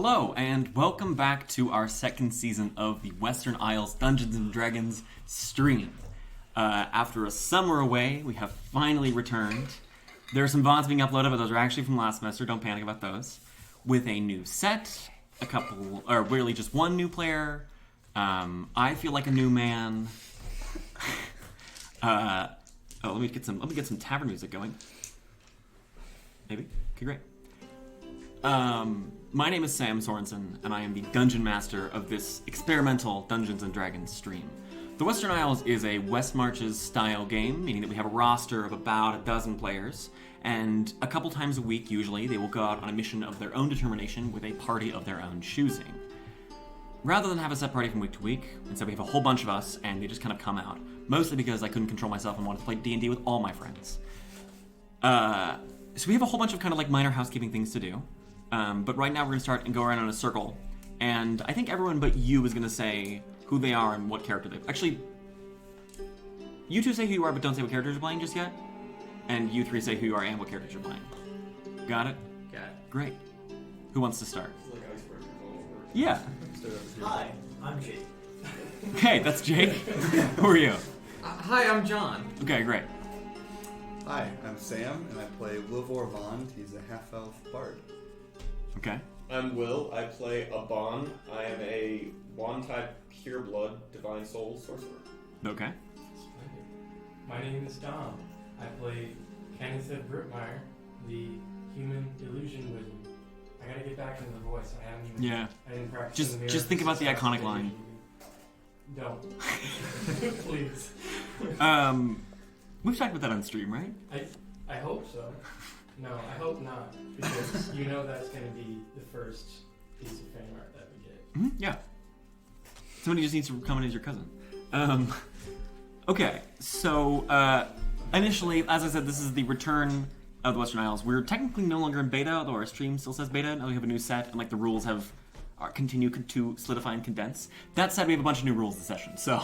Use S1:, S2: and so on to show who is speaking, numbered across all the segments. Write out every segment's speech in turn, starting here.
S1: Hello, and welcome back to our second season of the Western Isles Dungeons & Dragons stream. After a summer away, we have finally returned. There are some VODs being uploaded, but those are actually from last semester, don't panic about those. With a new set, or really just one new player. I feel like a new man. Let me get some tavern music going. Maybe? Okay, great. My name is Sam Sorensen, and I am the Dungeon Master of this experimental Dungeons & Dragons stream. The Western Isles is a West Marches style game, meaning that we have a roster of about a dozen players, and a couple times a week, usually, they will go out on a mission of their own determination with a party of their own choosing. Rather than have a set party from week to week, instead we have a whole bunch of us, and they just kind of come out. Mostly because I couldn't control myself and wanted to play D&D with all my friends. So we have a whole bunch of kind of like minor housekeeping things to do. But right now we're going to start and go around in a circle. And I think everyone but you is going to say who they are and what character they... Actually, you two say who you are, but don't say what characters you're playing just yet. And you three say who you are and what characters you're playing. Got it?
S2: Got it.
S1: Great. Who wants to start?
S2: It's like iceberg all over.
S1: Yeah.
S3: Hi, I'm Jake.
S1: Hey, that's Jake. Who are you?
S2: Hi, I'm John.
S1: Okay, great.
S4: Hi, I'm Sam, and I play Wilavor Bond. He's a half-elf bard.
S1: Okay.
S5: I'm Will. I play Aban. I am a wand-type pure-blood divine soul sorcerer.
S1: Okay.
S6: My name is Dom. I play Kenneth Brittmeyer, the human illusion wizard. I gotta get back into the voice. I haven't even.
S1: Yeah.
S6: I didn't practice.
S1: Just think about the iconic line.
S6: Don't. Please.
S1: We've talked about that on stream, right?
S6: I hope so. No, I hope not, because you know that's going to be the first piece of fan art that we get.
S1: Mm-hmm. Yeah. Somebody just needs to come in as your cousin. Okay, so initially, as I said, this is the return of the Western Isles. We're technically no longer in beta, although our stream still says beta. Now we have a new set, and like the rules have continue to solidify and condense. That said, we have a bunch of new rules this session. So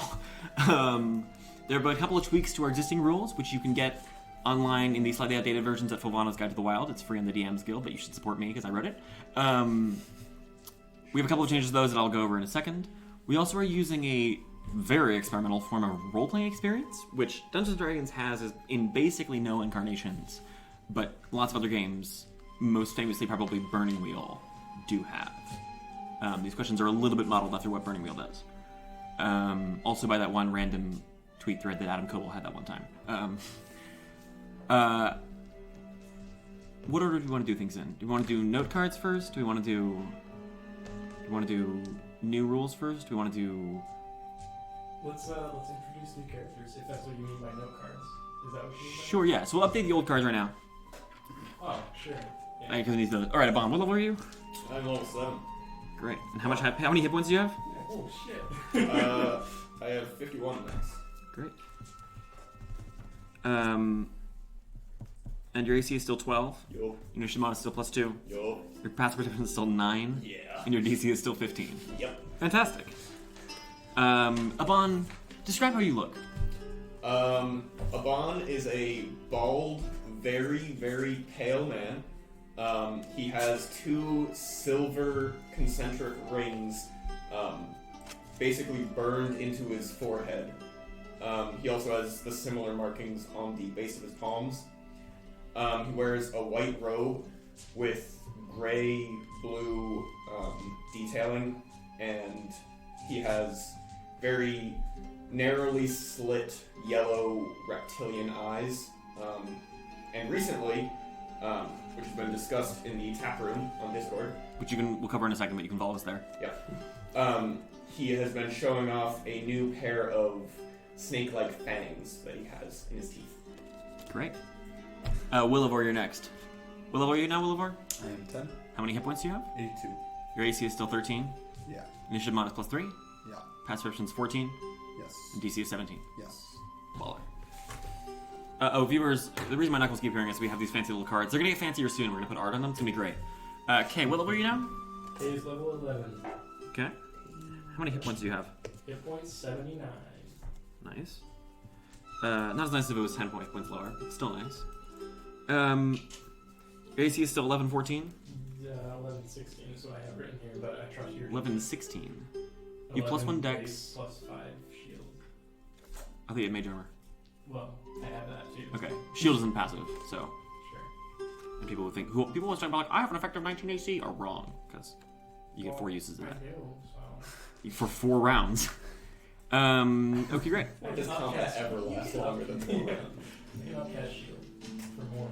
S1: there are a couple of tweaks to our existing rules, which you can get online in the slightly outdated versions at Fulvana's Guide to the Wild. It's free on the DM's Guild, but you should support me because I wrote it. We have a couple of changes to those that I'll go over in a second. We also are using a very experimental form of role-playing experience, which Dungeons & Dragons has in basically no incarnations, but lots of other games, most famously probably Burning Wheel, do have. These questions are a little bit modeled after what Burning Wheel does. Also by that one random tweet thread that Adam Coble had that one time. What order do we want to do things in? Do we want to do note cards first? Do we want to do new rules first? Do we want to do...
S6: Let's introduce new characters, if that's what you mean by note cards. Is that what you mean by
S1: Sure, yeah. So we'll update the old cards right now.
S6: Oh, sure.
S1: Yeah. Because it needs those. Alright, Aban, what level are you?
S5: I'm level 7.
S1: Great. And how many hit points do you have?
S6: Oh, shit.
S5: I have 51 max.
S1: Great. And your AC is still 12.
S5: Yup.
S1: And your Shimon is still +2.
S5: Yup.
S1: Your passive protection is still 9.
S5: Yeah.
S1: And your DC is still 15.
S5: Yep.
S1: Fantastic. Aban, describe how you look.
S5: Aban is a bald, very, very pale man. He has 2 silver concentric rings, basically burned into his forehead. He also has the similar markings on the base of his palms. He wears a white robe with gray-blue detailing, and he has very narrowly slit yellow reptilian eyes. And recently, which has been discussed in the taproom on Discord,
S1: Which we'll cover in a second, but you can follow us there.
S5: yeah, he has been showing off a new pair of snake-like fangs that he has in his teeth.
S1: Great. Wilavor, you're next. Wilavor, are you now, Wilavor?
S4: I am 10.
S1: How many hit points do you have?
S4: 82.
S1: Your AC is still 13.
S4: Yeah.
S1: Initiative mod is +3.
S4: Yeah.
S1: Passive perception is 14.
S4: Yes.
S1: And DC is 17.
S4: Yes.
S1: Baller. Viewers, the reason my knuckles keep hearing is we have these fancy little cards. They're gonna get fancier soon. We're gonna put art on them. It's gonna be great. Okay, what level are you now?
S6: It is level 11.
S1: Okay. How many hit points do you have?
S6: Hit points 79.
S1: Nice. Not as nice if it was 10 points lower, but still nice. Your AC is still 11, 14?
S6: 11, 16 is what I have written here, but I trust your
S1: 11 to 16. You have plus 1 dex.
S6: base, plus 5 shield.
S1: I think you had mage armor.
S6: Well, I have that too.
S1: Okay. Shield isn't passive, so.
S6: Sure.
S1: And people would think, people always talk about like, I have an effective 19 AC, are wrong, because you get 4 uses of
S6: I
S1: that.
S6: do, so.
S1: For 4 rounds. Okay, great.
S5: Why does combat ever last longer than 4 rounds?
S6: You can upcast shield for more.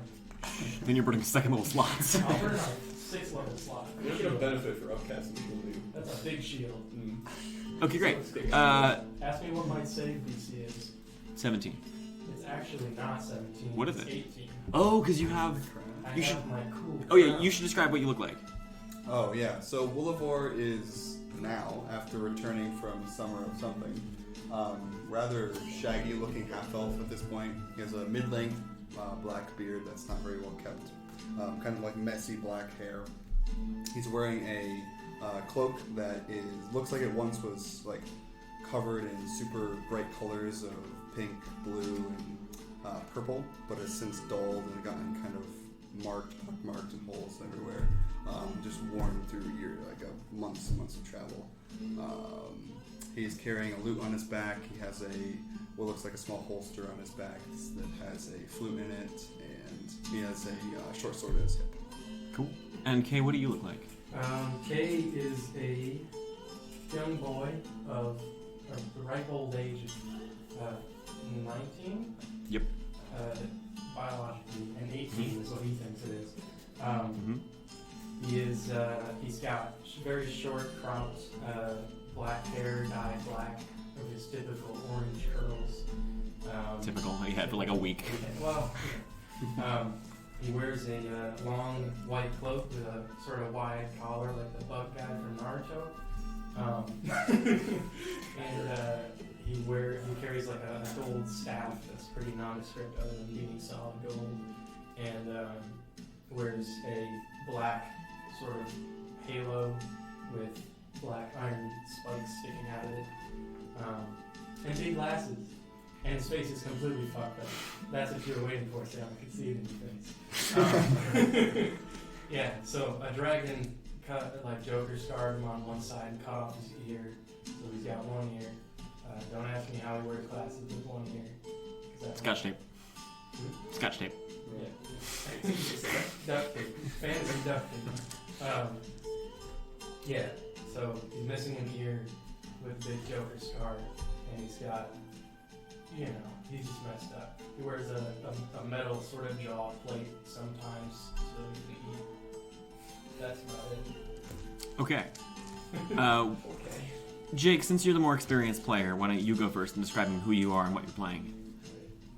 S1: Then you're burning second level slots.
S6: I'll burn a 6 level slot.
S5: There's no benefit for upcasting shield.
S6: That's a big shield.
S1: Okay, great.
S6: Ask me what my save DC is.
S1: 17.
S6: It's actually not 17.
S1: What is
S6: it's
S1: it?
S6: 18.
S1: Oh, because you have...
S6: I
S1: You
S6: have
S1: should-
S6: my cool.
S1: Oh yeah,
S6: crown.
S1: you should describe what you look like.
S4: Oh yeah, so Wilavor is now, after returning from Summer of Something, rather shaggy-looking half-elf at this point. He has a mid-length black beard that's not very well kept, kind of like messy black hair. He's wearing a cloak that looks like it once was like covered in super bright colors of pink, blue, and purple, but has since dulled and gotten kind of marked and holes everywhere. Just worn through months and months of travel. He's carrying a lute on his back. He has what looks like a small holster on his back that has a flute in it, and he has a short sword at his hip.
S1: Cool. And Kay, what do you look like?
S6: Kay is a young boy of the ripe old age of 19.
S1: Yep.
S6: Biologically, and 18 is what he thinks it is.
S1: Mm-hmm.
S6: He's got very short cropped black hair, dyed black, of his typical orange curls.
S1: Typical. You had for like a week.
S6: Well, he wears a long white cloak with a sort of wide collar like the bug guy from Naruto. And he carries like a gold staff that's pretty nondescript other than being solid gold. And wears a black sort of halo with black iron spikes sticking out of it. And big glasses. And his face is completely fucked up. That's what you were waiting for, Sam. I could see it in your face. Yeah, so a dragon cut, like Joker scarred him on one side and cut off his ear. So he's got one ear. Don't ask me how he wears glasses with one ear.
S1: Scotch tape. Scotch tape.
S6: Yeah. Duct tape. Fancy duct tape. Yeah, so he's missing an ear with a big Joker scar, and he's got, he's just messed up. He wears a metal sort of jaw plate sometimes so he can eat. That's about it.
S1: Okay.
S6: Okay.
S1: Jake, since you're the more experienced player, why don't you go first in describing who you are and what you're playing?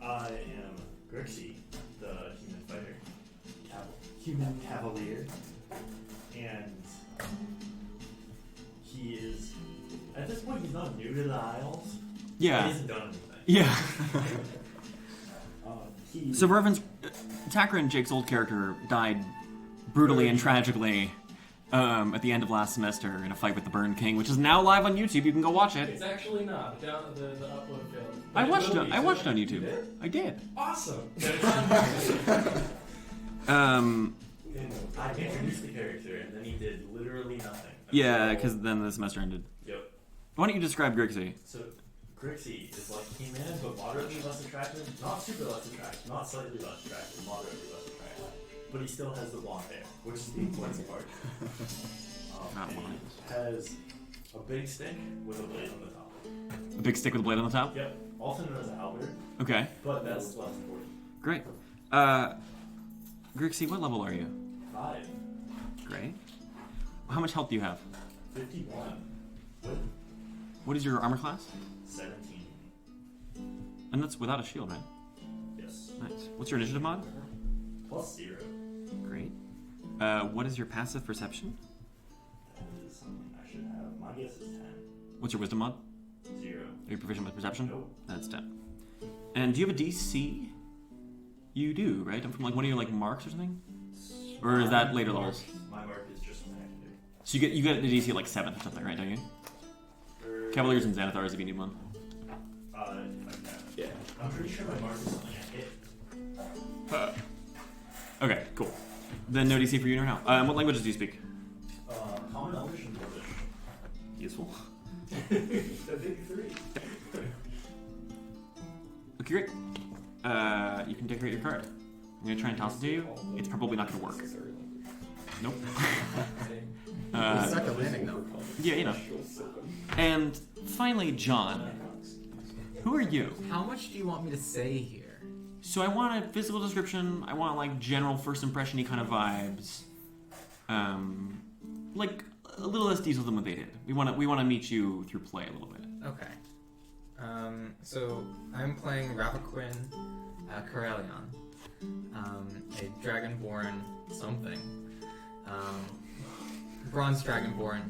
S3: I am Grixie, the human fighter, human cavalier, and he is, at this point, he's not new to the Isles.
S1: Yeah.
S3: He hasn't done anything.
S1: Yeah.
S3: He,
S1: So for reference, Qrin, Jake's old character, died brutally and tragically at the end of last semester in a fight with the Burn King, which is now live on YouTube. You can go watch it.
S6: It's actually not. The upload failed.
S1: I
S6: But
S1: watched
S6: will
S1: it.
S6: be,
S1: I watched
S6: so
S1: on
S6: you
S1: YouTube.
S6: did?
S1: I did.
S6: Awesome.
S3: I introduced the character, and then he did literally nothing.
S1: Yeah, because then the semester ended.
S3: Yep.
S1: Why don't you describe Grixie?
S3: So, Grixie is like He-Man, but moderately less attractive. Not super less attractive, not slightly less attractive, moderately less attractive. But he still has the blonde hair, which is the important part.
S1: Not
S3: And
S1: blonde.
S3: he has a big stick with a blade on the top.
S1: A big stick with a blade on the top?
S3: Yep. Also known as a halberd,
S1: Okay,
S3: but that's less important.
S1: great. Grixie, what level are you?
S3: 5.
S1: Great. How much health do you have?
S3: 51. With
S1: What is your armor class?
S3: 17.
S1: And that's without a shield, right?
S3: Yes.
S1: Nice. What's your initiative mod?
S3: Plus 0.
S1: Great. What is your passive perception?
S3: That is something I should have. My guess is 10.
S1: What's your wisdom mod?
S3: 0.
S1: Are you proficient with perception?
S3: Nope.
S1: That's 10. And do you have a DC? You do, right? From like one of your like marks or something? Or is that later levels?
S3: My mark is just what I can do.
S1: So you get the DC at like 7th or something, right? Don't you? Cavaliers and Xanathars if you need one.
S3: Yeah. I'm pretty sure my mark is something I hit.
S1: Okay, cool. Then no DC for you now. What languages do you speak?
S3: Common, Elvish, and Dwarvish.
S1: Useful.
S3: The big three.
S1: Okay, great. You can decorate your card. I'm gonna try and toss it to you. It's probably not gonna work. Nope.
S2: Suck a landing though.
S1: Yeah, you know. And finally, John. Who are you?
S2: How much do you want me to say here?
S1: So I want a physical description. I want like general first impression-y kind of vibes. Like a little less detailed than what they did. We want to meet you through play a little bit.
S2: Okay. So I'm playing Ravaquin Corellion, a dragonborn something, bronze dragonborn.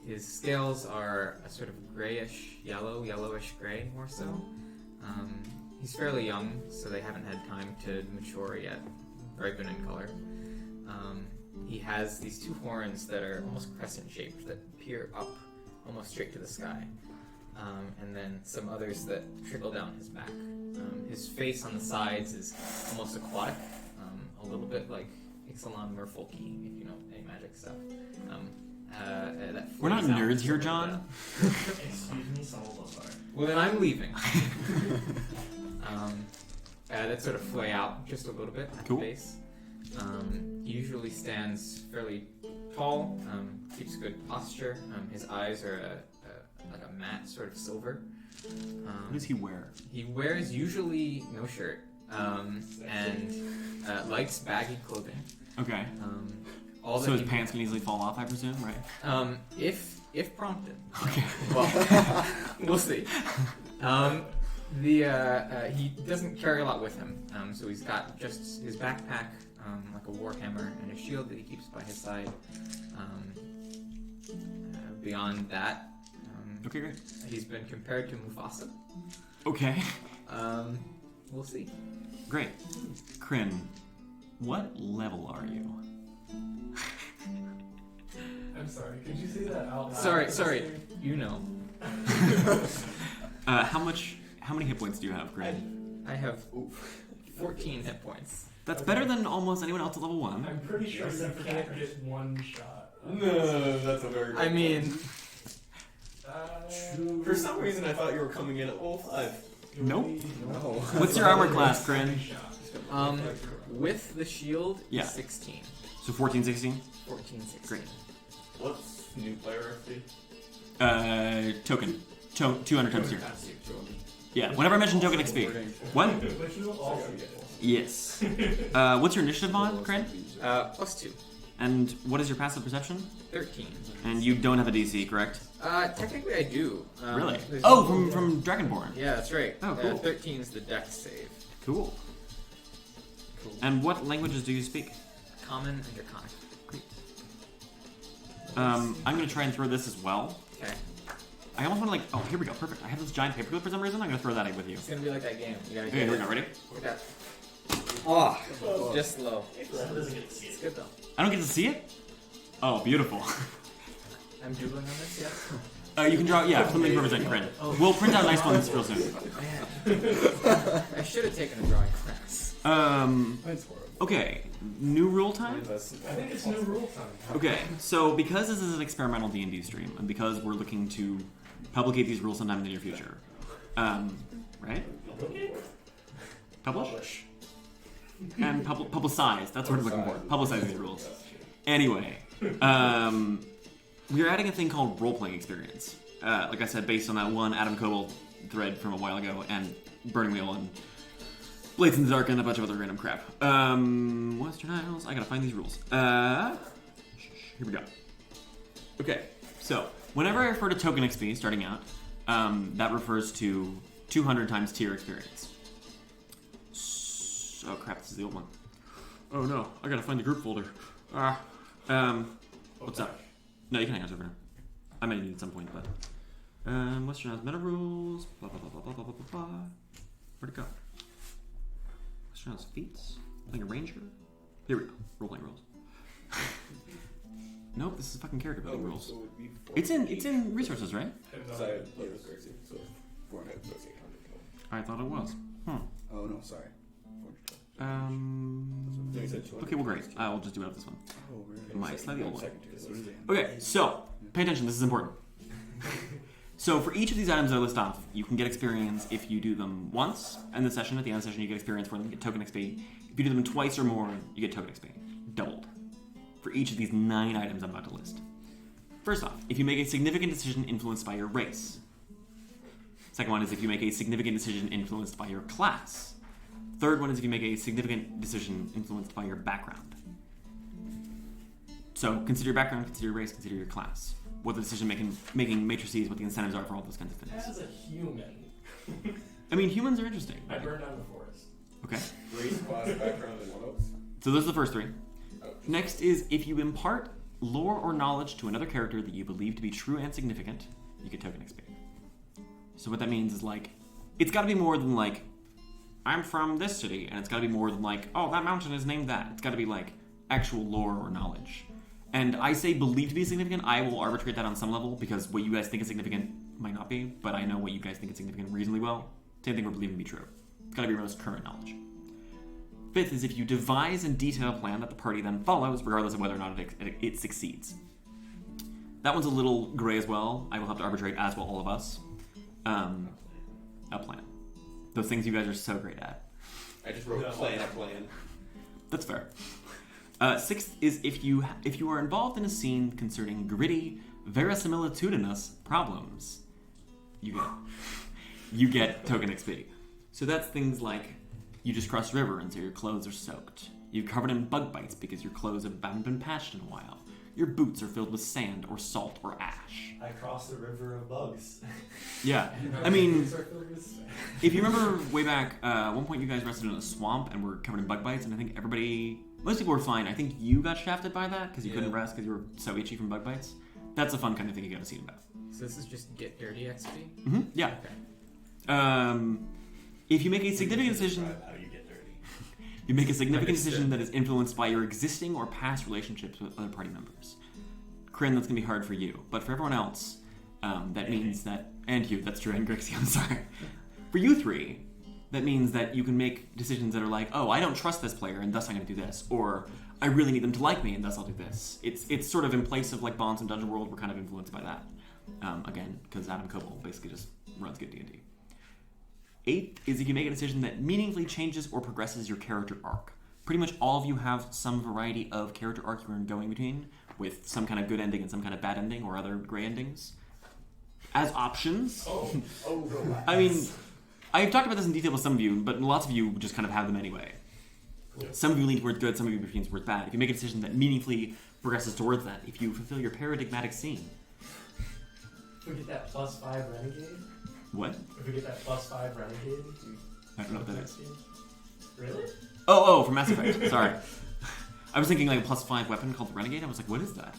S2: His scales are a sort of grayish yellow, yellowish gray more so. He's fairly young, so they haven't had time to mature yet, ripen in color. He has these two horns that are almost crescent-shaped that peer up almost straight to the sky. And then some others that trickle down his back. His face on the sides is almost aquatic, a little bit like Ixalan Merfolk-y, if you know any magic stuff. That
S1: We're not
S2: flames out
S1: nerds
S2: and
S1: here,
S2: stuff like
S1: John.
S3: Excuse me, some of us are.
S2: Well, then I'm leaving. That sort of flay out just a little bit at
S1: Cool.
S2: the base. He usually stands fairly tall, keeps good posture. His eyes are like a matte sort of silver.
S1: What does he wear?
S2: He wears usually no shirt and likes baggy clothing.
S1: Okay.
S2: All
S1: So
S2: that
S1: his
S2: he-
S1: pants can easily fall off, I presume, right?
S2: If prompted.
S1: Okay.
S2: Well, we'll see. He doesn't carry a lot with him, so he's got just his backpack, like a warhammer, and a shield that he keeps by his side. Beyond that,
S1: Okay, great.
S2: he's been compared to Mufasa.
S1: Okay.
S2: We'll see.
S1: Great. Qrin, what level are you?
S6: I'm sorry, could you say that out loud?
S2: Sorry. You know,
S1: How many hit points do you have, Qrin?
S2: I have 14 hit points.
S1: That's better than almost anyone else at level 1.
S6: I'm pretty sure you can't get one shot.
S5: No, that's a very.
S2: I mean,
S5: For some reason, I thought you were coming in at level 5.
S1: Nope.
S4: No.
S1: What's your armor class, Qrin?
S2: with the shield,
S1: Yeah.
S2: 16.
S1: So 14, 16?
S2: 14, 16.
S1: Great.
S3: What's new player XP?
S1: Token. 200 times tier. Yeah, whenever I mention token XP. What?
S6: But you also get one.
S1: Yes. What's your initiative mod, Qrin?
S2: +2.
S1: And what is your passive perception?
S2: 13.
S1: And you don't have a DC, correct?
S2: Technically I do.
S1: Really?
S2: there's-
S1: Oh, from Dragonborn.
S2: Yeah, that's right.
S1: Oh, cool.
S2: 13 is the dex save.
S1: Cool. And what languages do you speak?
S2: Common and Draconic.
S1: Great. I'm gonna try and throw this as well.
S2: Okay.
S1: I almost want to oh, here we go, perfect. I have this giant paperclip for some reason. I'm gonna throw that in with you.
S2: It's gonna be like that game. You gotta
S1: Okay,
S2: get
S1: here we
S2: it.
S1: go. Ready?
S2: Look at that. Oh, just low.
S3: That doesn't get to see
S2: It's
S3: it.
S2: good though.
S1: I don't get to see it. Oh, beautiful.
S2: I'm doodling on this, yes?
S1: You can draw. Yeah, something represent Qrin. We'll print out nice ones real soon.
S2: Man. I should have taken a drawing class.
S4: That's horrible.
S1: Okay. New rule time.
S6: I think it's new rule time.
S1: Okay, so because this is an experimental D&D stream, and because we're looking to publicate these rules sometime in the near future, right? Publish? And publicize. That's what we're looking for. Publicize these rules. Anyway, we're adding a thing called role-playing experience. Like I said, based on that one Adam Kobold thread from a while ago, and Burning Wheel, and Blades in the Dark, and a bunch of other random crap. Western Isles. I gotta find these rules. Here we go. Okay, so whenever I refer to token XP starting out, that refers to 200 times tier experience. Oh crap, this is the old one. Oh no, I gotta find the group folder. What's up? No, you can hang on over now. I might need it at some point, but Western Isles meta rules. Blah blah blah blah blah blah blah blah. Where'd it go? Western Isles feats. Playing a ranger. Here we go. Role-playing rules. Nope, this is fucking character building rules.
S5: So it would be
S1: It's in resources, right?
S5: So I had played with Grixie, so 400 plus 800 total.
S1: I thought it was.
S4: Oh no, sorry.
S5: You said 200.
S1: Okay, well, great. I'll just do it with this one.
S4: Oh, really?
S1: My slightly old one.
S5: Second tier.
S4: What is it?
S1: Okay, so pay attention. This is important. So for each of these items that I list off, you can get experience if you do them once in the session. At the end of the session, you get experience for them. You get token XP. If you do them twice or more, you get token XP. Doubled. For each of these 9 items I'm about to list. First off, if you make a significant decision influenced by your race. Second one is if you make a significant decision influenced by your class. Third one is if you make a significant decision influenced by your background. So consider your background, consider your race, consider your class. What the decision-making matrices, what the incentives are for all those kinds of things.
S6: As a human,
S1: I mean, humans are interesting.
S6: I burned down the forest.
S1: Okay.
S5: Race, class, background, and what else?
S1: So those are the first 3.
S5: Oh,
S1: Next is if you impart lore or knowledge to another character that you believe to be true and significant, you get token XP. So what that means is like, it's got to be more than like, I'm from this city, and it's got to be more than like, oh, that mountain is named that. It's got to be like actual lore or knowledge. And I say believe to be significant, I will arbitrate that on some level, because what you guys think is significant might not be, but I know what you guys think is significant reasonably well. Same thing for believing to be true. It's got to be your most current knowledge. Fifth is if you devise and detail a plan that the party then follows, regardless of whether or not it succeeds. That one's a little gray as well. I will have to arbitrate, as will all of us. A plan. Those things you guys are so great at.
S5: I just wrote plan.
S1: That's fair. Sixth is if you are involved in a scene concerning gritty, verisimilitudinous problems, you get token XP. So that's things like you just crossed a river and so your clothes are soaked. You're covered in bug bites because your clothes haven't been patched in a while. Your boots are filled with sand or salt or ash.
S3: I crossed the river of bugs.
S1: Yeah, I mean, if you remember way back, at one point you guys rested in a swamp and were covered in bug bites, and I think most people were fine. I think you got shafted by that because you couldn't rest because you were so itchy from bug bites. That's a fun kind of thing you got to see about.
S2: So this is just get dirty XP?
S1: Mm-hmm. Yeah.
S2: Okay.
S1: If you make a significant decision,
S3: How you get dirty.
S1: you make a significant decision that is influenced by your existing or past relationships with other party members. Qrin, that's gonna be hard for you, but for everyone else, that means that, and you, that's true, and Grixie, I'm sorry. For you 3, that means that you can make decisions that are like, oh, I don't trust this player, and thus I'm gonna do this, or I really need them to like me, and thus I'll do this. It's sort of in place of like Bonds and Dungeon World, we're kind of influenced by that. Again, because Adam Coble basically just runs good D&D. 8th is if you make a decision that meaningfully changes or progresses your character arc. Pretty much all of you have some variety of character arc you're going between, with some kind of good ending and some kind of bad ending or other gray endings. As options,
S3: Relax.
S1: I mean, I've talked about this in detail with some of you, but lots of you just kind of have them anyway. Some of you lean towards good, some of you lean towards bad. If you make a decision that meaningfully progresses towards that, if you fulfill your paradigmatic scene.
S6: If we get that +5 renegade,
S1: What?
S6: if we get that +5 renegade,
S1: I don't know what that is.
S6: Really?
S1: Oh, from Mass Effect. Sorry. I was thinking like a +5 weapon called the Renegade. I was like, what is that?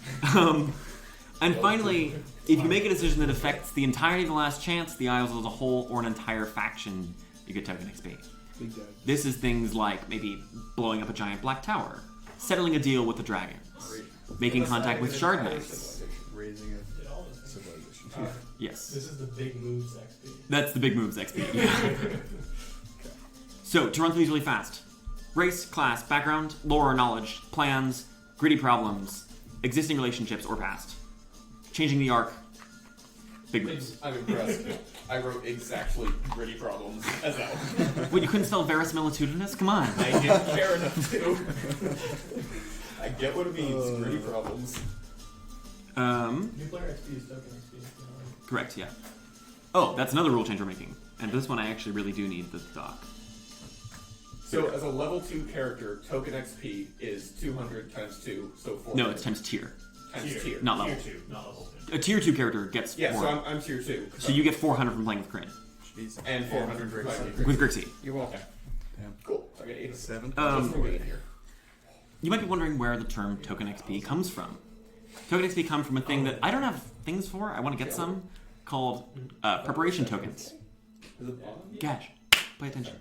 S1: And finally, if you make a decision that affects the entirety of the Last Chance, the Isles as a whole, or an entire faction, you get token XP.
S4: Big guy.
S1: This is things like maybe blowing up a giant black tower, settling a deal with the dragons, making contact with Shard Knights.
S4: Raising a
S6: Did all those things.
S4: civilization.
S1: Yes.
S6: This is the big moves XP.
S1: That's the big moves XP. Yeah. So, to run through these really fast. Race, class, background, lore or knowledge, plans, gritty problems, existing relationships or past. Changing the arc, big moves.
S5: I'm impressed. I wrote exactly gritty problems as well.
S1: Wait, you couldn't spell verisimilitudinous? Come on.
S5: I didn't care enough to. I get what it means, gritty problems.
S6: New player XP is token XP. You know?
S1: Correct, yeah. Oh, that's another rule change we're making. And for this one, I actually really do need the doc.
S5: So as a level 2 character, token XP is 200 times 2, so 400.
S1: No, it's times tier.
S5: Times tier.
S1: Not level.
S3: Tier 2, not level 2.
S1: A tier 2 character gets
S5: Yeah,
S1: 400.
S5: so I'm tier 2.
S1: So you get 400 from playing with Qrin.
S4: Jeez.
S5: And 400 for fighting.
S1: With Grixie.
S5: You're welcome.
S4: Damn.
S5: Cool. So I get 8.
S4: 7.
S1: You might be wondering where the term token XP comes from. Token XP comes from a thing that I don't have things for. I want to get some called preparation tokens. Gash, pay attention.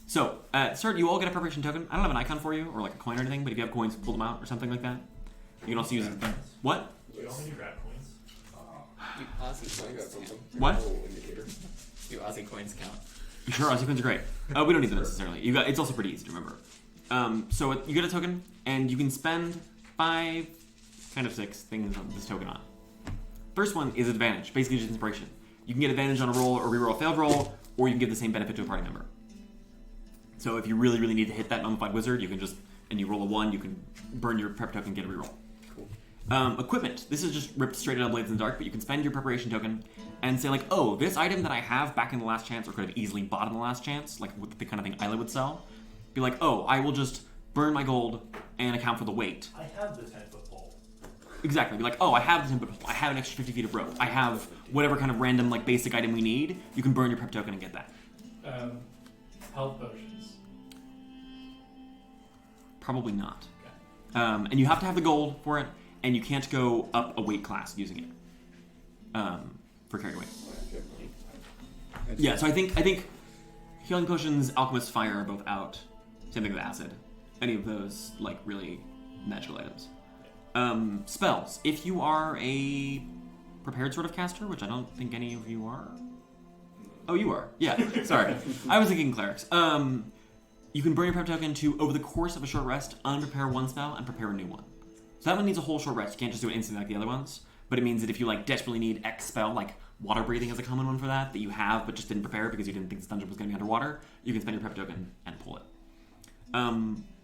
S1: So, at start, you all get a preparation token. I don't have an icon for you, or like a coin or anything, but if you have coins, pull them out, or something like that. You can also use what?
S3: We only do grab coins.
S2: Do Aussie
S5: I got
S2: coins
S5: something.
S2: count?
S1: What?
S5: Roll indicator.
S2: Do Aussie coins count?
S1: Sure, sequins are great. We don't need them necessarily. It's also pretty easy to remember. So you get a token, and you can spend 5, kind of 6 things on this token on. First one is advantage, basically just inspiration. You can get advantage on a roll or reroll a failed roll, or you can give the same benefit to a party member. So if you really, really need to hit that mummified wizard, you can just, and you roll a 1, you can burn your prep token and get a reroll. Cool. Equipment. This is just ripped straight out of Blades in the Dark, but you can spend your preparation token and say like, oh, this item that I have back in the last chance, or could have easily bought in the last chance, like with the kind of thing Isla would sell, be like, oh, I will just burn my gold and account for the weight.
S3: I have the 10-foot pole.
S1: Exactly. Be like, oh, I have the 10-foot pole. I have an extra 50 feet of rope. I have whatever kind of random like basic item we need. You can burn your prep token and get that.
S6: Health potions.
S1: Probably not.
S6: Okay.
S1: And you have to have the gold for it, and you can't go up a weight class using it for carry weight. Yeah, so I think healing potions, alchemist fire are both out. Same thing with acid. Any of those like really magical items. Spells. If you are a prepared sort of caster, which I don't think any of you are. Oh, you are. Yeah. Sorry, I was thinking clerics. You can burn your prep token to, over the course of a short rest, unprepare one spell and prepare a new one. So that one needs a whole short rest. You can't just do it instantly like the other ones. But it means that if you like desperately need X spell, like water breathing is a common one for that you have but just didn't prepare because you didn't think this dungeon was going to be underwater, you can spend your prep token and pull it.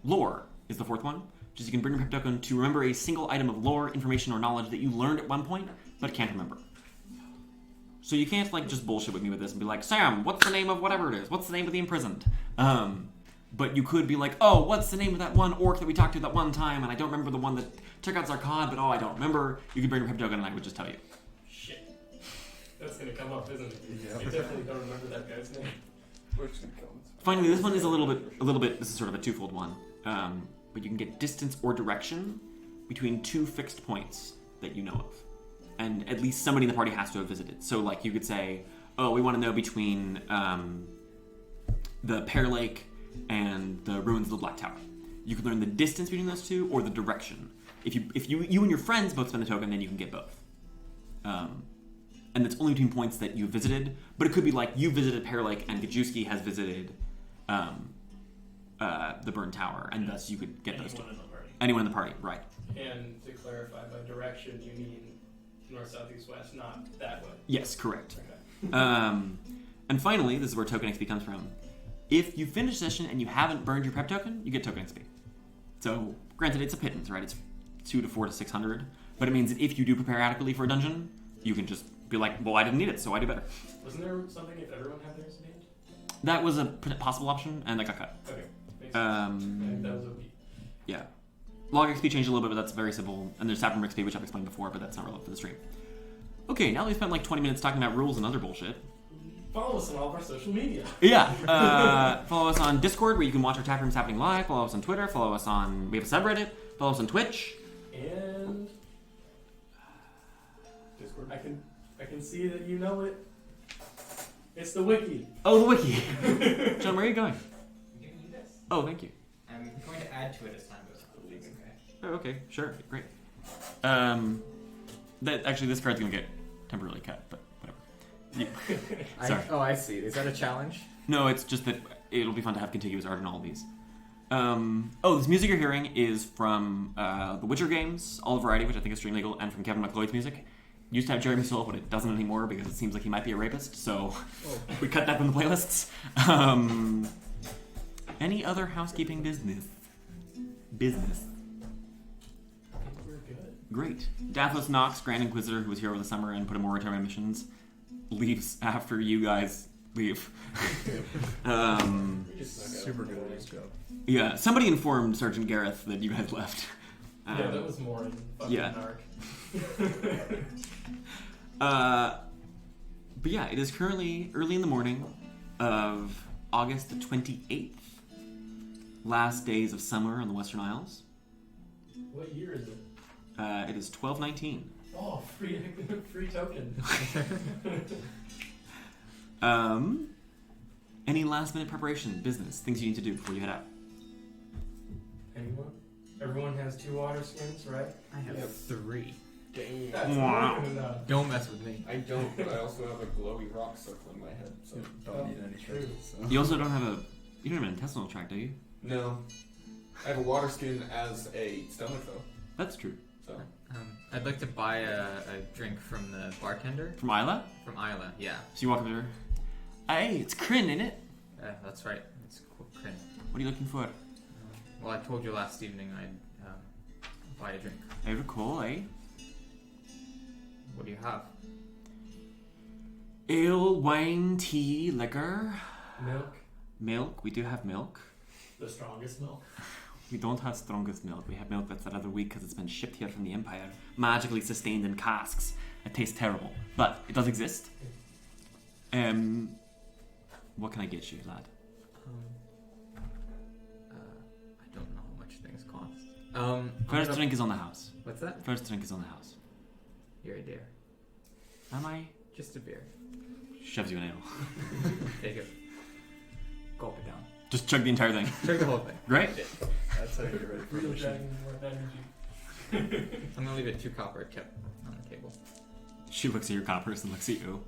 S1: Lore is the fourth one, which is you can bring your prep token to remember a single item of lore, information, or knowledge that you learned at one point but can't remember. So you can't like just bullshit with me with this and be like, Sam, what's the name of whatever it is? What's the name of the imprisoned? But you could be like, oh, what's the name of that one orc that we talked to that one time, and I don't remember the one that took out Zarkon, but oh, I don't remember. You could bring your prep token and I would just tell you.
S6: Shit. That's gonna come up, isn't it?
S4: Yeah.
S6: You definitely don't remember that guy's name.
S1: Finally, this one is a little bit, this is sort of a twofold one. But you can get distance or direction between 2 fixed points that you know of. And at least somebody in the party has to have visited. So like you could say, oh, we want to know between the Pear Lake and the ruins of the Black Tower. You can learn the distance between those two or the direction. If you and your friends both spend the token, then you can get both. And that's only between points that you visited. But it could be like you visited Pear Lake and Gajewski has visited the Burn Tower, and thus you could get those two. Anyone in the party, right?
S6: And to clarify, by direction you mean north, south, east, west, not that way.
S1: Yes, correct.
S6: Okay.
S1: And finally, this is where token XP comes from. If you finish a session and you haven't burned your prep token, you get token XP. So, granted, it's a pittance, right? It's 2 to 4 to 600, but it means that if you do prepare adequately for a dungeon, you can just be like, well, I didn't need it, so I do better.
S6: Wasn't there something if everyone had theirs in hand?
S1: That was a possible option, and that got cut.
S6: Okay. Makes sense. I think that was OP.
S1: Yeah. Log XP changed a little bit, but that's very simple. And there's taproom XP, which I've explained before, but that's not relevant for the stream. Okay, now that we spent like 20 minutes talking about rules and other bullshit.
S6: Follow us on all of our social media.
S1: Yeah. Follow us on Discord, where you can watch our taprooms happening live. Follow us on Twitter. Follow us on... We have a subreddit. Follow us on Twitch.
S6: And... Discord. I can see that you know it. It's the wiki.
S1: Oh, the wiki. John, where are you going?
S2: I'm giving you this.
S1: Oh, thank you.
S2: I'm going to add to it as time goes on. It's okay.
S1: Oh, okay. Sure. Great. Actually, this card's going to get temporarily cut, but whatever. Sorry.
S2: I see. Is that a challenge?
S1: No, it's just that it'll be fun to have contiguous art in all of these. This music you're hearing is from the Witcher games, All Variety, which I think is stream legal, and from Kevin McLeod's music. Used to have Jeremy Soule, but it doesn't anymore because it seems like he might be a rapist, so we cut that from the playlists. Any other housekeeping business?
S6: I think we're good.
S1: Great. Daphos Nox, Grand Inquisitor, who was here over the summer and put a moratorium on missions, leaves after you guys leave.
S4: Super good at his job.
S1: Yeah, somebody informed Sergeant Gareth that you guys left.
S6: Yeah, that was more in fucking dark.
S1: But yeah, it is currently early in the morning of August the 28th. Last days of summer on the Western Isles.
S6: What year is it?
S1: It is 1219.
S6: Oh, free token.
S1: Any last minute preparation, business, things you need to do before you head out?
S6: Anyone? Everyone has 2 water skins, right?
S2: I have 3.
S5: Dang.
S6: That's
S1: Wow.
S6: not good enough.
S2: Don't mess with me.
S5: I don't, but I also have a glowy rock circling my head, so.
S4: Don't need anything.
S6: True.
S4: So.
S1: You also don't have you don't have an intestinal tract, do you?
S5: No. I have a water skin as a stomach, though.
S1: That's true.
S5: So.
S2: I'd like to buy a drink from the bartender.
S1: From Isla?
S2: From Isla, yeah.
S1: So you walk up to her. Hey, it's Qrin, isn't it?
S2: That's right. It's Qrin.
S1: What are you looking for?
S2: Well, I told you last evening I'd buy a drink.
S1: I recall, eh?
S2: What do you have?
S1: Ale, wine, tea, liquor,
S6: Milk.
S1: milk. We do have milk.
S3: The strongest milk.
S1: We don't have strongest milk. We have milk that's rather weak because it's been shipped here from the Empire, magically sustained in casks. It tastes terrible, but it does exist. What can I get you, lad?
S2: I don't know how much things cost.
S1: First drink is on the house.
S2: What's that?
S1: First drink is on the house.
S2: You're a dear.
S1: Am I?
S2: Just a beer.
S1: Shoves you an ale.
S2: Take it. Gulp it down.
S1: Just chug the entire thing.
S2: Chug the whole thing.
S1: Great.
S4: That's how you get ready for
S6: Real
S4: the shit.
S6: dragon worth energy.
S2: I'm gonna leave a 2 copper tip on the table.
S1: She looks at your coppers and looks at you.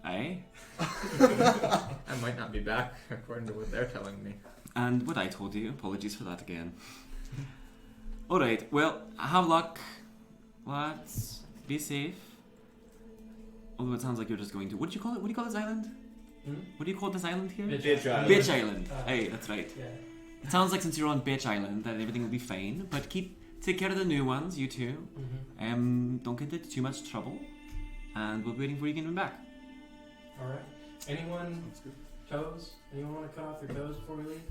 S1: Eh?
S2: I might not be back according to what they're telling me.
S1: And what I told you. Apologies for that again. Alright, well, have luck. Lads, be safe. Although it sounds like you're just going to... What do you call it? What do you call this island?
S6: Hmm?
S1: What do you call this island here?
S5: Bitch Island.
S1: Bitch Island.
S6: Uh,
S1: Hey, that's right.
S6: Yeah.
S1: It sounds like since you're on Bitch Island that everything will be fine, but take care of the new ones, you two.
S6: Mm-hmm.
S1: Don't get into too much trouble, and we'll be waiting for you to get back.
S6: All right. Anyone toes? Anyone want to cut off their toes before we leave?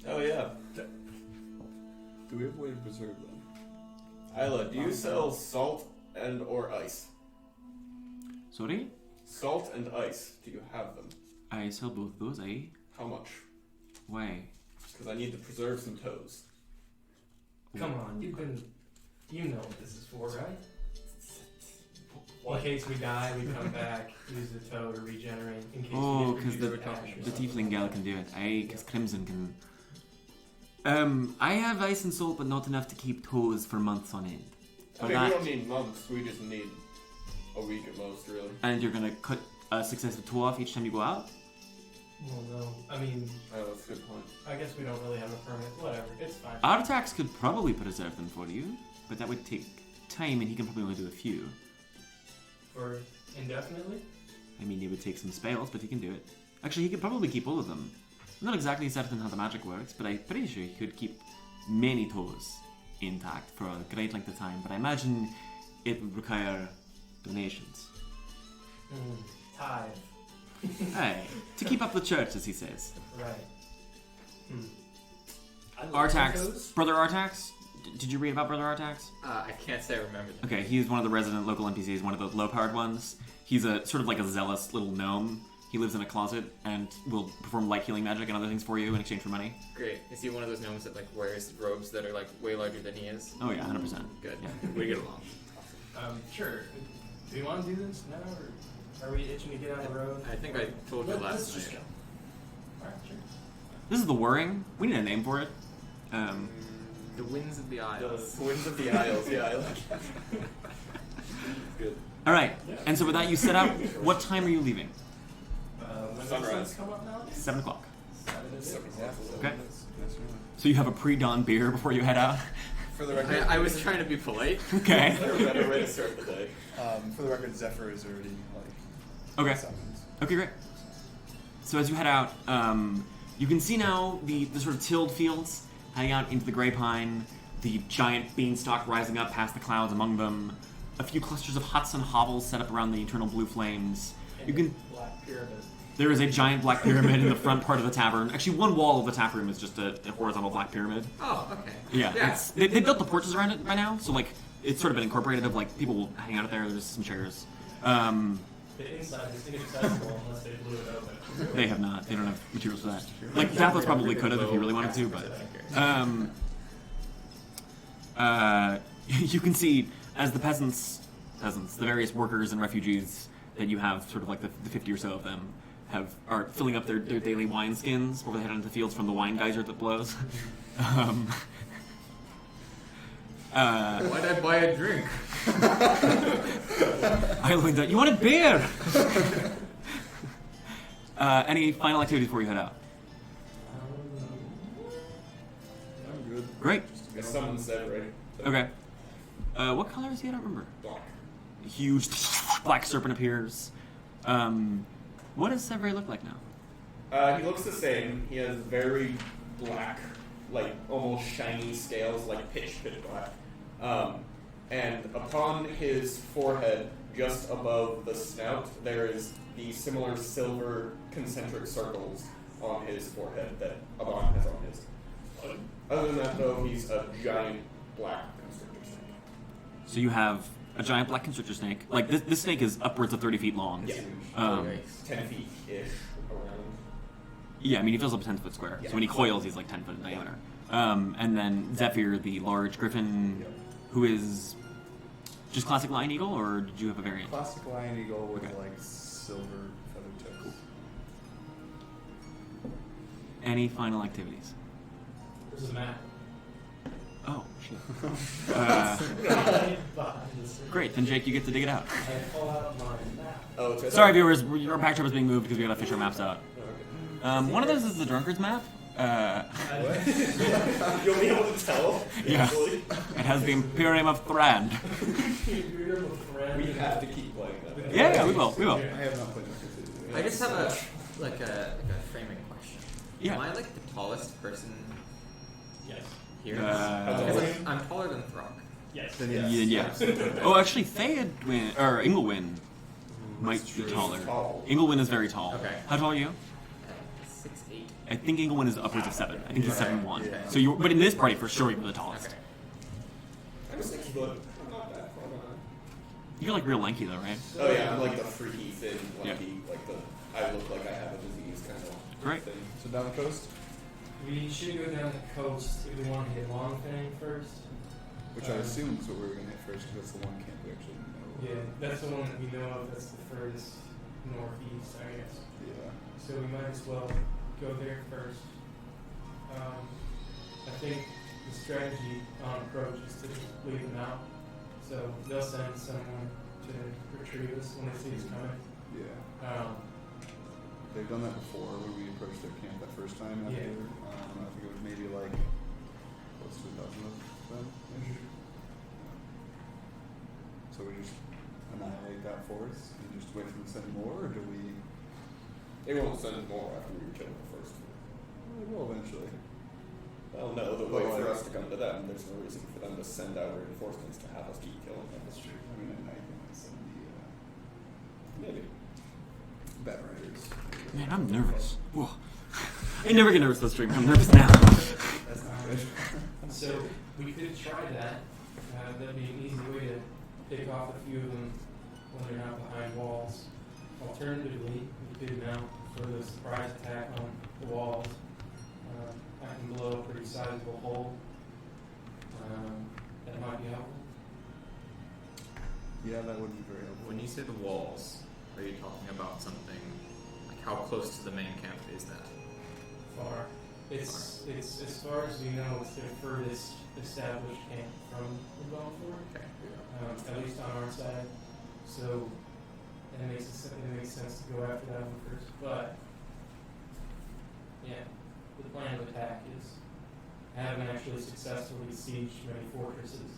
S5: Oh, yeah.
S4: Do we have a way to preserve them?
S5: Isla, do you sell salt and or ice?
S1: Sorry?
S5: Salt and ice. Do you have them?
S1: I sell both those, eh?
S5: How much?
S1: Why?
S5: Because I need to preserve some toes.
S6: Come on, you know what this is for, right?
S3: What?
S6: In case we die, we come back, use the toe to regenerate. In case
S1: Oh,
S6: we
S1: 'cause
S6: get
S1: the
S6: reduced ash or
S1: The
S6: something.
S1: tiefling gal can do it, eh? Because Crimson can... I have ice and salt, but not enough to keep toes for months on end.
S5: I
S1: For
S5: mean, we
S1: that,
S5: don't need months. We just need a week at most, really.
S1: and you're gonna cut a successive toe off each time you go out?
S6: Well, no. I mean,
S5: Oh, that's a good point.
S6: I guess we don't really have a permit. Whatever, it's fine.
S1: Artax could probably preserve them for you, but that would take time, and he can probably only do a few.
S6: For indefinitely?
S1: I mean, it would take some spells, but he can do it. Actually, he could probably keep all of them. I'm not exactly certain how the magic works, but I'm pretty sure he could keep many toes intact for a great length of time, but I imagine it would require donations.
S6: Tithe.
S1: Hey, to keep up the church, as he says.
S6: Right.
S3: I love
S1: Artax,
S3: toes.
S1: Brother Artax? Did you read about Brother Artax?
S2: I can't say I remember that.
S1: Okay, he's one of the resident local NPCs, one of the low-powered ones. He's a sort of like a zealous little gnome. He lives in a closet and will perform light healing magic and other things for you in exchange for money.
S2: Great. Is he one of those gnomes that like wears robes that are like way larger than he is?
S1: Oh yeah, 100%.
S2: Good.
S1: Yeah.
S2: We get along.
S6: Sure. Do you want to do this now, or are we itching to get on the road?
S2: I think I told you
S3: Let's
S2: last
S3: just
S2: night.
S3: go.
S6: Alright, sure.
S1: This is the Whirring. We need a name for it.
S2: The winds of the Isles.
S5: The winds of the Isles. Yeah, I like that. Good.
S1: All right, and so with that, you set out. What time are you leaving?
S6: When does
S5: Sunrise.
S6: the sun come up now?
S1: 7 o'clock.
S6: 7 is it?
S1: Okay. So you have a pre-dawn beer before you head out.
S4: For the record,
S2: I was trying to be polite.
S1: Okay.
S5: Is there a better way to start the day?
S4: for the record, Zephyr is already like
S1: Okay.
S4: summoned.
S1: Okay, great. So as you head out, you can see now the sort of tilled fields heading out into the gray pine, the giant beanstalk rising up past the clouds among them, a few clusters of huts and hovels set up around the eternal blue flames. You can.
S6: Black pyramid.
S1: There is a giant black pyramid in the front part of the tavern. Actually, one wall of the tap room is just a horizontal black pyramid.
S2: Oh, okay.
S1: Yeah, it's, they built the porches around it by now, so like it's sort of been incorporated. Of like people will hang out there. There's some chairs.
S6: The inside is inaccessible unless they blew it open.
S1: They have not. They don't have materials for that. Like Dathos probably could have if he really wanted to, but you can see as the peasants, the various workers and refugees that you have, sort of like the 50 or so of them, are filling up their daily wine skins before they head into the fields from the wine geyser that blows.
S2: Why'd I buy a drink?
S1: I leaned out. You want a beer? Any final activities before you head out?
S4: I'm good.
S1: Great.
S5: I summoned Zed, right?
S1: Okay. What color is he? I don't remember.
S5: Black.
S1: Huge black serpent appears. What does Severay look like now?
S5: He looks the same. He has very black, like almost shiny scales, like pitch black. And upon his forehead, just above the snout, there is the similar silver concentric circles on his forehead that Aban has on his. Other than that, though, he's a giant black constrictor snake.
S1: So you have a giant black constrictor snake. Like this snake is upwards of 30 feet long.
S5: Yeah.
S2: Nice.
S5: 10 feet-ish around.
S1: Yeah, I mean he fills up a 10-foot square.
S5: Yeah.
S1: So when he coils, he's like 10 foot in diameter. And then Zephyr, the large griffin, who is just classic lion eagle, or did you have a variant?
S4: Classic lion eagle with
S1: Okay.
S4: like silver feather tips.
S1: Any final activities?
S6: There's a map.
S1: Oh, shit.
S6: Behind this.
S1: Great, then Jake, you get to dig it out.
S6: I pull out my map.
S5: Oh, it's right
S1: Sorry,
S5: there.
S1: viewers, our backdrop is being moved because we gotta fish our maps out. One of those is the drunkard's map.
S5: You'll be able to tell.
S1: Yeah.
S5: Actually.
S1: It has the Imperium of Thrand.
S5: We have to keep playing that.
S1: Yeah, we will.
S4: I have not played this.
S2: I just have a framing question.
S1: Yeah.
S2: Am I like the tallest person
S6: Yes.
S2: here?
S1: Uh,
S2: Because I'm taller than Throg.
S6: Yes.
S4: Then
S1: Yeah. Oh, actually, Theodwyn or Inglewyn might be taller.
S5: Tall.
S1: Inglewyn is very tall.
S2: Okay.
S1: How tall are you?
S2: 6'8".
S1: I think Inglewyn is upwards of 7. I think he's 7'1".
S4: Yeah.
S1: So you, but in this party, for sure, you're the tallest.
S2: Okay.
S5: I'm 6 foot. I'm not that far behind.
S1: You're like real lanky though, right?
S5: Oh yeah, I'm like the freaky, thin,
S1: Yeah.
S5: lanky, like the I look like I have a disease kind of
S1: Great.
S5: thing.
S4: So down the coast,
S6: We should go down the coast if we want to hit Longfang first.
S4: which I assume is what we were gonna hit first because that's the one camp we actually know.
S6: Yeah, that's the one that we know of. That's the furthest northeast, I guess.
S4: Yeah.
S6: So we might as well go there first. I think the strategy on approach is to just leave them out. So they'll send someone to retrieve us when they see us coming.
S4: Yeah. They've done that before when we approached their camp that first time. After,
S6: Yeah.
S4: I think it was maybe like close to 1,000 of them. So we just annihilate that force and just wait for them to send more, or do we?
S5: They won't send more after we kill the first two.
S4: They will eventually.
S5: Well, no, the way for us to come to them, there's no reason for them to send out reinforcements to have us keep killing them.
S4: That's true. I mean, at night they might send
S5: Maybe.
S4: the bat riders.
S1: Man, I'm nervous. Whoa. I never get nervous this stream. I'm nervous now.
S4: That's not good.
S6: So we could try that. That'd be an easy way to pick off a few of them when they're not behind walls. Alternatively, we could mount for the surprise attack on the walls. I can blow a pretty sizable hole. That might be helpful.
S4: Yeah, that would be very helpful.
S2: When you say the walls, are you talking about something like how close to the main camp is that?
S6: Far. It's as far as we know, it's their furthest established camp from the Longfang.
S2: Okay.
S6: At least on our side. So it makes sense to go after that one first. But yeah, the plan of attack is I haven't actually successfully sieged many fortresses.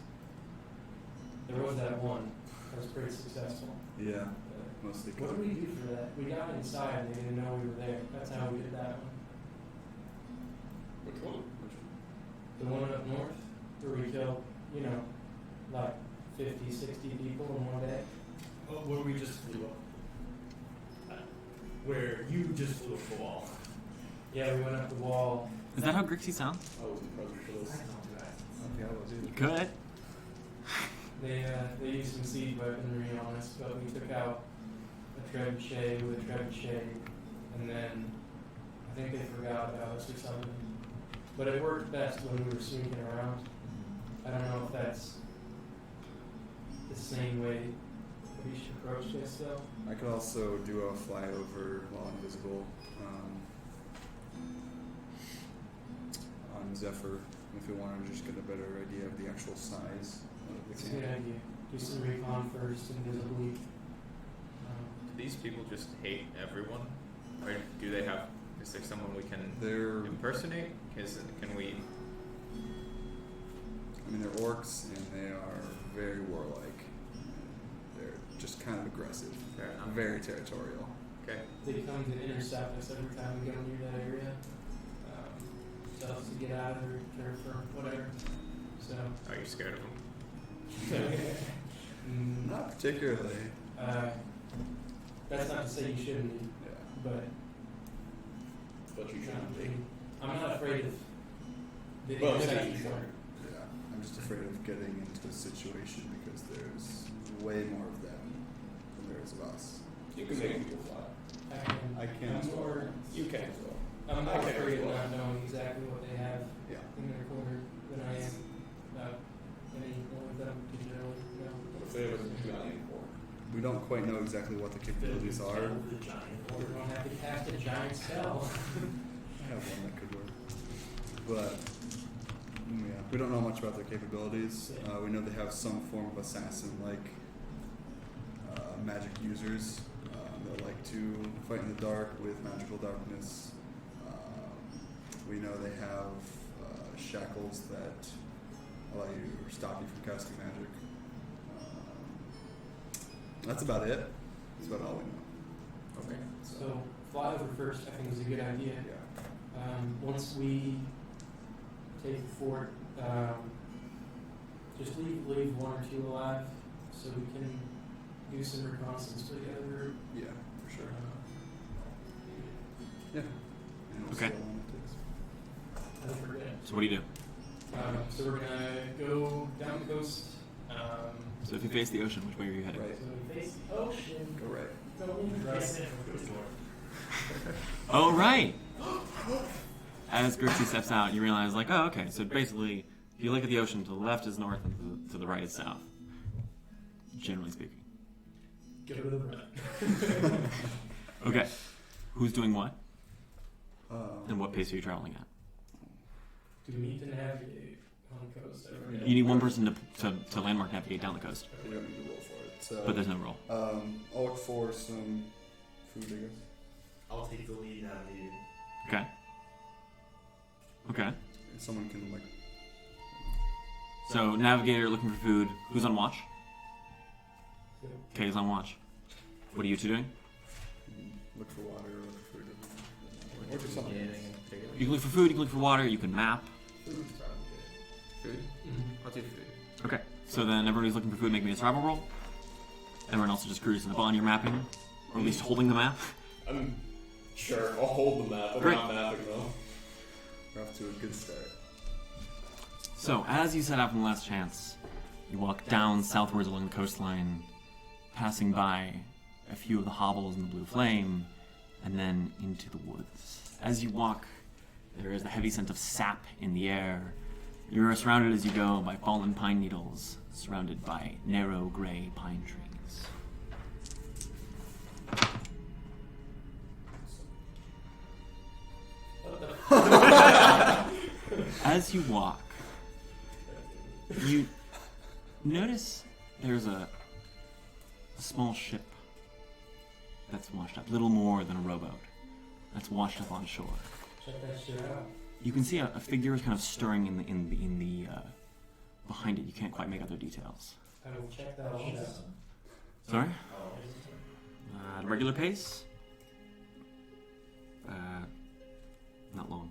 S6: There was that one that was pretty successful.
S4: Yeah, mostly.
S6: What did we do for that? We got inside and they didn't know we were there. That's how we did that one.
S5: Which one?
S6: The one up north where we killed, like 50, 60 people in one day.
S3: Where we just flew up. Where you just flew up the wall.
S6: Yeah, we went up the wall.
S1: Is that how Grixie sounds?
S5: I wasn't present for this.
S4: Okay, I was
S1: You could.
S6: They used some siege weaponry on us, but we took out a trebuchet with a trebuchet, and then I think they forgot about us or something. But it worked best when we were sneaking around. I don't know if that's the same way we should approach this, though.
S4: I could also do a flyover while invisible on Zephyr if we want to just get a better idea of the actual size of
S6: It's
S4: the
S6: a good
S4: camp.
S6: idea. Do some recon first, invisibly.
S2: Do these people just hate everyone? Or do they have... Is there someone we can
S4: They're,
S2: impersonate? Can we...
S4: I mean, they're orcs and they are very warlike. They're just kind of aggressive,
S2: Fair enough.
S4: very territorial.
S2: Okay.
S6: They come to intercept us every time we go near that area. Tell us to get out of there, care for whatever. So,
S2: Are you scared of them?
S4: Not particularly.
S6: That's not to say you shouldn't be,
S4: Yeah.
S6: but
S5: But you shouldn't be.
S6: I'm not afraid of the
S5: Well,
S6: intersection
S5: yeah.
S6: part.
S4: Yeah. I'm just afraid of getting into a situation because there's way more of them than there is of us.
S5: You can make people fly.
S4: I can as
S6: I'm
S4: well.
S6: more,
S5: You can as well.
S6: I'm more
S5: Okay,
S6: afraid of
S5: well.
S6: not knowing exactly what they have
S4: Yeah.
S6: in their corner than I am about any one of them generally.
S5: What if they have a giant orc?
S4: We don't quite know exactly what the capabilities are.
S3: The giant
S6: Or we don't have to cast a giant spell.
S4: I have one that could work. But, yeah, we don't know much about their capabilities. We know they have some form of assassin-like magic users. They like to fight in the dark with magical darkness. We know they have shackles that allow you or stop you from casting magic. That's about it. That's about all we know.
S2: Okay.
S6: So, fly over first, I think is a good idea.
S4: Yeah.
S6: Once we take the fort, just leave one or two alive so we can do some reconnaissance for the other group.
S4: Yeah, for sure.
S6: Uh,
S4: Yeah. And we'll
S1: Okay.
S4: see how long it takes.
S6: I think we're good.
S1: So what do you do?
S6: So we're gonna go down the coast.
S1: So if you face the ocean, which way are you heading?
S4: Right.
S6: So we face the ocean.
S4: Go right.
S6: Go right.
S1: Oh, right! As Grixie steps out, you realize, like, oh, okay, so basically, if you look at the ocean, to the left is north and to the right is south. Generally speaking.
S6: Go to the right.
S1: Okay. Who's doing what? And
S4: Um,
S1: what pace are you traveling at?
S6: Do we need to navigate on the coast?
S1: You need one person to landmark navigate down the coast,
S4: you don't need to roll for it. So,
S1: but there's no roll.
S4: I'll look for some food, I guess.
S3: I'll take the lead navigating.
S1: Okay. Okay.
S4: If someone can, like,
S1: So, navigator looking for food. Who's on watch?
S6: Good.
S1: Kay's on watch. What are you two doing?
S4: look for water or look for food. Or do something.
S2: Anything in particular?
S1: You can look for food, you can look for water, you can map.
S2: Food's probably good. Food?
S6: Mhm.
S2: I'll do food.
S1: Okay. So then everybody who's looking for food, make me a survival roll. Everyone else is just cruising upon your mapping. Or at least holding the map.
S5: I'm sure. I'll hold the map. I'm
S1: Great.
S5: not mapping though.
S4: We're off to a good start.
S1: So, as you set out from the last chance, you walk down southwards along the coastline, passing by a few of the hovels in the blue flame, and then into the woods. As you walk, there is the heavy scent of sap in the air. You are surrounded as you go by fallen pine needles, surrounded by narrow gray pine trees. As you walk, you notice there's a small ship that's washed up, little more than a rowboat, that's washed up on shore.
S6: Check that shit out.
S1: You can see a figure is kind of stirring in the behind it. You can't quite make out their details.
S6: I will check that shit out.
S1: Sorry? At a regular pace? Not long.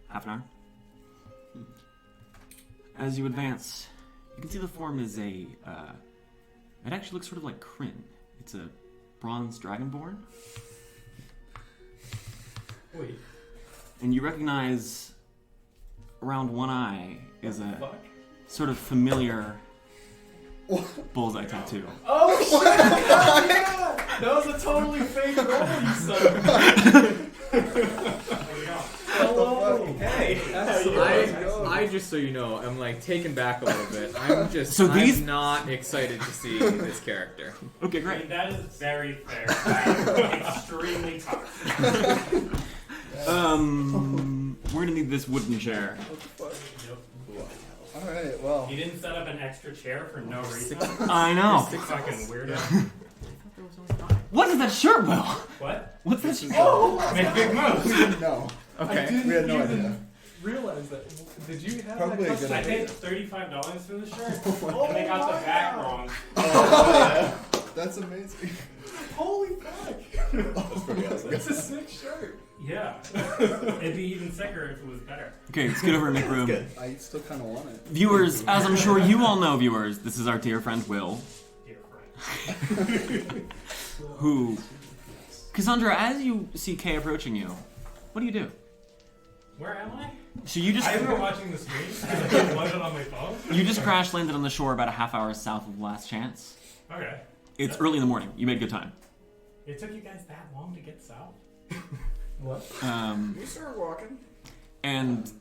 S1: Half an hour? As you advance, you can see the form is a, it actually looks sort of like Qrin. It's a bronze dragonborn.
S6: Wait.
S1: And you recognize around one eye is a
S6: Fuck.
S1: sort of familiar bullseye tattoo.
S6: Oh shit! That was a totally fake roll, you son of a... Hello!
S2: Hey, I just so you know, I'm like taken back a little bit. I'm not excited to see this character.
S1: Okay,
S3: I mean,
S1: great.
S3: that is very fair. Extremely tough.
S1: We're gonna need this wooden chair.
S4: Alright, well.
S6: You didn't set up an extra chair for no reason.
S1: I know.
S6: Fucking weirdo.
S1: What is that shirt, Will?
S6: What?
S1: What's that shirt?
S6: Make big moves.
S4: We didn't know.
S2: Okay.
S4: We had no idea.
S7: Realize that. Did you have
S4: Probably a
S7: that
S4: good
S7: custom?
S6: I paid $35 for the shirt, and they got the back wrong.
S4: That's amazing.
S7: Holy fuck!
S5: That's pretty awesome.
S7: It's a sick shirt.
S6: Yeah. It'd be even sicker if it was better.
S1: Okay, let's get over and make room.
S5: Good.
S4: I still kind of want it.
S1: Viewers, as I'm sure you all know, viewers, this is our dear friend Will,
S6: Dear friend.
S1: who... Cassandra, as you see Kay approaching you, what do you do?
S6: Where am I?
S1: So you just...
S6: I am watching the stream. I didn't watch it on my phone.
S1: You just crash landed on the shore about a half hour south of Last Chance.
S6: Okay.
S1: It's early in the morning. You made good time.
S6: It took you guys that long to get south?
S7: What?
S5: We started walking.
S1: And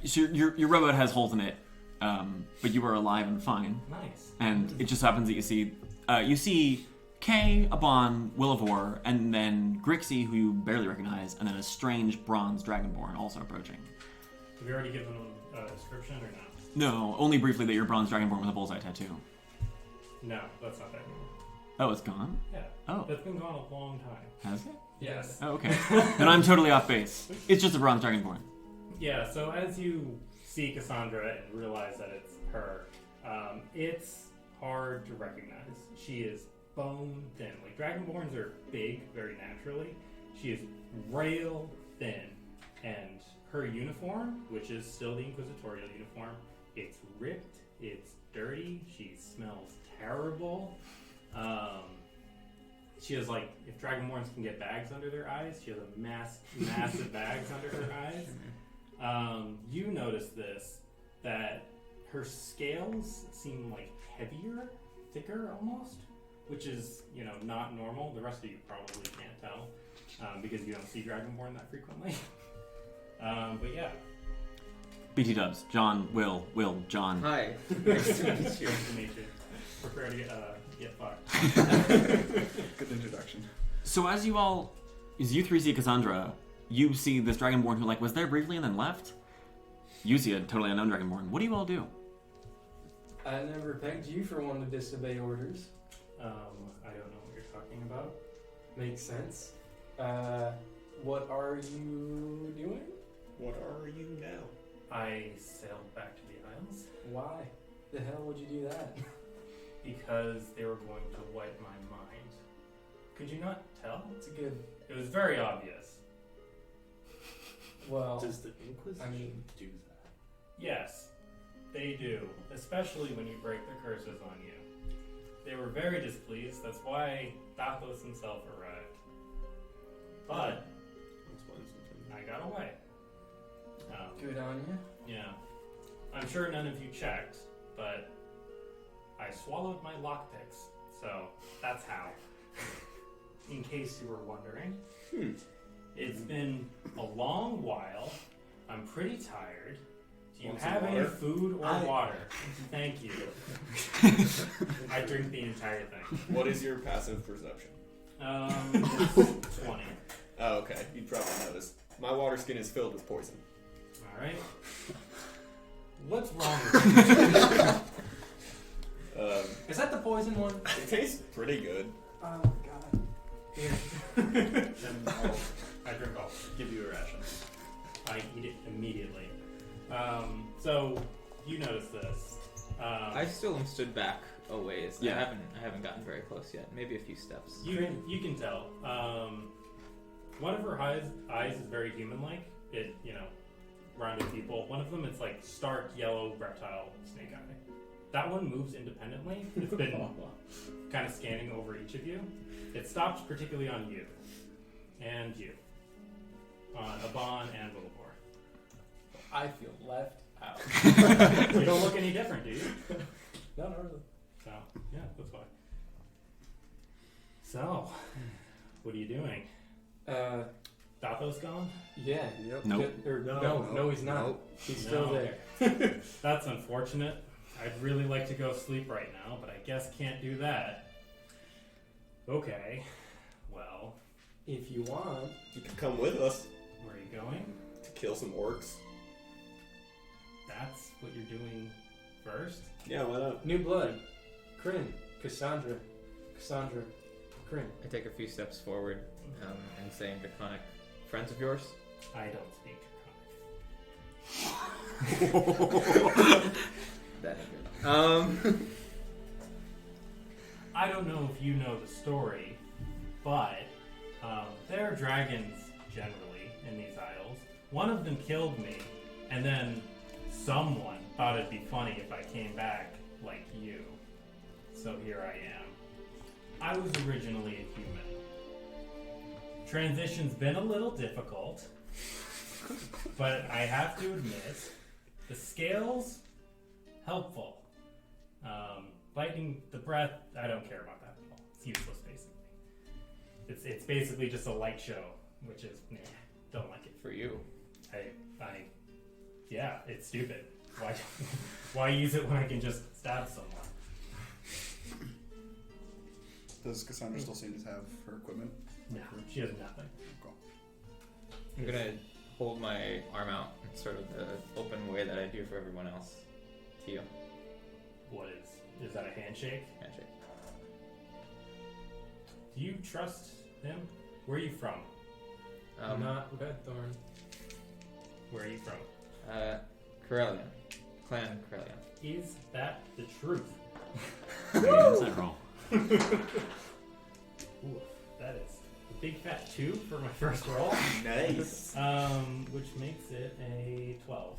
S1: so your rowboat has holes in it, but you are alive and fine.
S6: Nice.
S1: And it just happens that you see Kay, Aban, Wilavor, and then Grixie, who you barely recognize, and then a strange bronze dragonborn also approaching.
S6: Have you already given them a description or not?
S1: No, only briefly that you're a bronze dragonborn with a bullseye tattoo.
S6: No, that's not that anymore.
S1: Oh, it's gone?
S6: Yeah.
S1: Oh.
S6: That's been gone a long time.
S1: Has it?
S6: Yes.
S1: Oh, okay. Then I'm totally off base. It's just a bronze dragonborn.
S6: Yeah, so as you see Cassandra and realize that it's her, it's hard to recognize. She is bone thin. Like, dragonborns are big very naturally. She is rail thin. And her uniform, which is still the inquisitorial uniform, it's ripped, it's dirty, she smells terrible. She has, like, if dragonborns can get bags under their eyes, she has a massive bags under her eyes. You notice this, that her scales seem, like, heavier, thicker almost, which is, not normal. The rest of you probably can't tell, because you don't see dragonborn that frequently. But yeah.
S1: BT dubs. John, Will, John.
S2: Hi. Nice to meet you.
S6: Nice to meet you. Prepare to get fucked.
S4: Good introduction.
S1: So as you three see Cassandra, you see this dragonborn who, was there briefly and then left. You see a totally unknown dragonborn. What do you all do?
S7: I never pegged you for wanting to disobey orders.
S6: I don't know what you're talking about.
S7: Makes sense. What are you doing?
S5: What are you now?
S6: I sailed back to the Isles
S7: Why? The hell would you do that?
S6: because they were going to wipe my mind. Could you not tell?
S7: It's a good.
S6: It was very obvious.
S7: Well,
S3: Does the Inquisition do that?
S6: Yes, they do, especially when you break the curses on you. They were very displeased. That's why Dathos himself arrived. But I got away.
S7: good on you.
S6: Yeah. I'm sure none of you checked, but I swallowed my lockpicks, so that's how. In case you were wondering. It's been a long while. I'm pretty tired. Do you
S5: Want some
S6: have any
S5: water?
S6: food or water? Thank you. I drink the entire thing.
S5: What is your passive perception?
S6: 20.
S5: Oh, okay. You'd probably notice. My water skin is filled with poison.
S6: Alright. What's wrong with you?
S7: Is that the poison one?
S5: It tastes pretty good.
S7: Oh god.
S6: Here. I drink all.
S3: Give you a ration.
S6: I eat it immediately. So you notice this.
S2: I still am stood back a ways.
S1: Yeah.
S2: I haven't gotten very close yet. Maybe a few steps.
S6: You can tell. One of her eyes is very human-like. It, rounded people. One of them, it's like stark yellow reptile snake eye. That one moves independently. It's been kind of scanning over each of you. It stops particularly on you. And you. On Aban and Wilavor.
S7: I feel left out.
S6: You don't look any different, do you?
S7: No, not really.
S6: So, yeah, that's why. So, what are you doing? Dathos gone?
S7: Yeah.
S4: Yep.
S1: Nope.
S7: No, he's not.
S4: Nope.
S7: He's still
S6: No.
S7: there.
S6: That's unfortunate. I'd really like to go sleep right now, but I guess can't do that. Okay. Well,
S7: If you want.
S5: You can come with us
S6: where are you going?
S5: to kill some orcs.
S6: That's what you're doing first.
S5: Yeah, why not?
S7: New blood. Qrin. Cassandra. Qrin.
S2: I take a few steps forward and say in Draconic, friends of yours?
S6: I don't speak
S2: That ain't good.
S6: I don't know if you know the story, but there are dragons generally in these isles. One of them killed me, and then someone thought it'd be funny if I came back like you. So here I am. I was originally a human. Transition's been a little difficult, but I have to admit, the scales, helpful. Lightning, the breath, I don't care about that at all. It's useless, basically. It's basically just a light show, which is, don't like it.
S2: For you.
S6: Yeah, it's stupid. Why use it when I can just stab someone?
S4: Does Cassandra still seem to have her equipment?
S6: No, she has nothing.
S4: Cool.
S2: I'm gonna hold my arm out in sort of the open way that I do for everyone else. To you.
S6: What is that a handshake?
S2: Handshake.
S6: Do you trust him? Where are you from?
S7: Not Bedthorn.
S6: Where are you from?
S2: Corellian. Clan Corellian.
S6: Is that the truth?
S1: That roll.
S6: Ooh, that is a big fat 2 for my first roll.
S5: Nice.
S6: Which makes it a 12.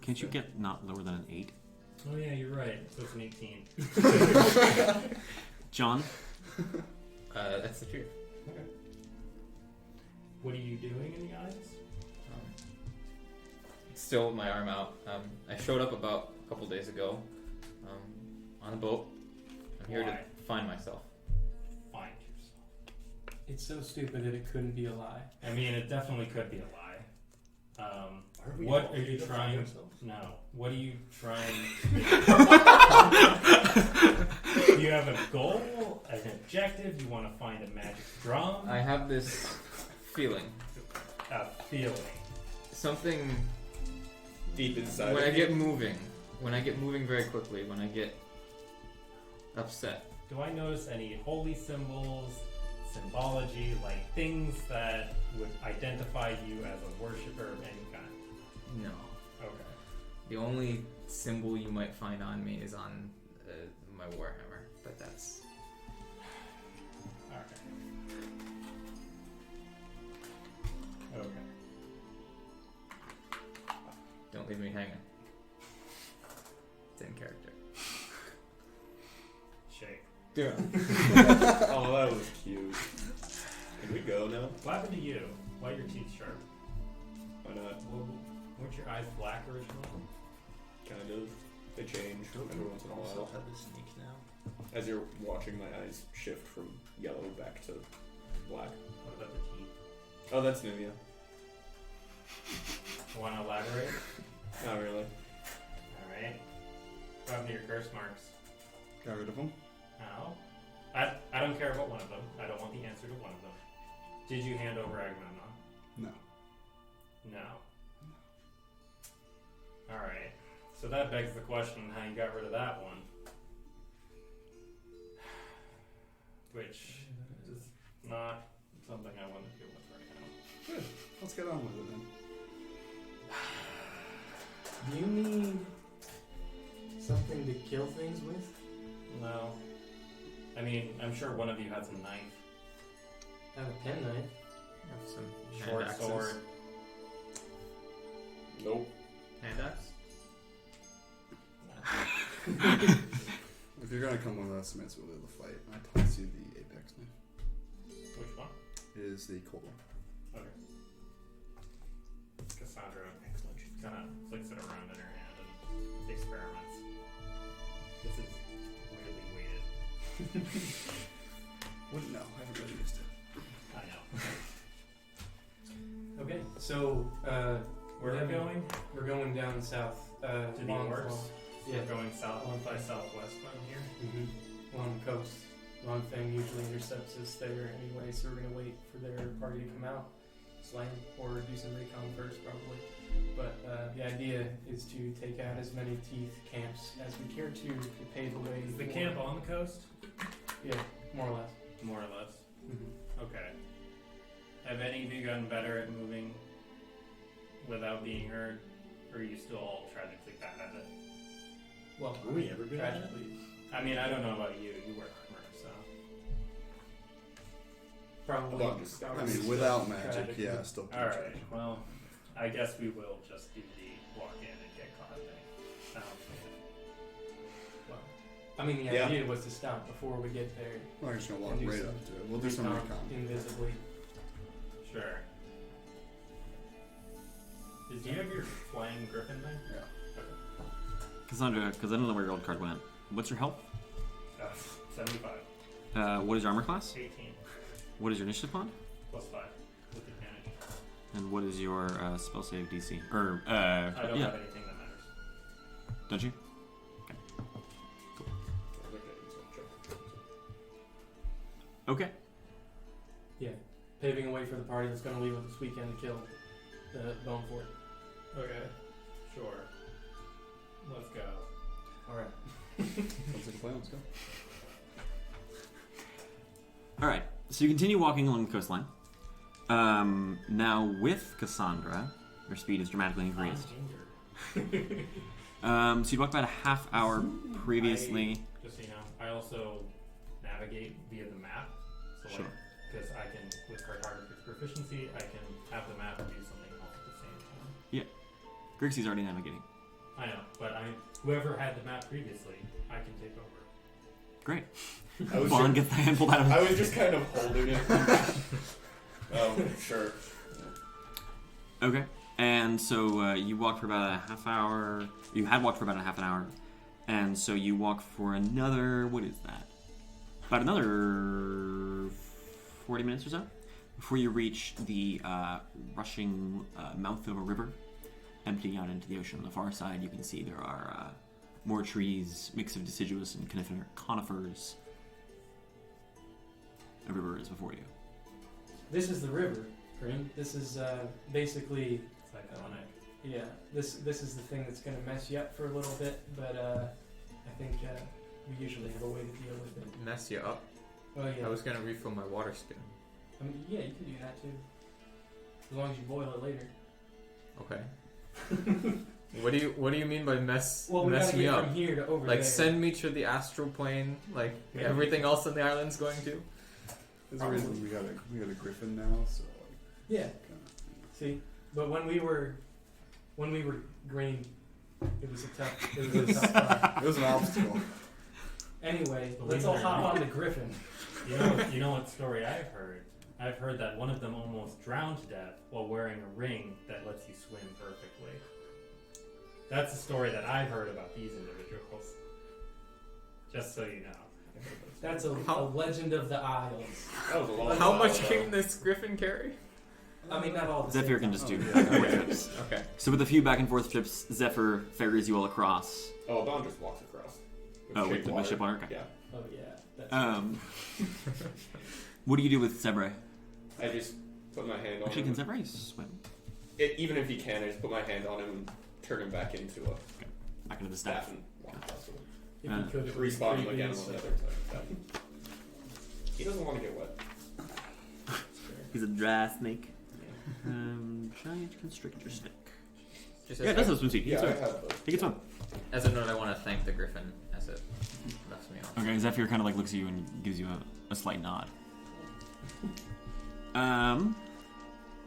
S1: Can't you get not lower than an 8?
S6: Oh yeah, you're right. So it's an 18.
S1: John?
S2: That's the truth.
S6: Okay. What are you doing in the isles?
S2: Still with my arm out. I showed up about a couple days ago on a boat. I'm here
S6: Why?
S2: to find myself.
S6: Find yourself.
S7: It's so stupid that it couldn't be a lie.
S6: I mean, it definitely could be a lie.
S3: we
S6: What
S3: all
S6: are you
S3: to find
S6: trying?
S3: ourselves?
S6: No. What are you trying? Do you have a goal, an objective? You want to find a magic drum?
S2: I have this feeling.
S6: A feeling.
S2: Something
S5: Deep inside.
S2: when I
S5: of
S2: get
S5: you.
S2: moving very quickly, when I get upset.
S6: Do I notice any holy symbols, symbology, like things that would identify you as a worshiper of any kind?
S2: No.
S6: Okay.
S2: The only symbol you might find on me is on my warhammer, but that's
S6: Alright. Okay.
S2: don't leave me hanging. It's in character.
S6: Shake.
S2: Yeah.
S5: Oh, that was cute. Can we go now?
S6: What happened to you? Why are your teeth sharp?
S5: Why not?
S6: Weren't your eyes black originally?
S5: Kind of. They change every once in a
S3: Also
S5: while.
S3: have the sneak now.
S5: As you're watching my eyes shift from yellow back to black.
S6: What about the teeth?
S5: Oh, that's new, yeah.
S6: Want to elaborate?
S5: Not really.
S6: Alright. What happened to your curse marks?
S4: Got rid of them?
S6: How? I don't care about one of them. I don't want the answer to one of them. Did you hand over Agamemnon?
S4: No.
S6: No. Alright. So that begs the question how you got rid of that one. Which is not something I want to deal with right now.
S4: Good. Let's get on with it then.
S7: Do you need something to kill things with?
S6: No. I mean, I'm sure one of you has a knife.
S7: I have a penknife.
S2: Have some
S6: Short
S2: hand axes.
S6: sword.
S5: Nope.
S2: Hand axe?
S4: If you're gonna come with us, Smiths will do the fight. I toss you the apex knife.
S6: Which one?
S4: It is the cold one.
S6: Okay. Cassandra kind of flicks it around in her hand and experiments. This is weirdly weighted.
S4: Wouldn't know. I haven't really used it.
S6: I know.
S7: Okay, so
S6: Where are we going?
S7: We're going down south.
S6: To the orcs?
S7: Yeah.
S6: We're going south by southwest from here.
S7: Mm-hmm. Along the coast. Longfang usually intercepts us there anyway, so we're gonna wait for their party to come out.
S6: slam or do some recon first, probably. But the idea is to take out as many teeth camps as we care to pave the way.
S8: Is the
S6: for-
S8: camp on the coast?
S6: Yeah, more or less.
S8: More or less.
S6: Mm-hmm.
S8: Okay. Have any of you gotten better at moving without being heard? Or are you still all tragically bad at it?
S6: Well,
S3: Are we ever good at it?
S6: tragically,
S8: I mean, I don't know about you. You wear armor, so.
S6: probably.
S5: Well, just-
S4: I mean, without magic, yeah, still pretty
S8: Alright,
S4: tragic.
S8: well, I guess we will just do the walk in and get caught thing. Sounds good.
S6: Well, I mean, the
S5: Yeah.
S6: idea was to stop before we get there.
S4: We're just gonna walk
S6: And do
S4: right
S6: some
S4: up to it. We'll do some recon.
S6: invisibly.
S8: Sure. Do you have your flying griffin thing?
S4: Yeah.
S1: Cassandra, because I don't know where your old card went. What's your health?
S8: 75.
S1: What is your armor class?
S8: 18.
S1: What is your initiative mod?
S8: Plus 5. With advantage.
S1: And what is your spell save DC? Or,
S8: I don't
S1: yeah,
S8: have anything that matters.
S1: don't you? Okay.
S6: Yeah, paving a way for the party that's going to leave us this weekend to kill the Bone Fort.
S8: Okay. Sure. Let's go.
S6: All right.
S4: Sounds like a plan. Let's go.
S1: All right. So you continue walking along the coastline. Now with Cassandra, your speed is dramatically increased. So you walked about a half hour previously.
S8: Just so you know, I also navigate via the map. So
S1: Sure.
S8: because I can, with cartography proficiency, I can have the map and do something else at the same time.
S1: Grixie's already navigating.
S8: I know, but whoever had the map previously, I can take over.
S1: Great.
S5: I was,
S1: Vaughn
S5: ju-
S1: gets the hand pulled out of
S5: I
S1: it.
S5: was just kind of holding it. Sure.
S1: Okay. And so you walked for about a half hour. You had walked for about a half an hour. And so you walk for another, what is that? About another 40 minutes or so before you reach the rushing mouth of a river emptying out into the ocean. On the far side, you can see there are more trees, mix of deciduous and conifers. A river is before you.
S6: This is the river, Qrin. This is basically,
S8: It's iconic.
S6: yeah. This is the thing that's going to mess you up for a little bit, but I think we usually have a way to deal with it.
S2: Mess you up.
S6: Oh yeah.
S2: I was gonna refill my water spoon.
S6: I mean, yeah, you can do that too, as long as you boil it later.
S2: Okay. What do you mean by mess
S6: Well, we
S2: mess
S6: gotta
S2: me
S6: get
S2: up?
S6: from here to over
S2: Like
S6: there.
S2: send me to the astral plane, like
S6: Yeah.
S2: everything else on the island's going to?
S4: There's a reason we got a griffin now, so
S6: Yeah.
S4: kinda,
S6: See, but when we were green, it was a tough part.
S4: it was an obstacle.
S6: Anyway,
S8: Believe
S6: let's
S8: it
S6: all
S8: or
S6: hop
S8: not.
S6: on the griffin.
S8: You know what story I've heard? I've heard that one of them almost drowned to death while wearing a ring that lets you swim perfectly. That's the story that I've heard about these individuals. Just so you know.
S6: That's a
S2: How-
S6: legend of the Isles.
S5: That was a long
S2: How
S5: while
S2: much
S5: ago.
S2: can this griffin carry?
S6: I mean, not all the
S1: Zephyr
S6: same
S1: can just
S6: time.
S1: do
S4: Oh, yeah.
S1: more trips.
S2: Okay.
S1: So with a few back and forth trips, Zephyr ferries you all across.
S5: Oh, Don just walks across.
S1: Oh, with
S5: straight
S1: the
S5: water.
S1: ship on her? Okay.
S5: Yeah.
S6: Oh yeah. That's
S1: What do you do with Zebre?
S5: I just put my hand on
S1: Actually,
S5: him.
S1: can Zebre swim?
S5: Even if he can, I just put my hand on him and turn him back into a
S1: Back into the
S5: staff
S1: staff.
S5: and walk across with him.
S6: If you could, it would be
S5: Respawn him
S6: creepy
S5: again
S6: and
S5: on the
S6: stuff.
S5: other side. He doesn't want to get wet.
S1: He's a dry snake. Giant constrictor snake.
S2: Just
S1: Yeah, it does have swim speed. He
S5: Yeah,
S1: can
S5: I
S1: swim.
S5: have those.
S1: He can swim.
S2: as a note, I want to thank the griffin as it lets me off.
S1: Okay, Zephyr kind of like looks at you and gives you a slight nod.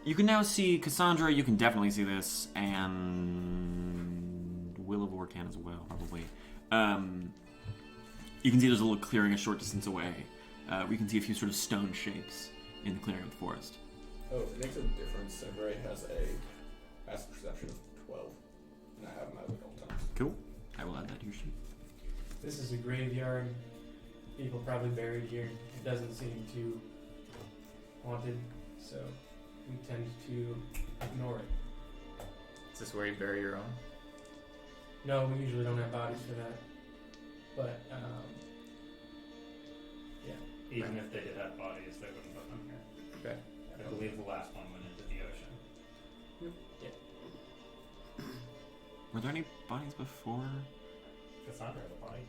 S1: You can now see Cassandra. You can definitely see this, and Wilavor can as well, probably. You can see there's a little clearing a short distance away. We can see a few sort of stone shapes in the clearing of the forest.
S5: Oh, it makes a difference. Samurai has a passive perception of 12, and I have him at all times.
S1: Cool. I will add that to your sheet.
S6: This is a graveyard. People probably buried here. It doesn't seem too haunted, so we tend to ignore it.
S2: Is this where you bury your own?
S6: No, we usually don't have bodies for that. But
S8: Even if they did have bodies, they wouldn't put them here.
S2: Okay.
S8: I believe the last one went into the
S1: Were there any bodies before?
S8: Cassandra had a body.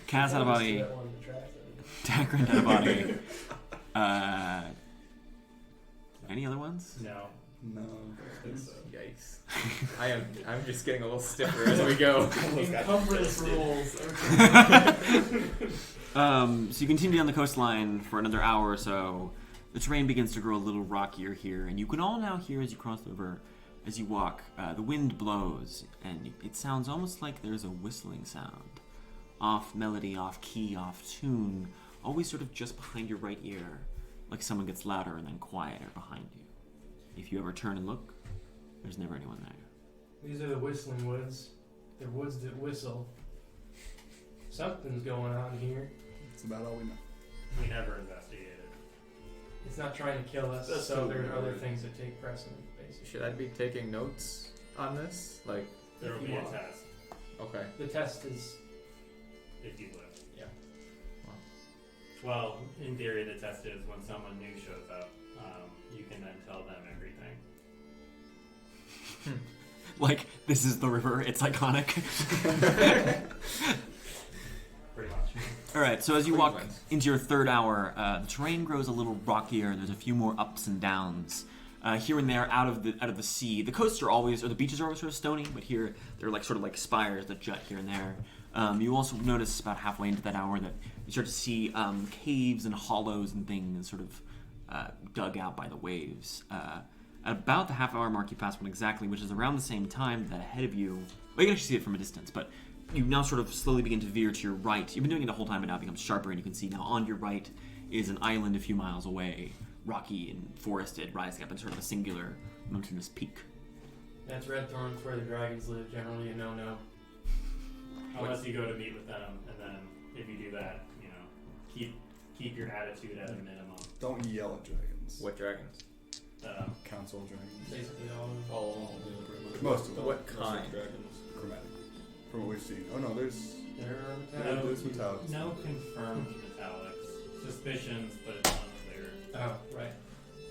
S1: Cass had a body.
S6: That one in the trash.
S1: Dagrin had a body. Any other ones?
S8: No.
S4: No.
S2: Yikes. I'm just getting a little stiffer as we go.
S6: Encumbrance rules.
S1: So you continue down the coastline for another hour or so. The terrain begins to grow a little rockier here, and you can all now hear as you cross the river, as you walk, the wind blows, and it sounds almost like there's a whistling sound. Off melody, off key, off tune, always sort of just behind your right ear, like someone gets louder and then quieter behind you. If you ever turn and look, there's never anyone there.
S6: These are the whistling woods. They're woods that whistle. Something's going on here.
S4: That's about all we know.
S8: We never investigated.
S6: It's not trying to kill us,
S3: That's
S6: so
S3: cool.
S6: there are other things that take precedent, basically.
S2: Should I be taking notes on this? Like,
S8: There will
S6: If
S8: be
S6: you
S8: a
S6: want.
S8: test
S6: The test is
S8: if you live.
S6: Yeah.
S8: Well, in theory, the test is when someone new shows up, you can then tell them everything.
S1: Like, this is the river, it's iconic.
S8: Pretty much.
S1: Alright, so as you walk
S2: Cleveland.
S1: into your third hour, the terrain grows a little rockier, there's a few more ups and downs. Here and there, out of the sea. The coasts are always, or the beaches are always sort of stony, but here they're like sort of like spires that jut here and there. You also notice about halfway into that hour that you start to see caves and hollows and things sort of dug out by the waves. At about the half-hour mark, you pass one exactly, which is around the same time that ahead of you. Well, you can actually see it from a distance, but you now sort of slowly begin to veer to your right. You've been doing it the whole time, but now it becomes sharper, and you can see now on your right is an island a few miles away, rocky and forested, rising up in sort of a singular mountainous peak.
S6: that's Redthorn's where the dragons live. Generally, a no-no.
S8: Unless you go to meet with them, and then if you do that, you know, keep your attitude at a minimum.
S4: Don't yell at dragons.
S2: what dragons?
S4: Council dragons.
S6: Basically, all of them.
S3: All
S4: Most of them.
S2: What kind?
S3: dragons.
S4: Chromatic. From what we've seen. Oh no, there's
S6: There are
S8: No,
S4: there's metallics.
S8: no confirmed metallics. Suspicions, but it's unclear.
S6: Oh, right.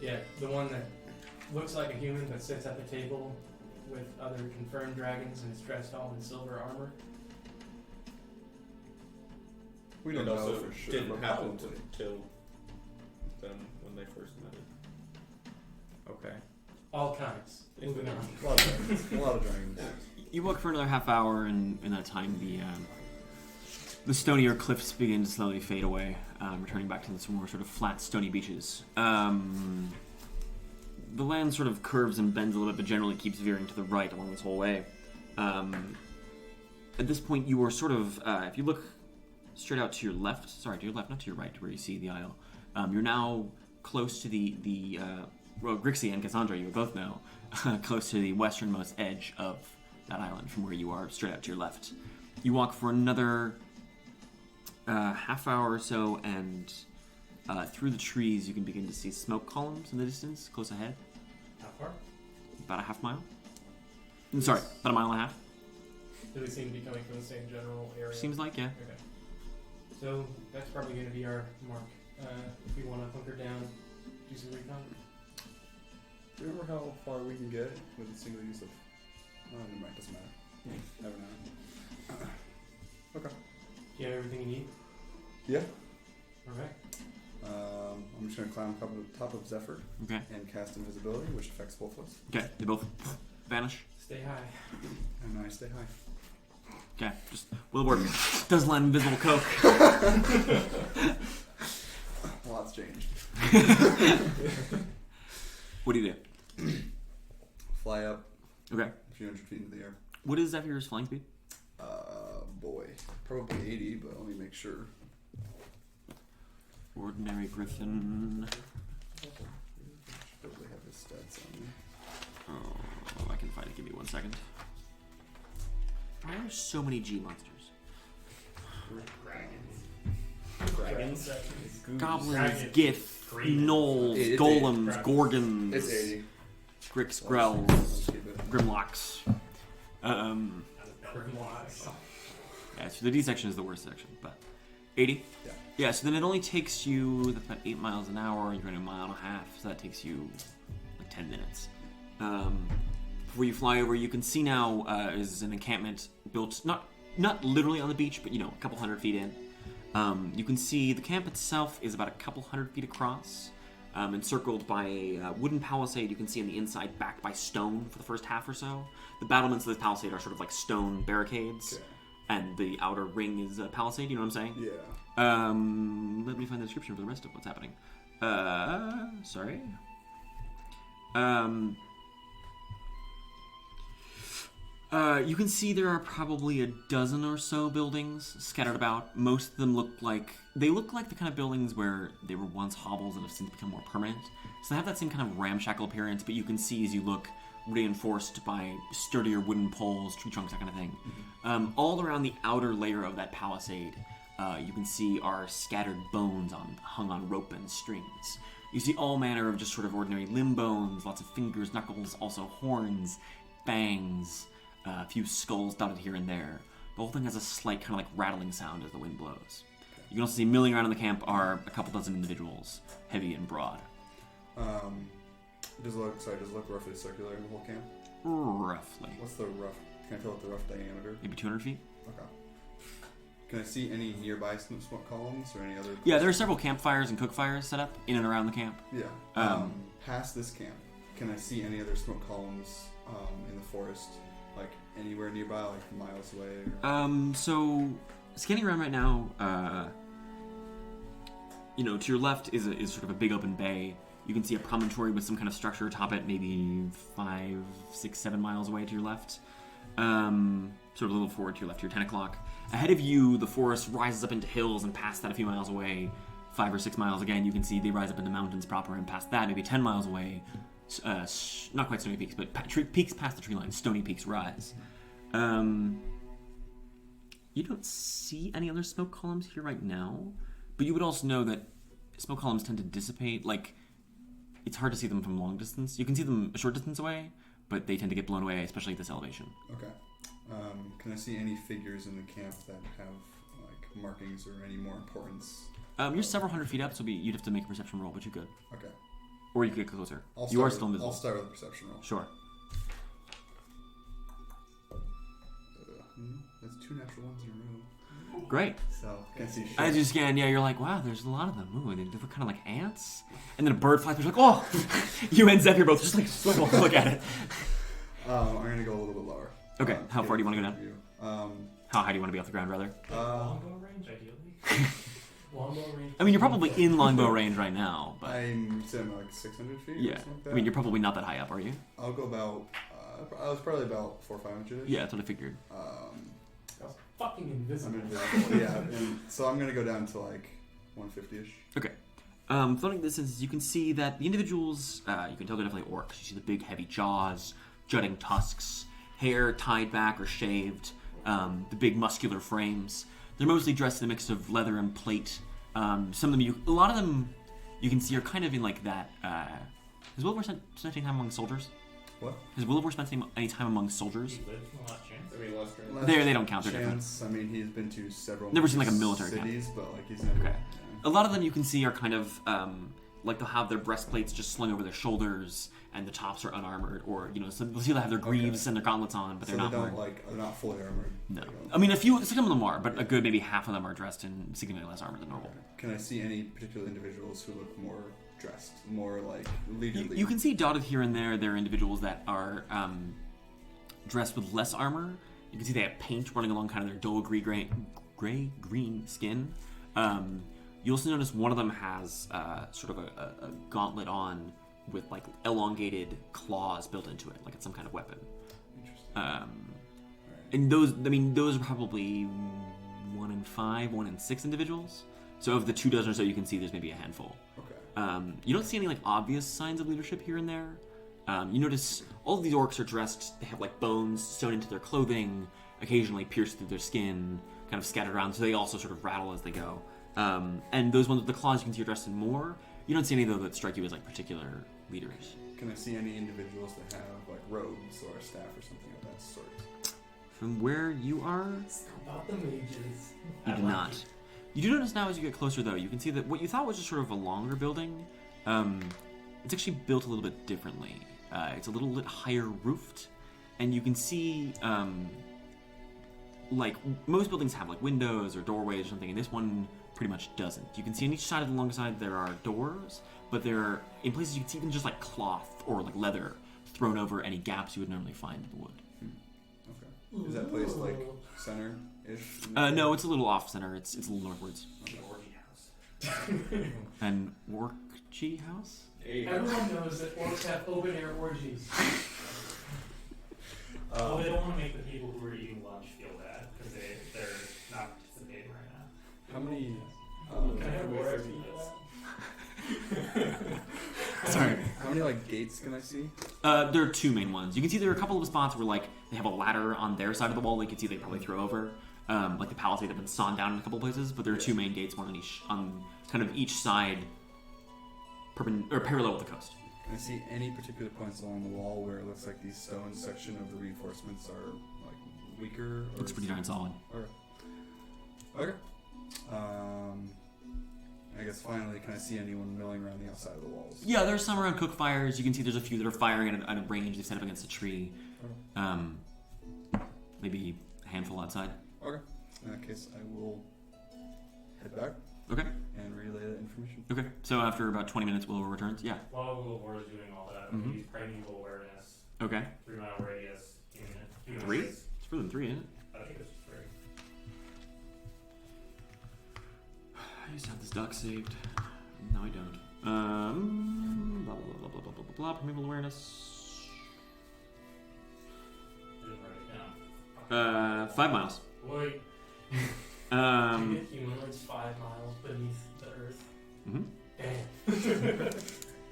S6: Yeah, the one that looks like a human but sits at the table with other confirmed dragons and is dressed all in silver armor.
S4: We don't
S5: and
S4: know
S5: also
S4: for sure.
S5: didn't
S4: but
S5: happen
S4: probably.
S5: to kill them when they first met it.
S2: Okay.
S6: All kinds. Moving on.
S4: A lot of dragons. A lot of dragons.
S1: You walk for another half hour, and in that time, the stonier cliffs begin to slowly fade away, returning back to some more sort of flat, stony beaches. The land sort of curves and bends a little bit, but generally keeps veering to the right along this whole way. At this point, you are sort of, if you look straight out to your left, sorry, to your left, not to your right, where you see the isle, you're now close to well, Grixie and Cassandra, you both know, close to the westernmost edge of that island from where you are, straight out to your left. You walk for another half hour or so, and through the trees you can begin to see smoke columns in the distance, close ahead.
S8: How far?
S1: About a half mile. Sorry, about a mile and a half.
S6: Do they seem to be coming from the same general area?
S1: Seems like, yeah.
S6: Okay. So that's probably going to be our mark. If we want to hunker down, do some recon.
S4: Do you remember how far we can get with a single use of... Oh, never mind, doesn't matter. Never mind. Okay.
S6: Do you have everything you need?
S4: Yeah.
S6: Alright.
S4: I'm just going to climb up the top of Zephyr
S1: Okay.
S4: and cast Invisibility, which affects both of us.
S1: Okay, they both vanish.
S6: Stay high.
S4: And I stay high.
S1: Okay, just Wilavor does land invisible coke.
S4: A lot's changed.
S1: What do you do?
S4: Fly up
S1: Okay.
S4: a few hundred feet into the air.
S1: What is Zephyr's flying speed?
S4: Boy. Probably 80, but let me make sure.
S1: Ordinary Griffin.
S4: Probably have his stats on me.
S1: Oh, I can find it. Give me 1 second. Why are there so many G monsters?
S5: Dragons?
S1: Goblins,
S8: Dragons.
S1: Gith,
S8: Green.
S1: Gnolls,
S4: It's
S1: Golems,
S8: 80.
S1: Gorgons,
S4: It's 80.
S1: Grix,
S4: I'll
S1: Grells,
S4: just keep it.
S1: Grimlocks. Yeah, so the D section is the worst section, but 80?
S4: Yeah.
S1: Yeah, so then it only takes you, that's about 8 miles an hour, you're going a mile and a half, so that takes you like like 10 minutes. Before you fly over, you can see now is an encampment built not literally on the beach, but a couple hundred feet in. You can see the camp itself is about a couple hundred feet across, encircled by a wooden palisade. You can see on the inside, backed by stone for the first half or so. The battlements of this palisade are sort of like stone barricades,
S4: Okay.
S1: and the outer ring is a palisade. You know what I'm saying?
S4: Yeah.
S1: Let me find the description for the rest of what's happening. Sorry. You can see there are probably a dozen or so buildings scattered about. Most of them look like the kind of buildings where they were once hovels and have since become more permanent. So they have that same kind of ramshackle appearance, but you can see as you look, reinforced by sturdier wooden poles, tree trunks, that kind of thing.
S4: Mm-hmm.
S1: All around the outer layer of that palisade, you can see are scattered bones hung on rope and strings. You see all manner of just sort of ordinary limb bones, lots of fingers, knuckles, also horns, fangs, a few skulls dotted here and there. The whole thing has a slight kind of like rattling sound as the wind blows. You can also see milling around in the camp are a couple dozen individuals, heavy and broad.
S4: Does it look roughly circular in the whole camp?
S1: Roughly.
S4: What's the rough? Can I tell what the rough diameter?
S1: Maybe 200 feet?
S4: Okay. Can I see any nearby smoke columns or any other?
S1: Yeah, there are several campfires and cook fires set up in and around the camp.
S4: Yeah. Past this camp, can I see any other smoke columns in the forest, like anywhere nearby, like miles away? Or...
S1: So scanning around right now, to your left is sort of a big open bay. You can see a promontory with some kind of structure atop it, maybe 5, 6, 7 miles away to your left. Sort of a little forward to your left, your 10 o'clock. Ahead of you, the forest rises up into hills, and past that a few miles away, 5 or 6 miles again, you can see they rise up into mountains proper, and past that, maybe 10 miles away, not quite stony peaks, but peaks past the tree line, stony peaks rise. You don't see any other smoke columns here right now, but you would also know that smoke columns tend to dissipate, it's hard to see them from long distance. You can see them a short distance away, but they tend to get blown away, especially at this elevation.
S4: Okay. Can I see any figures in the camp that have markings or any more importance?
S1: You're several hundred feet up, so you'd have to make a perception roll, but you could.
S4: Okay.
S1: Or you could get closer.
S4: You
S1: are still invisible.
S4: I'll start with a perception roll.
S1: Sure.
S4: That's 2 natural ones in a row.
S1: Great.
S4: So can I see shit?
S1: As you scan, you're like, wow, there's a lot of them. Ooh, and they look kind of like ants. And then a bird flies by, you're like, oh! You and Zephyr both just look at it.
S4: I'm going to go a little bit lower.
S1: Okay, how far do you want to go
S4: down?
S1: How high do you want to be off the ground, rather?
S6: Longbow range, ideally. Longbow range.
S1: I mean, you're probably in longbow range right now, but...
S4: I'm sitting 600 feet
S1: Yeah.
S4: or something like that.
S1: I mean, you're probably not that high up, are you?
S4: I'll go about... I was probably about 400 or 500
S1: Yeah, that's what I figured.
S6: That's fucking invisible.
S4: I'm invisible, yeah. And so I'm going to go down to 150-ish.
S1: Okay. Floating distance, you can see that the individuals, you can tell they're definitely orcs. You see the big, heavy jaws, jutting tusks, hair tied back or shaved, the big muscular frames. They're mostly dressed in a mix of leather and plate. A lot of them, you can see are kind of in that. Has Wilavor spent any time among soldiers?
S4: What?
S1: Has Wilavor spent any time among soldiers?
S8: He lives in a lot of chance.
S5: I mean, last turn.
S1: They don't count. They're different.
S4: Chance, I mean, he's been to several
S1: Never seen, a military camp.
S4: cities, but he's never...
S1: Okay.
S4: Yeah.
S1: A lot of them you can see are kind of they'll have their breastplates just slung over their shoulders, and the tops are unarmored, or so they'll see they'll have their greaves and their gauntlets on, but they're not wearing.
S4: They're not fully armored.
S1: No, I mean some of them are, but a good maybe half of them are dressed in significantly less armor than normal.
S4: Can I see any particular individuals who look more dressed, more leisurely?
S1: You can see dotted here and there are individuals that are dressed with less armor. You can see they have paint running along kind of their dull gray-green skin. You also notice one of them has sort of a gauntlet on with elongated claws built into it, like it's some kind of weapon.
S4: Interesting.
S1: And those are probably 1 in 5, 1 in 6 individuals. So of the 2 dozen or so, you can see there's maybe a handful.
S4: Okay.
S1: You don't see any obvious signs of leadership here and there. You notice all of these orcs are dressed. They have bones sewn into their clothing, occasionally pierced through their skin, kind of scattered around. So they also sort of rattle as they go. And those ones with the claws you can see are dressed in more. You don't see any though that strike you as particular leaders.
S4: Can I see any individuals that have robes or a staff or something of that sort?
S1: From where you are,
S6: About the mages.
S1: you do not. You do notice now as you get closer though, you can see that what you thought was just sort of a longer building It's actually built a little bit differently. It's a little bit higher roofed, and you can see, like, most buildings have, like, windows or doorways or something, and this one pretty much doesn't. You can see on each side of the long side there are doors, but there, in places you can see even just, like, cloth or, like, leather thrown over any gaps you would normally find in the wood.
S4: Okay. Is that place, like, center-ish?
S1: No, it's a little off-center. It's a little northwards.
S3: The orgy house.
S1: An orchy house?
S6: Everyone knows that orcs have open-air orgies.
S8: Well, they don't want to make the people who are eating lunch feel bad because they're not participating right now.
S4: How many...
S6: Can I have more
S3: Where-
S1: Sorry.
S4: How many, like, gates can I see?
S1: There are two main ones. You can see there are a couple of spots where, like, they have a ladder on their side of the wall. You can see they probably throw over, like the palisade that been sawn down in a couple places. But there are two main gates, one on kind of each side, parallel with the coast.
S4: Can I see any particular points along the wall where it looks like the stone section of the reinforcements are, like, weaker? Or
S1: It's pretty darn solid.
S4: Okay. I guess finally, can I see anyone milling around the outside of the walls?
S1: Yeah, there's some around cook fires. You can see there's a few that are firing at a range. They've set up against a tree. Maybe a handful outside.
S4: Okay. In that case, I will head back
S1: Okay.
S4: and relay that information.
S1: Okay. So after about 20 minutes, Wilavor returns. Yeah.
S8: While Wilavor is doing all that,
S1: Mhm.
S8: use primeval awareness,
S1: Okay.
S8: 3-mile radius, human.
S1: 3? It's further than 3, isn't it?
S8: I think it's 3.
S1: I used to have this doc saved. No, I don't. Blah, blah, blah, blah, blah, blah, blah, blah. Primeval awareness.
S8: Didn't write it down.
S1: 5 miles.
S8: Wait.
S6: You get humanoids 5 miles beneath the earth.
S1: Mm-hmm.
S6: Damn.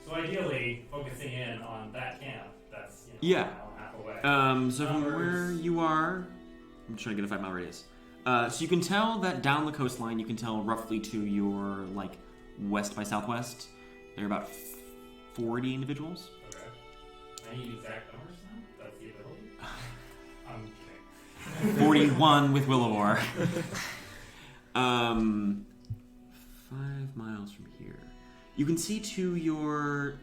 S8: So ideally, focusing in on that camp, that's
S1: Yeah.
S8: a mile and a half away.
S1: So from where you are, I'm trying to get a 5 mile radius. So you can tell that down the coastline, you can tell roughly to your, like, west by southwest, there are about 40 individuals.
S8: Okay. I need exact numbers now? That's the ability? I'm kidding.
S1: 41 with Wilavor. 5 miles from here. You can see to your,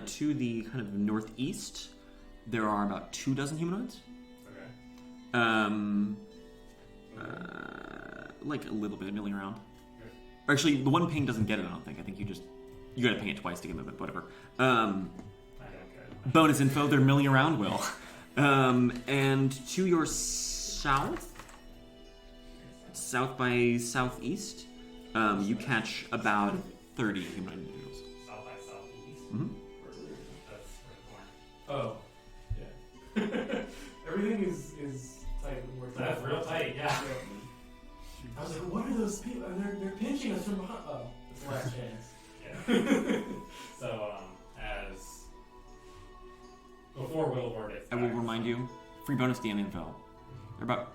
S1: to the kind of northeast, there are about 24 humanoids.
S8: Okay.
S1: Like a little bit milling around.
S8: Okay.
S1: Or actually, the one ping doesn't get it, I don't think. I think you gotta ping it twice to get movement, whatever.
S8: I don't care.
S1: Bonus info, they're milling around, Will. And to your south by southeast, you catch about 30 humanoid individuals.
S8: South by southeast.
S1: Mm-hmm.
S8: That's where the corner.
S6: Oh. Yeah. Everything is tight when we're
S8: That's real tight, yeah.
S6: I was like, what are those people? And they're pinching us from behind. Oh, it's the last chance.
S8: Yeah. So, as before Wilavor gets
S1: I will
S8: back,
S1: remind you, free bonus DM info. There are about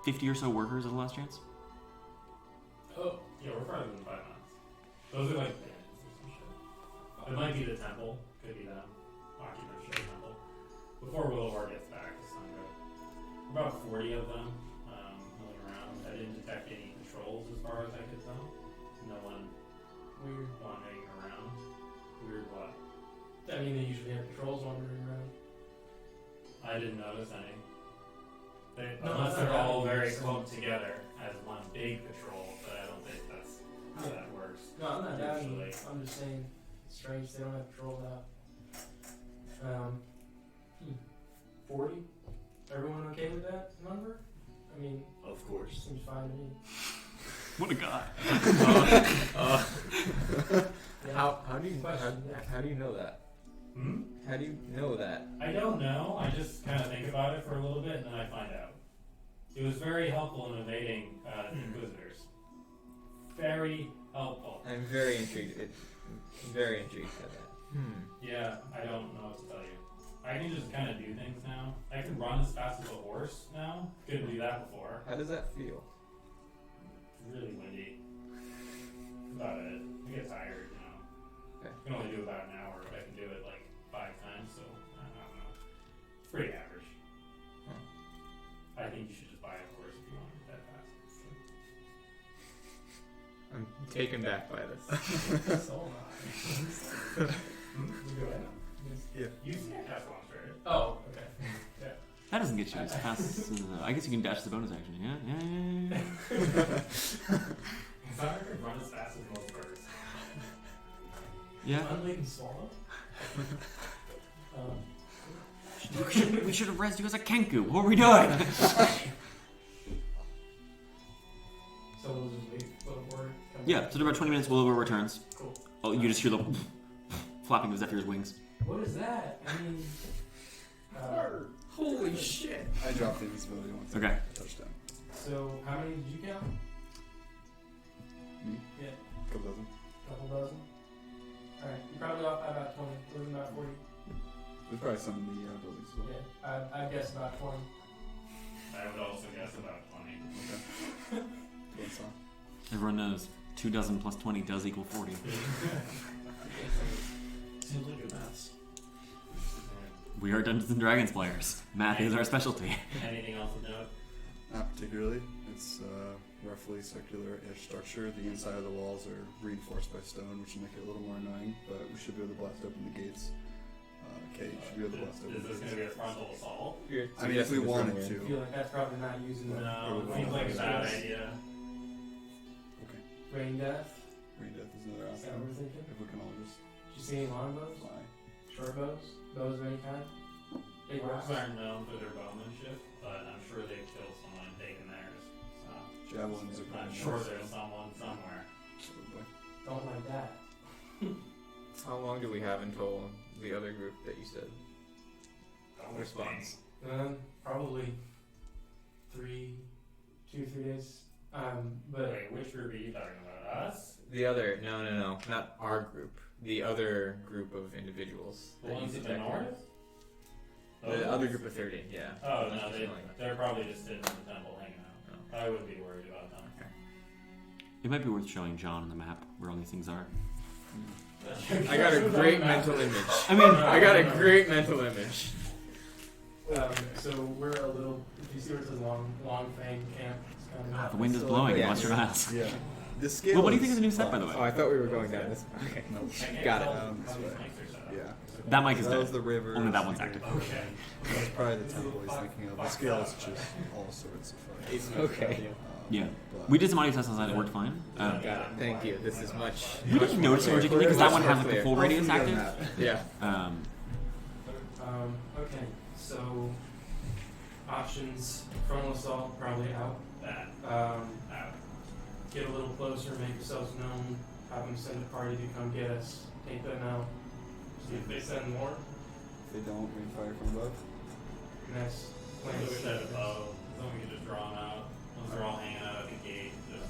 S1: 50 or so workers at the last chance.
S8: Oh, yeah, we're farther than 5 miles. Those are like bandits or some shit. It might be the temple, could be them. Occupants of the temple. Before Wilavor gets back, Cassandra. About 40 of them milling around. I didn't detect any patrols as far as I could tell. No one
S6: Weird.
S8: wandering around. Weird what?
S6: I mean, they usually have patrols wandering around.
S8: I didn't notice any.
S6: No,
S8: Unless
S6: not
S8: they're
S6: that
S8: all
S6: many.
S8: very clumped together as one big patrol, but I don't think that's how that works.
S6: No, I'm not doubting you.
S8: Usually.
S6: I'm just saying it's strange they don't have patrols out. 40? Everyone okay with that number? I mean,
S3: Of course.
S6: seems fine to me.
S1: What a guy.
S6: Yeah.
S2: How do you
S6: Question, yeah.
S2: how do you know that?
S8: Hmm?
S2: How do you know that?
S8: I don't know. I just kind of think about it for a little bit and then I find out. It was very helpful in evading the Inquisitors. Very helpful.
S2: I'm very intrigued. Very intrigued by that.
S8: Yeah, I don't know what to tell you. I can just kind of do things now. I can run as fast as a horse now. Couldn't do that before.
S2: How does that feel?
S8: It's really windy. That's about it. I get tired, you know.
S2: Okay.
S8: I can only do about an hour, but I can do it like 5 times, so I don't know. It's pretty average.
S2: Huh.
S8: I think you should just buy a horse if you want it that fast.
S2: I'm taken back by this.
S6: So am I.
S8: Go ahead.
S4: Yeah.
S8: You can't cast Launcher.
S6: Oh, okay. Yeah.
S1: That doesn't get you as fast as I guess you can dash as a bonus action. Yeah.
S8: Cassandra can run as fast as most birds.
S1: Yeah.
S6: Unlead and swallow.
S1: We should have rezzed you as a Kenku. What were we doing?
S6: So we'll just wait for the board.
S1: Yeah, so in about 20 minutes, Wilavor returns.
S6: Cool.
S1: Oh, you just hear the flapping of Zephyr's wings.
S6: What is that? I mean,
S2: Holy shit!
S4: I dropped the invisibility once.
S1: Okay.
S4: Touchdown.
S6: so how many did you count?
S4: Me?
S6: Yeah,
S4: Couple dozen.
S6: couple dozen. All right, you're probably off by about 20. Wasn't about 40.
S4: There's probably some in the buildings as well.
S6: Yeah, I guess about 20.
S8: I would also guess about 20.
S4: Okay. What's on?
S1: Everyone knows 2 dozen plus 20 does equal 40.
S3: Seems like a mess.
S1: We are Dungeons and Dragons players. Math is our specialty.
S8: Anything else to note?
S4: Not particularly. It's roughly circular-ish structure. The inside of the walls are reinforced by stone, which will make it a little more annoying, but we should be able to blast open the gates. Kate should be able to blast open
S8: Is
S4: the
S8: this going to
S4: gates.
S8: be a frontal assault?
S4: I mean, if we wanted
S6: I
S4: to.
S6: feel like that's probably not using the
S8: No, it seems like a bad idea.
S4: Okay.
S6: rain death.
S4: Rain death is another
S6: Is that what
S4: option.
S6: we're thinking?
S4: If we can all just
S6: Did you see any longbows?
S4: fly.
S6: Short bows? Bows of any kind? Big
S8: Orcs
S6: rocks?
S8: aren't known for their bowmanship, but I'm sure they've killed someone and taken theirs. So
S4: Javelins are
S8: I'm
S4: pretty
S8: sure
S4: nice.
S8: there's someone somewhere.
S4: Probably.
S6: Don't like that.
S2: How long do we have until the other group that you said responds?
S6: Probably 2-3 days. But
S8: Wait, which group are you talking about? Us?
S2: The other, no, not our group. The other group of individuals.
S8: The
S2: that you
S8: ones in the
S2: detected.
S8: north?
S2: The
S8: Those
S2: other
S8: ones?
S2: group of 30, yeah.
S8: Oh,
S2: That's
S8: no,
S2: just feeling.
S8: they're probably just sitting in the temple hanging out. I wouldn't be worried about them.
S1: It might be worth showing John on the map where all these things are.
S2: I got a great mental image.
S1: I mean,
S2: I got a great mental image.
S6: so we're a little. If you see where it says Longfang Camp, it's kind of
S1: the wind is blowing in
S2: Yeah.
S1: Western Isles.
S4: Yeah. The scale.
S1: Well, what do you think of the new set, by the way?
S2: Oh, I thought we were going down this. Okay,
S4: No.
S2: got it.
S4: This way. Yeah.
S1: That mic is
S4: That was
S1: dead.
S4: the river.
S1: Only that one's active.
S8: Okay.
S4: That's probably the temple he's thinking of. The scale is just all sorts of fun.
S2: Okay.
S1: Yeah.
S4: But
S1: We did some audio tests outside, it worked fine.
S2: Got it. Thank you. This is much.
S1: We didn't notice it particularly because that one has like the full radius
S4: Hopefully
S1: active.
S4: doesn't happen.
S2: Yeah.
S6: Okay, so options: frontal assault, probably out.
S8: That.
S6: Get a little closer, make yourselves known. Have them send a party to come get us. Take them out. See if they send more.
S4: If they don't, rain fire from above.
S6: Next.
S8: So we said above, so we can just draw them out. Once they're all hanging out at the gate, just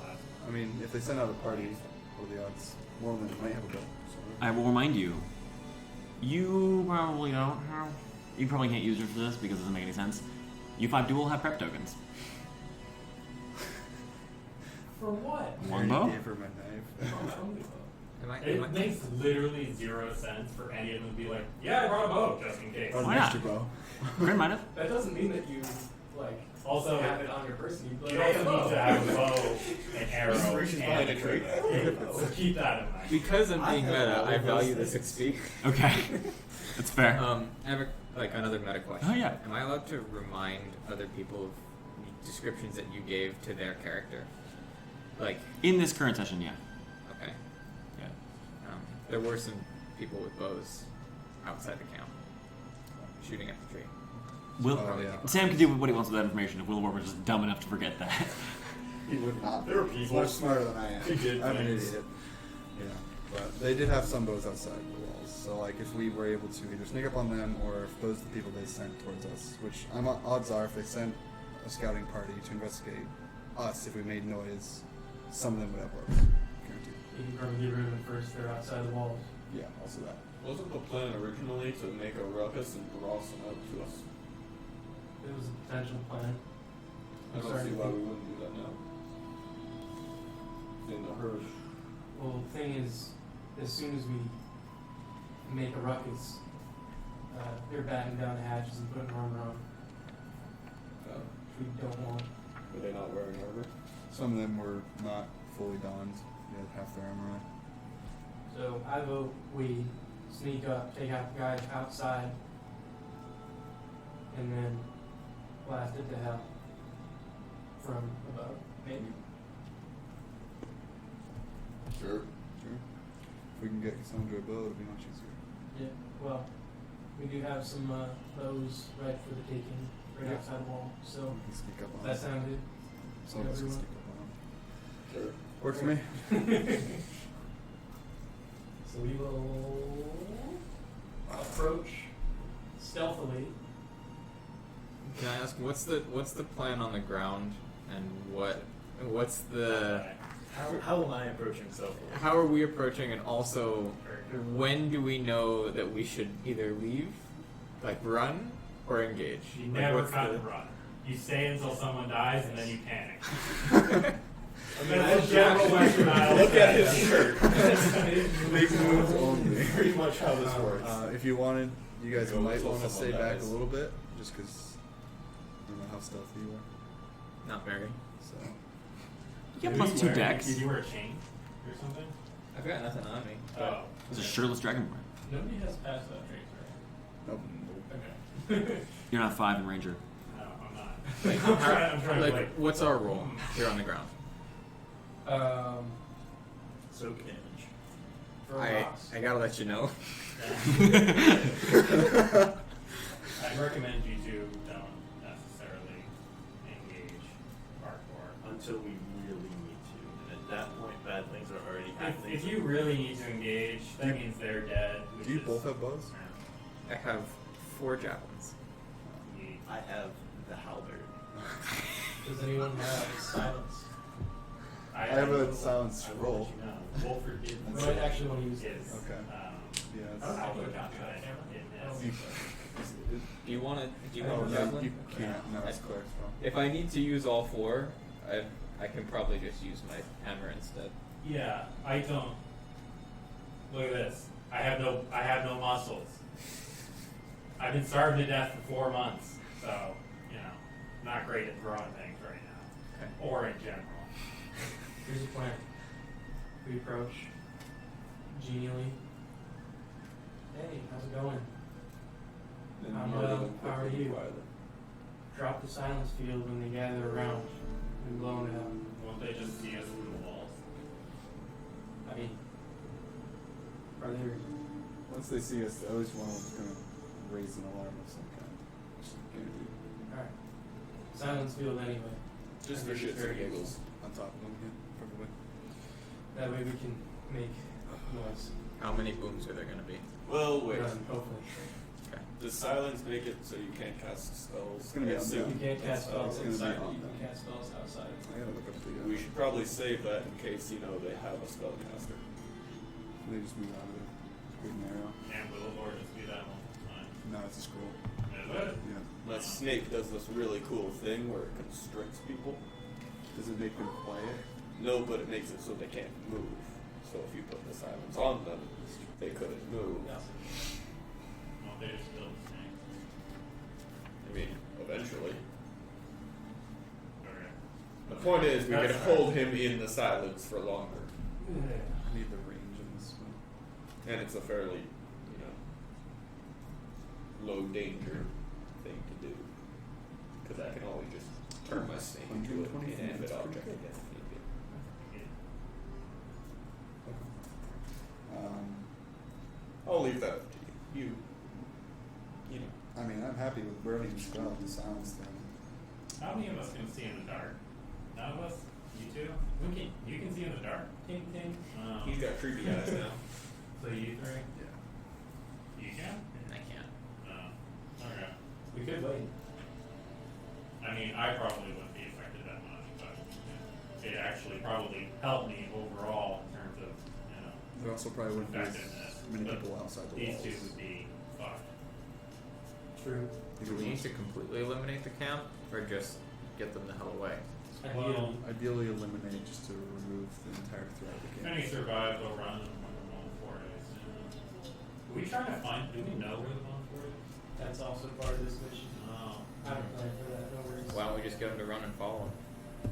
S8: blast.
S4: I mean, if they send out a party, what are the odds? More than might have a boat. So.
S1: I will remind you, you probably don't have. You probably can't use it for this because it doesn't make any sense. You 5 dual have prep tokens.
S6: For what?
S1: One bow?
S4: Gave her my knife.
S8: It makes literally 0 sense for any of them to be like, yeah, I brought a bow just in case.
S4: Or an
S1: Why not?
S4: extra bow.
S1: Qrin might have.
S6: That doesn't mean that you like
S8: Also,
S6: have it on your person.
S8: you also need to have a bow, an arrow,
S5: Reaches
S8: and
S5: behind a tree.
S8: So keep that in mind.
S2: Because I'm being meta, I value this XP.
S1: Okay. That's fair.
S2: I have another meta question.
S1: Oh, yeah.
S2: Am I allowed to remind other people of descriptions that you gave to their character? Like,
S1: In this current session, yeah.
S2: okay.
S1: Yeah.
S2: There were some people with bows outside the camp shooting at the tree.
S1: Will,
S4: Oh, yeah.
S1: Sam can do what he wants with that information if Wilavor was just dumb enough to forget that.
S4: He would not.
S3: There were
S4: He's
S3: people.
S4: much smarter than I am.
S3: He did
S4: I'm an
S3: things.
S4: idiot. Yeah. But they did have some bows outside the walls. So, like, if we were able to either sneak up on them or if those are the people they sent towards us, which odds are if they sent a scouting party to investigate us, if we made noise, some of them would have bows. Guaranteed.
S6: You can probably get rid of them first. They're outside the walls.
S4: Yeah, also that.
S5: Wasn't the plan originally to make a ruckus and draw some out to us?
S6: It was a potential plan.
S5: I don't
S6: Sorry.
S5: see why we wouldn't do that now. In the herd.
S6: Well, the thing is, as soon as we make a ruckus, they're batting down the hatches and putting armor on, which we don't want.
S5: Were they not wearing armor?
S4: Some of them were not fully donned. They had half their armor on.
S6: So I vote we sneak up, take out the guy outside, and then blast it to hell from above. Maybe.
S4: Sure. If we can get Cassandra a bow, it'll be much easier.
S6: Yeah. Well, we do have some bows right for the taking right outside the wall. So
S4: We can sneak up on
S6: that
S4: him.
S6: sound good?
S4: Some of us can
S6: everyone?
S4: sneak up on him. Sure. Works for me.
S6: So we will approach stealthily.
S2: Can I ask what's the plan on the ground, and what's the
S3: How am I approaching so
S2: how are we approaching, and also when do we know that we should either leave, like run, or engage?
S8: You
S2: Like,
S8: never
S2: what's
S8: cut
S2: the-
S8: and run. You stay until someone dies and then you panic.
S3: I
S8: That's the general Western Isles.
S3: Look at his shirt.
S4: Big moves only.
S3: Pretty much how this works.
S4: If you wanted, you guys
S3: Go
S4: might
S3: until
S4: want to stay
S3: someone
S4: back a
S3: dies.
S4: little bit, just because I don't know how stealthy you are.
S2: Not very.
S4: So
S1: You get
S8: Maybe
S1: plus 2
S8: wear-
S1: dex.
S8: Did you wear a chain or something?
S2: I've got nothing on me.
S8: Oh.
S1: It's a shirtless dragonborn.
S6: Nobody has passed that trait,
S4: nope.
S6: right? Okay.
S1: You're not 5 in Ranger.
S8: No, I'm not.
S2: Like,
S8: I'm trying to
S2: like,
S8: like.
S2: what's our role here on the ground?
S3: Soak damage.
S6: Throw
S2: I
S6: rocks.
S2: gotta let you know.
S8: I recommend you two don't necessarily engage hardcore.
S3: Until we really need to. And at that point, bad things are already happening.
S8: If you really need to engage, that means they're dead. Which
S4: Do you
S8: is-
S4: both have bows?
S2: I have 4 javelins.
S8: Ye-
S3: I have the halberd.
S6: Does anyone have silence?
S4: I have a silence
S3: I will
S4: roll.
S3: let you know. Wolford did.
S6: I might actually want to use it.
S8: Is,
S4: Okay. Yeah.
S3: I
S4: It's,
S3: don't know.
S8: I'll put down to it.
S4: you,
S2: Do you want to? Do you
S4: oh,
S2: want a
S4: no,
S2: javelin?
S4: you can't. No, it's cleric spell.
S2: If I need to use all 4, I can probably just use my hammer instead.
S8: Yeah, I don't. Look at this. I have no muscles. I've been starved to death for 4 months, so not great at throwing things right now,
S2: Okay.
S8: or in general.
S6: Here's the plan. We approach genially. Hey, how's it going?
S4: Then
S6: I'm
S4: murder
S6: well.
S4: them
S6: How are
S4: quickly,
S6: you?
S4: quietly.
S6: Drop the silence field when they gather around and blow it up.
S8: Won't they just see us through the walls?
S6: I mean, are there?
S4: Once they see us, at least one of them's gonna raise an alarm of some kind. Which is guaranteed.
S6: All right. Silence field anyway.
S5: Just
S6: I
S5: for
S6: think it's
S5: shits and
S6: very
S5: giggles.
S4: On top of them, yeah, probably.
S6: That way we can make noise.
S2: How many booms are there going to be?
S5: Well, wait.
S6: Run, hopefully.
S2: Okay.
S5: Does silence make it so you can't cast spells?
S4: It's gonna be on
S5: So
S4: them.
S6: You can't cast spells
S4: It's gonna be
S6: inside,
S4: on
S6: but you
S4: them.
S6: can cast spells outside.
S4: I gotta look up the.
S5: we should probably save that in case they have a spellcaster.
S4: They just move out of there. Good arrow.
S8: Can't Wilavor just do that one time?
S4: No, it's a scroll.
S8: Is it?
S4: Yeah.
S5: My snake does this really cool thing where it constricts people.
S4: Does it make them quiet?
S5: No, but it makes it so they can't move. So if you put the silence on them, they couldn't move.
S6: Yeah.
S8: Well, they just build snakes.
S5: I mean, eventually.
S8: Okay.
S5: The point is, we
S8: That's
S5: can
S8: fine.
S5: hold him in the silence for longer.
S4: I need the range in this one.
S5: And it's a fairly, low danger thing to do. Because I can always just turn my snake into an
S4: 120 feet,
S5: inanimate
S4: that's
S5: object
S4: pretty
S5: again if need be. I'll leave that up to you.
S4: I mean, I'm happy with burning the spell to silence them.
S8: How many of us can see in the dark? None of us? You two? You can see in the dark? Ting ting.
S5: He's got creepy eyes now.
S8: So you three?
S4: Yeah.
S8: You can?
S2: I can't.
S8: Okay.
S6: We could wait.
S8: I mean, I probably wouldn't be affected that much, but it actually probably helped me overall in terms of,
S4: There also probably wouldn't be as
S8: effectiveness.
S4: many
S8: But
S4: people outside the
S8: these
S4: walls.
S8: two would be fucked.
S6: True.
S2: Do we need to completely eliminate the camp, or just get them the hell away?
S8: Well,
S4: Ideally eliminate just to remove the entire threat of the
S8: if
S4: camp.
S8: any survive, they'll run and win 4 days. Do we try to find, do we know where the Longfang is?
S6: That's also part of this mission.
S8: Oh.
S6: I don't plan for that. No worries.
S2: Why don't we just get them to run and follow them?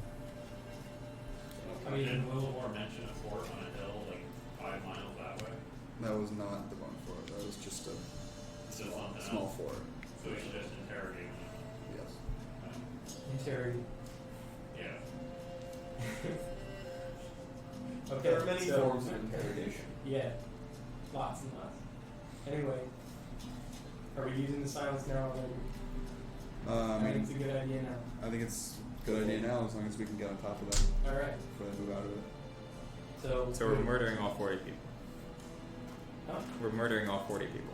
S8: I mean, did Wilavor mention a fort on a hill like 5 miles that way?
S4: That was not the Bonfort. That
S6: Are we using the silence now already?
S4: I
S6: think it's
S4: mean,
S6: a good idea now.
S4: I think it's a good idea now as long as we can get on top of them
S6: Alright.
S4: before they move out of it.
S2: So we're murdering all 40 people.
S6: Huh?
S2: We're murdering all 40 people.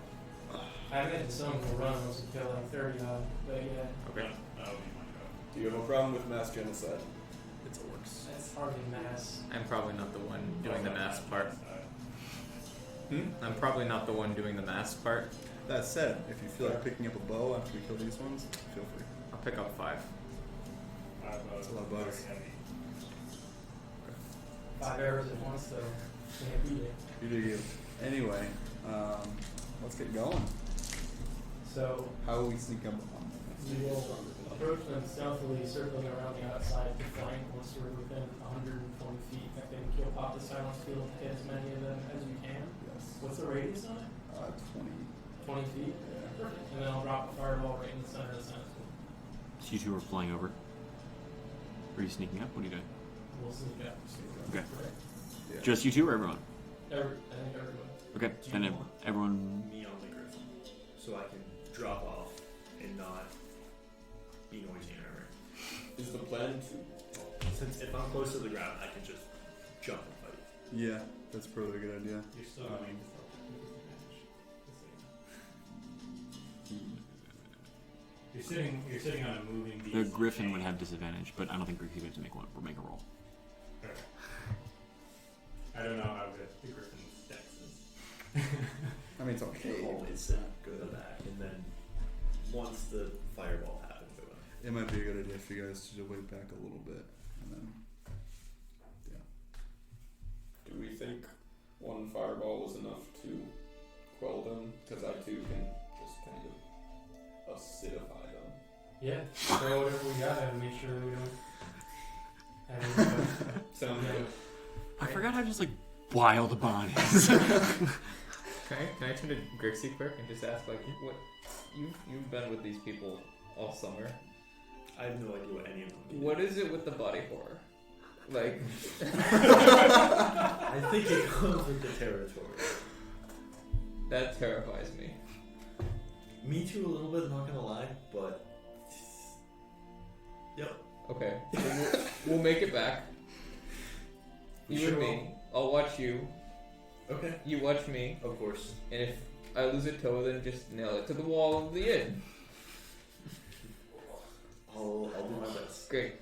S6: I imagine some will run once we kill like 30 odd, but yeah.
S2: Okay.
S8: That would be my go.
S5: Do you have a problem with mass genocide? It's orcs.
S6: That's hardly mass.
S2: I'm probably not the one doing the mass part.
S5: Hmm?
S2: I'm probably not the one doing the mass part.
S4: That said, if you feel like picking up a bow after we kill these ones, feel free.
S2: I'll pick up 5.
S4: That's a lot of bugs.
S6: 5 arrows at once, though. Can't beat it.
S4: You do you. Anyway, let's get going.
S6: So
S4: How will we sneak up on them?
S6: we will approach them stealthily, circling around the outside to flank once we're within 120 feet. I think you'll pop the silence field to hit as many of them as we can.
S4: Yes.
S6: What's the radius on it?
S4: 20.
S6: 20 feet?
S4: Yeah.
S6: Perfect. And then I'll drop a fireball right in the center of the silence field.
S1: So you two are flying over. Are you sneaking up? What are you doing?
S6: We'll sneak up.
S1: Okay.
S4: Yeah.
S1: Just you two or everyone?
S6: I think everyone.
S1: Okay,
S3: Do you
S1: then
S3: want
S1: everyone.
S3: me on the griffin so I can drop off and not be noisy or whatever.
S5: Is the plan to...
S3: Since if I'm close to the ground, I can just jump and fight.
S4: Yeah, that's probably a good idea.
S8: You're still going to You're sitting on a moving beast.
S1: The griffin would have disadvantage, but I don't think Grixie would have to make a roll.
S8: Okay. I don't know how good the griffin's dex is.
S4: I mean, it's okay.
S3: Hold
S4: It's
S3: it
S4: not
S3: good
S4: good.
S3: back, and then once the fireball happens, it will.
S4: It might be a good idea for you guys to wait back a little bit, and then
S5: Do we think one fireball was enough to quell them? Because I too can just kind of acidify them.
S6: Yeah. Throw whatever we got at and make sure we don't have any.
S5: Sounds good.
S1: I forgot how just like wild Aban is.
S2: Can I turn to Grixie quick and just ask, like, what you've been with these people all summer?
S3: I have no idea what any of them do.
S2: What is it with the body horror? Like,
S3: I think it comes with the territory.
S2: that terrifies me.
S3: Me too, a little bit. Not gonna lie, but yep.
S2: Okay, so we'll make it back.
S3: We
S2: You and
S3: sure
S2: me. I'll watch you.
S3: Okay.
S2: You watch me.
S3: Of course.
S2: And if I lose a toe, then just nail it to the wall of the inn.
S3: I'll do my best.
S2: Great.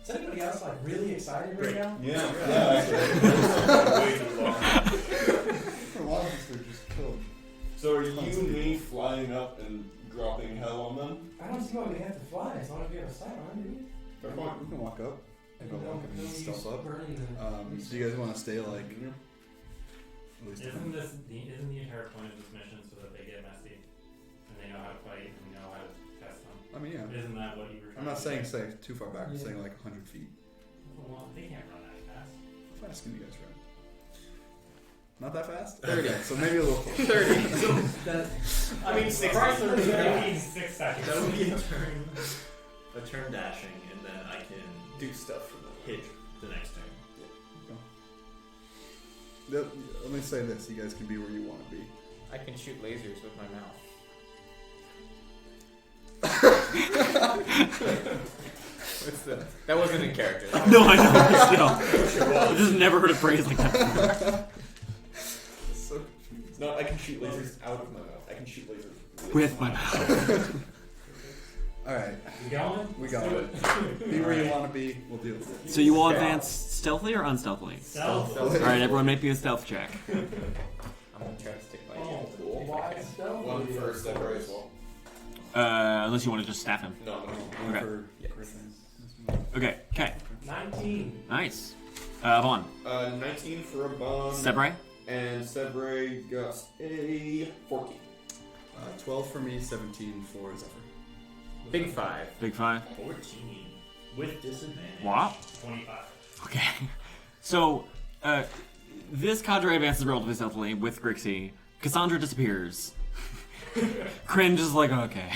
S6: Is anybody else like really excited right
S3: Great.
S6: now?
S5: Yeah.
S3: Way too long.
S4: for a lot of us, they're just killed.
S5: So are you and me flying up and dropping hell on them?
S6: I don't see why we have to fly as long as we have a sight on, do we?
S4: We can walk up.
S6: And
S4: Go walk and stealth up.
S6: burning the
S4: Do you guys want to stay like? At least
S8: Isn't the entire point of this mission so that they get messy and they know how to fight and we know how to test them?
S4: I mean, yeah.
S8: Isn't that what you were trying
S4: I'm not
S8: to
S4: saying
S8: say?
S4: stay too far back. I'm
S6: Yeah.
S4: saying like 100 feet.
S8: Well, they can't run that fast.
S4: How fast can you guys run? Not that fast? Okay, so maybe a little closer.
S2: 30.
S3: So that I mean 60.
S8: That means 6 seconds.
S3: That would be a turn dashing, and then I can
S5: Do stuff from them.
S3: hit the next turn.
S4: Let me say this: you guys can be where you want to be.
S2: I can shoot lasers with my mouth. What's the? That wasn't in character.
S1: No, I know. Still, I've just never heard a phrase like that before.
S5: So confused. No, I can shoot lasers out of my mouth. I can shoot lasers
S1: With my mouth.
S4: All right,
S8: You going?
S4: we got it. Be where you want to be. We'll deal with it.
S1: So you will advance stealthily or unstealthily?
S8: Stealth.
S1: All right, everyone, make me a stealth check.
S2: I'm gonna try to stick by you.
S6: Oh,
S5: Cool.
S6: why stealth?
S5: One for Sedra as well.
S1: Unless you want to just staff him.
S5: No.
S4: One
S1: Okay.
S4: for
S2: Yeah.
S4: Griffin.
S1: Okay. Okay.
S6: 19.
S1: Nice. Vaughn.
S5: 19 for Aban.
S1: Sebray.
S5: And Sedra got a 14.
S4: 12 for me, 17 for Zephyr.
S2: Big 5.
S1: Big 5.
S3: 14 with disadvantage.
S1: Wow.
S8: 25.
S1: Okay. So, this cadre advances relatively stealthily with Grixie. Cassandra disappears. Qrin just like, okay.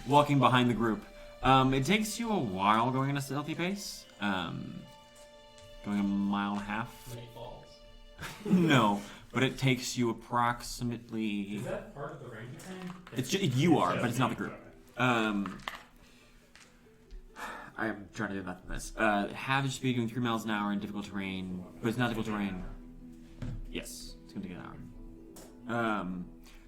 S1: Walking behind the group. It takes you a while going at a stealthy pace. Going a mile and a half.
S6: Many falls.
S1: No. but it takes you approximately.
S8: Is that part of the ranking thing?
S1: It's just, you are, but it's not the group. I'm trying to do math on this. Have your speed going 3 miles an hour in difficult terrain, but it's not difficult terrain. Yes, it's going to take an hour.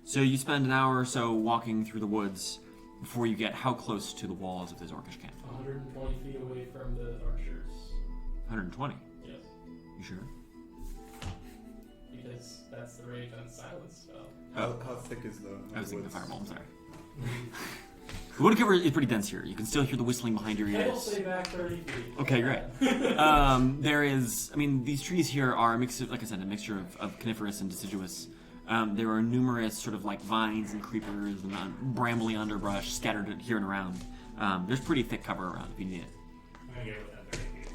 S1: So you spend an hour or so walking through the woods before you get how close to the walls of this orcish camp?
S6: 120 feet away from the archers.
S1: 120.
S6: Yes.
S1: You sure?
S6: Because that's the rage on silence spell.
S4: How thick is the
S1: I was thinking the
S4: woods?
S1: fireball. I'm sorry. The wood cover is pretty dense here. You can still hear the whistling behind your
S6: It'll
S1: ears.
S6: stay back 30 feet.
S1: Okay, great. There is, I mean, these trees here are a mix of, like I said, a mixture of coniferous and deciduous. There are numerous sort of like vines and creepers and brambly underbrush scattered here and around. There's pretty thick cover around if you need it.
S8: I'm gonna get within 30 feet.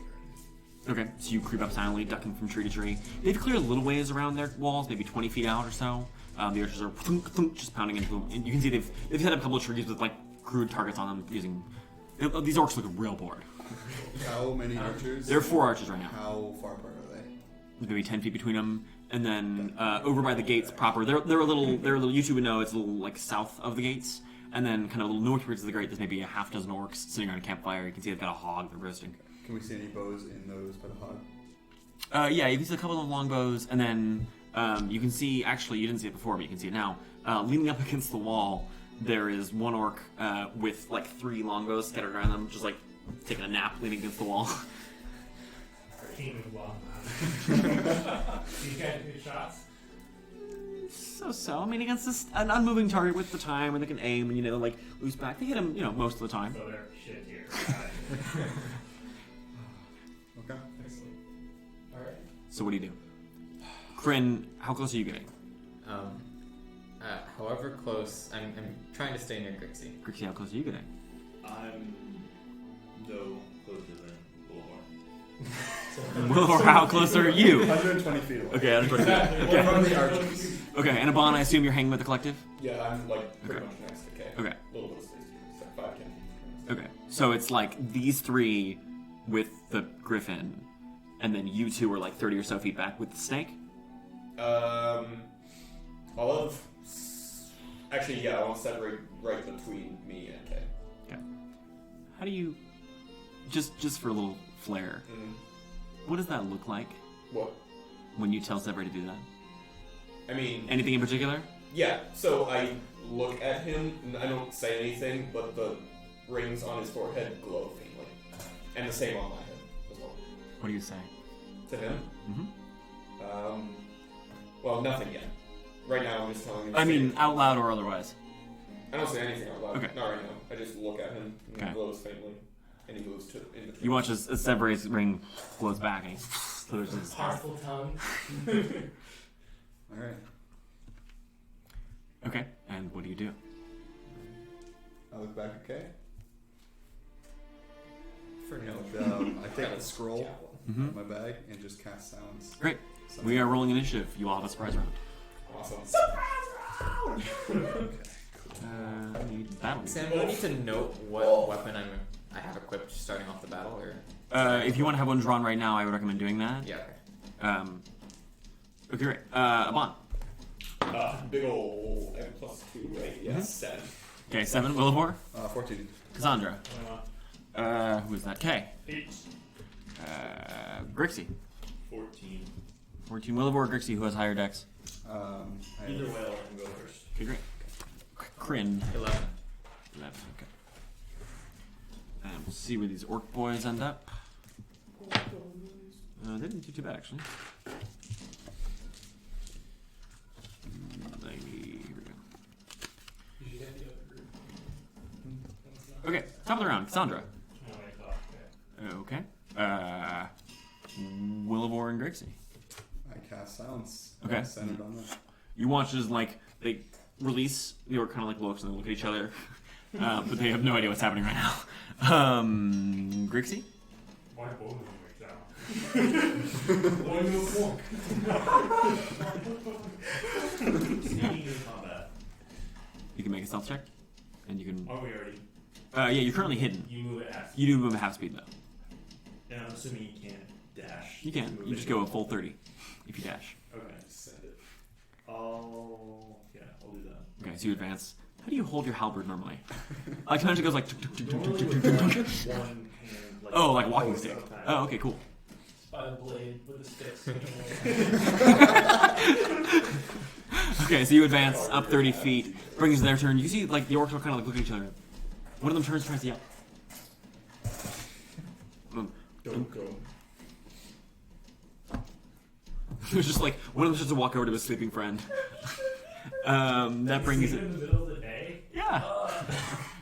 S1: Okay, so you creep up silently, ducking from tree to tree. They've cleared a little ways around their walls, maybe 20 feet out or so. The archers are thunk, thunk, just pounding into them. And you can see they've set up a couple of trees with like crude targets on them using. These orcs look real bored.
S4: How many archers?
S1: There are 4 archers right now.
S4: How far apart are they?
S1: There's maybe 10 feet between them, and then over by the gates proper, they're a little. You two would know it's a little like south of the gates, and then kind of a little northwards of the gate. There's maybe a half dozen orcs sitting around a campfire. You can see they've got a hog they're roasting.
S4: Can we see any bows in those by the hog?
S1: Yeah, you can see a couple of longbows, and then you can see. Actually, you didn't see it before, but you can see it now. Leaning up against the wall, there is one orc with like 3 longbows scattered around them, just like taking a nap, leaning against the wall.
S8: King well. These guys do shots.
S1: So. I mean, against an unmoving target with the time, where they can aim and like loose back. They hit him, most of the time.
S8: So they're shit here.
S4: Okay.
S6: Excellent. Alright.
S1: So what do you do? Qrin, how close are you getting?
S2: However close, I'm trying to stay near Grixie.
S1: Grixie, how close are you getting?
S3: I'm no closer than Wilavor.
S1: Wilavor, how close are you?
S4: 120 feet away.
S1: Okay, 120 feet.
S4: Okay. From the archers.
S1: Okay, and Aban, I assume you're hanging with the collective?
S5: Yeah, I'm like pretty
S1: Okay.
S5: much next to K.
S1: Okay.
S5: A little bit of space here. So 5, 10 feet.
S1: Okay, so it's like these 3 with the griffin, and then you 2 are like 30 or so feet back with the snake?
S5: Actually, yeah, I want to separate right between me and K.
S1: Okay. How do you... Just for a little flair,
S5: Mm.
S1: what does that look like
S5: What?
S1: when you tell Sever to do that?
S5: I mean,
S1: Anything in particular?
S5: yeah, so I look at him, and I don't say anything, but the rings on his forehead glow faintly. And the same on my head as well.
S1: What do you say?
S5: To him?
S1: Mm-hmm.
S5: Well, nothing yet. Right now, I'm just telling him.
S1: I mean, out loud or otherwise.
S5: I don't say anything out loud.
S1: Okay.
S5: Not right now. I just look at him, and
S1: Okay.
S5: he glows faintly, and he moves to in between.
S1: You watch as Sever's ring glows back and he slithers his
S6: Powerful tongue.
S4: Alright.
S1: Okay, and what do you do?
S4: I look back at Kay.
S2: For no.
S4: And, I take the scroll
S1: Mm-hmm.
S4: out of my bag and just cast silence.
S1: Great. We are rolling initiative. You all have a surprise round.
S5: Awesome.
S1: I need battle.
S2: Sam, do I need to note what weapon I have equipped starting off the battle, or?
S1: If you want to have one drawn right now, I would recommend doing that.
S2: Yeah. Okay.
S1: Okay, great. Aban.
S5: Big ol' M +2, right? Yeah,
S1: Mhm.
S5: 7.
S1: Okay, 7. Wilavor.
S4: 14.
S1: Cassandra. Who is that? K.
S8: 8.
S1: Grixie.
S3: 14.
S1: 14. Wilavor, Grixie, who has higher decks.
S4: I
S3: Either
S4: have
S3: way, I'll let him go first.
S1: Okay, great. Qrin.
S2: 11.
S1: 11. Okay. And we'll see where these orc boys end up. They didn't do too bad, actually. Here we go.
S6: You should get the other group.
S1: Okay, top of the round, Cassandra.
S8: No, I thought.
S1: Okay. Wilavor and Grixie.
S4: I cast silence.
S1: Okay.
S4: Centered on that.
S1: You watch as like they release. The orc kind of like looks and they look at each other, but they have no idea what's happening right now. Grixie.
S8: Why both of them like that?
S3: Sneaking in combat.
S1: You can make a stealth check, and you can.
S8: Are we already?
S1: Yeah, you're currently hidden.
S8: You move it half.
S1: You do move at half speed though.
S3: And I'm assuming you can't dash.
S1: You can.
S3: Move
S1: You just
S3: it.
S1: go a full 30 if you dash.
S3: Okay.
S5: Send it.
S3: I'll do that.
S1: Okay, so you advance. How do you hold your halberd normally? Like sometimes it goes like.
S3: Normally with one hand, like,
S1: Oh, like a walking
S3: forward
S1: stick.
S3: sometimes.
S1: Oh, okay, cool.
S6: By the blade with the sticks.
S1: Okay, so you advance up 30 feet, brings their turn. You see, like the orcs are kind of like looking at each other. One of them turns, tries to yell.
S5: Don't go.
S1: It's just like one of them starts to walk over to his sleeping friend. That brings
S8: in
S1: it.
S8: the middle of the day.
S1: Yeah.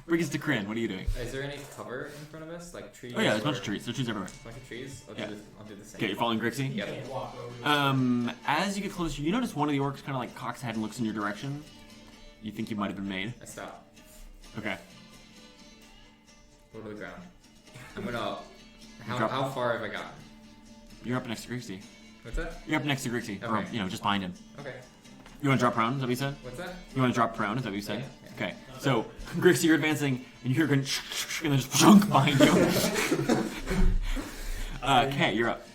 S1: Brings us to Qrin. What are you doing?
S2: Is there any cover in front of us, like trees?
S1: Oh yeah, there's a bunch
S2: or-
S1: of trees. There's trees everywhere.
S2: A bunch of trees.
S1: Yeah.
S2: I'll do the same.
S1: Okay, you're following Grixie?
S2: Yep.
S6: Can't walk over.
S1: As you get closer, you notice one of the orcs kind of like cocks head and looks in your direction. You think you might have been made.
S2: I stop.
S1: Okay.
S2: Go to the ground. I'm gonna.
S1: Drop.
S2: How far have I gotten?
S1: You're up next to Grixie.
S2: What's that?
S1: You're up next to Grixie. Or,
S2: Okay.
S1: just behind him.
S2: Okay.
S1: You want to drop prone? Is that what you said?
S2: What's that?
S1: You want to drop prone? Is that what you said?
S2: Yeah.
S1: Okay. So, Grixie, you're advancing, and you're going and then just junk behind you. Okay, you're up.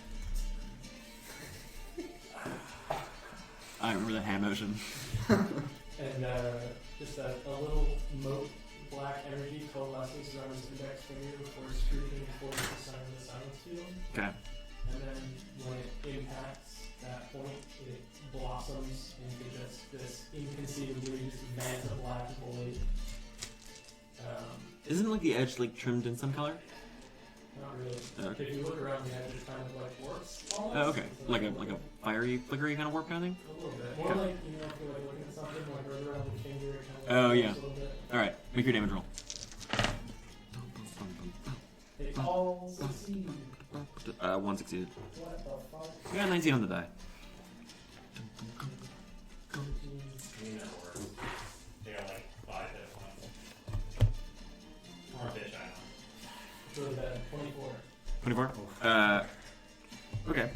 S1: I remember that hand motion.
S6: And just a little mote black energy coalesces around his index finger before scraping towards the center of the silence field.
S1: Okay.
S6: And then when it impacts that point, it blossoms into just this inconceivably just vast black void.
S1: Isn't like the edge like trimmed in some color?
S6: Not really.
S1: Okay.
S6: If you look around the edge, it's kind of like warps almost.
S1: Oh, okay. Like a fiery, flickery kind of warp kind of thing?
S6: A little bit. More
S1: Okay.
S6: like, if you're like looking at something like right around the finger, it kind of
S1: Oh,
S6: warps
S1: yeah.
S6: a little bit.
S1: Alright, make your damage roll.
S6: They all succeed.
S1: 1 succeeded.
S6: What the fuck?
S1: You got 19 on the die.
S8: You know, or they got like 5 hit points. Or bitch island.
S6: It's really bad. 24.
S1: 24? Okay.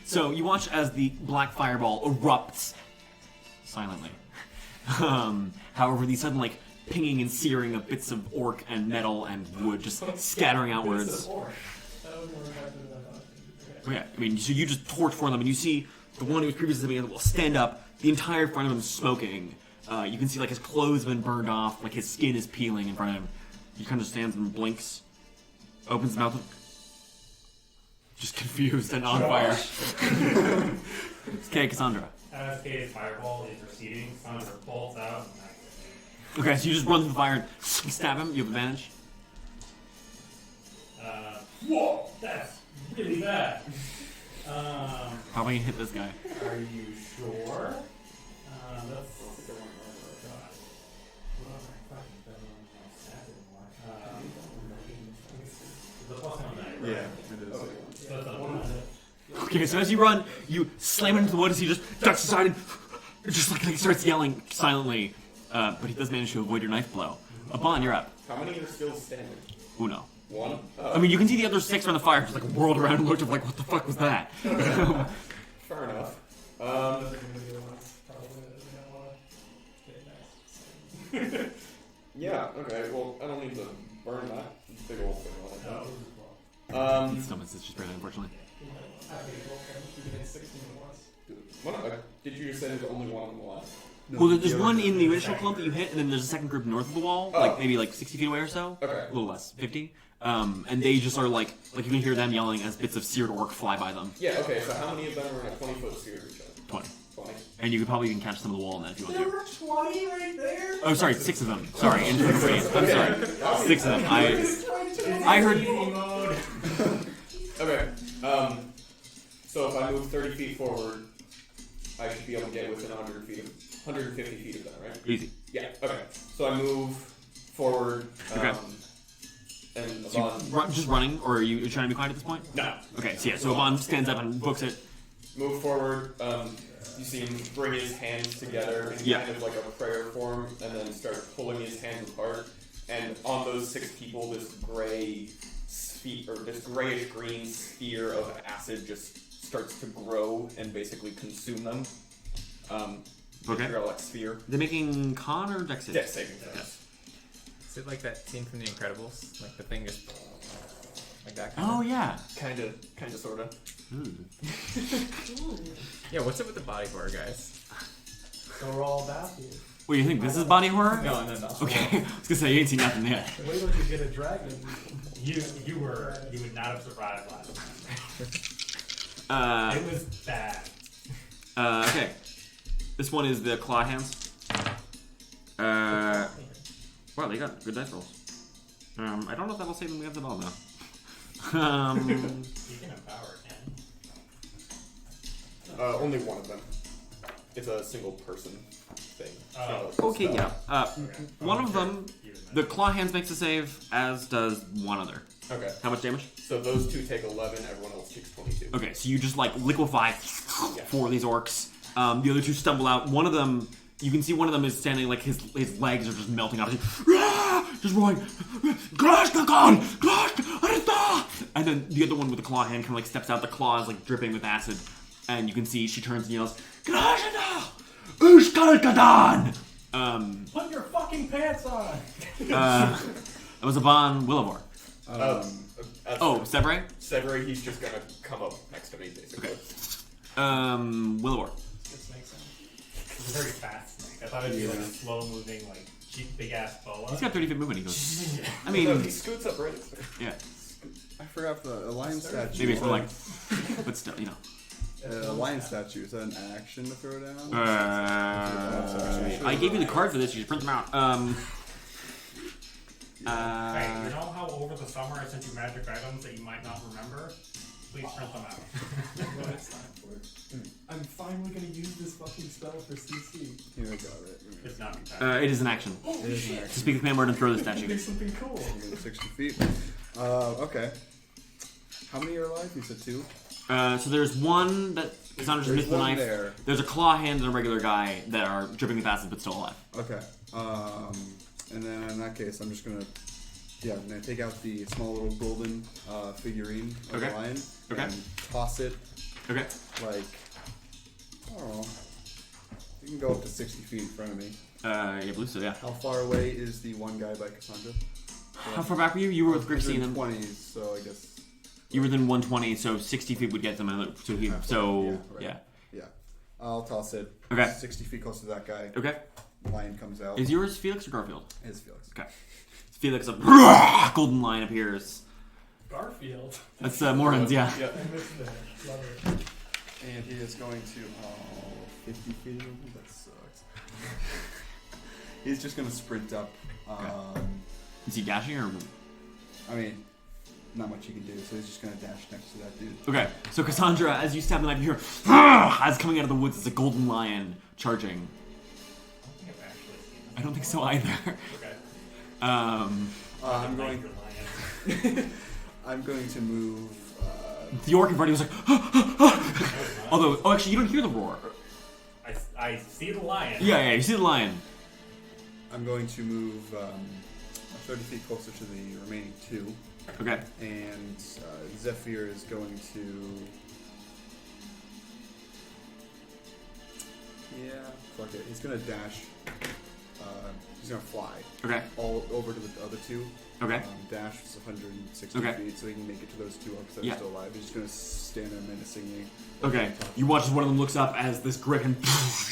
S1: So you watch as the black fireball erupts silently. However, the sudden like pinging and searing of bits of orc and metal and wood just scattering outwards.
S6: That was more effective than I thought.
S1: Oh, yeah, I mean, so you just torch for them, and you see the one who was previously being able to stand up. The entire front of him is smoking. You can see like his clothes have been burned off, like his skin is peeling in front of him. He kind of stands and blinks, opens his mouth, just confused and on fire. Okay, Cassandra.
S8: As Kate's fireball is receding, Sandra bolts out.
S1: Okay, so you just run through the fire and stab him. You have advantage.
S8: Whoa, that's really bad.
S1: How am I gonna hit this guy?
S8: Are you sure? That's. The plus one die, right?
S4: Yeah, it is.
S8: So that's a 100.
S1: Okay, so as you run, you slam into the wood as he just ducks aside and just like he starts yelling silently. But he does manage to avoid your knife blow. Aban, you're up.
S5: How many are still standing?
S1: Uno.
S5: One?
S1: I mean, you can see the other 6 from the fire just like whirled around and looked up like, what the fuck was that?
S5: Fair enough.
S6: Those are going to be the ones probably that we don't want to get nice.
S5: Yeah, okay, well, I don't need to burn that big old thing on it.
S6: No.
S1: Still misses just barely, unfortunately.
S6: You can hit 16 at once.
S5: Did you just say there's only one on the left?
S4: No,
S1: Well, there's
S4: the
S1: one
S4: other-
S1: in the initial clump that you hit, and then there's a second group north of the wall,
S5: Oh.
S1: like maybe like 60 feet away or so.
S5: Okay.
S1: A little less, 50. And they just are like you can hear them yelling as bits of seared orc fly by them.
S5: Yeah, okay, so how many of them are in a 20-foot sphere of each other?
S1: 20.
S5: 20.
S1: And you could probably even catch some of the wall in that if you want
S6: There
S1: to.
S6: were 20 right there?
S1: Oh, sorry, 6 of them. Sorry, in different ways. I'm sorry. 6 of them. I heard.
S5: Okay, so if I move 30 feet forward, I should be able to get within 150 feet of them, right?
S1: Easy.
S5: Yeah, okay. So I move forward,
S1: Okay.
S5: and
S1: So you
S5: Aban,
S1: just running, or are you trying to be quiet at this point?
S5: no.
S1: Okay, so yeah, so Aban stands up and books it.
S5: Move forward, you see him bring his hands together in
S1: Yeah.
S5: kind of like a prayer form, and then start pulling his hands apart. And on those 6 people, this gray sphere, or this grayish green sphere of acid just starts to grow and basically consume them.
S1: Okay.
S5: Like sphere.
S1: They're making con or dex save?
S5: Death saving throws.
S2: Is it like that scene from The Incredibles? Like the thing just like that?
S1: Oh yeah.
S5: Kinda, sorta.
S1: Ooh.
S2: Yeah. What's up with the body horror guys?
S6: So we're all about you.
S1: What do you think? This is body horror?
S2: No.
S1: Okay, I was gonna say you ain't seen nothing yet.
S6: Wait till you get a dragon.
S8: You would not have survived last time.
S1: Uh,
S8: It was bad.
S1: okay. This one is the claw hands. Wow, they got good dice rolls. I don't know if that'll save them we have the ball though.
S8: You can empower, can
S5: Only one of them. It's a single person thing.
S8: Oh.
S1: Okay, yeah.
S8: Okay.
S1: One of them,
S8: Even
S1: the claw hands makes a save, as does one other.
S5: Okay.
S1: How much damage?
S5: So those two take 11, everyone else takes 22.
S1: Okay, so you just like liquefy four of these orcs. The other two stumble out. One of them, you can see one of them is standing like his legs are just melting off. Just roaring, and then the other one with the claw hand kind of like steps out. The claw is like dripping with acid, and you can see she turns and yells,
S6: Put your fucking pants on!
S1: it was Aban Wilavor. Sebre?
S5: Severay, he's just gonna come up next to me, basically.
S1: Okay. Wilavor.
S6: This makes sense.
S8: It's a very fast snake. I thought it'd be like a slow moving, like cheap, big ass boa.
S1: He's got 30 feet movement. He goes. I
S5: No,
S1: mean,
S5: he scoots up right next to me.
S1: yeah.
S4: I forgot the lion statue.
S1: Maybe it's more like, but still, you know.
S4: Lion statue, is that an action to throw down?
S1: I gave you the card for this. You should print them out.
S8: Hey, you know how over the summer I sent you magic items that you might not remember? Please print them out.
S6: What it's time for. I'm finally gonna use this fucking spell for CC.
S4: You got it.
S8: It's not bad.
S1: It is an action.
S4: It is an
S1: To
S4: action.
S1: speak the command word and throw the
S6: Do
S1: statue.
S6: something cool.
S4: 60 feet. Okay. How many are alive? You said 2?
S1: So there's one that Cassandra just missed the
S4: one
S1: knife.
S4: there.
S1: There's a claw hand and a regular guy that are dripping with acid but still alive.
S4: Okay. And then in that case, I'm just gonna take out the small little golden figurine of
S1: Okay.
S4: the lion
S1: Okay.
S4: and toss it
S1: Okay.
S4: like, I don't know. You can go up to 60 feet in front of me.
S1: Yeah, I believe so, yeah.
S4: How far away is the one guy by Cassandra?
S1: How far back were you? You were with Grixie and then
S4: 20s, so I guess.
S1: you were within 120, so 60 feet would get them. So
S4: Yeah. I'll toss it.
S1: Okay.
S4: 60 feet close to that guy.
S1: Okay.
S4: Lion comes out.
S1: Is yours Felix or Garfield?
S4: It's Felix.
S1: Okay. Felix, a golden lion appears.
S6: Garfield.
S1: That's Morin's, yeah.
S5: Yeah.
S6: I missed that. Love it.
S4: And he is going to 50 feet. That sucks. He's just going to sprint up.
S1: Is he dashing or?
S4: I mean, not much he can do, so he's just going to dash next to that dude.
S1: Okay, so Cassandra, as you stab the knife, you hear as coming out of the woods is a golden lion charging.
S8: I don't think I've actually seen
S1: I don't think so either.
S8: this. Okay.
S4: I'm
S8: Like
S4: going.
S8: the lion.
S4: I'm going to move.
S1: The orc in front of you was like, although, actually, you don't hear the roar.
S8: I see the lion.
S1: Yeah, you see the lion.
S4: I'm going to move 30 feet closer to the remaining 2.
S1: Okay.
S4: And Zephyr is going to. Yeah, fuck it. He's gonna dash. He's gonna fly
S1: Okay.
S4: all over to the other 2.
S1: Okay.
S4: Dash is 160
S1: Okay.
S4: feet, so he can make it to those 2 orcs that
S1: Yeah.
S4: are still alive. He's just gonna stand there menacingly.
S1: Okay. You watch as one of them looks up as this griffin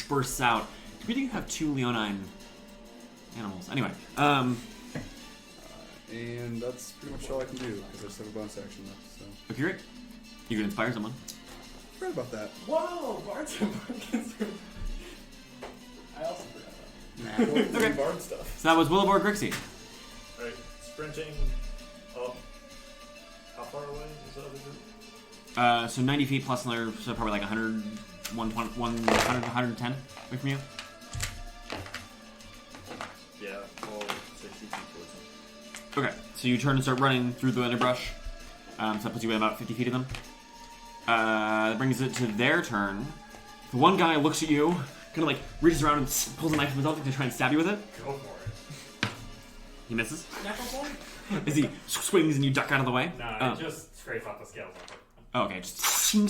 S1: bursts out. Do we think you have 2 leonine animals? Anyway.
S4: And that's pretty much all I can do because I just have a bonus action left. So
S1: Okay, great. You can inspire someone.
S4: forgot about that.
S6: Whoa! Bards and pumpkins. I also forgot that.
S5: Okay. Bard stuff.
S1: So that was Wilavor Grixie.
S3: Alright, sprinting up. How far away is the other group?
S1: So 90 feet plus another, so probably like 100, 120, 100, 110 away from you.
S3: Yeah, all 60 feet towards him.
S1: Okay, so you turn and start running through the underbrush. So that puts you within about 50 feet of them. That brings it to their turn. The one guy looks at you, kind of like reaches around and pulls a knife from his belt to try and stab you with it.
S8: Go for it.
S1: He misses.
S6: Natural point?
S1: As he swings and you duck out of the way.
S8: Nah, it just scrapes off the scales off it.
S1: Okay, just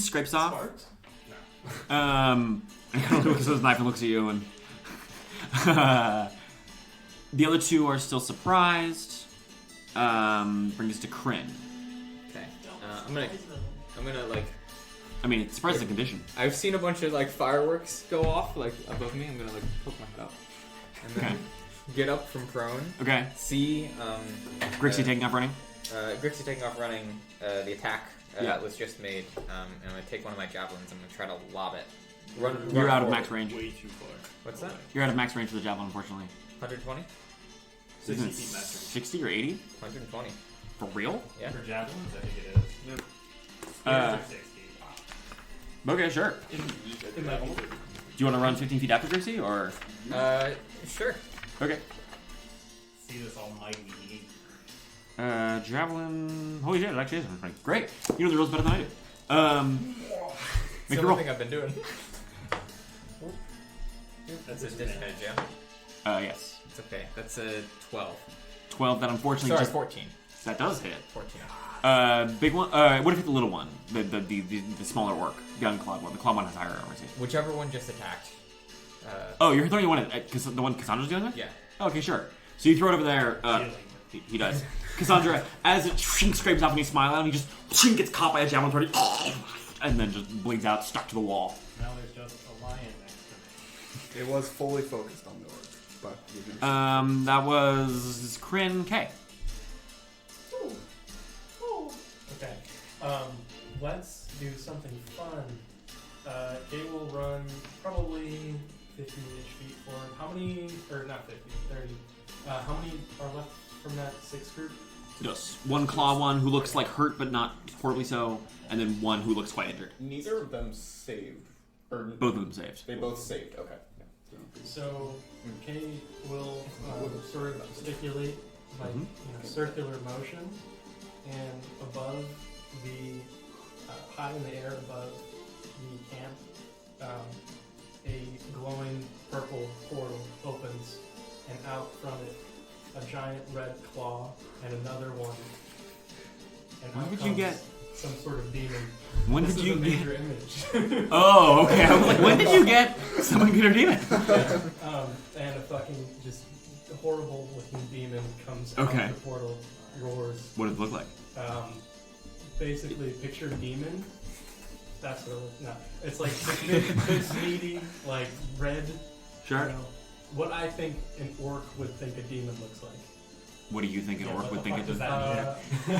S1: scrapes off.
S6: Sparked?
S8: No.
S1: And he kind of looks at his knife and looks at you, and the other 2 are still surprised. Brings us to Qrin.
S2: Okay. I'm gonna like
S1: I mean, it's surprising condition.
S2: I've seen a bunch of like fireworks go off like above me. I'm gonna like poke my head up and then get up from prone.
S1: Okay.
S2: See
S1: Grixie taking off running.
S2: Grixie taking off running. The attack was just made. And I'm gonna take one of my javelins. I'm gonna try to lob it. Run
S1: You're out of
S2: forward.
S1: max range.
S3: Way too far.
S2: What's that?
S1: You're out of max range for the javelin, unfortunately.
S2: 120?
S3: 60
S1: Isn't it
S3: feet max range.
S1: 60 or 80?
S2: 120.
S1: For real?
S2: Yeah.
S8: For javelins, I think it is.
S3: Yep.
S8: Spears are 60.
S1: Okay, sure.
S3: It might be 50.
S1: Do you want to run 15 feet after Grixie, or?
S2: Sure.
S1: Okay.
S8: See this almighty.
S1: Javelin. Holy shit, it actually is 120. Great. You know the rules better than I do.
S2: It's
S1: Make
S2: the
S1: a roll.
S2: only thing I've been doing. That's a
S8: That's
S2: disadvantage, yeah?
S1: Yes.
S2: It's okay. That's a 12.
S1: 12, that unfortunately
S2: Sorry,
S1: just...
S2: 14.
S1: That does hit.
S2: 14.
S1: Big one. What if it's the little one? The smaller orc. The unclawed one. The clawed one has higher armor.
S2: Whichever one just attacked.
S1: Oh, you're throwing the one the one Cassandra's dealing with?
S2: Yeah.
S1: Okay, sure. So you throw it over there. He does. Cassandra, as it scrapes off and you smile out, and he just gets caught by a javelin party, and then just bleeds out, stuck to the wall.
S8: Now there's just a lion next to me.
S4: It was fully focused on the orc, but you didn't.
S1: That was Qrin K.
S6: Okay. Let's do something fun. Kay will run probably 50-ish feet forward. How many, or not 50, 30. How many are left from that 6 group?
S1: Yes. One claw one who looks like hurt but not horribly so, and then one who looks quite injured.
S5: Neither of them saved. Or
S1: Both of them saved.
S5: They both saved. Okay.
S6: So Kay will sort of gesticulate like circular motion, and above the high in the air above the camp, a glowing purple portal opens, and out from it a giant red claw and another one. And
S1: When
S6: out
S1: did you
S6: comes
S1: get-
S6: some sort of demon?
S1: When
S6: This
S1: did
S6: is
S1: you
S6: a
S1: get...
S6: major image.
S1: Oh, okay. I was like, when did you get someone good or demon?
S6: And a fucking just horrible looking demon comes
S1: Okay.
S6: out of the portal, roars.
S1: What does it look like?
S6: Basically, picture demon. That's what it looks. No, it's like this meaty, like red.
S1: Sure.
S6: You know, what I think an orc would think a demon looks like.
S1: What do you think an
S8: Yeah,
S1: orc
S8: what
S1: would
S8: the
S1: think
S8: fuck
S1: it
S8: does
S1: does?
S8: that mean?
S6: I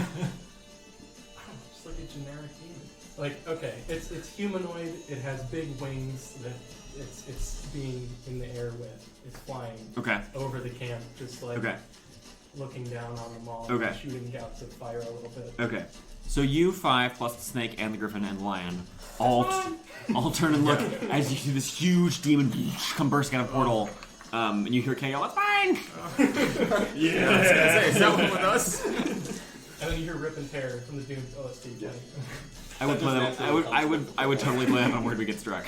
S6: don't know, just like a generic demon. Like, okay, it's humanoid. It has big wings that it's being in the air with. It's flying
S1: Okay.
S6: over the camp, just like
S1: Okay.
S6: looking down on them all,
S1: Okay.
S6: shooting gouts of fire a little bit.
S1: Okay. So you 5 plus the snake and the griffin and the lion all turn and look as you see this huge demon come bursting out of a portal, and you hear Kay yell, "It's fine!"
S2: Yeah. Is that one with us?
S6: And then you hear rip and tear from the Doom OST playing.
S1: I would play that. I would totally play that on Word We Get Struck.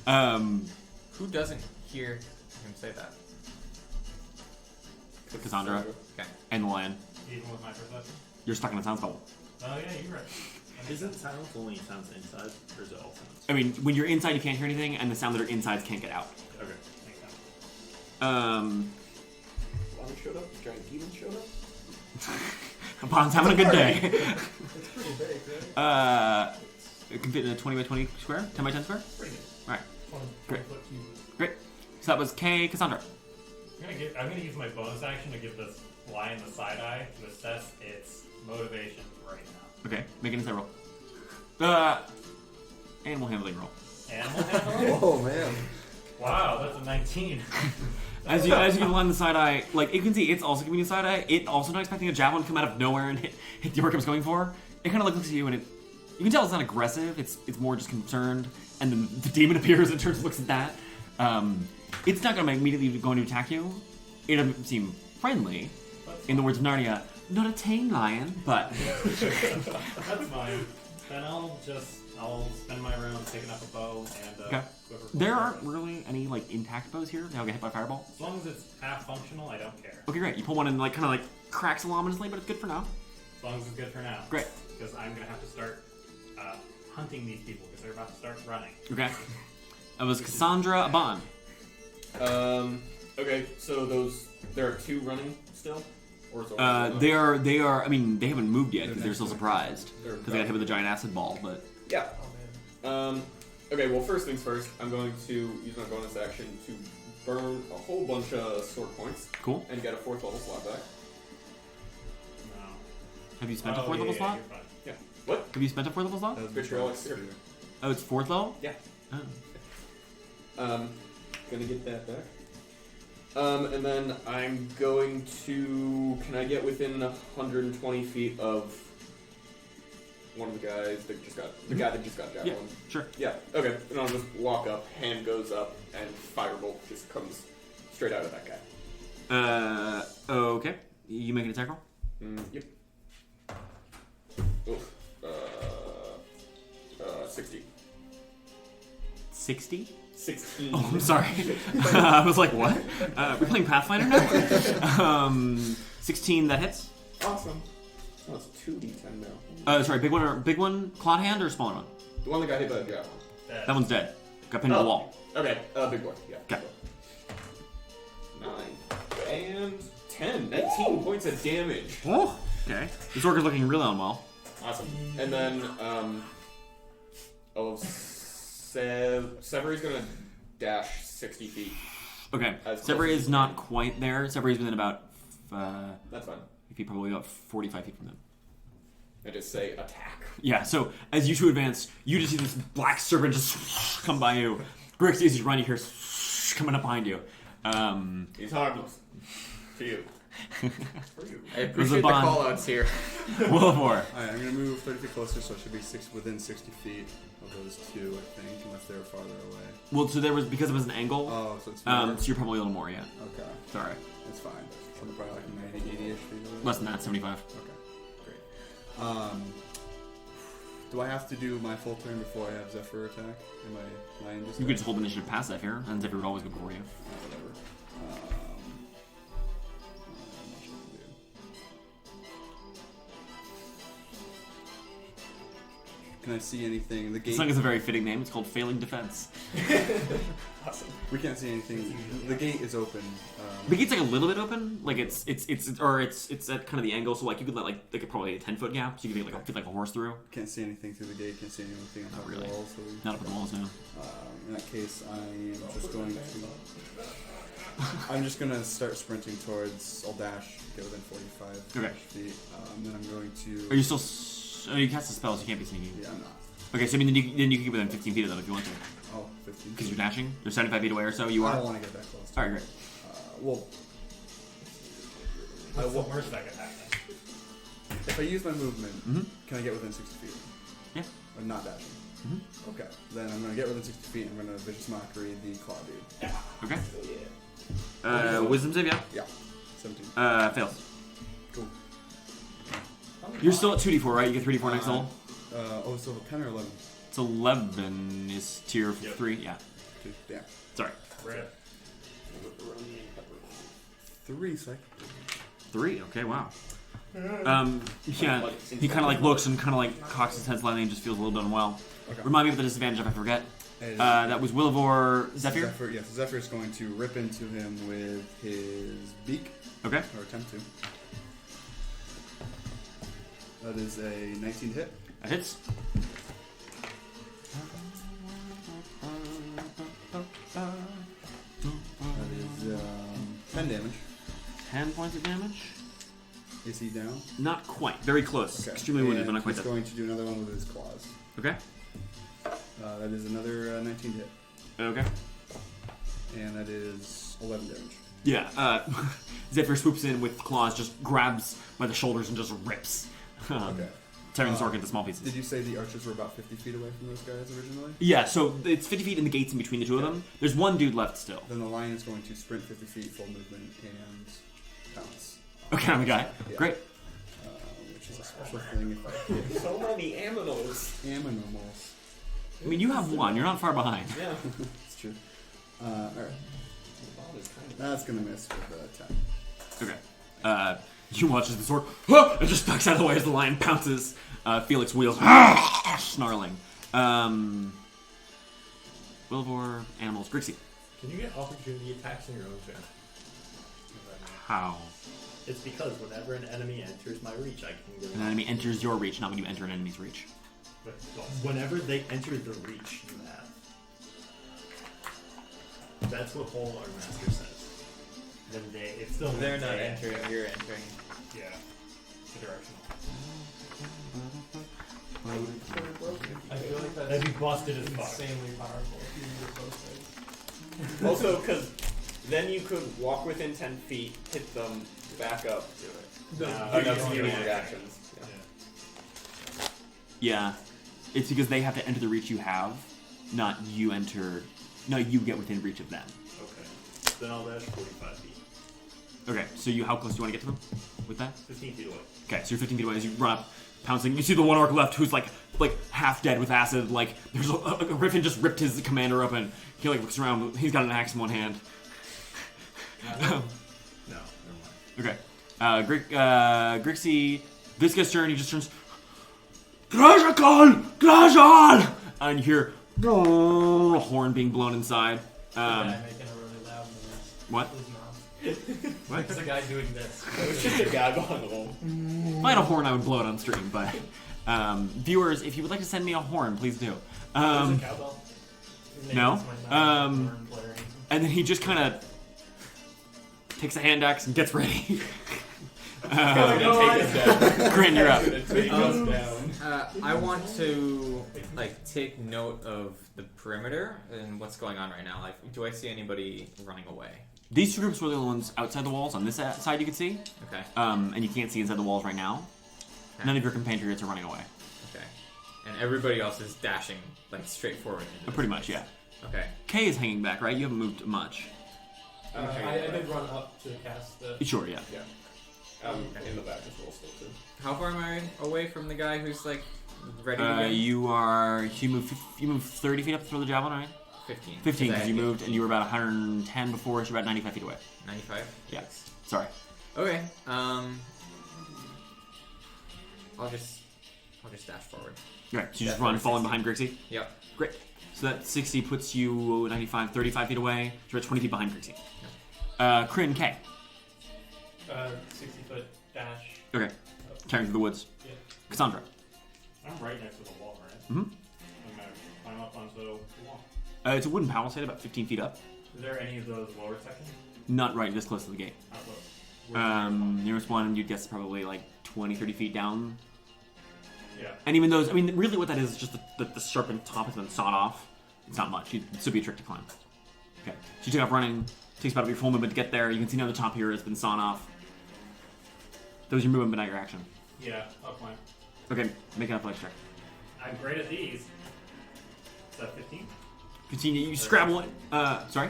S2: Who doesn't hear him say that?
S1: Cassandra
S2: Okay.
S1: and the lion.
S8: Even with my perception.
S1: You're stuck in a sound bubble.
S8: Oh yeah, you're right.
S3: Isn't silence only sounds inside, or is it all sounds?
S1: I mean, when you're inside, you can't hear anything, and the sound that are inside can't get out.
S3: Okay.
S8: Makes sense.
S5: One showed up. The giant demon showed up.
S1: Aban's having a good day.
S6: It's pretty big, right?
S1: It can fit in a 20 by 20 square, 10 by 10 square.
S6: Pretty good.
S1: All right,
S6: 20
S1: Great.
S6: foot cube.
S1: great. So that was Kay, Cassandra.
S8: I'm gonna use my bonus action to give this lion the side eye to assess its motivation right now.
S1: Okay, make an insight roll. Animal handling roll.
S8: Animal handling?
S4: Oh man.
S8: Wow, that's a 19.
S1: As you give the line the side eye, like you can see, it's also giving you a side eye. It also not expecting a javelin to come out of nowhere and hit the orc it was going for. It kind of looks at you and you can tell it's not aggressive. It's more just concerned. And then the demon appears and turns and looks at that. It's not going to immediately going to attack you. It doesn't seem friendly. In the words of Narnia, not a tame lion, but
S8: That's fine. Then I'll spend my round taking up a bow and
S1: Okay.
S8: quiver.
S1: there aren't really any like intact bows here. They all get hit by fireball.
S8: As long as it's half functional, I don't care.
S1: Okay, great. You pull one and like kind of like cracks ominously, but it's good for now.
S8: As long as it's good for now.
S1: Great.
S8: Because I'm gonna have to start hunting these people because they're about to start running.
S1: Okay. That was Cassandra Aban.
S5: Okay, so there are 2 running still, or is it
S1: They are. I mean, they haven't moved yet because they're still surprised
S5: They're
S1: because they got hit with a giant acid ball. But
S5: Yeah.
S6: Oh man.
S5: Okay, well, first things first, I'm going to use my bonus action to burn a whole bunch of sword points
S1: Cool.
S5: and get a 4th level slot back.
S8: No.
S1: Have you spent a
S8: Oh,
S1: 4th level slot?
S8: you're fine.
S5: Yeah. What?
S1: Have you spent a 4th level slot?
S4: That was
S5: Vitriolic
S4: Spear.
S5: Spear.
S1: Oh, it's 4th level?
S5: Yeah.
S1: Oh.
S5: Gonna get that back. And then I'm going to... Can I get within 120 feet of one of the guys that just got... The guy that just got
S1: Yeah,
S5: javelin?
S1: sure.
S5: Yeah, okay. Then I'll just walk up, hand goes up, and firebolt just comes straight out of that guy.
S1: Okay. You make an attack roll?
S5: Yep. Oof. 60.
S1: 60?
S5: 16.
S1: Oh, I'm sorry. I was like, what? We're playing Pathfinder now? 16, that hits.
S5: Awesome. Oh, it's 2d10 now.
S1: Sorry, big one, clawed hand, or smaller one?
S5: The one that got hit by the javelin.
S1: That one's dead. Got pinned to the wall.
S5: Okay, big boy. Yeah.
S1: Okay.
S5: 9 and 10. 19 points of damage.
S1: Oh, okay. This orc is looking really unwell.
S5: Awesome. And then, Severy's gonna dash 60 feet.
S1: Okay.
S5: As close
S1: Severi
S5: as
S1: is
S5: you
S1: not
S5: can.
S1: quite there. Severi's within about
S5: That's fine.
S1: feet, probably about 45 feet from them.
S5: I just say attack.
S1: Yeah, so as you two advance, you just see this black serpent just come by you. Grixie, as you run, you hear coming up behind you.
S5: He's harmless. To you. For you.
S2: I appreciate the
S1: Aban.
S2: call-outs here.
S1: Wilavor.
S4: Alright, I'm gonna move 30 feet closer, so it should be within 60 feet of those two, I think, unless they're farther away.
S1: Well, so there was, because it was an angle,
S4: Oh, so it's more.
S1: so you're probably a little more, yeah.
S4: Okay,
S1: It's alright.
S4: it's fine. So they're probably like 90, 80-ish feet away.
S1: Less than that, 75.
S4: Okay, great. Do I have to do my full turn before I have Zephyr attack? Am I lying just
S1: You could just hold initiative past that here, and Zephyr would always go before you.
S4: whatever. Not much I can do. Can I see anything? The
S1: This
S4: gate.
S1: song is a very fitting name. It's called Failing Defense.
S5: Awesome.
S4: We can't see anything. The gate is open.
S1: The gate's like a little bit open, like it's at kind of the angle, so like you could let like probably a 10-foot gap, so you could fit like a horse through.
S4: Can't see anything through the gate. Can't see anything on top of
S1: really.
S4: the walls. So
S1: Not up at the walls now.
S4: in that case, I am just going to. I'm just gonna start sprinting towards. I'll dash, get within 45
S1: Okay.
S4: feet. Then I'm going to.
S1: Are you still? Oh, you cast a spell, so you can't be sneaky.
S4: Yeah, I'm not.
S1: Okay, so I mean then you can get within 15 feet of them if you want to,
S4: Oh, 15.
S1: because you're dashing. You're 75 feet away or so. You
S4: I
S1: are.
S4: don't want to get that close.
S1: All right, great.
S4: Well,
S8: What's the worst that could happen?
S4: if I use my movement,
S1: Mhm.
S4: can I get within 60 feet?
S1: Yeah.
S4: I'm not dashing.
S1: Mhm.
S4: Okay. Then I'm gonna get within 60 feet. and I'm gonna vicious mockery the claw dude.
S1: Okay. Wisdom save, yeah.
S4: Yeah. 17.
S1: Fails.
S4: Cool.
S1: You're still at 2d4, right? You get 3d4 next level.
S4: So 10 or 11.
S1: It's 11 is tier 3. Yeah.
S4: Two. Damn.
S1: Sorry.
S8: Rip.
S4: 3 psychic.
S1: 3. Okay. Wow. Yeah. He kind of like looks and kind of like cocks his head slightly and just feels a little bit unwell.
S4: Okay.
S1: Remind me of the disadvantage if I forget.
S4: And
S1: That was Wilavor Zephyr.
S4: Yes, Zephyr is going to rip into him with his beak,
S1: Okay.
S4: or attempt to. That is a 19 to hit.
S1: That hits.
S4: That is 10 damage.
S1: 10 points of damage.
S4: Is he down?
S1: Not quite. Very close. Extremely wounded, but not quite
S4: He's
S1: dead.
S4: going to do another one with his claws.
S1: Okay.
S4: That is another 19 to hit.
S1: Okay.
S4: And that is 11 damage.
S1: Yeah. Zephyr swoops in with claws, just grabs by the shoulders and just rips.
S4: Okay.
S1: Tearing the sword into small pieces.
S4: Did you say the archers were about 50 feet away from those guys originally?
S1: Yeah, so it's 50 feet in the gates in between the two of them. There's one dude left still.
S4: Then the lion is going to sprint 50 feet, full movement, and pounce.
S1: Okay, I'm the guy.
S4: Yeah.
S1: Great.
S4: Which is a special thing if I hit
S5: So many aminos.
S4: animals.
S1: I mean, you have one. You're not far behind.
S5: Yeah.
S4: It's true. Alright. That's gonna miss with 10.
S1: Okay. You watch as the sword it just ducks out of the way as the lion pounces. Felix wheels, snarling. Wilavor, animals, Grixie.
S3: Can you get opportunity attacks in your own turn?
S1: How?
S3: It's because whenever an enemy enters my reach, I can get
S1: An enemy enters your reach, not when you enter an enemy's reach.
S8: But, well,
S3: Whenever they enter the reach you have. That's what Whole Art Master says.
S8: then it's still
S2: They're not
S8: they
S2: entering,
S8: enter.
S2: you're entering.
S8: Yeah. It's directional.
S6: I feel like that's
S8: That'd be busted as fuck.
S6: insanely powerful if you use both things.
S5: Also, because then you could walk within 10 feet, hit them, back up, do it.
S8: No,
S5: Oh,
S8: you
S5: no,
S8: don't
S5: unique
S8: do
S5: reactions. Yeah.
S1: Yeah. It's because they have to enter the reach you have, not you enter. No, you get within reach of them.
S3: Okay. Then I'll dash 45 feet.
S1: Okay, so how close do you want to get to them with that?
S3: 15 feet away.
S1: Okay, so you're 15 feet away as you run up, pouncing. You see the one orc left who's like half dead with acid. Like there's a Griffin just ripped his commander open. He looks around. He's got an axe in one hand.
S3: No, never mind.
S1: Okay, Grixie. This guy's turn. He just turns. Glacial, and you hear a horn being blown inside.
S6: The guy making a really loud noise.
S1: What?
S6: His mouth.
S1: What?
S6: There's a guy doing this.
S5: It's just a gag on the wall.
S1: If I had a horn, I would blow it on stream. But viewers, if you would like to send me a horn, please do.
S6: There's a cowbell. His name
S1: no.
S6: is my mouth, horn blaring.
S1: And then he just kind of takes a hand axe and gets ready. Qrin, you're up.
S5: Take us down.
S2: I want to take note of the perimeter and what's going on right now. Like, do I see anybody running away?
S1: These two groups were the only ones outside the walls. On this side, you can see.
S2: Okay.
S1: And you can't see inside the walls right now.
S2: Okay.
S1: None of your compatriots are running away.
S2: Okay. And everybody else is dashing straight forward.
S1: Pretty much, yeah.
S2: Okay.
S1: Kay is hanging back, right? You haven't moved much.
S6: I did run up to cast the.
S1: Sure, yeah.
S5: Yeah. In the back as well, still too.
S2: How far am I away from the guy who's ready to win?
S1: You moved 30 feet up to throw the javelin, right?
S2: 15.
S1: 15 because you moved, and you were about 110 before, so you're about 95 feet away.
S2: 95.
S1: Yeah. Sorry.
S2: Okay. I'll just dash forward.
S1: Right. So you just run, falling behind Grixie.
S2: Yep.
S1: Great. So that 60 puts you 95, 35 feet away. So you're at 20 feet behind Grixie. Qrin, K.
S6: 60-foot dash.
S1: Okay. Carrying through the woods.
S6: Yeah.
S1: Cassandra.
S8: I'm right next to the wall, right?
S1: Mm-hmm.
S8: I'm gonna climb up onto the wall.
S1: It's a wooden palisade about 15 feet up.
S8: Is there any of those lower sections?
S1: Not right this close to the gate.
S8: How close? Where's
S1: Nearest one, you'd guess probably 20, 30 feet down.
S8: yeah.
S1: And even those, really what that is just the serpent top has been sawed off. It's not much. It'd still be a trick to climb. Okay. So you take off running. Takes about your full movement to get there. You can see now the top here has been sawn off. That was your movement, but not your action.
S8: Yeah, I'll climb.
S1: Okay, make an athletics check.
S8: I'm great at these. Is that 15?
S1: 15, you scrabble it. Sorry?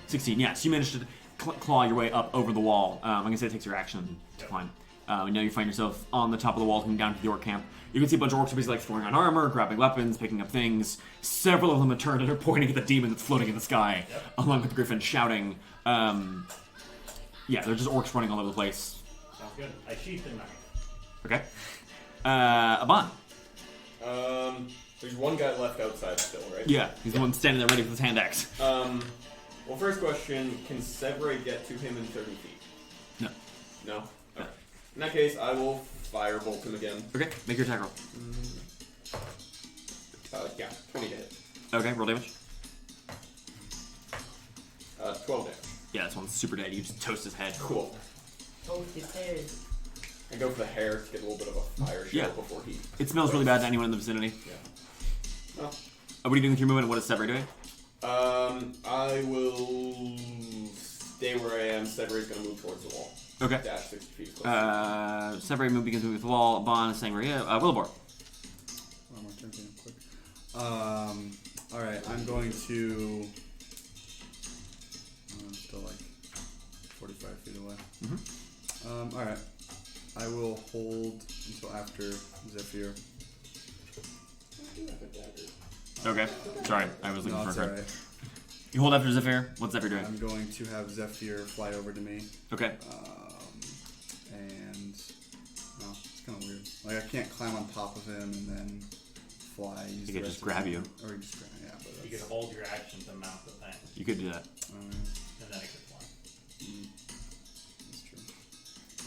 S1: 16, yes. You managed to claw your way up over the wall. I'm going to say it takes your action to climb. Now you find yourself on the top of the wall coming down to the orc camp. You can see a bunch of orcs are basically throwing on armor, grabbing weapons, picking up things. Several of them have turned and are pointing at the demon that's floating in the sky, along with the griffin shouting. Yeah, they're just orcs running all over the place.
S8: Sounds good. I sheath the knife.
S1: Okay. Aban.
S5: There's one guy left outside still, right?
S1: Yeah, he's the one standing there ready with his hand axe.
S5: Well, first question, can Sevre get to him in 30 feet?
S1: No.
S5: No? Okay. In that case, I will firebolt him again.
S1: Okay, make your attack roll.
S5: Yeah, 20 to hit.
S1: Okay, roll damage.
S5: 12 damage.
S1: Yeah, this one's super dead. You just toast his head.
S5: Cool.
S7: Toast his head.
S5: I go for the hair to get a little bit of a fire show
S1: Yeah.
S5: before he...
S1: It smells really bad to anyone in the vicinity.
S5: Yeah. Well,
S1: What are you doing with your movement and what is Sevre doing?
S5: I will stay where I am. Sevre's going to move towards the wall.
S1: Okay.
S5: Dash 60 feet close.
S1: Sevre begins moving with the wall. Aban is saying where he is. Wilavor.
S4: One more turn, quick. Alright, I'm going to... still 45 feet away.
S1: Mm-hmm.
S4: Alright. I will hold until after Zephyr.
S1: Okay. Sorry, I was looking
S4: No,
S1: for a
S4: it's
S1: card.
S4: alright.
S1: You hold after Zephyr. What's Zephyr doing?
S4: I'm going to have Zephyr fly over to me.
S1: Okay.
S4: And... Well, it's kind of weird. I can't climb on top of him and then fly. Use
S1: He
S4: the
S1: could
S4: rest
S1: just
S4: of
S1: grab
S4: the-
S1: you.
S4: Or he just grab, yeah, but
S8: You
S4: that's...
S8: could hold your action to mount the thing,
S1: You could do that.
S8: and then it could fly.
S4: That's true.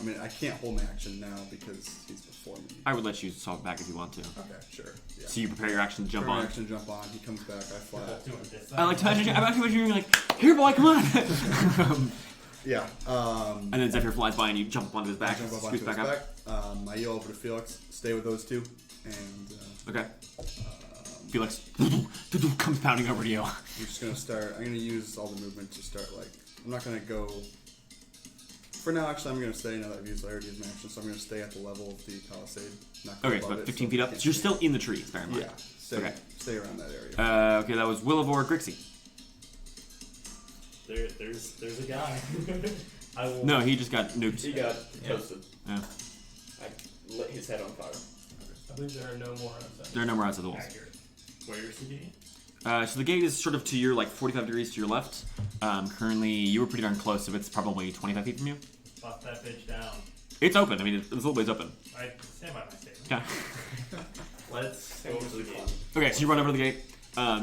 S4: I mean, I can't hold my action now because he's before me.
S1: I would let you solve back if you want to.
S4: Okay, sure. Yeah.
S1: So you prepare your action to jump
S4: Turn
S1: on.
S4: action, jump on. He comes back. I fly.
S8: Doing this.
S1: I like to imagine. I'm actually imagining like, here, boy, come on.
S4: Yeah.
S1: And then Zephyr flies by and you jump onto his back,
S4: Jump up
S1: scoots
S4: onto his
S1: back up.
S4: back. I yell over to Felix. Stay with those two. And
S1: Okay. Felix comes pounding over to you.
S4: I'm just gonna start. I'm gonna use all the movement to start. Like, I'm not gonna go. For now, actually, I'm gonna stay. Now that I already used my action, so I'm gonna stay at the level of the palisade. Not go
S1: Okay,
S4: above
S1: so about
S4: it,
S1: 15
S4: so
S1: feet
S4: I
S1: up.
S4: can't
S1: So you're
S4: see.
S1: still in the trees, bear in mind.
S4: Yeah.
S1: Okay.
S4: Stay around that area.
S1: Okay, that was Wilavor Grixie.
S3: There's a guy.
S8: I will.
S1: No, he just got nuked.
S5: He got toasted.
S1: Yeah.
S5: I lit his head on fire.
S6: I believe there are no more outside.
S1: There are no more outside the walls.
S8: Accurate.
S3: Where is he being?
S1: So the gate is sort of to your, like, 45 degrees to your left. Currently, you were pretty darn close, so it's probably 25 feet from you.
S8: Bust that bitch down.
S1: It's open. I mean, it's little ways open.
S8: I stand by my statement.
S1: Okay.
S3: Let's go to the gate.
S1: Okay, so you run over to the gate.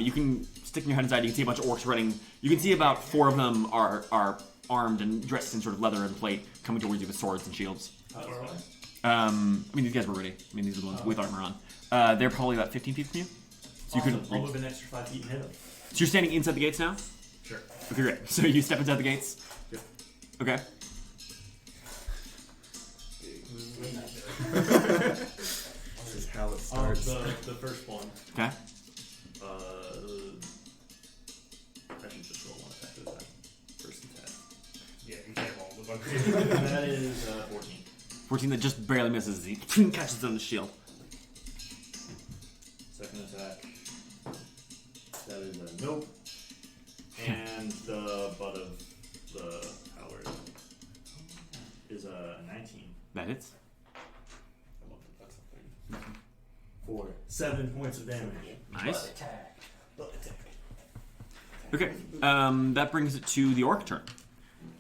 S1: You can stick your head inside. You can see a bunch of orcs running. You can see about 4 of them are armed and dressed in sort of leather and plate, coming towards you with swords and shields. I mean, these guys were ready. I mean, these are the ones with armor on. They're probably about 15 feet from you. So you
S3: Awesome.
S1: could.
S3: I'll move an extra 5 feet and hit him.
S1: So you're standing inside the gates now?
S3: Sure.
S1: Okay, great. So you step inside the gates?
S4: Yep.
S1: Okay.
S4: This is how it starts.
S3: The first one.
S1: Okay.
S3: I should just roll one attack this time. First attack.
S8: Yeah, you can't roll the bunch.
S3: That is 14.
S1: 14 that just barely misses as he catches it on the shield.
S3: Second attack. That is a nope. And the butt of the halberd is a 19.
S1: That hits.
S3: For 7 points of damage.
S1: Nice.
S3: attack. Butt attack.
S1: Okay. That brings it to the orc turn.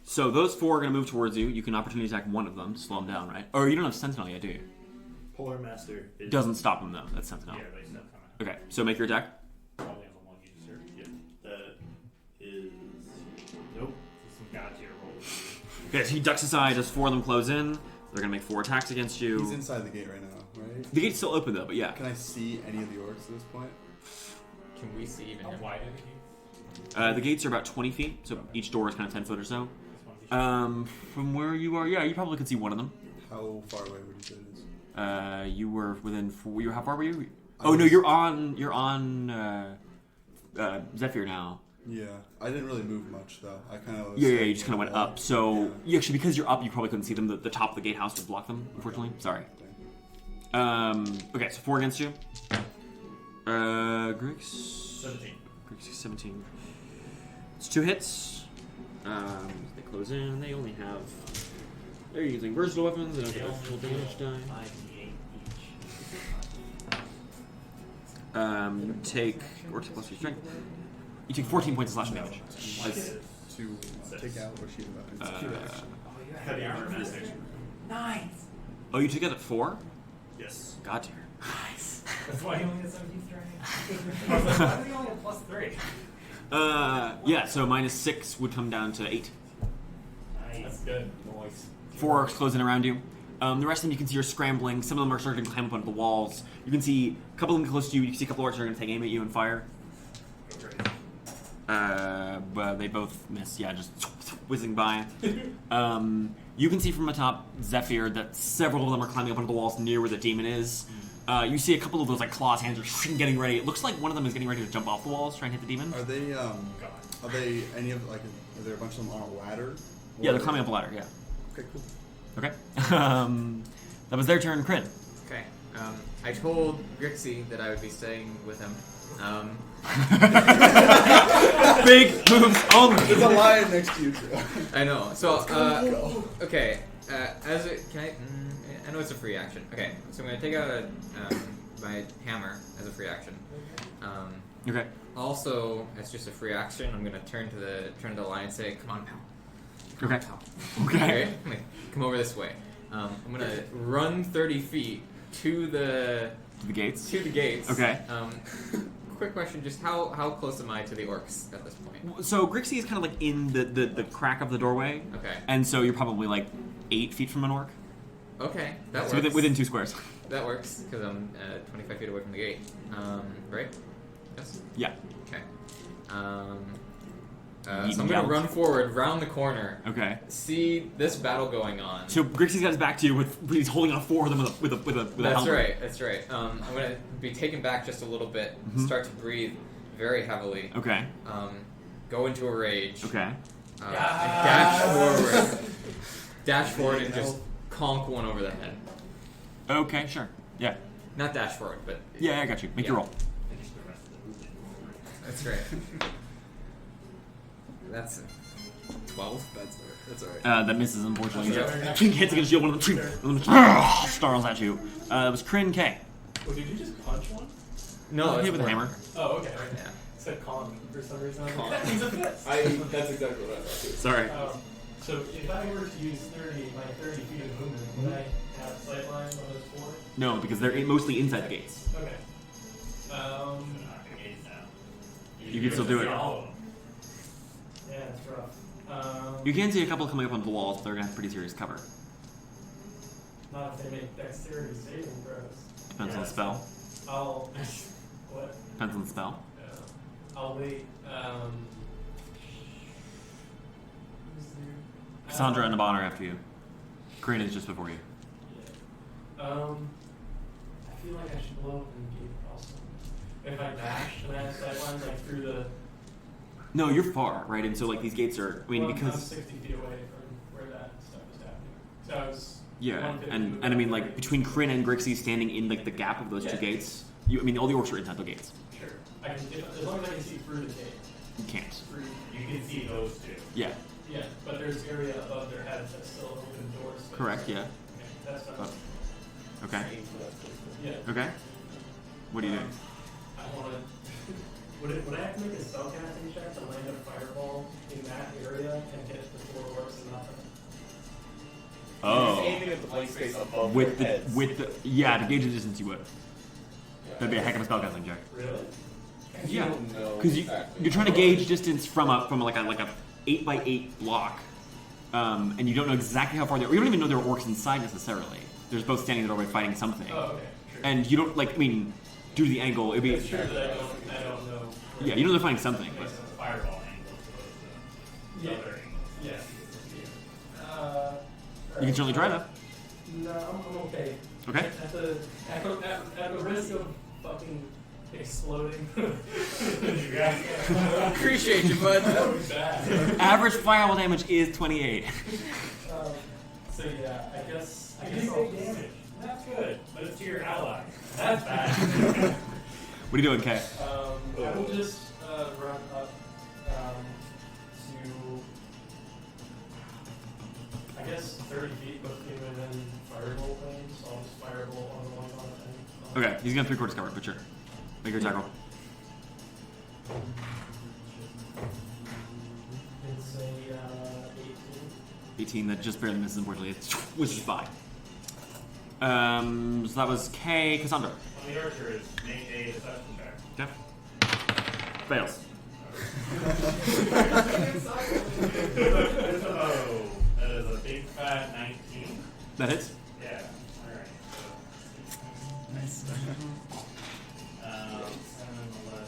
S1: So those 4 are going to move towards you. You can opportunity attack one of them to slow them down, right? Or you don't have Sentinel yet, do you?
S3: Polar Master is.
S1: Doesn't stop them, though. That's Sentinel.
S8: Yeah, they still come out.
S1: Okay, so make your attack.
S8: Probably on the one you deserve.
S3: Yep. That is. Nope.
S8: Some god tier rolls.
S1: Okay, so he ducks aside as 4 of them close in. They're going to make 4 attacks against you.
S4: He's inside the gate right now, right?
S1: The gate's still open, though, but yeah.
S4: Can I see any of the orcs at this point?
S2: Can we see even
S8: How
S2: him?
S8: wide are the gates?
S1: The gates are about 20 feet, so each door is kind of 10 foot or so.
S8: This one's each-
S1: From where you are, yeah, you probably could see one of them.
S4: How far away would you say it is?
S1: You were within 4. How far were you?
S4: I
S1: Oh no,
S4: was-
S1: you're on Zephyr now.
S4: Yeah, I didn't really move much though. I kind of
S1: Yeah, you just kind of went up. So
S4: Yeah.
S1: yeah, actually, because you're up, you probably couldn't see them. The top of the gatehouse would block them. Unfortunately, sorry. Okay, so 4 against you. Grix
S3: 17.
S1: Grix 17. It's 2 hits. They close in. They only have. They're using versatile weapons. They don't get a full damage die.
S3: 5d8 each.
S1: You take or plus your strength. You take 14 points of slashing damage.
S4: to take out or shoot weapons.
S3: Heavy armor master.
S1: Oh, you took it at 4?
S3: Yes.
S1: Got you.
S8: That's why he only has 17 strength. I was like, why did he only have plus 3?
S1: Yeah, so -6 would come down to 8.
S8: That's good.
S3: Noise.
S1: 4 orcs closing around you. The rest of them you can see are scrambling. Some of them are starting to climb up onto the walls. You can see a couple of them close to you. You can see a couple of orcs that are going to take aim at you and fire.
S8: Go crazy.
S1: But they both miss. Yeah, just whizzing by. You can see from atop Zephyr that several of them are climbing up onto the walls near where the demon is. You see a couple of those like claws hands are getting ready. It looks like one of them is getting ready to jump off the walls, try and hit the demon.
S4: Are they any of like? Are there a bunch of them on a ladder?
S1: Yeah, they're climbing up a ladder. Yeah.
S4: Okay, cool.
S1: Okay. That was their turn. Qrin.
S2: Okay. I told Grixie that I would be staying with him.
S1: Big moves only.
S4: There's a lion next to you too.
S2: I know. So, okay. As it can I know it's a free action. Okay, so I'm gonna take out my hammer as a free action.
S1: Okay.
S2: Also, as just a free action, I'm gonna turn to the lion and say, "Come on, pal. Come
S1: Okay.
S2: on, pal.
S1: Okay.
S2: Okay, come over this way." I'm gonna run 30 feet to the
S1: To the gates.
S2: gates.
S1: Okay.
S2: Quick question: just how close am I to the orcs at this point?
S1: So Grixie is kind of like in the crack of the doorway,
S2: Okay.
S1: and so you're probably like 8 feet from an orc.
S2: Okay, that
S1: So
S2: works.
S1: within 2 squares.
S2: That works because I'm 25 feet away from the gate. Right? Yes.
S1: Yeah.
S2: Okay. So
S1: Yeet
S2: I'm gonna
S1: yells.
S2: run forward, round the corner,
S1: Okay.
S2: see this battle going on.
S1: So Grixie's got his back to you he's holding on 4 of them with a
S2: That's
S1: helmet.
S2: right. That's right. I'm gonna be taken back just a little bit, start to breathe very heavily.
S1: Okay.
S2: Go into a rage.
S1: Okay.
S2: And dash forward. Dash forward and just conk one over the head.
S1: Okay, sure. Yeah.
S2: Not dash forward, but
S1: Yeah, I got you. Make your roll.
S2: that's right. That's a 12.
S4: That's alright.
S1: That misses, unfortunately.
S2: That's
S1: Hits against you, one of them snarls at you. It was Qrin K.
S6: Oh, did you just punch one?
S2: No,
S1: Hit
S2: it's
S1: with a hammer.
S6: Oh, okay.
S2: Yeah.
S6: It said con for some reason. I was
S2: Con.
S6: like, he's a fist.
S5: That's exactly what I thought too.
S1: Sorry.
S6: So if I were to use my 30 feet of movement, would I have sight lines on those 4?
S1: No, because they're mostly inside the gates.
S6: Okay.
S1: You can still do it.
S6: Yeah, it's rough.
S1: You can see a couple coming up onto the walls, but they're gonna have pretty serious cover.
S6: Not if they make dexterity saving throws.
S1: Depends on the spell.
S6: I'll what?
S1: Depends on the spell.
S6: I'll wait. Who's there?
S1: Cassandra and Aban are after you. Qrin is just before you.
S6: Yeah. I feel like I should blow up the gate also. If I dash, then I have sightlines like through the.
S1: No, you're far, right? And so like these gates are. I mean,
S6: well, I'm
S1: because
S6: 60 feet away from where that stuff is happening. So I was.
S1: yeah,
S6: 150
S1: and I mean like between Qrin and Grixie standing in like the gap of those 2 gates. I mean all the orcs are inside the gates.
S6: Sure. I can, as long as I can see through the gate.
S1: You can't.
S6: Through.
S8: You can see those 2.
S1: Yeah.
S6: Yeah, but there's area above their heads that's still open doors. So
S1: Correct. Yeah.
S6: Okay, that's fine.
S1: Okay.
S6: Yeah.
S1: Okay. What are you doing?
S6: I want to. Would I have to make a spellcasting check to land a fireball in that area and hit the 4 orcs and nothing?
S1: Oh.
S5: He's aiming at the blank space above
S1: With
S5: their
S1: the
S5: heads.
S1: yeah, to gauge the distance you would. That'd be a heck of a spellcasting check.
S6: Really?
S1: Yeah.
S5: don't know
S1: Because
S5: exactly.
S1: you're trying to gauge distance from like a 8x8 block, and you don't know exactly how far they are. You don't even know there are orcs inside necessarily. They're both standing in the doorway fighting something,
S6: Oh, okay. Sure.
S1: and you don't like. I mean, due to the angle, it'd be
S6: It's true that I don't know.
S1: yeah. You know they're fighting something, but
S8: It's a fireball angle to the
S6: Yeah.
S8: other angle.
S6: Yeah.
S1: you can certainly try that.
S6: No, I'm okay.
S1: Okay.
S6: At the risk of fucking exploding.
S2: Appreciate you, bud.
S6: That was bad.
S1: Average fireball damage is 28.
S6: So yeah, I guess
S8: You
S6: I'll
S8: take damage. That's good, but it's to your ally. That's bad.
S1: What are you doing, Kay?
S6: I will just run up to, I guess, 30 feet, but within fireball range, so I'll just fireball on the ones on the thing.
S1: Okay, he's gonna 3/4 cover, but sure. Make your attack roll.
S6: It's a 18.
S1: 18, that just barely misses, unfortunately. It's which is fine. So that was Kay. Cassandra.
S8: On the archers, make a deception check.
S1: Okay. Fails.
S8: Oh, that is a big fat 19.
S1: That hits.
S8: Yeah. Alright. So, nice. 7, 11,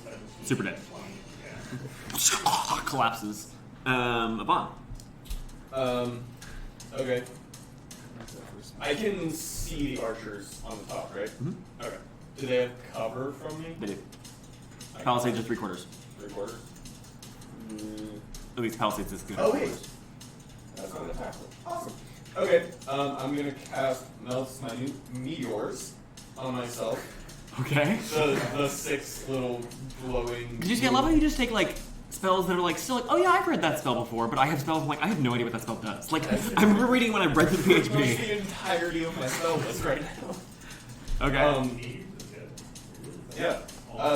S8: 17,
S1: Super dead.
S8: 20. Yeah.
S1: Collapses. Aban.
S5: Okay. I can see the archers on the top, right?
S1: Mhm.
S5: Okay. Do they have cover from me?
S1: They do.
S5: I can-
S1: Palisades are 3/4.
S5: 3/4?
S1: At least Palisades is good.
S5: Oh, wait. That's not an attack roll. Awesome. Okay, I'm gonna cast Melts my new meteors on myself.
S1: Okay.
S5: The 6 little glowing.
S1: Did you see? I love how you just take like spells that are like still like, oh yeah, I've read that spell before, but I have spells I'm like I have no idea what that spell does. Like I'm rereading when I read the
S5: That's
S1: PHP.
S5: the entirety of my spell list right now.
S1: Okay.
S5: Yeah.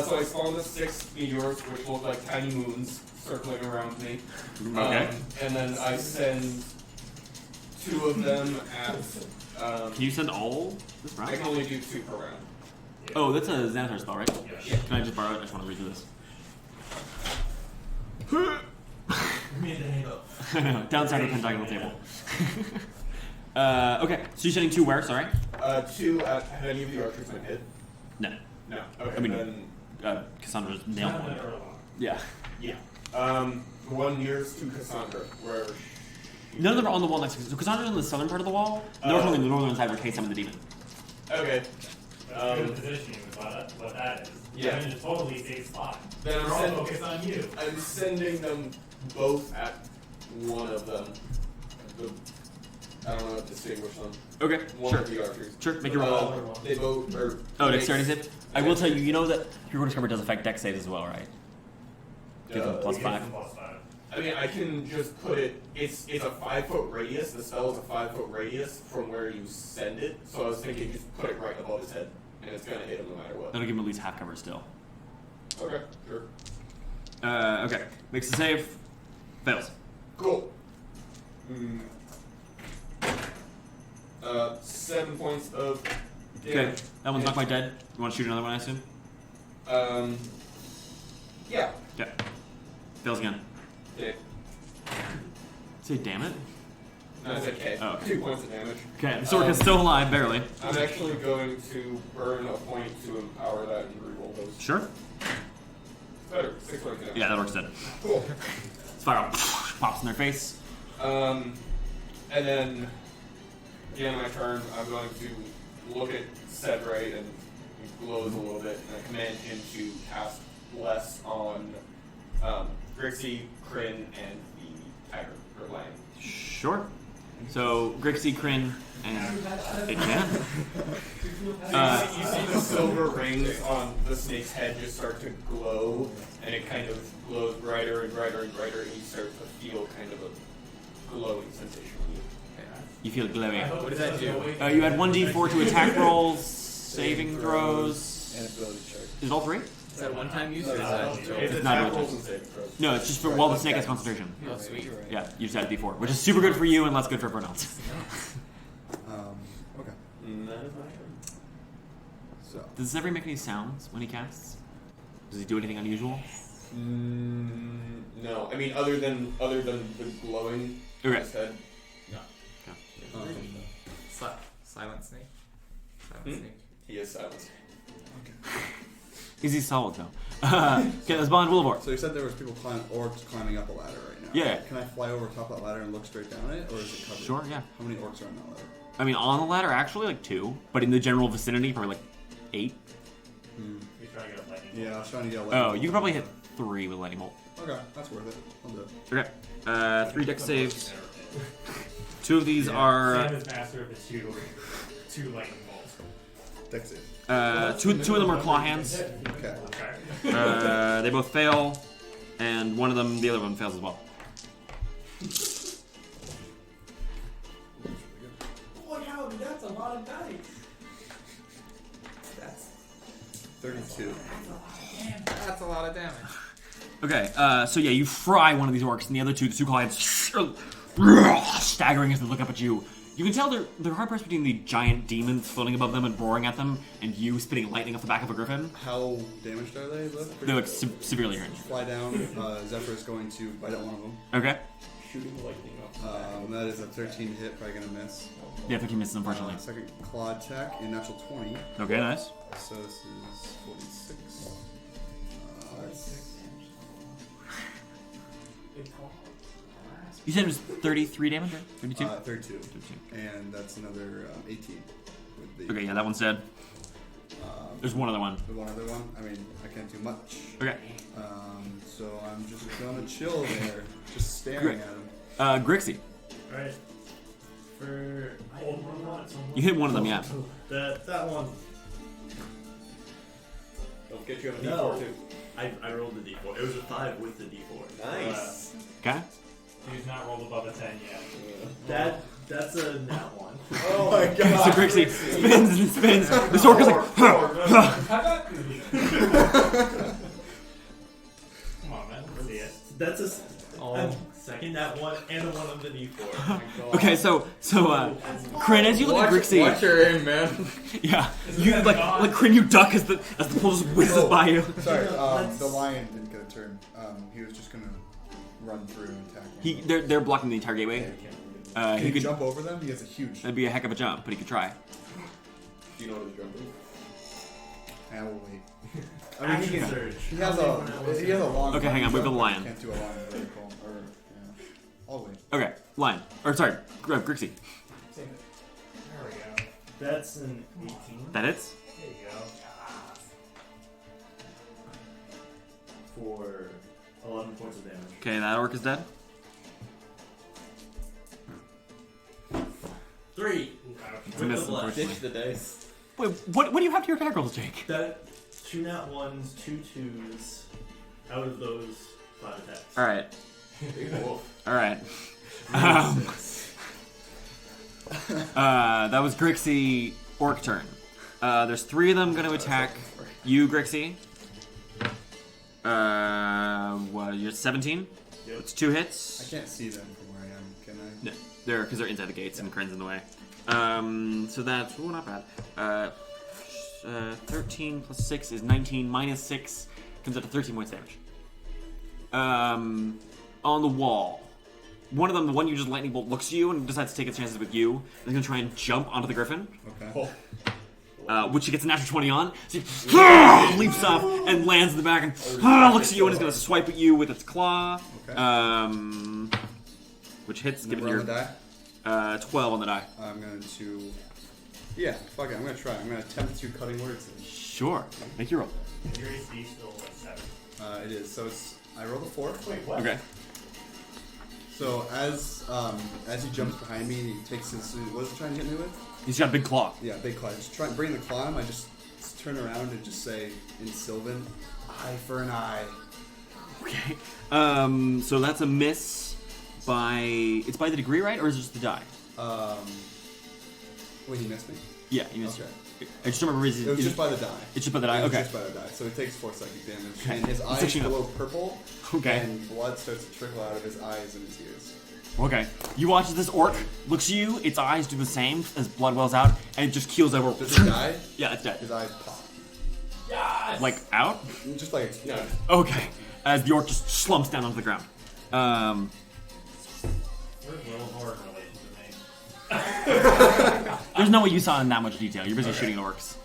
S5: So I spawned the 6 meteors, which look like tiny moons circling around me.
S1: Okay.
S5: And then I send 2 of them at.
S1: Can you send all this
S5: I
S1: round?
S5: can only do 2 per round.
S1: Oh, that's a Xanathar spell, right?
S8: Yes.
S1: Can I just borrow it? I just want to read through this.
S3: Give me a day.
S1: Downside of the pentagonal table. Okay, so you're sending 2 where? Sorry.
S5: 2 at. Have any of the archers been hit?
S1: No.
S5: No. Okay.
S1: I mean,
S5: then.
S1: Cassandra's nailed one. Yeah.
S5: Yeah. The one nearest to Cassandra, wherever.
S1: None of them are on the wall next to. So Cassandra's on the southern part of the wall. And they're on the northern side where Kate summoned the demon.
S5: Okay.
S8: Good positioning is what that is.
S5: Yeah.
S8: I'm in a totally safe spot.
S5: Then
S8: They're all focused on you.
S5: I'm sending them both at one of them. I don't know how to distinguish them.
S1: Okay.
S5: One
S1: Sure.
S5: of the archers.
S1: Sure. Make your roll.
S5: They both are.
S1: Oh, dexterity save. I will tell you. You know that Hero Discover does affect dex saves as well, right? Gives them +5.
S8: +5.
S5: I mean, I can just put it. It's a 5-foot radius. The spell is a 5-foot radius from where you send it. So I was thinking, just put it right above his head, and it's gonna hit him no matter what.
S1: That'll give him at least half cover still.
S5: Okay, sure.
S1: Okay. Makes the save. Fails.
S5: Cool. 7 points of
S1: Okay.
S5: damage.
S1: That one's not quite dead. You want to shoot another one, I assume?
S5: Yeah.
S1: Yeah. Fails again.
S5: Okay.
S1: Say damn it.
S5: That's okay.
S1: Oh, okay.
S5: 2 points of damage.
S1: Okay, the sword is still alive, barely.
S5: I'm actually going to burn a point to empower that and reroll those.
S1: Sure.
S5: Better. 6 points of damage.
S1: Yeah, that works dead.
S5: Cool.
S1: Spiral pops in their face.
S5: And then, again, my turn, I'm going to look at Cedray and he glows a little bit, and I command him to cast Bless on Grixie, Qrin, and the tiger, or lion.
S1: Sure. So, Grixie, Qrin, and it can.
S5: You see the silver rings on the snake's head just start to glow, and it kind of glows brighter and brighter and brighter, and you start to feel kind of a glowing sensation on you.
S1: You feel glowing.
S2: What does that do?
S1: You add 1d4 to attack rolls, saving throws.
S4: And ability check.
S1: Is it all 3?
S2: Is that one-time use or is that?
S5: It's
S1: not
S5: attack
S1: really.
S5: rolls and saving throws.
S1: No, it's just for while the snake has concentration.
S2: Oh, sweet.
S1: Yeah, you just add d4, which is super good for you and less good for everyone else.
S4: Okay.
S5: That is my turn.
S4: So,
S1: Does Zevry make any sounds when he casts? Does he do anything unusual?
S5: No, I mean other than the glowing on
S1: Okay.
S5: his head.
S2: Silent snake. Silent
S5: Hmm?
S2: snake.
S5: He is silenced.
S1: Is he solid though? Okay, let's bond Wilavor.
S4: so you said there was orcs climbing up a ladder right now.
S1: Yeah.
S4: Can I fly over top of that ladder and look straight down it, or is it covered?
S1: Sure, yeah.
S4: How many orcs are on that ladder?
S1: I mean, on the ladder, actually, like 2, but in the general vicinity, probably like 8.
S8: You're trying to get a lightning bolt.
S4: Yeah, I was trying to get a
S1: Oh,
S4: lightning
S1: you could
S4: bolt.
S1: probably hit 3 with lightning bolt.
S4: Okay, that's worth it. I'll do it.
S1: Okay, 3 dex saves. 2 of these are
S8: Sam is master of the two lightning bolts.
S4: Dex save.
S1: two of them are claw hands.
S4: Okay.
S8: Okay.
S1: They both fail, and one of them, the other one, fails as well.
S3: Holy cow, dude, that's a lot of dice.
S2: That's
S4: 32.
S2: a lot of damage.
S1: Okay, so yeah, you fry one of these orcs, and the other two, the 2 claw hands, staggering as they look up at you. You can tell they're hard pressed between the giant demons floating above them and roaring at them, and you spitting lightning off the back of a griffin.
S4: How damaged are they?
S1: They're like severely injured.
S4: Fly down. Zephyr is going to bite at one of them.
S1: Okay.
S5: Shooting lightning off.
S4: That is a 13 hit, probably gonna miss.
S1: Yeah, 15 misses, unfortunately.
S4: Second claw attack, a natural 20.
S1: Okay, nice.
S4: So this is 46.
S1: You said it was 33 damage, right? 32?
S4: 32.
S1: 32.
S4: And that's another 18. With the,
S1: Okay, yeah, that one's dead. There's one other one.
S4: The one other one. I mean, I can't do much.
S1: Okay.
S4: So I'm just gonna chill there, just staring
S1: Great.
S4: at him.
S1: Grixie.
S3: Right. For
S1: You hit one of them, yeah.
S3: that one.
S5: Don't get you on a
S3: No.
S5: D4 too.
S3: I rolled the d4. It was a 5 with the d4.
S5: Nice.
S1: Okay.
S8: He's not rolled above a 10 yet.
S3: That's a nat 1.
S5: Oh my
S1: So
S5: god.
S1: Grixie spins and spins. The orc is like,
S8: Come on, man. Let's see it.
S3: That's a second nat 1 and a 1 on the d4.
S1: okay, so Qrin, as you look at Grixie,
S2: Watch your aim, man.
S1: yeah, you like Qrin, you duck as the pole just whizzes by you.
S4: Sorry, the lion didn't get a turn. He was just gonna run through and attack one?
S1: They're blocking the entire gateway.
S4: Can
S1: He
S4: he
S1: could
S4: jump over them? He has a huge.
S1: That'd be a heck of a jump, but he could try.
S5: Do you know what his jump is?
S4: I will wait.
S3: Action surge.
S4: He has a long.
S1: Okay, hang on, we have a lion.
S4: Can't do a lion vertical. Or yeah. I'll wait.
S1: Okay, lion. Or sorry, Grixie.
S6: Same thing.
S8: There we go.
S3: That's an 18.
S1: That hits.
S8: There you go.
S3: For 11 points of damage.
S1: Okay, that orc is dead.
S3: 3.
S1: It's a miss, unfortunately.
S5: Ditch the dice.
S1: Wait, what do you have to your attack rolls, Jake?
S3: That 2 nat 1s, 2 2s out of those 5 attacks.
S1: Alright.
S5: Big wolf.
S1: Alright. That was Grixie orc turn. There's 3 of them going to attack you, Grixie. What, you're 17?
S3: Yep.
S1: It's 2 hits.
S4: I can't see them from where I am. Can I?
S1: No, because they're inside the gates and Qrin's in the way. So that's not bad. 13 plus 6 is 19. Minus 6 comes out to 13 points damage. On the wall, one of them, the one you just lightning bolt, looks at you and decides to take its chances with you. And he's gonna try and jump onto the griffin.
S4: Okay.
S1: Which he gets a natural 20 on. So he leaps off and lands in the back and looks at you and is going to swipe at you with its claw.
S4: Okay.
S1: Which hits,
S4: Roll
S1: given
S4: the
S1: your
S4: die.
S1: 12 on the die.
S4: I'm going to. Yeah, fuck it. I'm going to try. I'm going to attempt 2 cutting words.
S1: Sure. Make your roll.
S8: Your AC still at 7.
S4: It is. So it's. I rolled a 4.
S3: Wait, what?
S1: Okay.
S4: So as he jumps behind me, he takes his. What is he trying to hit me with?
S1: He's got a big claw.
S4: Yeah, big claw. Just try and bring the claw. I just turn around and just say in Sylvan, "Eye for an eye."
S1: Okay. So that's a miss by. It's by the degree, right? Or is it just the die?
S4: When you missed me.
S1: Yeah, you missed
S4: Okay.
S1: it. I just remember.
S4: It was just by the die.
S1: It's just by the die.
S4: It was
S1: Okay.
S4: just by the die. So it takes 4 psychic damage,
S1: Okay.
S4: and his
S1: It's
S4: eyes
S1: actually
S4: glow purple.
S1: Okay.
S4: And blood starts to trickle out of his eyes and his ears.
S1: Okay. You watch as this orc looks at you. Its eyes do the same as blood wells out, and it just keels over.
S4: Does he die?
S1: Yeah, it's dead.
S4: His eyes pop.
S6: Yes!
S1: Like out.
S4: Just like
S5: No.
S1: Okay. As the orc just slumps down onto the ground.
S8: Where's Wilavor in relation to me?
S1: There's no way you saw in that much detail. You're busy shooting at orcs.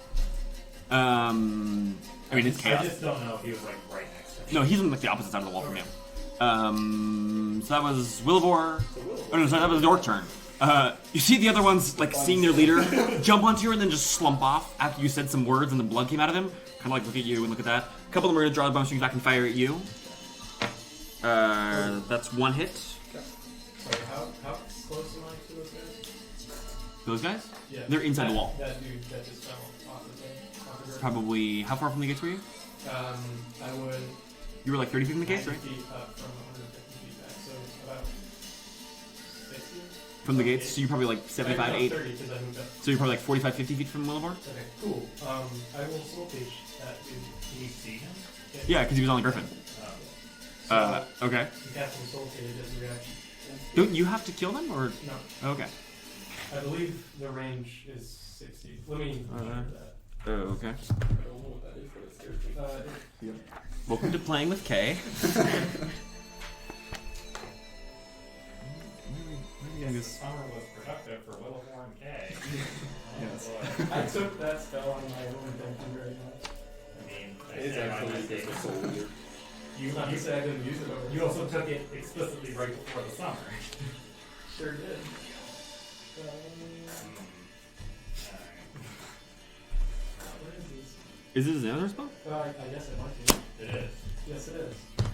S1: I mean, it's
S8: I
S1: chaos.
S8: just don't know if he was like right next to me.
S1: No, he's on like the opposite side of the wall from you. So that was Wilavor. Oh no, sorry, that was the orc turn. You see the other ones like seeing their leader jump onto you and then just slump off after you said some words and the blood came out of him. Kind of like look at you and look at that. A couple of them are gonna draw the bowstrings back and fire at you. That's 1 hit.
S6: Sorry, how close am I to those guys?
S1: Those guys?
S6: Yeah.
S1: They're inside the wall.
S6: That dude that just fell off the thing. Off the griffin.
S1: Probably. How far from the gates were you?
S6: I would.
S1: You were like 30 feet from the gates,
S6: 90
S1: right?
S6: feet up from 150 feet back, so about 60.
S1: From the gates, so you're probably like 75,
S6: no,
S1: 8.
S6: 30 because I moved up.
S1: So you're probably like 45, 50 feet from Wilavor?
S6: Okay, cool. I will soul page that dude.
S8: Can you see him?
S1: Yeah, because he was on the griffin.
S6: So,
S1: Okay.
S6: you cast him soul page as a reaction.
S1: Don't you have to kill them, or?
S6: No,
S1: Okay.
S6: I believe the range is 60. Let me check that.
S1: Oh, okay.
S5: I don't know what that is, but it scares me.
S1: Welcome to playing with Kay.
S8: This summer was productive for Wilavor and Kay.
S1: Yes.
S8: Oh, boy.
S6: I took that spell on my own, thank you very much.
S8: I mean, I
S5: It's
S8: say my
S5: actually
S8: mistake.
S5: just a soul leader.
S6: Not to say I didn't use it over.
S8: You also took it explicitly right before the summer.
S6: Sure did. What is this?
S1: Is this another spell?
S6: I guess it might be.
S8: It is.
S6: Yes, it is.
S8: 100%.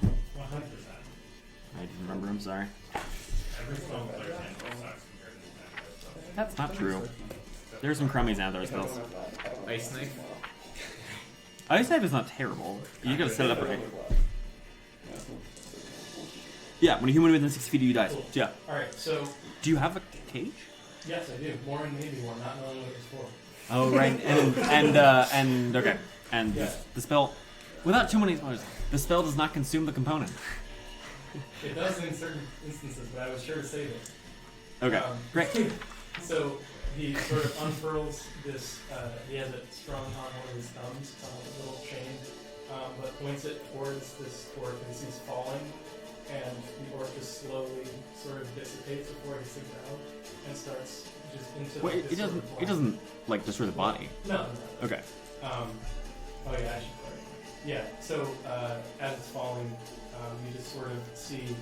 S1: I didn't remember, I'm sorry.
S8: Every stone player can sucks compared to the spell.
S1: That's not true. There's some crummies out there spells.
S2: Ice knife.
S1: Ice Knife is not terrible. You gotta set it up right. Yeah, when a human within 6 feet of you dies.
S6: Cool.
S1: Yeah.
S6: Alright, so,
S1: Do you have a cage?
S6: yes, I do. More and maybe one, not knowing what it's for.
S1: Oh, right. And okay. And
S6: Yeah.
S1: the spell, without too many spoilers, the spell does not consume the component.
S6: It does in certain instances, but I was sure to save it.
S1: Okay, great.
S6: So he sort of unfurls this. He has it strung on one of his thumbs, a little chain, but points it towards this orc as he's falling, and the orc just slowly sort of dissipates before it hits the ground and starts just into.
S1: Wait,
S6: this
S1: it
S6: sort
S1: doesn't.
S6: of
S1: It doesn't like destroy the body.
S6: No.
S1: Okay.
S6: Oh yeah, I should clarify. Yeah. So as it's falling, you just sort of see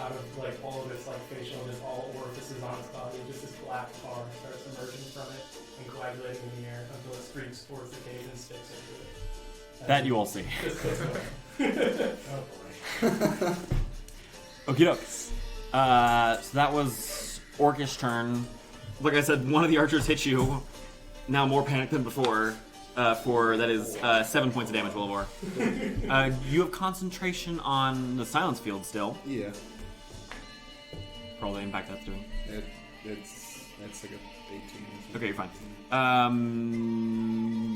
S6: out of like all of its like facial, just all orifices on its body, just this black tar starts emerging from it and coagulating in the air until it streaks towards the cave and sticks into it.
S1: That you all see.
S6: Just goes away.
S1: Okie doke. So that was Orcish turn. Like I said, one of the archers hit you. Now more panicked than before. That is 7 points of damage, Wilavor. You have concentration on the silence field still.
S4: Yeah.
S1: Probably the impact that's doing.
S4: That's like a 18.
S1: Okay, you're fine.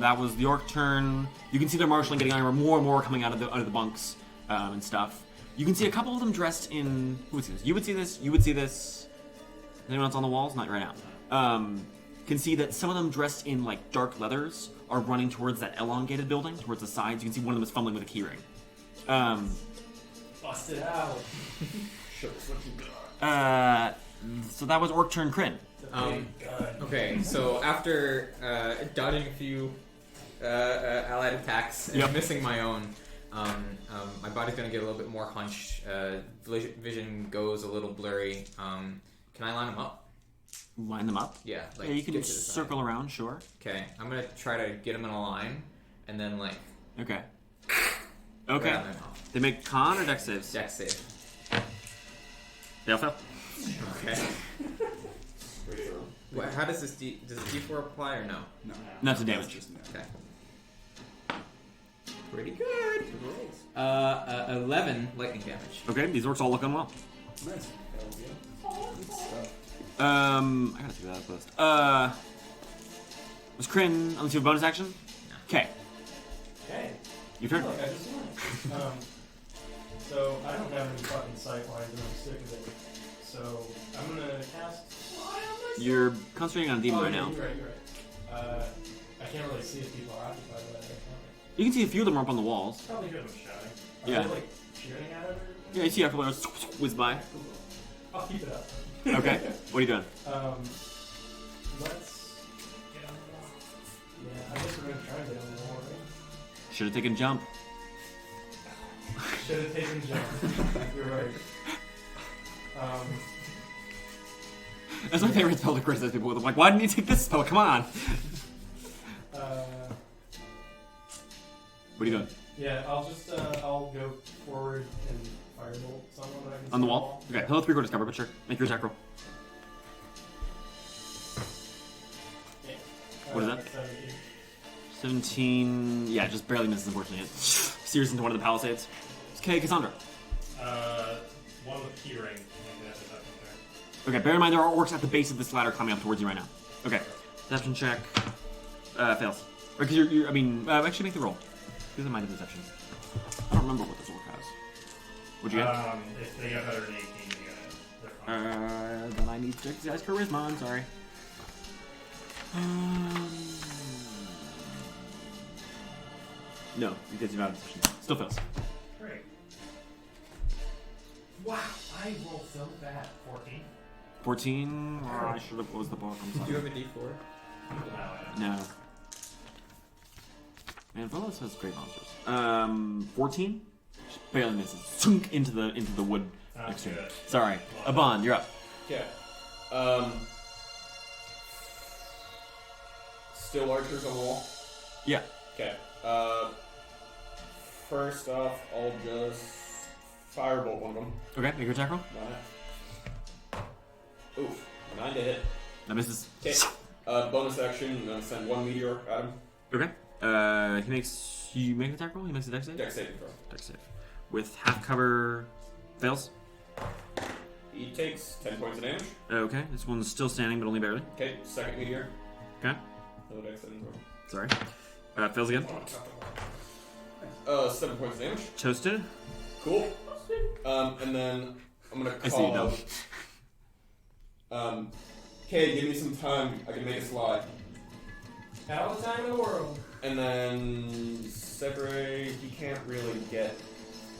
S1: That was the orc turn. You can see they're marshalling, getting armor. More and more coming out of the bunks and stuff. You can see a couple of them dressed in. Who would see this? You would see this. You would see this. Anyone else on the walls? Not right now. Can see that some of them dressed in like dark leathers are running towards that elongated building, towards the sides. You can see one of them is fumbling with a keyring.
S6: Bust it out.
S1: So that was orc turn Qrin.
S2: Okay, so after dodging a few allied attacks and missing my own, my body's gonna get a little bit more hunched. Vision goes a little blurry. Can I line them up?
S1: Line them up?
S2: Yeah, like
S1: Yeah, you can
S2: get to the
S1: circle
S2: side.
S1: around, sure.
S2: Okay, I'm gonna try to get them in a line, and then like.
S1: Okay. Okay.
S2: grab them off.
S1: They make con or dex saves?
S2: Dex save.
S1: They all fail.
S2: Okay. How does this does the D4 apply or no?
S4: No.
S1: Not to damage.
S2: Okay. Pretty good. 11 lightning damage.
S1: Okay, these orcs all look unwell.
S4: Nice. Good stuff.
S1: I gotta see that up list. Was Qrin, unless you have a bonus action? Okay.
S6: Okay.
S1: Your turn.
S6: Look, I just won. So I don't have any fucking sight lines and I'm sick of it. So I'm gonna cast.
S1: You're concentrating on a demon right now.
S6: You're right. I can't really see if people are occupied by that.
S1: You can see a few of them are up on the walls.
S6: Probably hear them shouting. Are
S1: Yeah.
S6: they like shooting at it?
S1: Yeah, you see a couple of them whiz by.
S6: I'll keep it up.
S1: Okay. What are you doing?
S6: Let's get on the wall. Yeah, I guess we're gonna try and get on the wall, right?
S1: Should have taken jump.
S6: Should have taken jump. You're right.
S1: That's my favorite spell to criticize people with. I'm like, why didn't you take this spell? Come on. What are you doing?
S6: Yeah, I'll just I'll go forward and firebolt someone that I can
S1: On the
S6: see
S1: wall? Okay, hello 3/4 cover, but sure. Make your attack roll.
S6: Yeah.
S1: What is that?
S6: 17.
S1: 17. Yeah, just barely misses, unfortunately. It steers into one of the palisades. Okay, Cassandra.
S8: One with key ring. Maybe that's a touch there.
S1: Okay, bear in mind there are orcs at the base of this ladder coming up towards you right now. Okay, deception check. Fails. Or because you're actually make the roll. Because it might have deception. I don't remember what this orc has. What'd you get?
S8: If they got better than 18, they're fine.
S1: Then I need to check this guy's charisma, I'm sorry. No, because you're not in deception. Still fails.
S8: Great. Wow, I rolled so bad. 14?
S1: 14? Oh, I should have closed the book, I'm
S2: Do you
S1: sorry.
S2: have a D4?
S1: No. Man, Velos has great monsters. 14? Just barely misses. Sunk into the wood next to him.
S8: good.
S1: Sorry. Aban, you're up.
S5: Okay. Still archers on the wall?
S1: Yeah.
S5: Okay. First off, I'll just firebolt one of them.
S1: Okay, make your attack roll.
S5: Oof. 9 to hit.
S1: That misses.
S5: Okay. Bonus action, I'm gonna send one meteor at him.
S1: Okay. You make an attack roll? He makes a dex save?
S5: Dex saving throw.
S1: Dex save. With half cover fails.
S5: He takes 10 points of damage.
S1: Okay, this one's still standing, but only barely.
S5: Okay, second meteor.
S1: Okay.
S5: Another dex saving throw.
S1: Sorry. Fails again.
S5: 7 points of damage.
S1: Toasted.
S5: Cool. And then I'm gonna
S1: I see you
S5: call.
S1: now.
S5: Okay, give me some time. I can make a slide.
S6: All the time in the world.
S5: And then separate. He can't really get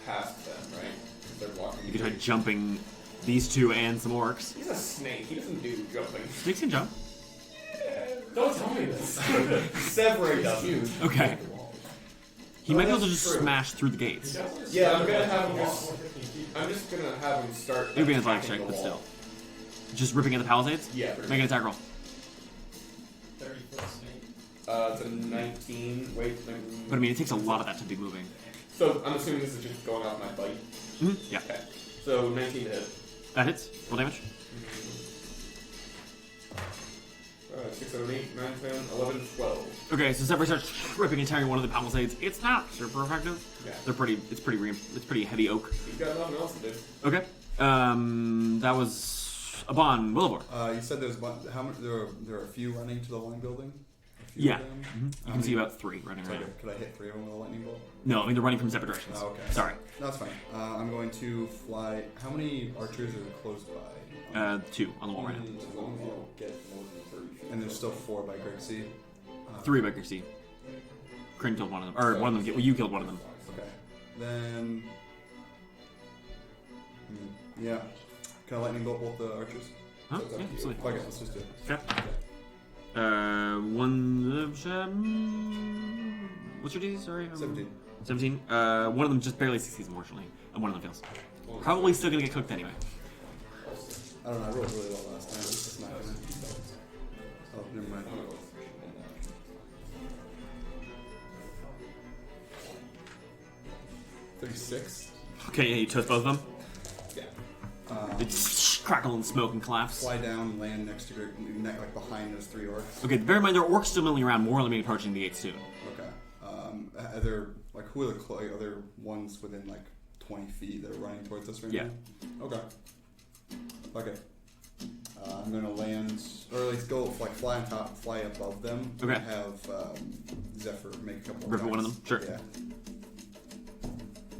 S5: past them, right? They're blocking.
S1: You can try jumping these two and some orcs.
S5: He's a snake. He doesn't do jumping.
S1: Snakes can jump.
S6: Don't tell me this.
S5: Severi doesn't.
S1: Okay. He
S5: Oh,
S1: might be able to
S5: that's
S1: just
S5: true.
S1: smash through the gates.
S5: Yeah, I'm gonna have him just. I'm just gonna have him start.
S1: It would be an athletic
S5: attacking
S1: check,
S5: the
S1: but
S5: wall.
S1: still. Just ripping at the palisades?
S5: Yeah. pretty
S1: Make an
S5: much.
S1: attack roll.
S6: 30-foot snake.
S5: It's a 19. Wait.
S1: But I mean, it takes a lot of that to be moving.
S5: So I'm assuming this is just going off my bite.
S1: Yeah.
S5: Okay. So 19 to hit.
S1: That hits. Roll damage.
S5: 6, 7, 8, 9, 10, 11, 12.
S1: Okay, so Zephyr starts ripping and tearing one of the palisades. It's not super effective.
S5: Yeah.
S1: It's pretty heavy oak.
S5: He's got nothing else to do.
S1: Okay. That was Aban, Wilavor.
S4: You said there's how many? There are a few running to the line building. A few
S1: Yeah.
S4: of them?
S1: You can see about 3 running
S4: So
S1: around.
S4: could I hit 3 of them with a lightning bolt?
S1: No, I mean they're running from separate directions.
S4: Oh, okay.
S1: Sorry.
S4: No, that's fine. I'm going to fly. How many archers are close by?
S1: 2 on the wall right now.
S5: As long as you don't get more than 30 feet.
S4: And there's still 4 by Grixie.
S1: 3 by Grixie. Qrin killed one of them, or one of them. Well, you killed one of them.
S4: Okay. Then. Yeah. Can I lightning bolt both the archers?
S1: Huh?
S5: So it's up
S1: Yeah,
S5: to you.
S1: absolutely.
S4: Okay, let's just do it.
S1: Okay. What's your DC? Sorry.
S4: 17.
S1: 17. One of them just barely succeeds, unfortunately, and one of them fails. Probably still gonna get cooked anyway.
S4: I don't know. I rolled really well last time. It's just not gonna. Oh, never mind. 36.
S1: Okay, yeah, you toast both of them.
S5: Yeah.
S1: They just crackle and smoke and collapse.
S4: Fly down, land next to like behind those 3 orcs.
S1: Okay, bear in mind there are orcs still milling around, more of them approaching the gates soon.
S4: Okay. Are there like who are the are there ones within like 20 feet that are running towards us right
S1: Yeah.
S4: now? Okay. Okay. I'm gonna land, or at least go like fly on top, fly above them.
S1: Okay.
S4: And have Zephyr make a couple.
S1: Rip at one of
S4: attacks.
S1: them? Sure.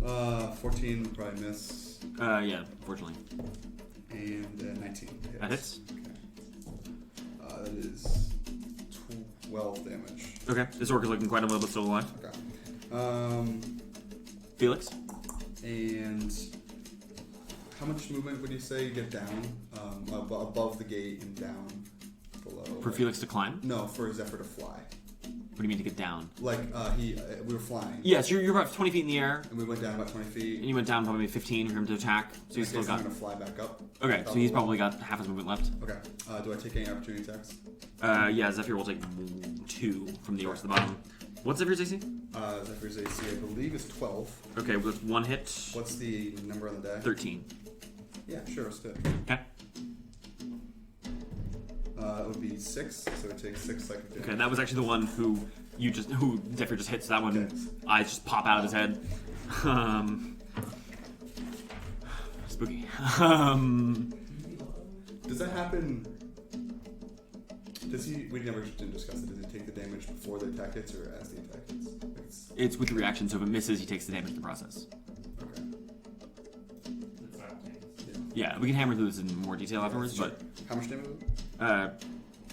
S4: Yeah. 14 probably miss,
S1: Yeah, unfortunately.
S4: and 19.
S1: That hits.
S4: Okay. That is 12 damage.
S1: Okay, this orc is looking quite a little bit still alive.
S4: Okay.
S1: Felix?
S4: And how much movement would you say you get down above the gate and down below?
S1: For Felix to climb?
S4: No, for Zephyr to fly.
S1: What do you mean to get down?
S4: Like we were flying.
S1: Yes, you're about 20 feet in the air,
S4: And we went down about 20 feet.
S1: and you went down probably 15 for him to attack, so he's still
S4: I'm
S1: got...
S4: gonna fly back up.
S1: Okay, so he's probably got half his movement left.
S4: Okay. Do I take any opportunity attacks?
S1: Yeah, Zephyr will take 2 from the orcs at the bottom. What's Zephyr's AC?
S4: Zephyr's AC, I believe, is 12.
S1: Okay, well, that's 1 hit.
S4: What's the number on the die?
S1: 13.
S4: Yeah, sure, let's do it.
S1: Okay.
S4: It would be 6, so it takes 6 psychic damage.
S1: Okay, that was actually the one who Zephyr just hit, so that one,
S4: Okay.
S1: eyes just pop out of his head. Spooky.
S4: Does that happen? Does he? We never didn't discuss it. Does he take the damage before the attack hits or as the attack hits?
S1: It's with the reaction, so if it misses, he takes the damage in the process.
S4: Okay.
S1: Yeah, we can hammer through this in more detail afterwards,
S4: Sure.
S1: but
S4: How much damage?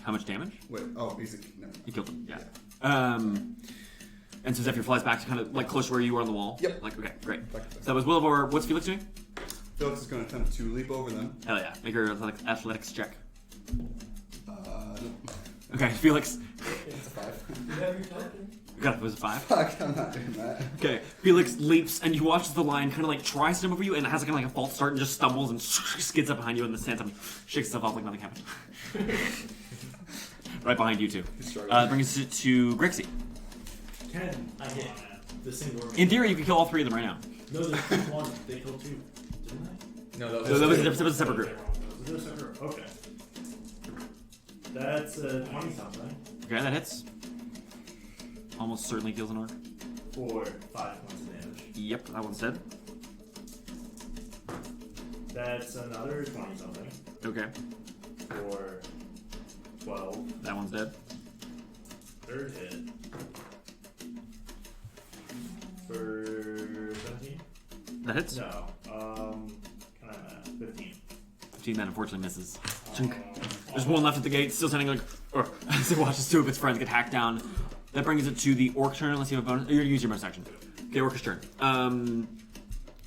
S1: how much damage?
S4: Wait. Oh, he's never.
S1: He killed him, yeah. And so Zephyr flies back to kind of like close to where you are on the wall.
S4: Yep.
S1: Like, okay, great.
S4: Back to
S1: So that was Wilavor. What's Felix doing?
S4: Felix is going to attempt to leap over them.
S1: Hell yeah. Make her athletics check.
S4: No.
S1: Okay, Felix.
S4: It's a 5.
S6: You have your token?
S1: God, it was a 5.
S4: Fuck, I'm not doing that.
S1: Okay, Felix leaps, and you watch as the lion kind of like tries to jump over you, and it has kind of like a false start, and just stumbles and skids up behind you, and the Santum shakes itself off like nothing happened. Right behind you two.
S4: He's struggling.
S1: Brings it to Grixie.
S3: Can I get the single?
S1: In theory, you can kill all 3 of them right now.
S3: No, there's one. They killed 2, didn't they?
S2: No,
S1: So that was a separate group.
S3: Was there a separate? Okay. That's 20 something
S1: Okay, that hits. Almost certainly kills an orc.
S3: for 5 points of damage.
S1: Yep, that one's dead.
S3: That's another 20 something
S1: Okay,
S3: for 12.
S1: that one's dead.
S3: Third hit for 17.
S1: That hits.
S3: No. Kind of 15.
S1: 15 that unfortunately misses. Chunk. There's one left at the gate, still standing like, as it watches 2 of its friends get hacked down. That brings it to the orc turn, unless you have a bonus. You're going to use your bonus action. Okay, orc's turn.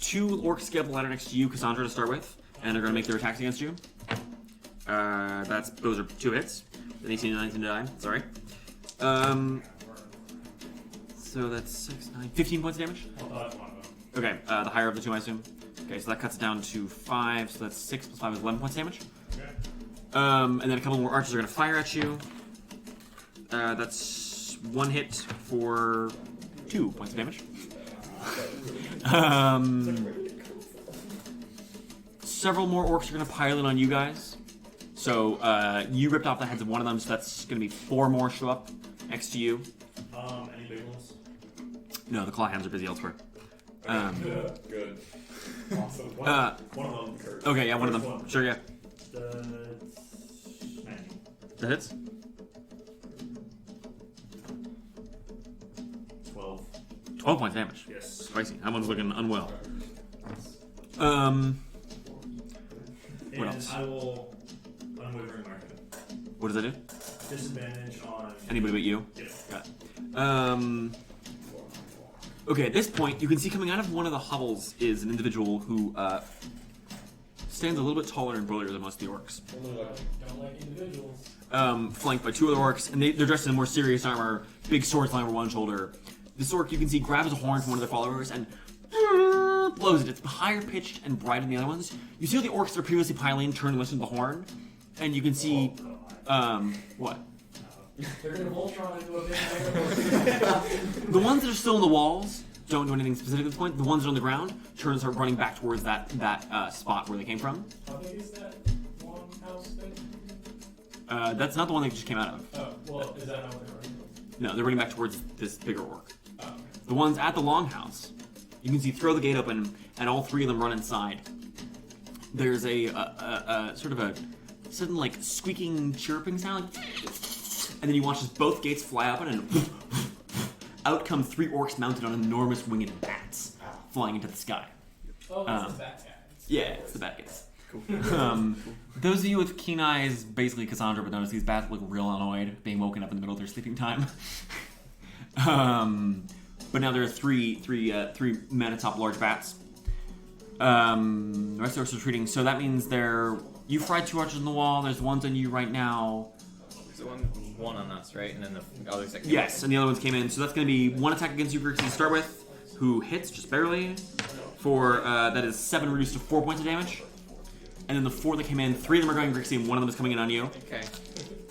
S1: 2 orcs scale up the ladder next to you, Cassandra, to start with, and they're going to make their attacks against you. Those are 2 hits. An 18 and 19 to die. Sorry. So that's 6, 9, 15 points of damage.
S8: I'll dodge one of them.
S1: Okay, the higher of the 2, I assume. Okay, so that cuts it down to 5, so that's 6 plus 5 is 11 points of damage.
S8: Okay.
S1: And then a couple more archers are going to fire at you. That's 1 hit for 2 points of damage. Several more orcs are going to pile in on you guys. So you ripped off the heads of one of them, so that's going to be 4 more show up next to you.
S3: Any big ones?
S1: No, the claw hands are busy elsewhere.
S5: Good. Awesome.
S3: One of them occurred.
S1: Okay, yeah, one of
S3: First
S1: them.
S3: one.
S1: Sure, yeah.
S8: The 19.
S1: The hits?
S3: 12.
S1: 12 points of damage.
S3: Yes.
S1: Spicy. That one's looking unwell. What
S3: And
S1: else?
S3: I will unwavering mark it.
S1: What does that do?
S3: Disadvantage on
S1: Anybody but you?
S3: Yes.
S1: Got it. Okay, at this point, you can see coming out of one of the hovels is an individual who stands a little bit taller and burlier than most of the orcs.
S6: Don't like individuals.
S1: Flanked by 2 other orcs, and they're dressed in more serious armor, big swords lying over one shoulder. This orc, you can see, grabs a horn from one of their followers and blows it. It's higher pitched and brighter than the other ones. You see how the orcs that are previously piling turn and listen to the horn, and you can see, what?
S6: They're gonna Voltron into a big
S1: The ones that are still in the walls don't do anything specific at this point. The ones that are on the ground turn and start running back towards that spot where they came from.
S6: How big is that long house thing?
S1: That's not the one they just came out of.
S6: Oh, well, is that not what they're running?
S1: No, they're running back towards this bigger orc.
S6: Oh, okay.
S1: The ones at the longhouse, you can see throw the gate open, and all 3 of them run inside. There's a sort of a sudden like squeaking, chirping sound, and then you watch as both gates fly open, and out come 3 orcs mounted on enormous winged bats, flying into the sky.
S6: Oh, that's the bat guy.
S1: Yeah, it's the bat guys. Those of you with keen eyes, basically Cassandra, but notice these bats look real annoyed being woken up in the middle of their sleeping time. But now there are three men atop large bats. The rest of us are retreating, so that means you fried 2 archers on the wall. There's ones on you right now.
S2: So one on us, right? And then the others that came
S1: Yes, and the other ones came in. So that's going to be 1 attack against you, Grixie, to start with, who hits just barely. For that is 7 reduced to 4 points of damage. And then the 4 that came in, 3 of them are going Grixie, and 1 of them is coming in on you.
S2: Okay.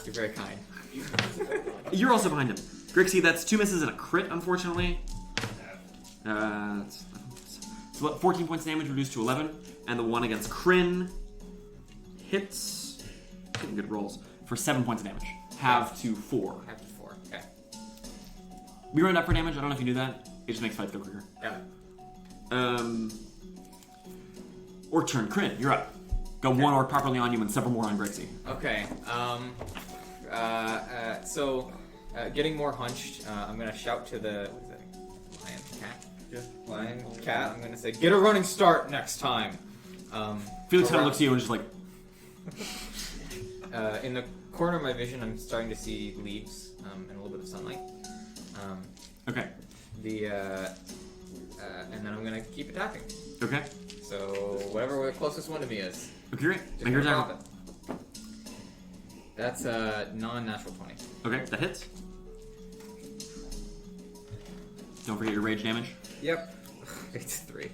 S2: You're very kind.
S1: You're also behind him. Grixie, that's 2 misses and a crit, unfortunately. So 14 points of damage reduced to 11. And the one against Qrin hits. Getting good rolls. For 7 points of damage. Half to 4.
S2: Half to 4. Okay.
S1: We run up for damage. I don't know if you knew that. It just makes fights go quicker.
S2: Yeah.
S1: Orc turn. Qrin, you're up. Got 1 orc properly on you and several more on Grixie.
S2: Okay. So, getting more hunched, I'm gonna shout to the lion cat.
S4: Yeah.
S2: Lion cat. I'm gonna say, get a running start next time.
S1: Felix kind of looks at you and just like,
S2: in the corner of my vision, I'm starting to see leaves and a little bit of sunlight.
S1: okay.
S2: And then I'm gonna keep attacking.
S1: Okay.
S2: So whatever the closest one to me is.
S1: Okay, great.
S2: Just
S1: Make your
S2: gonna
S1: attack.
S2: drop it. That's a non-natural 20.
S1: Okay, that hits. Don't forget your rage damage.
S2: Yep. It's 3.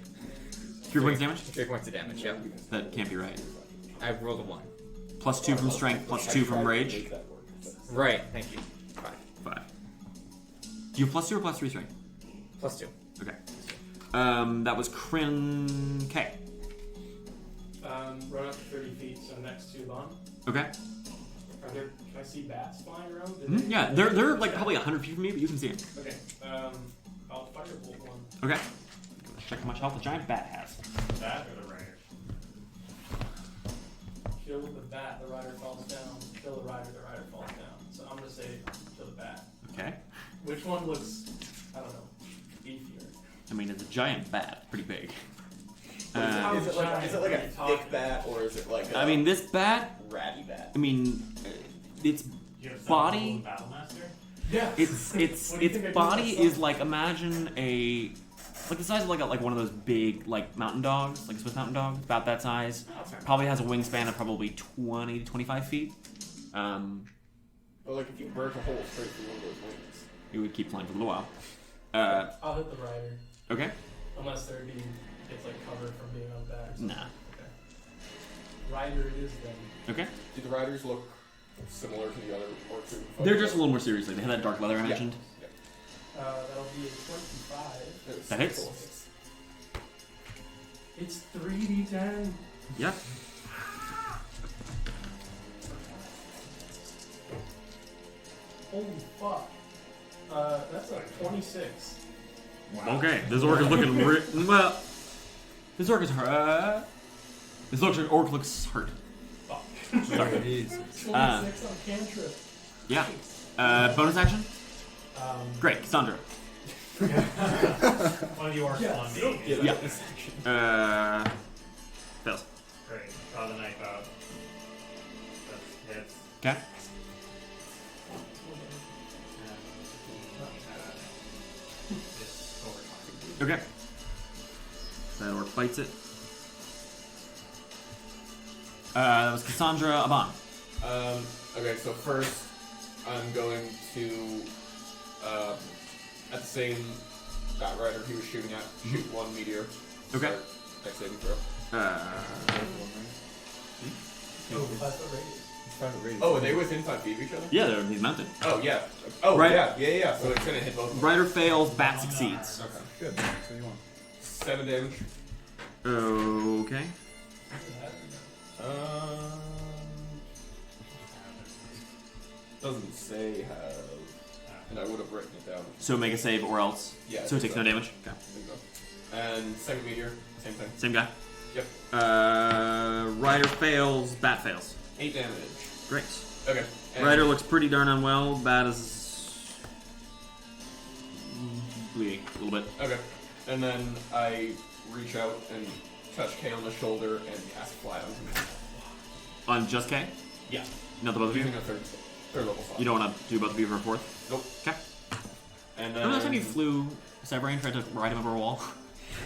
S1: 3 points damage?
S2: 3 points of damage, yep.
S1: That can't be right.
S2: I've rolled a 1.
S1: Plus 2 from strength, plus 2 from rage.
S2: Right, thank you. 5.
S1: 5. Do you have plus 2 or plus 3 strength?
S2: Plus 2.
S1: Okay. That was Qrin K.
S6: Run up to 30 feet, so next to Aban.
S1: Okay.
S6: Can I see bats flying around?
S1: Yeah, they're like probably 100 feet from me, but you can see them.
S6: Okay. I'll firebolt one.
S1: Okay. Let's check how much health a giant bat has.
S8: That or the rider?
S6: Kill the bat, the rider falls down. Kill the rider falls down. So I'm gonna say kill the bat.
S1: Okay.
S6: Which one looks, I don't know, beefier?
S1: I mean, it's a giant bat, pretty big.
S5: Is it like a thick bat or is it like a
S1: I mean, this bat,
S5: ratty bat?
S1: I mean, its
S8: You have
S1: body,
S8: Battlemaster?
S6: Yeah.
S1: its
S6: What do you think I do
S1: body
S6: with
S1: is like, imagine a like the size of like one of those big like mountain dogs, like a Swiss mountain dog. It's about that size. Probably has a wingspan of probably 20 to 25 feet.
S5: But like if you burnt a hole straight through one of those wings.
S1: It would keep flying for a little while.
S6: I'll hit the rider.
S1: Okay.
S6: Unless it's like covered from being on the back. or something.
S1: Nah.
S6: Okay. Rider it is then.
S1: Okay.
S5: Do the riders look similar to the other orcs?
S1: They're just a little more seriously. They have that dark leather I mentioned.
S6: That'll be a 25.
S1: That hits.
S6: It's 3d10.
S1: Yep.
S6: Holy fuck. That's a 26.
S1: Okay. This orc is looking well. This orc is hurt. Orc looks hurt.
S6: Fuck.
S1: Sorry.
S6: 26 on cantrip.
S1: Yeah. Bonus action. Great, Cassandra.
S8: One of the orcs on me.
S1: Yeah. Fails.
S8: Great. Draw the knife out. That hits.
S1: Okay.
S8: It's overtime.
S1: Okay. That orc fights it. That was Cassandra Aban.
S5: Okay, so first I'm going to at the same bat rider he was shooting at, shoot one meteor.
S1: Okay.
S5: Start next saving throw.
S6: Oh, 5 foot radius.
S5: Oh, are they within 5 feet of each other?
S1: Yeah, he's mounted.
S5: Oh yeah. Oh
S1: Right.
S5: yeah. So it's gonna hit both of them.
S1: Rider fails, bat succeeds.
S5: Okay.
S4: Good. So you want.
S5: 7 damage.
S1: Okay.
S5: Doesn't say how, and I would have written it down.
S1: So make a save or else.
S5: Yeah.
S1: So it takes no damage. Okay.
S5: There you go. And second meteor, same thing.
S1: Same guy.
S5: Yep.
S1: Rider fails, bat fails.
S5: 8 damage.
S1: Great.
S5: Okay. And
S1: Rider looks pretty darn unwell. Bat is bleeding a little bit.
S5: Okay. And then I reach out and touch Kay on the shoulder and cast fly on him.
S1: On just K?
S5: Yeah.
S1: Not the both of you?
S5: Using a third level slot.
S1: You don't want to do both of you for a fourth?
S5: Nope.
S1: Okay.
S5: And then
S1: Remember that time you flew Cyberrain, tried to ride him over a wall?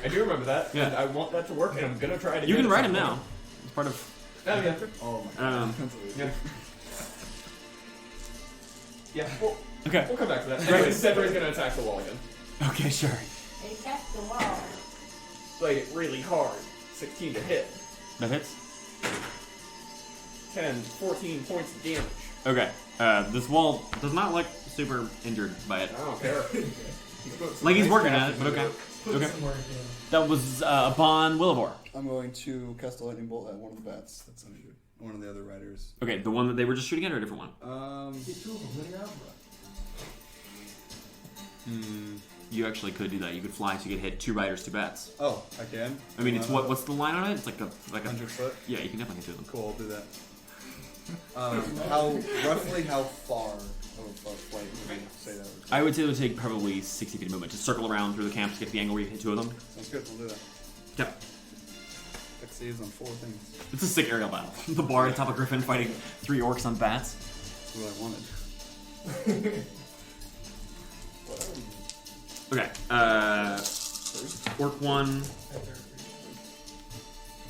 S5: I do remember that.
S1: Yeah.
S5: And I want that to work, and I'm gonna try it again.
S1: You can
S5: at
S1: ride
S5: some
S1: him
S5: point.
S1: now. It's part of.
S5: Oh yeah.
S4: Oh my god.
S5: Yeah. Yeah. Well,
S1: Okay.
S5: we'll come back to that. Anyway, Severine's gonna attack the wall again.
S1: Okay, sure.
S9: They test the wall.
S5: Played it really hard. 16 to hit.
S1: That hits.
S5: 10, 14 points of damage.
S1: Okay. This wall does not look super injured by it.
S5: I don't care.
S1: Like he's working at it, but okay.
S6: Put
S1: Okay.
S6: some work in.
S1: That was Aban Wilavor.
S4: I'm going to cast a lightning bolt at one of the bats. That's uninjured. One of the other riders.
S1: Okay, the one that they were just shooting at or a different one?
S6: Get 2 of them, let it out, bro.
S1: You actually could do that. You could fly so you could hit 2 riders, 2 bats.
S4: Oh, I can.
S1: I mean, it's what's the line on it? It's like a
S4: 100 foot.
S1: Yeah, you can definitely hit 2 of them.
S4: Cool, I'll do that. Roughly how far of a flight would you say that would be?
S1: I would say it would take probably 60 feet of movement to circle around through the camp to get to the angle where you hit 2 of them.
S4: Sounds good, we'll do that.
S1: Yep.
S4: Dex saves on 4 things.
S1: It's a sick aerial battle. The bard on top of Griffin fighting 3 orcs on bats.
S4: That's what I wanted.
S1: Okay. Orc 1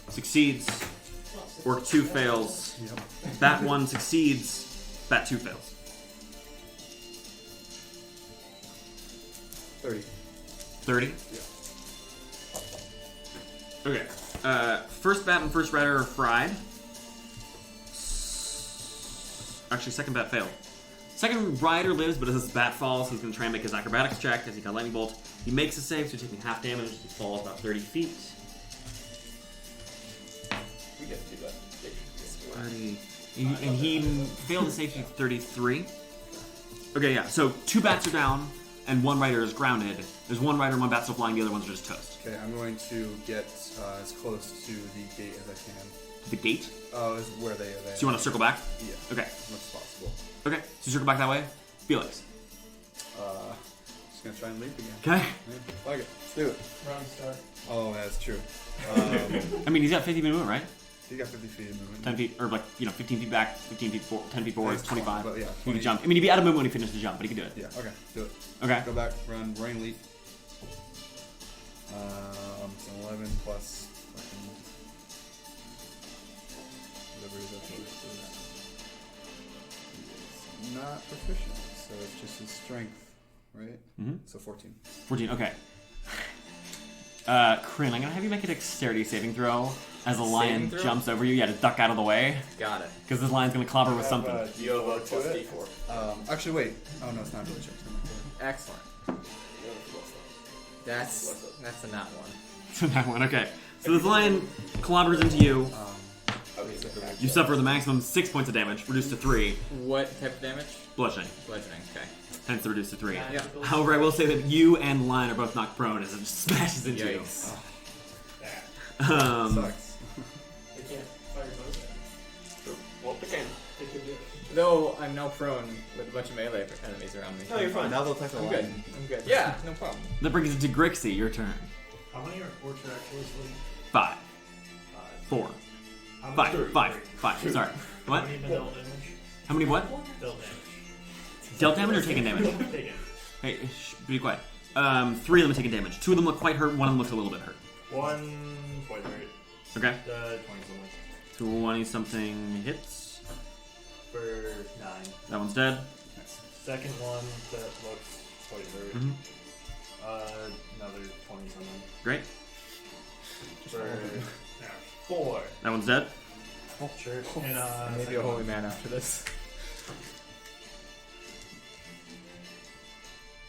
S1: succeeds. Orc 2 fails.
S4: Yep.
S1: Bat 1 succeeds. Bat 2 fails.
S4: 30.
S1: 30? Okay. First bat and first rider are fried. Actually, second bat failed. Second rider lives, but as his bat falls, he's going to try and make his acrobatics check as he got lightning bolt. He makes a save, so he's taking half damage. He falls about 30 feet.
S5: We get to do that.
S1: 30. And he failed to save to 33. Okay, yeah. So 2 bats are down, and 1 rider is grounded. There's 1 rider and 1 bat still flying. The other ones are just toast.
S4: Okay, I'm going to get as close to the gate as I can.
S1: The gate.
S4: Oh, is where they are.
S1: So you want to circle back?
S4: Yeah.
S1: Okay.
S4: As much as possible.
S1: Okay. So circle back that way. Felix.
S4: Just gonna try and leap again.
S1: Okay.
S4: Yeah, fuck it. Let's do it.
S6: Round start.
S4: Oh, that's true.
S1: I mean, he's got 50 feet of movement, right?
S4: He got 50 feet of movement.
S1: 10 feet, or like, 15 feet back, 15 feet forward, 10 feet forward,
S4: It's
S1: 25.
S4: But yeah,
S1: He
S4: 20.
S1: can jump. I mean, he'd be out of movement when he finished the jump, but he can do it.
S4: Yeah, okay, do it.
S1: Okay.
S4: Go back, run, running leap. So 11 plus fucking whatever it is after this. He is not proficient, so it's just his strength, right?
S1: Mhm.
S4: So 14.
S1: 14, okay. Qrin, I'm gonna have you make a dexterity saving throw as a lion
S2: throw?
S1: jumps over you. Yeah, to duck out of the way.
S2: Got it.
S1: Because this lion's gonna clobber with something.
S5: You have a plus D4.
S4: Actually, wait. Oh no, it's not really check.
S2: Excellent. That's a nat one.
S1: So that one, okay. So this lion clobbers into you.
S5: Okay,
S1: You suffer the maximum 6 points of damage, reduced to 3.
S2: What type of damage?
S1: Bludgeoning,
S2: Bludgeoning. Okay.
S1: hence the reduced to 3.
S2: Yeah.
S1: However, I will say that you and the lion are both knocked prone as it just smashes into
S2: Yikes.
S1: you.
S4: Sucks.
S6: They can't fire bows at
S5: Well, they can.
S6: They could do it.
S2: Though I'm now prone with a bunch of melee enemies around me.
S5: No, you're fine.
S4: Now they'll attack the
S2: I'm
S4: lion.
S2: good. I'm good. Yeah, no problem.
S1: That brings it to Grixie, your turn.
S3: How many orcs are actually asleep?
S1: 5, 4,
S3: How many
S1: 5, 5, sorry. What?
S3: How many dealt damage?
S1: How many what?
S3: Dealt damage.
S1: Dealt damage or taken damage?
S3: Taken.
S1: Hey, be quiet. 3 of them are taking damage. 2 of them look quite hurt, one of them looks a little bit hurt.
S3: 1 point rate.
S1: Okay.
S3: 20 something.
S1: 20 something hits.
S3: For 9.
S1: That one's dead.
S3: Second one that looks quite hurt.
S1: Mhm.
S3: Another 20 something.
S1: Great.
S3: For 4.
S1: That one's dead.
S3: Sure. And
S2: Maybe
S3: second
S2: a holy
S3: one.
S2: man after this.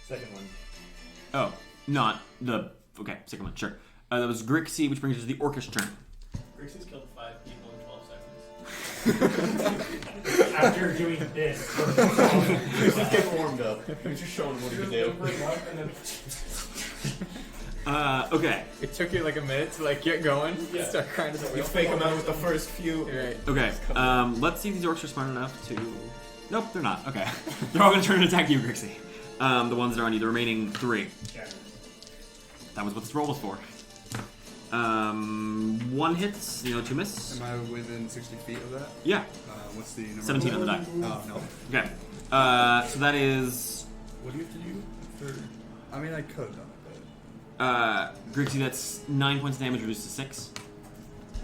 S3: Second one.
S1: Oh, not the... Okay, second one, sure. That was Grixie, which brings us to the orcish turn.
S6: Grixie's killed 5 people in 12 seconds.
S3: After doing this.
S5: He's just getting warmed up. He's just showing what he can do.
S1: Okay.
S2: It took you like a minute to like get going.
S3: Yeah.
S2: Start crying to the
S5: You
S2: wheel.
S5: fake him out with the first few.
S2: Right.
S1: Okay, let's see if these orcs are smart enough to... Nope, they're not. Okay. They're all gonna turn and attack you, Grixie. The ones that are on you, the remaining 3.
S3: Yeah.
S1: That was what this roll was for. 1 hits, the other 2 miss.
S4: Am I within 60 feet of that?
S1: Yeah,
S4: What's the number?
S1: 17 on the die.
S4: Oh, no.
S1: Okay. So that is...
S4: What do you have to do for... I mean, I could have done it,
S1: Grixie, that's 9 points of damage reduced to 6.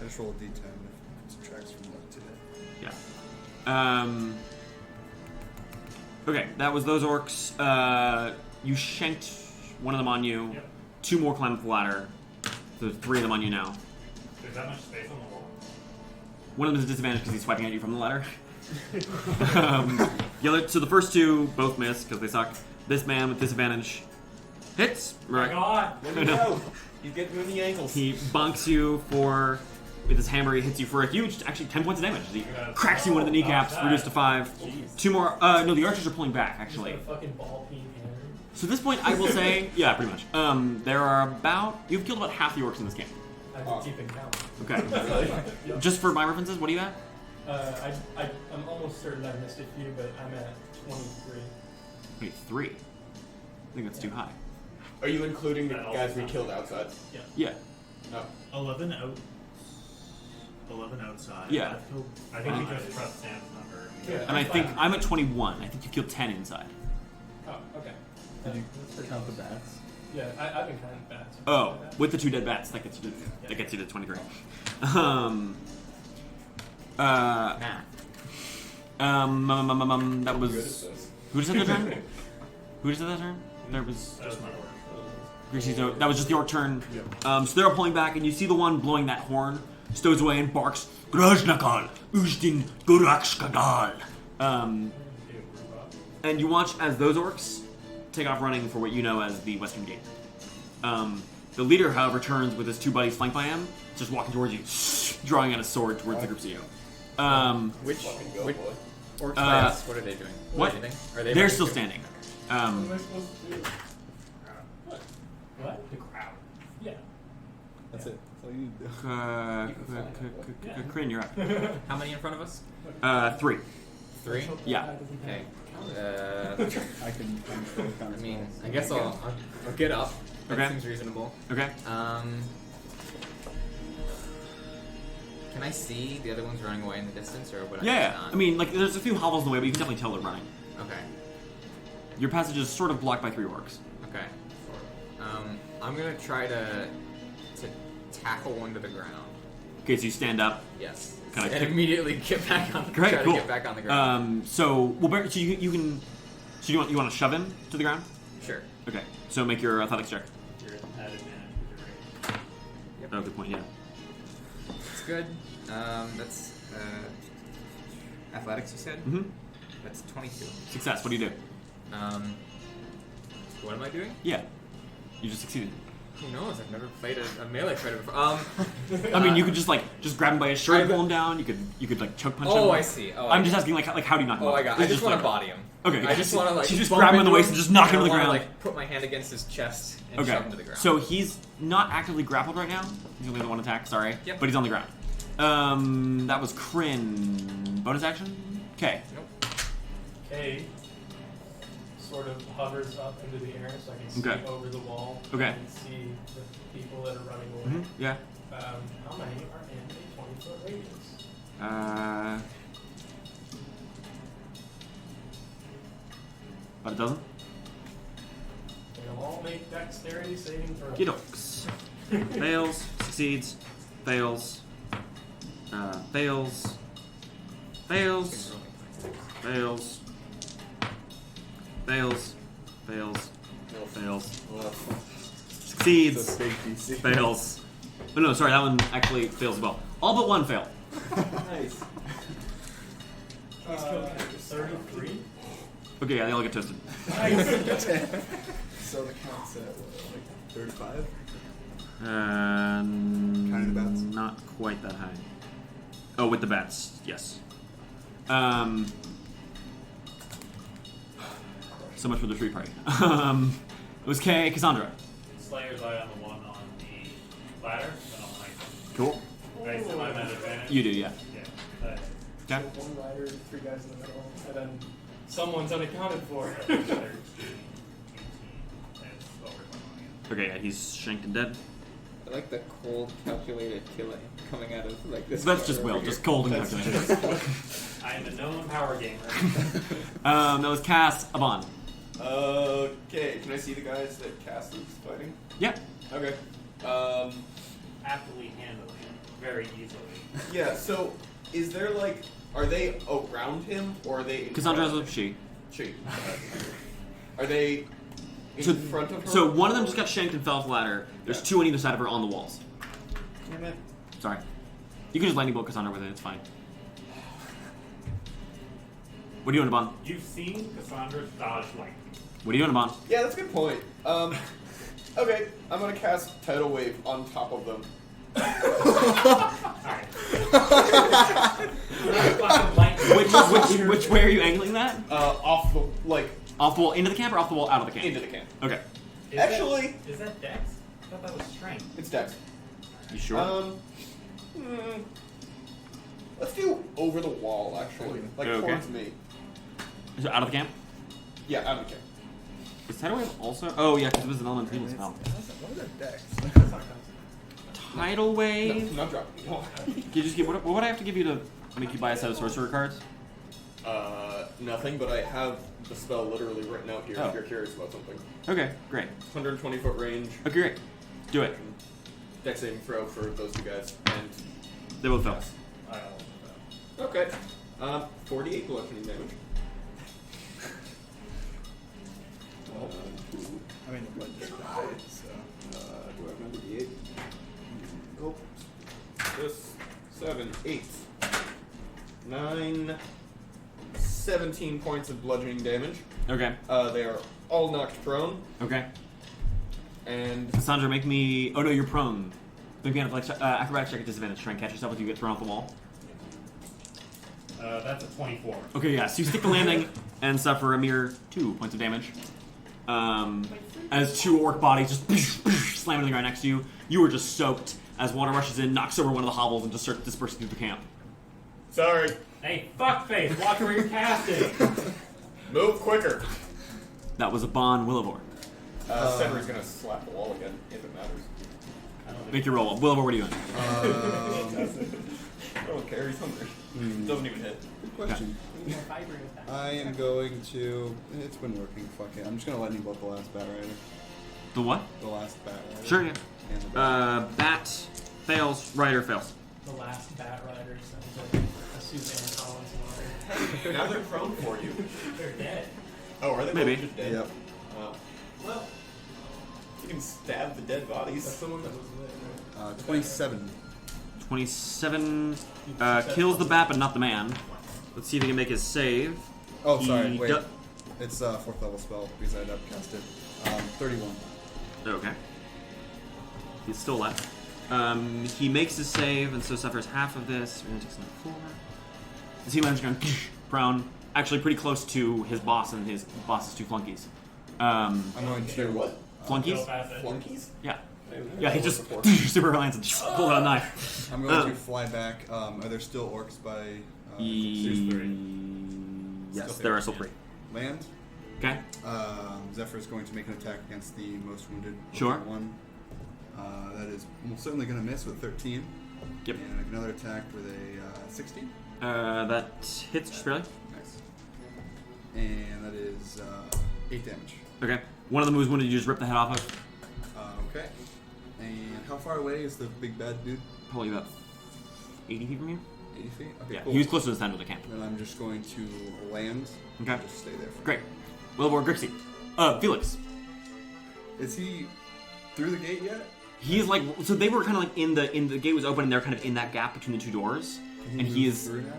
S4: but I just roll a d10 if it subtracts from what today.
S1: Yeah. Okay, that was those orcs. You shanked one of them on you.
S3: Yep.
S1: 2 more climb up the ladder. So there's 3 of them on you now.
S3: There's that much space on the wall.
S1: One of them is a disadvantage because he's swiping at you from the ladder. So the first 2 both miss because they suck. This man with disadvantage hits. Right.
S3: God!
S5: Let me go. He's getting you in the ankles.
S1: He bonks you for... With his hammer, he hits you for a huge, actually 10 points of damage. He cracks you one of the kneecaps, reduced to 5.
S3: Jeez.
S1: 2 more. No, the archers are pulling back, actually.
S6: He's got a fucking ball peen hammer.
S1: So at this point, I will say, yeah, pretty much. There are about... You've killed about half the orcs in this game.
S6: I've been keeping count.
S1: Okay. Just for my references, what are you at?
S6: I'm almost certain I missed a few, but I'm at 23.
S1: Wait, 3. I think that's too high.
S5: Are you including the guys we killed outside?
S1: Yeah.
S5: No.
S3: 11 out. 11 outside.
S1: Yeah.
S3: I've killed
S8: I think we
S3: 5.
S8: just trust Sam's number.
S6: Yeah.
S1: And I think I'm at 21. I think you killed 10 inside.
S6: Oh, okay.
S4: Did you
S6: That's pretty
S4: count the
S6: close.
S4: bats?
S6: Yeah, I've been counting bats.
S1: Oh, with the 2 dead bats, that gets you to 23. That was...
S5: Good at this.
S1: Who just had their turn? Who just had that turn? There was...
S8: That was my word.
S1: Grixie, so that was just the orc turn. So they're all pulling back, and you see the one blowing that horn stows away and barks, Grajnakal, Ujdin Gurakskadal. And you watch as those orcs take off running for what you know as the Western Gate. The leader, however, turns with his 2 buddies flanked by him, just walking towards you, drawing out a sword towards the group of you.
S2: Which
S5: Fucking go,
S2: which
S5: boy.
S2: orc class? What are they doing?
S1: What?
S2: Anything? Are they
S1: They're
S2: ready
S1: still
S2: to-
S1: standing.
S6: What am I supposed to do? What?
S8: The crowd.
S6: Yeah.
S4: That's it. That's all you need to do.
S1: Qrin, you're up.
S2: How many in front of us?
S1: 3.
S2: 3.
S1: Yeah.
S2: Okay.
S4: I can count.
S2: I mean, I guess I'll get up. That
S1: Okay.
S2: seems reasonable.
S1: Okay.
S2: Can I see the other ones running away in the distance, or would I
S1: Yeah,
S2: just not?
S1: I mean, like, there's a few hovels in the way, but you can definitely tell they're running.
S2: Okay.
S1: Your passage is sort of blocked by 3 orcs.
S2: Okay. I'm gonna try to tackle one to the ground.
S1: Okay, so you stand up.
S2: Yes.
S1: Kinda
S2: And
S1: kick-
S2: immediately get back on.
S1: Great,
S2: try
S1: cool.
S2: to get back on the ground.
S1: So you can. So you want to shove him to the ground?
S2: Sure.
S1: Okay. So make your athletics check.
S8: You're at advantage with your range.
S1: Oh, good point. Yeah.
S2: That's good. That's athletics. You said.
S1: Mm-hmm.
S2: That's 22.
S1: Success. What do you do?
S2: What am I doing?
S1: Yeah. You just succeeded.
S2: Who knows? I've never played a melee fighter before.
S1: I mean, you could just grab him by his shirt and pull him down. You could choke punch him.
S2: Oh, I see. Oh,
S1: I'm just asking how do you knock him
S2: Oh,
S1: out?
S2: I got. I just want to body him.
S1: Okay.
S2: I just want to
S1: You just
S2: bump
S1: grab him in the
S2: into
S1: waist and just knock him to the
S2: I wanna,
S1: ground.
S2: put my hand against his chest and
S1: Okay.
S2: shove him to the ground.
S1: So he's not actively grappled right now. He's only the one attack. Sorry.
S2: Yep.
S1: But he's on the ground. That was Qrin. Bonus action. Okay.
S2: Nope.
S6: Kay sort of hovers up into the air so I can see
S1: Okay.
S6: over the wall.
S1: Okay.
S6: And see the people that are running away.
S1: Yeah.
S6: How many are in a 20-foot radius?
S1: About a dozen.
S6: They'll all make dexterity saving throws.
S1: Kidokes. Fails. Succeeds. Fails. Fails. Fails. Fails. Fails. Fails. Fails. Succeeds.
S4: It's a big DC.
S1: Fails. Oh no, sorry, that one actually fails as well. All but one fail.
S3: Nice.
S6: 33?
S1: Okay, yeah, they all get toasted.
S4: So the count's at what, like 35?
S1: Counting
S4: the bats?
S1: Not quite that high. Oh, with the bats, yes. So much for the tree party. It was Cassandra.
S8: Slayer's eye on the one on the ladder, then I'll knife him.
S1: Cool.
S8: I assume I'm at advantage.
S1: You do, yeah.
S8: Yeah.
S1: Okay.
S6: One rider, 3 guys in the middle, and then someone's unaccounted for.
S8: 13, 18, and it's over 20.
S1: Okay, yeah, he's shanked and dead.
S2: I like the cold, calculated killing coming out of this.
S1: So that's just
S2: corner
S1: Will,
S2: over
S1: just
S2: here.
S1: cold and calculated.
S8: I am a known power gamer.
S1: That was Cass Aban.
S5: Okay, can I see the guys that Cass is fighting?
S1: Yeah.
S5: Okay.
S8: Aptly handling very easily.
S5: Yeah, so is there are they around him or are they in
S1: Cassandra has
S5: front
S1: a
S5: of
S1: she.
S5: She. Are they in
S1: So-
S5: front of her?
S1: So one of them just got shanked and fell off the ladder. There's
S5: Yeah.
S1: 2 on either side of her on the walls.
S5: Damn it.
S1: Sorry. You can just lightning bolt Cassandra with it, it's fine. What are you doing, Aban?
S8: You've seen Cassandra's dodge lightning.
S1: What are you doing, Aban?
S5: Yeah, that's a good point. Okay, I'm gonna cast Tidal Wave on top of them.
S8: Alright. Fucking lightning.
S1: Which way are you angling that?
S5: Off the
S1: Off the wall into the camp or off the wall out of the camp?
S5: into the camp.
S1: Okay.
S8: Is
S5: Actually-
S8: that, is that Dex? I thought that was strength.
S5: It's Dex.
S1: You sure?
S5: Let's do over the wall, actually.
S1: Okay.
S5: Towards me.
S1: Is it out of the camp?
S5: Yeah, out of the camp.
S1: Is Tidal Wave also? Oh yeah, because it was an elemental healing spell.
S4: What was that dex?
S1: Tidal
S5: No,
S1: Wave.
S5: not dropping. No.
S1: Can you just give what would I have to give you to make you buy a set of sorcerer cards?
S5: Nothing, but I have the spell literally written out here
S1: Oh.
S5: if you're curious about something.
S1: Okay, great.
S5: 120 foot range.
S1: Okay, great. Do it.
S5: Dex saving throw for those two guys. And
S1: They both fail.
S8: I also
S5: okay. 48 bludgeoning damage.
S4: I mean, the blood just died, so.
S5: Do I have another D8? Go. This 7, 8, 9, 17 points of bludgeoning damage.
S1: Okay.
S5: They are all knocked prone,
S1: Okay.
S5: and
S1: Cassandra, make me. Oh no, you're prone. Make me an acrobatics check at disadvantage. Try and catch yourself as you get thrown off the wall.
S8: That's a 24.
S1: Okay, yeah. So you stick the landing and suffer a mere 2 points of damage. As 2 orc bodies just slam into the ground next to you. You are just soaked as water rushes in, knocks over one of the hobbles, and just starts dispersing through the camp.
S5: sorry,
S8: Hey, fuckface, watch where you're casting!
S5: move quicker.
S1: That was Aban Wilavor.
S5: Sever's gonna slap the wall again if it matters.
S8: I don't think
S1: Make your roll. Wilavor, what are you doing?
S5: I don't care. He's hungry. Doesn't even hit.
S4: Good question. I am going to. It's been working. Fuck it. I'm just gonna lightning bolt the last bat rider.
S1: The what?
S4: The last bat rider.
S1: Sure, yeah.
S4: And the bat.
S1: Bat fails, rider fails.
S6: The last bat rider sounds like a Suzanne Collins mother.
S5: Now they're prone for you.
S6: They're dead.
S5: Oh, are they
S1: Maybe.
S5: both just dead?
S4: Yep.
S5: Oh. Well, you can stab the dead bodies.
S6: That's the one that was lit,
S4: 27.
S1: 27 kills the bat, but not the man. Let's see if he can make his save.
S4: Oh, sorry.
S1: He
S4: Wait.
S1: do-
S4: It's a 4th level spell because I'd upcast it. 31.
S1: Okay. He's still alive. He makes his save and so suffers half of this. We're gonna take some 4. As he lands going prone, actually pretty close to his boss and his boss's 2 flunkies.
S4: I'm going to.
S5: They're what?
S1: Flunkies?
S5: Flunkies?
S1: Yeah. Yeah, he just super lands and pulls out a knife.
S4: I'm going to fly back. Are there still orcs by
S1: Yes, there are still 3.
S4: land?
S1: Okay.
S4: Zephyr is going to make an attack against the most wounded.
S1: Sure.
S4: One. That is almost certainly going to miss with 13.
S1: Yep.
S4: And another attack with a 16.
S1: That hits just barely.
S4: Nice. And that is 8 damage.
S1: Okay. One of them who's wounded, you just rip the head off of.
S4: Okay. And how far away is the big bad dude?
S1: Probably about 80 feet from you.
S4: 80 feet? Okay,
S1: Yeah,
S4: cool.
S1: he was close to the center of the camp.
S4: Then I'm just going to land.
S1: Okay.
S4: Just stay there. For
S1: Great. Wilavor, Grixie. Felix.
S4: Is he through the gate yet?
S1: He's like, so they were kind of like in the gate was open and they're kind of in that gap between the 2 doors.
S4: Can
S1: And he
S4: move
S1: is-
S4: through now?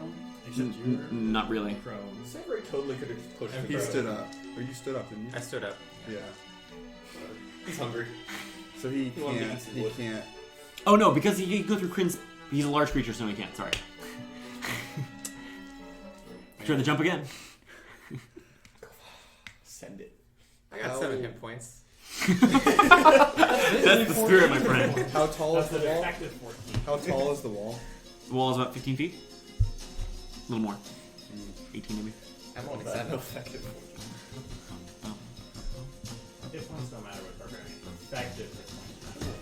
S8: Except you're
S1: Not really.
S8: prone.
S5: Samurai totally could have just pushed
S8: And
S5: the
S4: He
S5: crowd.
S4: stood up. Or you stood up, didn't you?
S2: I stood up.
S4: Yeah.
S5: He's hungry.
S4: So he
S5: You wanna
S4: can't.
S5: eat some
S4: He
S5: wood?
S4: can't.
S1: Oh no, because he can go through Qrin's. He's a large creature, so he can't. Sorry. Try to jump again.
S5: Send it.
S2: I got
S4: How-
S2: 7 hit points.
S1: That's the spirit, my friend.
S4: How tall is
S8: That's
S4: the
S8: an
S4: wall?
S8: effective 14.
S4: How tall is the wall?
S1: The wall is about 15 feet. A little more. 18 maybe.
S2: I'm only
S5: That's
S2: 7.
S5: effective.
S8: Hit points don't matter with barbarian. Effective hit points matter.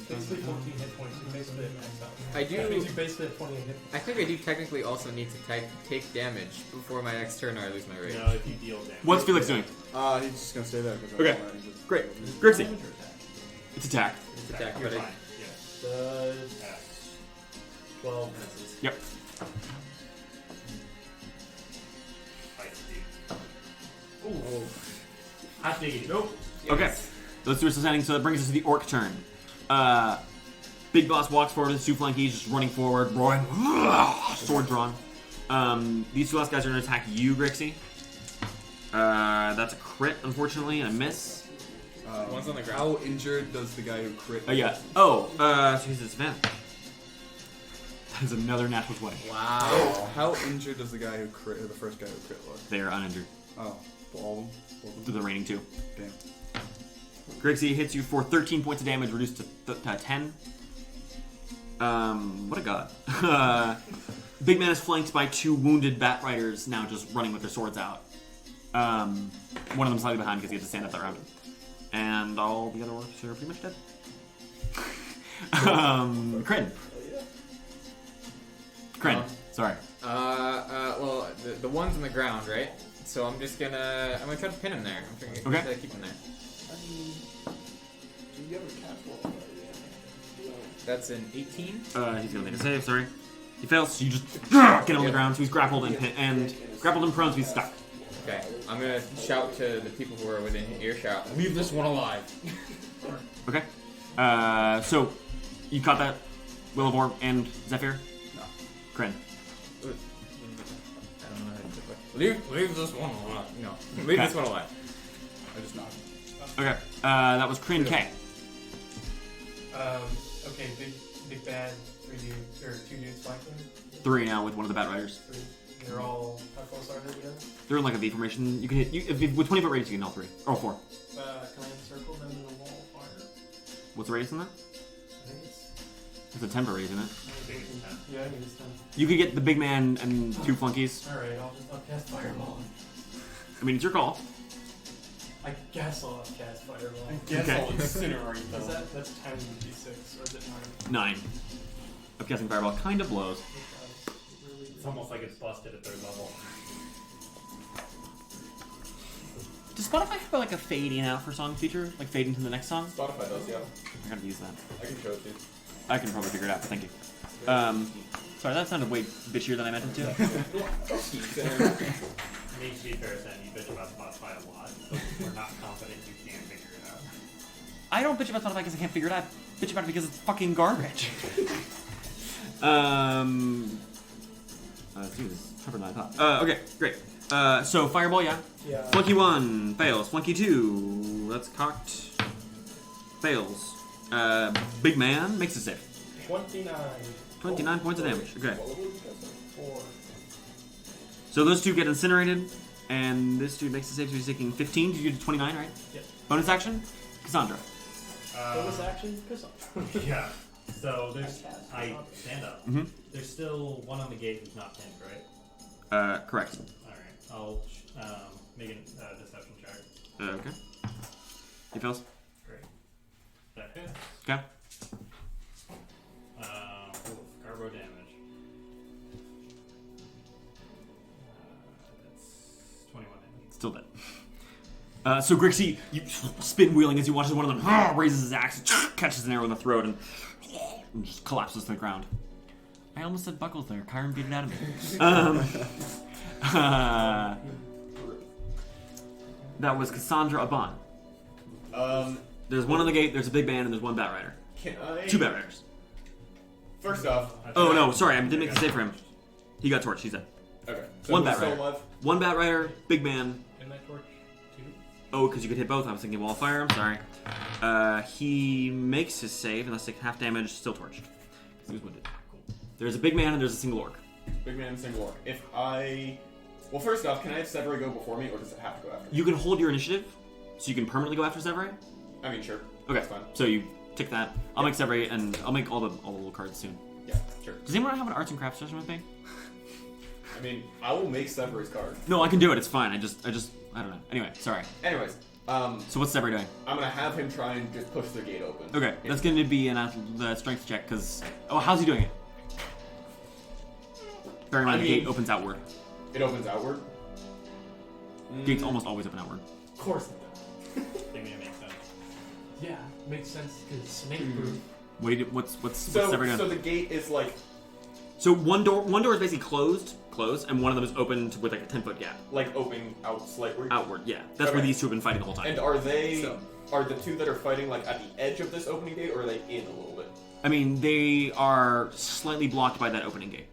S6: Basically 14 hit points. You basically have maxed out.
S2: I do-
S6: That means you basically have 20 hit points.
S2: I think I do technically also need to take damage before my next turn or I lose my rage.
S8: No, if you deal damage.
S1: What's Felix doing?
S4: He's just gonna stay there. Because
S1: Okay. Great. Grixie.
S8: Damage or attack?
S1: It's attack.
S2: It's attack,
S8: You're
S2: but
S8: fine.
S2: I,
S8: Yes.
S6: Does
S8: Attack.
S6: 12 misses.
S1: Yep.
S8: Fight, dude. Ooh. Hot diggity. Nope.
S1: Okay. Let's do a standing. So that brings us to the orc turn. Big boss walks forward with his 2 flunkies, just running forward, roaring, sword drawn. These 2 last guys are going to attack you, Grixie. That's a crit, unfortunately, and a miss.
S2: One's on the ground.
S4: How injured does the guy who crit?
S1: Oh yeah. Oh, so he's disadvantage. That is another natural 20.
S2: Wow.
S4: How injured does the guy who crit, or the first guy who crit look?
S1: They are uninjured.
S4: Oh, all of them. Both of
S1: To
S4: them?
S1: the remaining 2.
S4: Damn.
S1: Grixie hits you for 13 points of damage, reduced to 10. What a god. Big man is flanked by 2 wounded bat riders, now just running with their swords out. One of them slightly behind because he had to stand up around him. And all the other orcs are pretty much dead. Qrin. Qrin, sorry.
S2: Well, the one's on the ground, right? So I'm gonna try to pin him there. I'm gonna
S1: Okay.
S2: try to keep him there.
S5: Do you have a castle?
S2: That's an 18.
S1: He's gonna make a save, sorry. He fails, so you just get him on the ground, so he's grappled and grappled and prone, so he's stuck.
S2: Okay, I'm gonna shout to the people who are within earshot. Leave this one alive.
S1: Okay. So you caught that, Wilavor and Zephyr?
S4: No.
S1: Qrin.
S2: I don't know how to do it. Leave this one alive. No, leave
S1: Okay.
S2: this one alive.
S4: I just knocked.
S1: Okay. That was Qrin K.
S6: Okay, big bad 3 dudes, or 2 dudes flanking.
S1: 3 now with one of the bat riders.
S6: 3. They're all, how close are they together?
S1: They're in like a V formation. You can hit with 20-foot radius. You can hit all 3 or 4.
S6: Can I encircle them in a wall of fire?
S1: What's the radius in that?
S6: I think it's,
S1: It's a 10-foot radius, isn't it?
S6: yeah, I think it's 10.
S1: You could get the big man and 2 flunkies.
S6: Alright, I'll cast Fireball.
S1: I mean, it's your call.
S6: I guess I'll cast Fireball.
S3: Guess
S1: Okay.
S3: I'll incinerate
S6: Is
S3: them.
S6: that's 10 d6, or is it
S1: 9. Upcasting fireball kind of blows.
S6: 9?
S8: It's almost like it's busted at 3rd level.
S1: Does Spotify have like a fade in out for song feature? Like fade into the next song?
S5: Spotify does, yeah.
S1: I gotta use that.
S5: I can show it to you.
S1: I can probably figure it out, but thank you. Sorry, that sounded way bitchier than I meant it to.
S8: I mean, to be fair, Sam, you bitch about Spotify a lot, but we're not confident you can figure it out.
S1: I don't bitch about Spotify because I can't figure it out. I bitch about it because it's fucking garbage. Jesus, tougher than I thought. Okay, great. So Fireball, yeah.
S6: Yeah.
S1: Flunky 1 fails. Flunky 2, that's cocked. Fails. Big Man makes a save.
S6: 29.
S1: 29 points of damage. Okay.
S6: 4.
S1: So those two get incinerated, and this dude makes a save, so he's taking 15. Did you do 29, right?
S6: Yep.
S1: Bonus action? Cassandra.
S6: Bonus action? Cassandra.
S8: Yeah. So there's. I stand up.
S1: Mm-hmm.
S8: There's still one on the gate who's not pinned, right?
S1: Correct.
S8: Alright. I'll make a deception check.
S1: Okay. He fails.
S8: Great. That hits.
S1: Okay.
S8: Carbo damage. That's 21 damage.
S1: Still dead. So Grixie, you spin wheeling as you watch as one of them raises his axe, catches an arrow in the throat, and just collapses to the ground. I almost said Buckles there. Qrin beat it out of me. That was Cassandra Aban. There's one on the gate, there's a big man, and there's one Bat Rider.
S5: Can I?
S1: 2 Bat Riders.
S5: First off.
S1: Oh no, sorry, I didn't make the save for him. He got torched, he's dead.
S5: Okay. So
S1: One
S5: who's
S1: Bat
S5: still
S1: Rider.
S5: alive?
S1: One Bat Rider, big man.
S6: And that torch, 2.
S1: Oh, because you could hit both. I was thinking wall of fire. I'm sorry. He makes his save, and let's take half damage, still torched. He was wounded. Cool. There's a big man and there's a single orc.
S5: Big man, single orc. If I. Well, first off, can I have Severay go before me, or does it have to go after me?
S1: You can hold your initiative, so you can permanently go after Severay.
S5: I mean, sure.
S1: Okay,
S5: That's fine.
S1: so you tick that. I'll make Severay, and I'll make all the little cards soon.
S5: Yeah, sure.
S1: Does anyone have an arts and crafts session with me?
S5: I mean, I will make Severay's card.
S1: No, I can do it. It's fine. I don't know. Anyway, sorry.
S5: Anyways,
S1: So what's Severay doing?
S5: I'm gonna have him try and just push the gate open.
S1: Okay, that's going to be the strength check, because... Oh, how's he doing it? Bear in mind,
S5: I
S1: the
S5: mean-
S1: gate opens outward.
S5: It opens outward.
S1: Gates almost always open outward.
S6: Of course it does.
S8: I think it makes sense.
S6: Yeah, makes sense because snake proof.
S1: What do you do? What's
S5: So,
S1: Severay doing?
S5: so the gate is like
S1: So one door is basically closed, and one of them is opened with like a 10-foot gap.
S5: opening out slightly.
S1: Outward, yeah. That's where
S5: Okay.
S1: these two have been fighting the whole time.
S5: And are they
S4: So-
S5: are the two that are fighting like at the edge of this opening gate, or are they in a little bit?
S1: I mean, they are slightly blocked by that opening gate.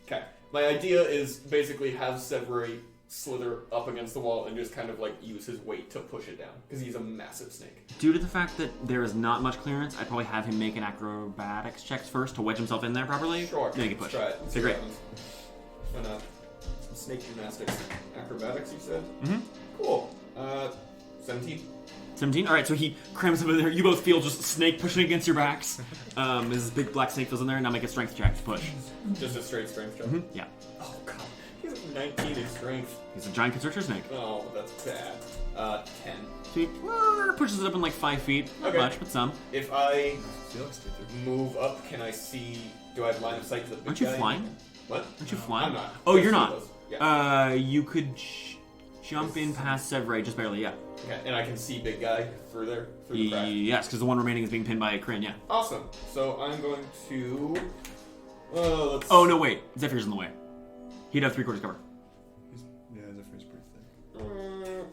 S5: Okay. My idea is basically have Severay slither up against the wall and just kind of like use his weight to push it down because he's a massive snake.
S1: Due to the fact that there is not much clearance, I'd probably have him make an acrobatics check first to wedge himself in there properly.
S5: Sure.
S1: Then he can push.
S5: Let's try it.
S1: Okay, great.
S5: And snake gymnastics, acrobatics. You said.
S1: Mm-hmm.
S5: Cool. 17.
S1: 17? Alright, so he crams up in there. You both feel just a snake pushing against your backs. This big black snake feels in there, and now make a strength check to push.
S5: Just a straight strength check.
S1: Yeah.
S5: Oh god. He's at 19 in strength.
S1: He's a giant constrictor snake.
S5: Oh, that's bad. 10.
S1: So he pushes it up in like 5 feet. Not
S5: Okay.
S1: much, but some.
S5: If I
S4: Felix did it.
S5: move up, can I see? Do I have line of sight to the big
S1: Aren't you
S5: guy?
S1: flying?
S5: What?
S1: Aren't you flying?
S5: I'm not.
S1: Oh,
S5: There's
S1: you're
S5: two
S1: not.
S5: of those. Yeah.
S1: You could jump in past Severay, just barely, yeah.
S5: Okay, and I can see big guy through there, through the crack.
S1: Yes, because the one remaining is being pinned by Qrin, yeah.
S5: Awesome. So I'm going to. Let's.
S1: Oh, no, wait. Zephyr's in the way. He'd have 3/4 cover.
S4: Yeah, Zephyr's pretty thick.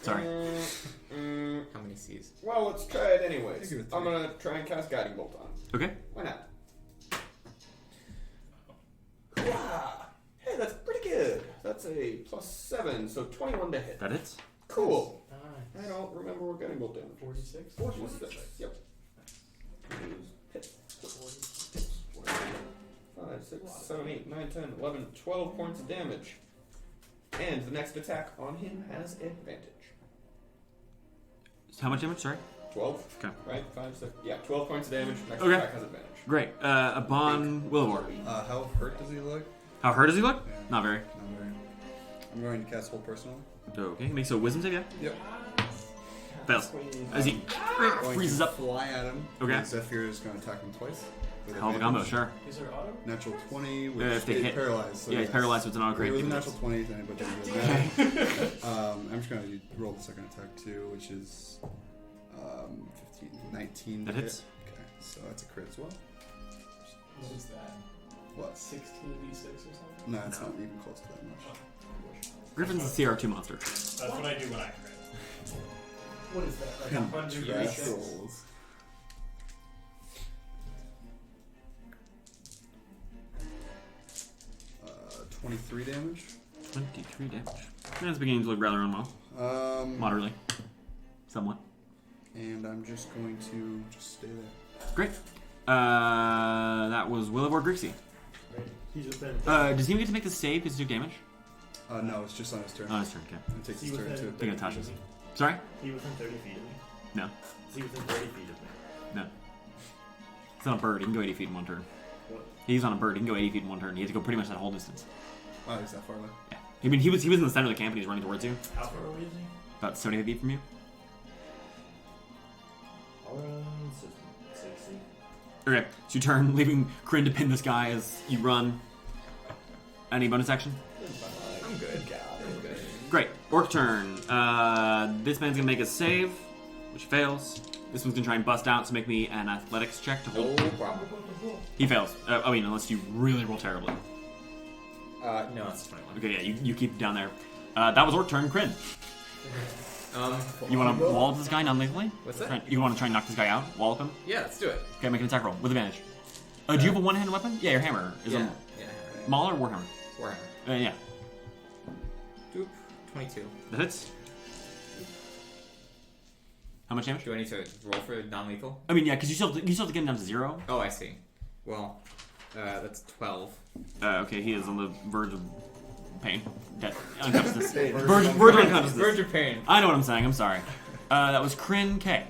S1: Sorry.
S2: How many C's?
S5: Well, let's try it anyways.
S4: Give it
S5: I'm
S4: 3.
S5: gonna try and cast Guiding Bolt on him.
S1: Okay.
S5: Why not? Yeah. Hey, that's pretty good. That's a +7, so 21 to hit.
S1: That hits.
S5: Cool.
S6: Nice.
S5: I don't remember what Guiding Bolt damage.
S6: 46?
S5: 46. Yep. Hit. 5, 6, 7, 8, 9, 10, 11, 12 points of damage. And the next attack on him has advantage.
S1: How much damage? Sorry.
S5: 12.
S1: Okay.
S5: Right? 5, 6. Yeah, 12 points of damage. Next
S1: Okay.
S5: attack has advantage.
S1: Great. Aban Wilavor.
S4: How hurt does he look?
S1: How hurt does he look?
S4: Yeah.
S1: Not very.
S4: Not very. I'm going to cast Hold Personally.
S1: Okay. Makes a wisdom save, yeah?
S4: Yep.
S1: Fails. As he
S4: Going
S1: freezes
S4: to
S1: up.
S4: fly at him.
S1: Okay.
S4: And Zephyr is going to attack him twice. with
S1: Hell of a combo,
S4: advantage.
S1: sure.
S6: Is there auto?
S4: Natural 20, which
S1: If they
S4: is
S1: hit-
S4: paralyzed. So
S1: Yeah, he's
S4: yes.
S1: paralyzed, so it's an auto
S4: It
S1: crit.
S4: was a
S1: Give it
S4: natural
S1: this.
S4: 20, then but doesn't matter. I'm just gonna roll the second attack too, which is 15, 19.
S1: That
S4: to
S1: hits.
S4: hit. Okay, so that's a crit as well.
S6: What is that?
S4: What?
S6: 16d6 or something?
S4: No, it's not even close to that much.
S1: Griffin's a CR2 monster.
S8: That's what I do when I crit.
S6: What is that? Like 100
S4: Trash
S6: d6?
S4: rolls. Uh, 23 damage.
S1: 23 damage. Yeah, it's beginning to look rather unwell. Moderately. Somewhat.
S4: And I'm just going to just stay there.
S1: Great. That was Wilavor Grixie.
S3: Right. He's within.
S1: Does he even get to make the save because he took damage?
S4: No, it's just on his turn.
S1: Oh, his turn, okay.
S4: It takes
S3: Is he
S4: his turn
S3: within
S4: to.
S1: Think it
S3: 30
S1: touches.
S3: feet of me?
S1: Sorry?
S3: Is he within 30 feet of me?
S1: No.
S3: Is he within 30 feet of me?
S1: No. He's on a bird. He can go 80 feet in one turn.
S3: What?
S1: He's on a bird. He can go 80 feet in one turn. He has to go pretty much that whole distance.
S4: Wow, he's that far away.
S1: Yeah. I mean, he was in the center of the camp and he's running towards you.
S3: How far away is he?
S1: About 75 feet from you.
S3: I'll run 60.
S1: Okay. So you turn, leaving Qrin to pin this guy as you run. Any bonus action?
S2: I'm good. I'm good.
S1: Great. Orc turn. This man's gonna make a save, which fails. This one's gonna try and bust out, so make me an athletics check to hold.
S2: No problem.
S1: He fails. I mean, unless you really roll terribly.
S2: No, it's 21.
S1: Okay, yeah, you keep it down there. That was Orc turn. Qrin. You want to wallop this guy non-lethally?
S2: What's that?
S1: You want to try and knock this guy out? Wallop him?
S2: Yeah, let's do it.
S1: Okay, make an attack roll with advantage. Do you have a one-handed weapon? Yeah, your hammer is
S2: Yeah.
S1: a Maul or Warhammer?
S2: Warhammer.
S1: Yeah.
S2: Doop. 22.
S1: That hits. How much damage?
S2: Do I need to roll for non-lethal?
S1: I mean, yeah, because you still have to get him down to 0.
S2: Oh, I see. Well, that's 12.
S1: Okay, he is on the verge of pain. Death. Unconsciousness. Verge of unconsciousness.
S2: Verge of pain.
S1: I know what I'm saying, I'm sorry. That was Qrin K.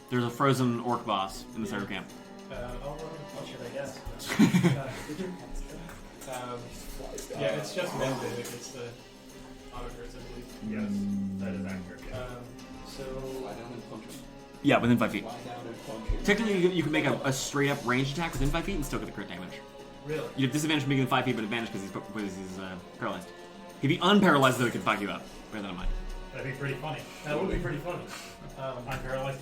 S1: There's a frozen orc boss in the center camp.
S6: I'll shoot, I guess. Yeah, it's just mended against the auditors, I believe.
S8: Yes, that is accurate. Yeah.
S6: So,
S4: Lie down and punch him.
S1: Yeah, within 5 feet.
S4: Lie down and punch him.
S1: Technically, you can make a straight up ranged attack within 5 feet and still get the crit damage.
S6: really?
S1: You have disadvantage from making it 5 feet, but advantage because he's paralyzed. If he unparalyzed, though, he can fuck you up. Bear that in mind.
S8: That'd be pretty funny.
S6: That would be pretty funny.
S8: I'm paralyzed.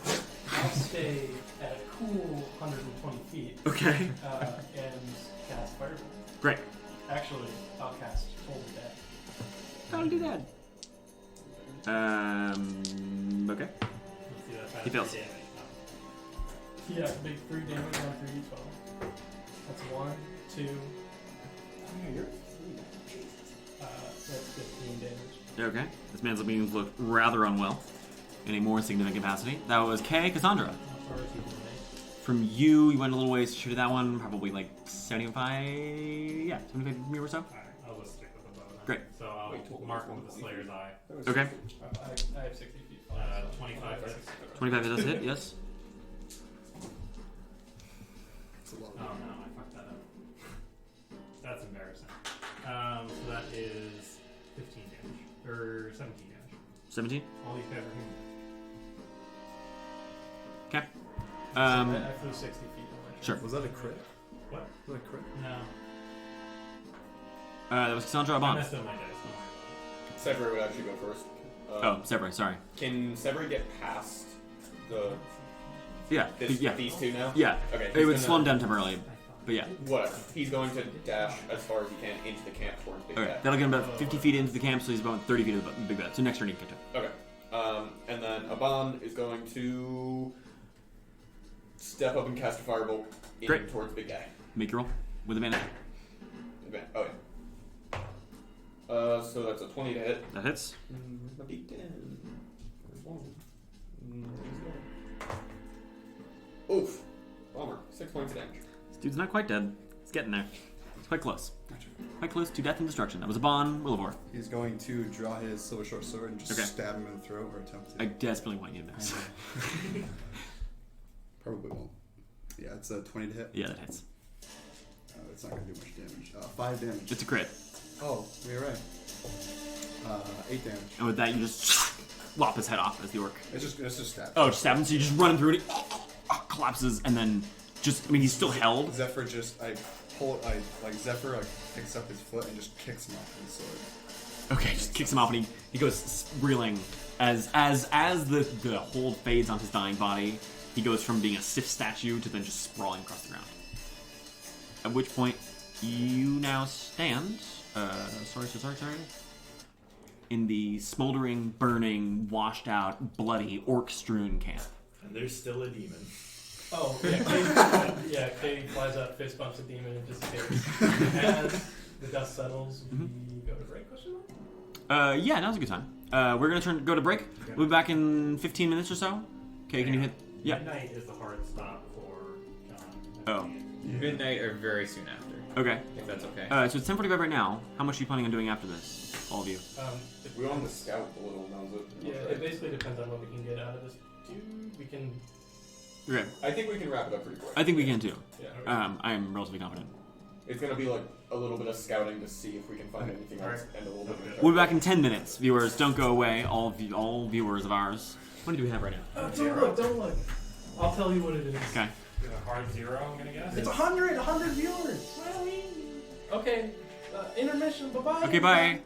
S6: I'll stay at a cool 120 feet
S1: Okay.
S6: and cast Fireball.
S1: Great.
S6: Actually, I'll cast Hold Death.
S1: I'll do that. Okay.
S8: Let's see, that's
S1: He fails.
S8: 3 damage.
S6: Yeah, big 3 damage on 3d12. That's 1, 2. That's 15 damage.
S1: Okay. This man's beginning to look rather unwell in a more significant capacity. That was K. Cassandra.
S6: How far is he from me?
S1: From you went a little ways to shoot at that one. Probably like 75. Yeah, 75 from you or so.
S8: Alright, I'll just stick with the bow then.
S1: Great.
S8: So I'll mark him with the Slayer's Eye.
S1: Okay.
S6: I have 60 feet.
S8: 25 hits.
S1: 25 does hit. Yes.
S4: It's a lot
S8: Oh
S4: of
S8: no, I fucked that up. That's embarrassing. So that is 15 damage. Or 17 damage.
S1: 17.
S8: All these guys are human.
S1: Okay.
S6: I flew 60 feet. On my
S1: Sure.
S4: Was that a crit?
S8: What?
S4: Was that a crit?
S8: No.
S1: That was Cassandra
S8: I
S1: Aban.
S8: messed up my dice, don't worry.
S5: Severi would actually go first.
S1: Oh, Severi, sorry.
S5: Can Severi get past the
S1: Yeah. Yeah.
S5: these two now?
S1: Yeah.
S5: Okay.
S1: It would
S5: he's
S1: slow him
S5: gonna-
S1: down temporarily. But yeah.
S5: Whatever. He's going to dash as far as he can into the camp towards Big
S1: Okay.
S5: Bad.
S1: That'll get him about 50 feet into the camp, so he's about 30 feet of the big bed. So next turn he can get to it.
S5: Okay. And then Aban is going to step up and cast a firebolt in
S1: Great.
S5: towards Big Guy.
S1: Make your roll with advantage.
S5: Oh yeah. So that's a 20 to hit.
S1: That hits.
S5: A D10. Oof. Bummer. 6 points of damage.
S1: This dude's not quite dead. He's getting there. It's quite close. Quite close to death and destruction. That was Aban, Wilavor.
S4: He's going to draw his silver short sword and just
S1: Okay.
S4: stab him in the throat or attempt to.
S1: I desperately want you to miss.
S4: Probably won't. Yeah, it's a 20 to hit.
S1: Yeah, that hits.
S4: It's not going to do much damage. 5 damage.
S1: It's a crit.
S4: Oh, you're right. 8 damage.
S1: And with that, you just lop his head off as the orc.
S4: It's just stab.
S1: Oh, just stab him, so you just run through it. collapses, and then just, I mean, he's still held.
S4: Zephyr Zephyr picks up his foot and just kicks him off with the sword.
S1: Okay, just kicks him off, and he goes reeling as the hold fades on his dying body. He goes from being a stiff statue to then just sprawling across the ground. At which point, you now stand. Sorry. In the smoldering, burning, washed out, bloody, orc-strewn camp.
S3: And there's still a demon.
S6: Oh, yeah, Kay flies up, fist bumps a demon, and disappears. As the dust settles, we go to break, question mark?
S1: Yeah, now's a good time. We're gonna go to break. We'll be back in 15 minutes or so. Okay, can you hit? Yeah.
S8: Midnight is the hard stop for John.
S1: Oh.
S2: Midnight or very soon after.
S1: Okay.
S2: If that's okay.
S1: So it's 10:45 right now. How much are you planning on doing after this, all of you?
S5: We want to scout a little, knows it.
S6: Yeah, it basically depends on what we can get out of this. We can.
S1: Okay.
S5: I think we can wrap it up pretty quick.
S1: I think we can too.
S5: Yeah.
S1: I'm relatively confident.
S5: It's gonna be like a little bit of scouting to see if we can find anything else, and a little bit of.
S1: We'll be back in 10 minutes. Viewers, don't go away. All viewers of ours. What do we have right now?
S6: Don't look. I'll tell you what it is.
S1: Okay.
S8: A hard 0, I'm gonna guess.
S6: It's 100 viewers. Okay. Intermission. Bye-bye.
S1: Okay, bye.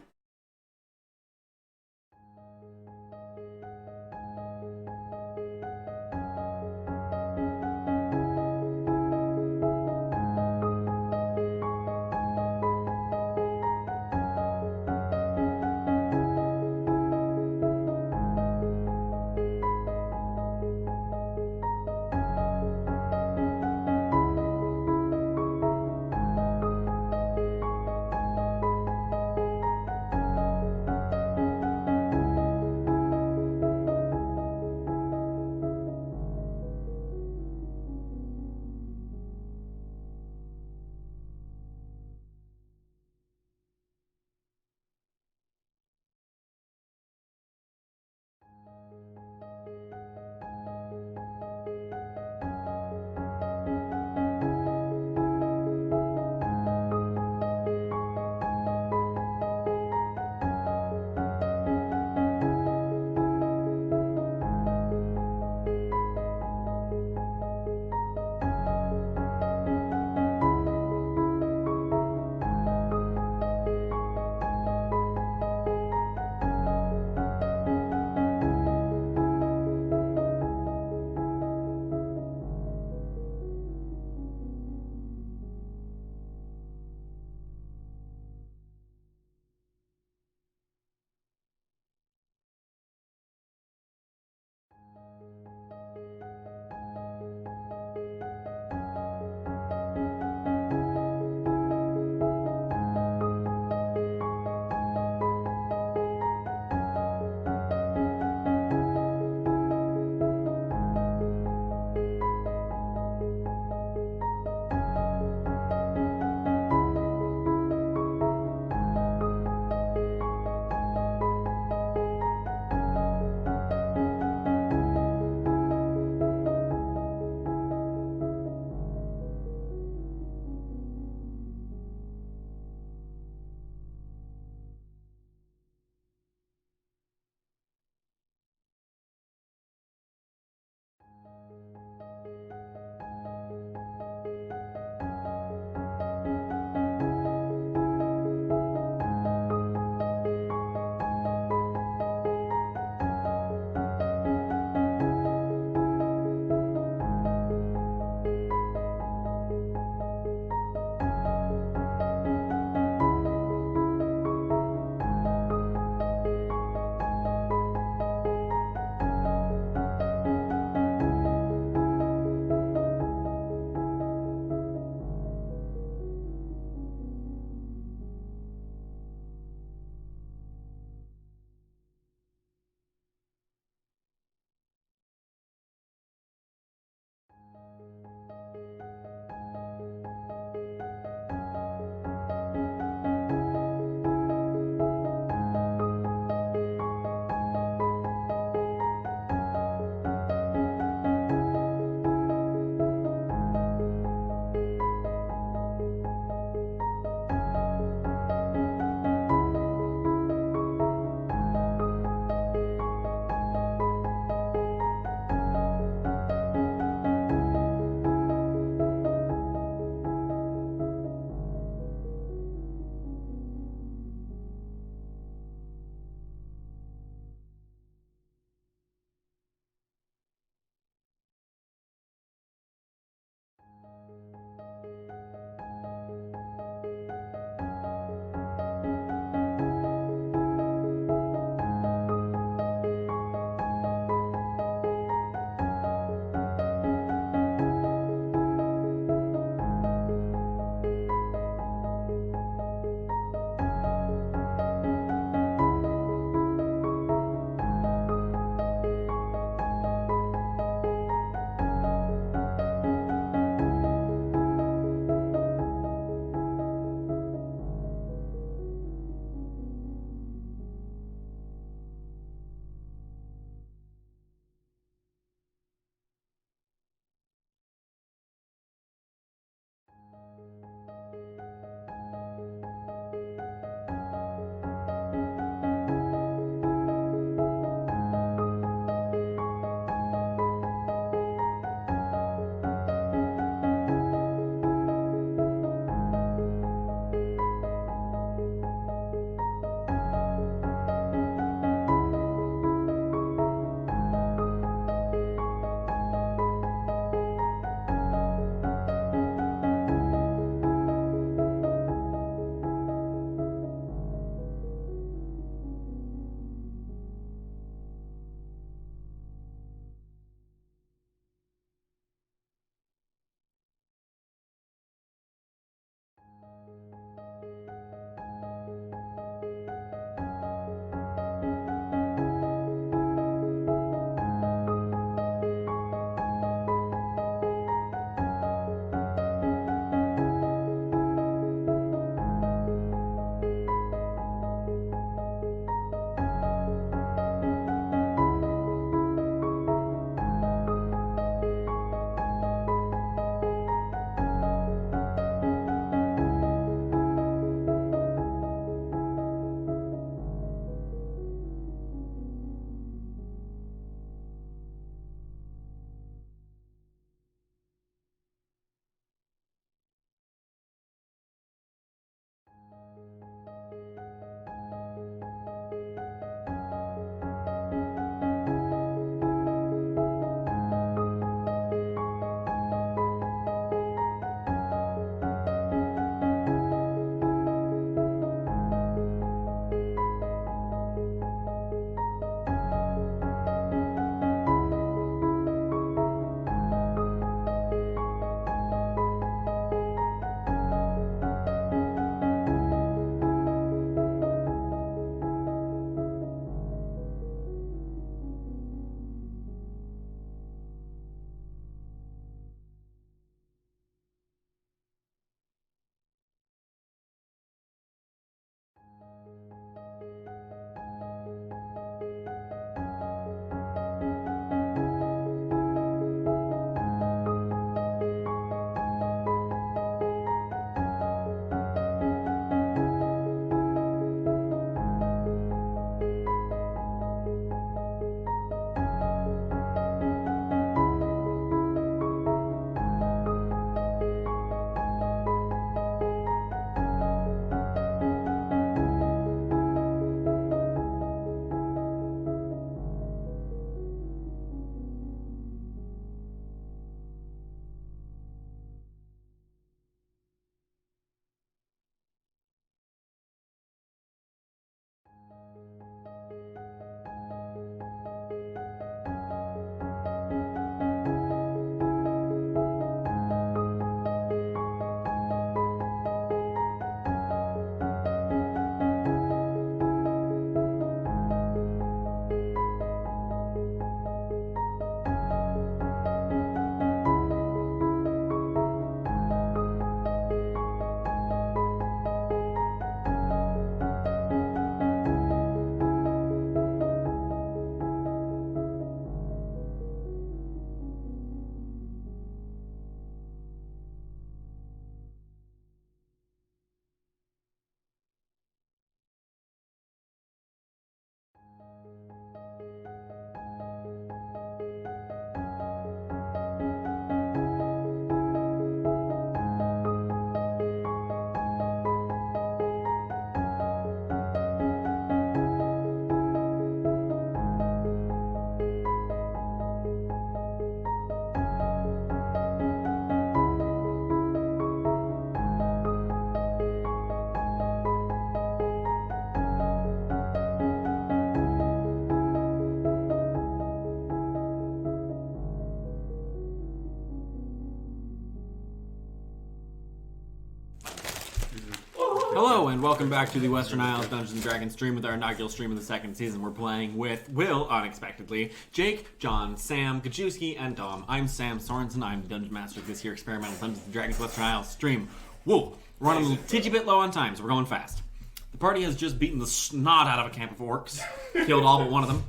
S1: Hello and welcome back to the Western Isles Dungeons & Dragons stream with our inaugural stream of the second season. We're playing with Will, unexpectedly, Jake, John, Sam, Gajewski, and Dom. I'm Sam Sorensen. I'm the Dungeon Master of this here experimental Dungeons & Dragons Western Isles stream. Whoa, we're running a titty bit low on time, so we're going fast. The party has just beaten the snot out of a camp of orcs, killed all but one of them.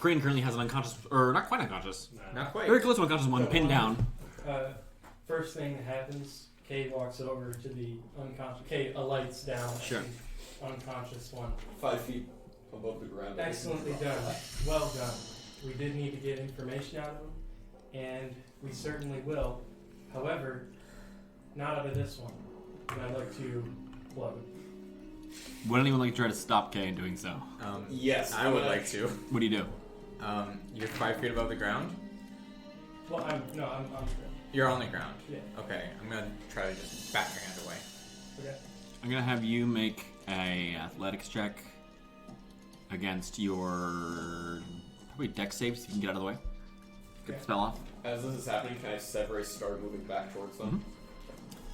S1: Qrin currently has an unconscious, or not quite unconscious,
S2: Not quite.
S1: very close to unconscious one, pinned down.
S7: First thing that happens, Kay walks over to the unconscious. Kay alights down at
S1: Sure.
S7: the unconscious one.
S5: 5 feet above the ground.
S7: Excellently done. Well done. We did need to get information out of him, and we certainly will. However, not out of this one. And I'd like to plug it.
S1: Would anyone like to try to stop Kay in doing so?
S5: Yes,
S2: I would like to.
S1: What do you do?
S2: You're 5 feet above the ground?
S7: Well, I'm good.
S2: You're on the ground?
S7: Yeah.
S2: Okay, I'm gonna try to just bat your hand away.
S7: Okay.
S1: I'm gonna have you make a athletics check against your probably dex saves so you can get out of the way. Get the spell off.
S5: As this is happening, can I separate start moving back towards them?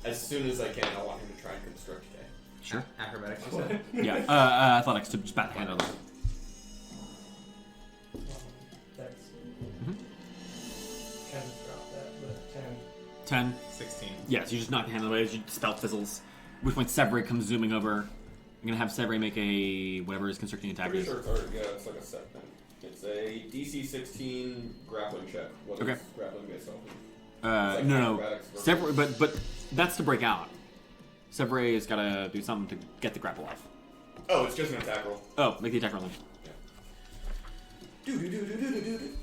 S5: As soon as I can, I want him to try and construct K.
S1: Sure.
S2: Acrobatics, you said?
S1: Yeah, athletics to just bat the hand out of the way.
S7: That's
S1: Mhm.
S7: kind of drop that, but 10.
S1: 10.
S2: 16.
S1: Yes, you just knock the hand out of the way as your spell fizzles. At which point Severi comes zooming over. I'm gonna have Severi make a whatever his constructing attack
S5: Pretty
S1: is.
S5: sure it's already, yeah, it's like a set thing. It's a DC 16 grappling check. What
S1: Okay.
S5: is grappling based off of?
S1: No,
S5: It's like
S1: no.
S5: acrobatics versus-
S1: Severi, but that's to break out. Severi has got to do something to get the grapple off.
S5: Oh, it's just an attack roll.
S1: Oh, make the attack roll then.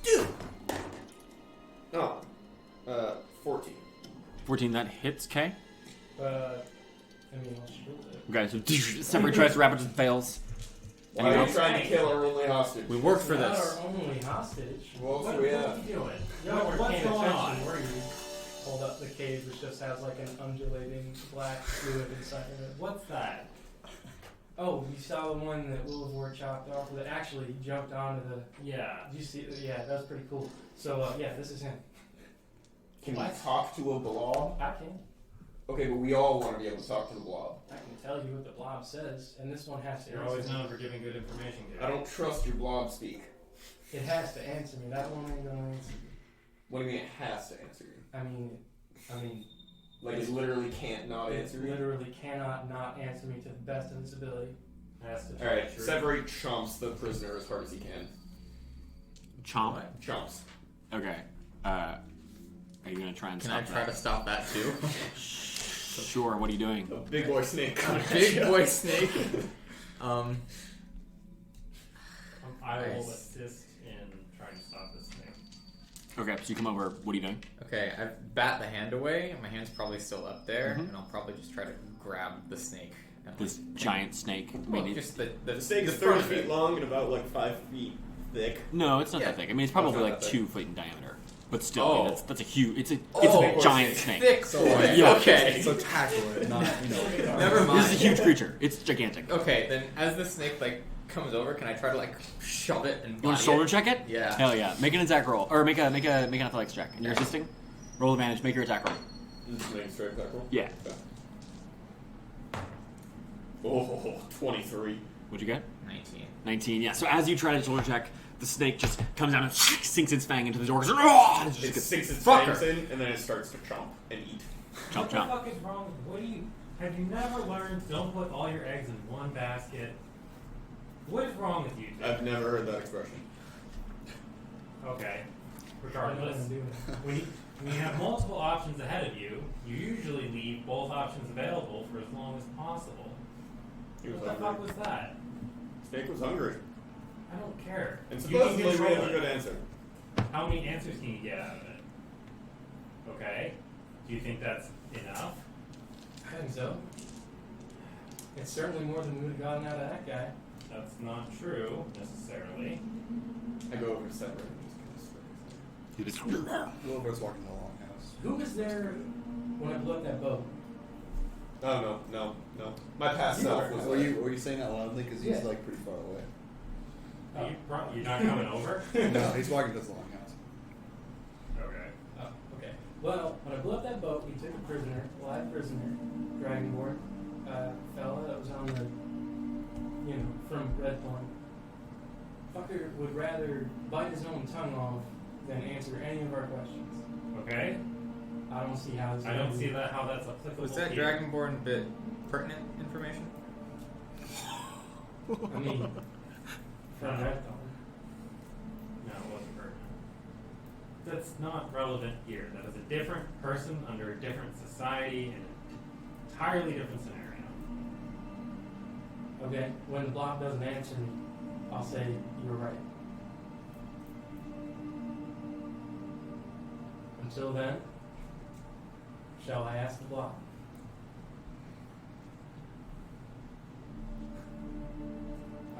S5: Do. Oh. 14.
S1: 14, that hits K.
S7: I mean, I'll shield it.
S1: Okay, so Severi tries to wrap it, just fails.
S5: Why are you trying to kill our only hostage?
S2: We worked for
S7: Not
S2: this.
S7: our only hostage.
S5: What else
S8: What
S5: do we
S8: are
S5: have?
S8: you doing?
S7: You weren't
S8: What's
S7: paying
S8: going
S7: attention,
S8: on?
S7: were you? Hold up the cage, which just has like an undulating black fluid inside of it.
S8: What's that?
S7: Oh, you saw the one that Wilavor chopped off that actually jumped onto the.
S8: Yeah.
S7: Did you see? Yeah, that was pretty cool. So yeah, this is him.
S5: Can
S8: What?
S5: we talk to a blob?
S7: I can.
S5: Okay, but we all want to be able to talk to the blob.
S7: I can tell you what the blob says, and this one has to.
S8: You're
S7: answer
S8: always
S7: me.
S8: known for giving good information, kid.
S5: I don't trust your blob speak.
S7: It has to answer me. That one ain't gonna answer me.
S5: What do you mean it has to answer you?
S7: I mean,
S5: Like it literally can't not
S7: it
S5: answer you?
S7: literally cannot not answer me to the best of its ability.
S8: Has to
S5: Alright,
S8: be true.
S5: separate chomps the prisoner as hard as he can.
S1: Chomp.
S2: What?
S5: Chomps.
S1: Okay. Are you gonna try and
S2: Can I
S1: stop
S2: try
S1: that?
S2: to stop that too?
S1: Sure, what are you doing?
S5: A big boy snake.
S2: Big boy snake.
S8: I will
S2: Nice.
S8: assist in trying to stop this thing.
S1: Okay, so you come over, what are you doing?
S2: Okay, I bat the hand away, and my hand's probably still up there,
S1: Mhm.
S2: and I'll probably just try to grab the snake. And
S1: This giant snake. I
S2: well,
S1: mean,
S2: just the
S5: The snake is
S2: front
S5: 30
S2: of
S5: feet
S2: it.
S5: long and about like 5 feet thick.
S1: no, it's not
S2: Yeah.
S1: that thick. I mean, it's
S5: Oh,
S1: probably
S5: it's not
S1: like
S5: that
S1: 2 feet in diameter. But still,
S2: Oh.
S1: that's a huge. It's a
S2: Oh,
S1: giant snake.
S2: Thick boy.
S1: Yeah.
S2: Okay.
S4: So tackle it, not,
S2: Never mind.
S1: This is a huge creature. It's gigantic.
S2: Okay, then as the snake comes over, can I try to shove it and
S1: You want
S2: body
S1: to shoulder
S2: it?
S1: check it?
S2: Yeah.
S1: Hell yeah. Make an attack roll. Or make an athletics check. And you're assisting? Roll advantage, make your attack roll.
S5: Snake straight attack roll?
S1: Yeah.
S5: Oh, 23.
S1: What'd you get?
S2: 19.
S1: 19, yeah. So as you try to shoulder check, the snake just comes down and sinks its fang into the orcs. And it just
S5: It
S1: gets
S5: sinks its
S1: fucker.
S5: fangs in and then it starts to chomp and eat.
S1: Chomp,
S8: What the
S1: chomp.
S8: fuck is wrong? What do you? Have you never learned? Don't put all your eggs in one basket. What is wrong with you? Dude?
S5: I've never heard that expression.
S8: Okay.
S7: I know what
S8: Regardless,
S7: I'm doing.
S8: when you have multiple options ahead of you, you usually leave both options available for as long as possible.
S5: He was
S8: What the fuck
S5: hungry.
S8: was that?
S5: Snake was hungry.
S8: I don't care.
S5: And
S8: You can
S5: supposedly we
S8: control
S5: have a
S8: it.
S5: good answer.
S8: How many answers can you get out of it? Okay. Do you think that's enough?
S7: I think so. It's certainly more than we would have gotten out of that guy.
S8: That's not true necessarily.
S5: I go over to separate and just kind of
S4: Wilbur's walking in the longhouse.
S7: Who was there when I blew up that boat?
S5: Oh, no. My past self was
S4: Were you saying that loudly? Because he's
S7: Yeah.
S4: pretty far away.
S8: You're not coming over?
S4: No, he's walking to the longhouse.
S8: Okay.
S7: Oh, okay. Well, when I blew up that boat, we took a prisoner, live prisoner, dragonborn, fella that was on the, from Redthorn. Fucker would rather bite his own tongue off than answer any of our questions.
S8: Okay.
S7: I don't see how this.
S8: I don't see how that's applicable.
S2: Was that
S8: here.
S2: Dragonborn bit pertinent information?
S7: I mean, from Redthorn.
S8: No, it wasn't pertinent. That's not relevant here. That is a different person under a different society in an entirely different scenario.
S7: Okay, when the blob doesn't answer me, I'll say you're right. Until then, shall I ask the blob?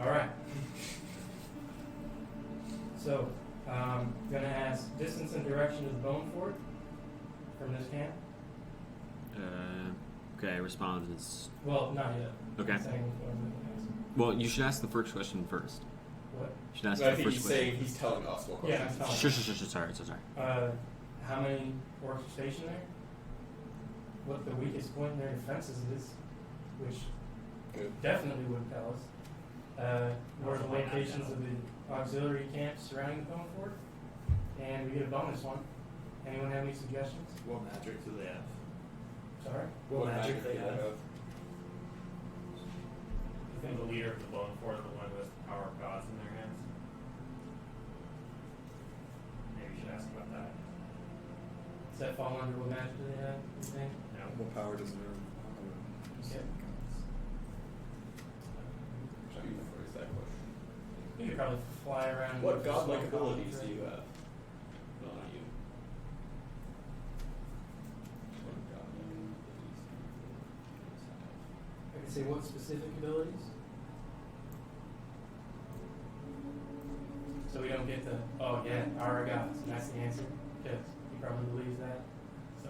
S7: All right. So, gonna ask distance and direction to the bone fort from this camp.
S1: Okay, response.
S7: Well, not yet.
S1: Okay.
S7: I'm saying what I'm gonna ask.
S1: Well, you should ask the first question first.
S7: What?
S1: You should ask
S5: So I
S1: the
S5: think
S1: first
S5: he's
S1: question.
S5: saying he's telling us what
S7: Yeah,
S5: questions.
S7: I'm telling
S1: Sure. Sorry.
S7: How many orcs are stationed there? What the weakest point in their defenses is, which
S5: Good.
S7: definitely would tell us. What are the locations of the auxiliary camps surrounding the bone fort? And we get a bonus one. Anyone have any suggestions?
S3: What magic do they have?
S7: Sorry?
S3: What magic they have?
S8: I think the leader of the bone fort, the one who has the power of gods in their hands. Maybe you should ask about that.
S7: Does that fall under what magic do they have, you think?
S8: No.
S4: What power does it have?
S7: Okay.
S5: How do you phrase that question?
S7: You could probably fly around.
S5: What
S7: with
S5: godlike
S7: small
S5: abilities
S7: columns,
S5: do you
S7: right?
S5: have? No, not you. What godlike abilities do you
S7: I can say what specific abilities? So we don't get the, oh yeah, our gods, and that's the answer, because he probably believes that. So,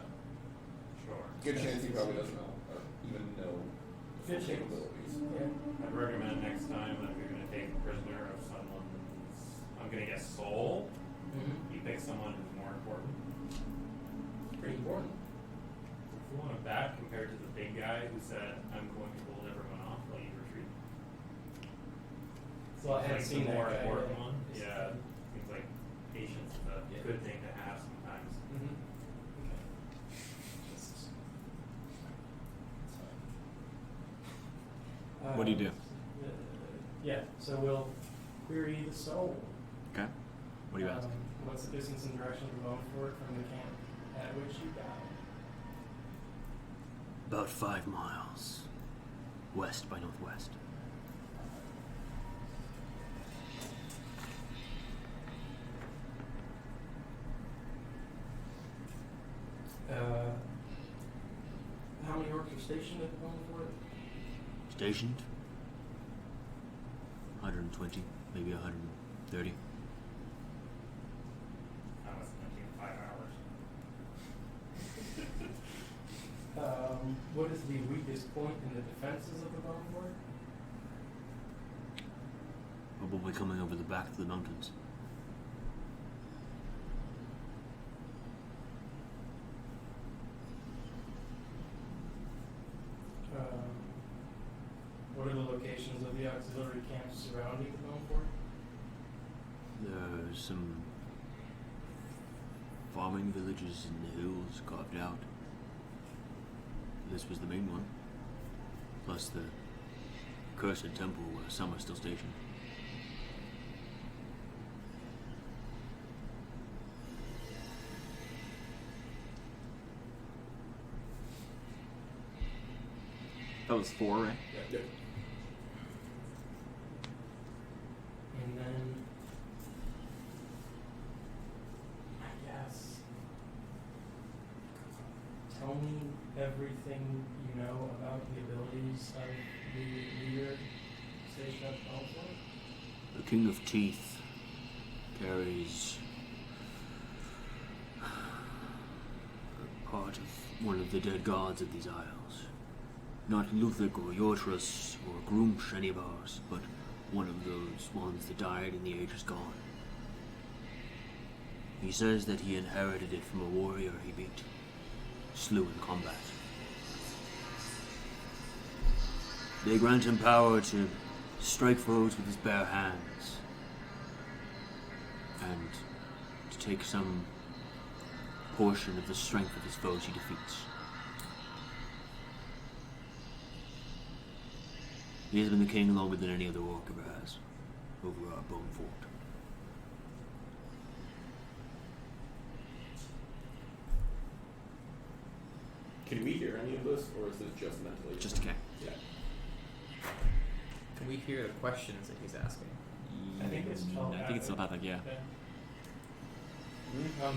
S8: Sure.
S5: Good chance he probably doesn't know, or even know
S7: Good
S5: full
S7: chance.
S5: capabilities.
S7: yeah.
S8: I'd recommend next time that if you're going to take a prisoner of someone's, I'm going to guess soul, you pick someone who's more important.
S7: Pretty important.
S8: If you want him back compared to the big guy who said, I'm going to hold everyone off while you retreat.
S7: Well, I haven't
S8: Seems
S7: seen
S8: like the
S7: that
S8: more
S7: guy
S8: important
S7: yet.
S8: one. Yeah, seems like patience is a
S7: Yeah.
S8: good thing to have sometimes.
S7: Mm-hmm. Okay.
S1: What do you do?
S7: Yeah, so we'll query the soul.
S1: Okay. What do you ask?
S7: What's the distance and direction of the bone fort from the camp at which you died?
S1: About 5 miles. West by northwest.
S7: How many orcs are stationed at the bone fort?
S1: Stationed? 120, maybe 130.
S8: That was going to take 5 hours.
S7: What is the weakest point in the defenses of the bone fort?
S1: Probably coming over the back of the mountains.
S7: What are the locations of the auxiliary camps surrounding the bone fort?
S1: There's some farming villages in the hills carved out. This was the main one. Plus the cursed temple where some are still stationed. That was 4, right?
S5: Yeah.
S7: And then, I guess, tell me everything you know about the abilities of the leader stationed at the bone fort.
S1: The King of Teeth carries part of one of the dead gods of these isles. Not Luthik or Yortrus or Grumsh, any of ours, but one of those ones that died in the ages gone. He says that he inherited it from a warrior he beat, slew in combat.
S10: They grant him power to strike foes with his bare hands and to take some portion of the strength of his foes he defeats. He has been the king longer than any other orc ever has over our bone fort.
S5: Can we hear any of this, or is this just mentally?
S1: Just okay.
S5: Yeah.
S2: Can we hear the questions that he's asking?
S7: I think it's
S1: I think it's telepathic, yeah.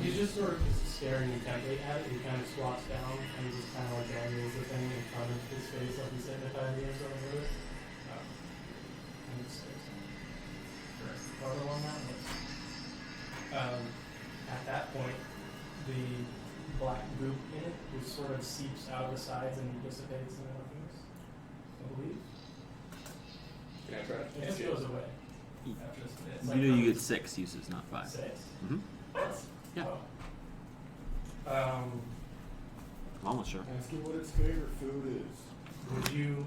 S7: He's just sort of just staring intently at it. He kind of squats down and he just kind of like angles the thing in front of his face like he signifies or something with it. And just stares at it. Photo on that list. At that point, the black goop in it just sort of seeps out of the sides and dissipates into nothingness. I believe.
S5: Can I try?
S7: It just goes away. After this, it's
S1: You
S7: like
S1: know you get 6 uses, not 5.
S7: 6.
S1: Mm-hmm. Yeah.
S7: Oh.
S1: Almost sure.
S11: Ask him what his favorite food is.
S7: Would you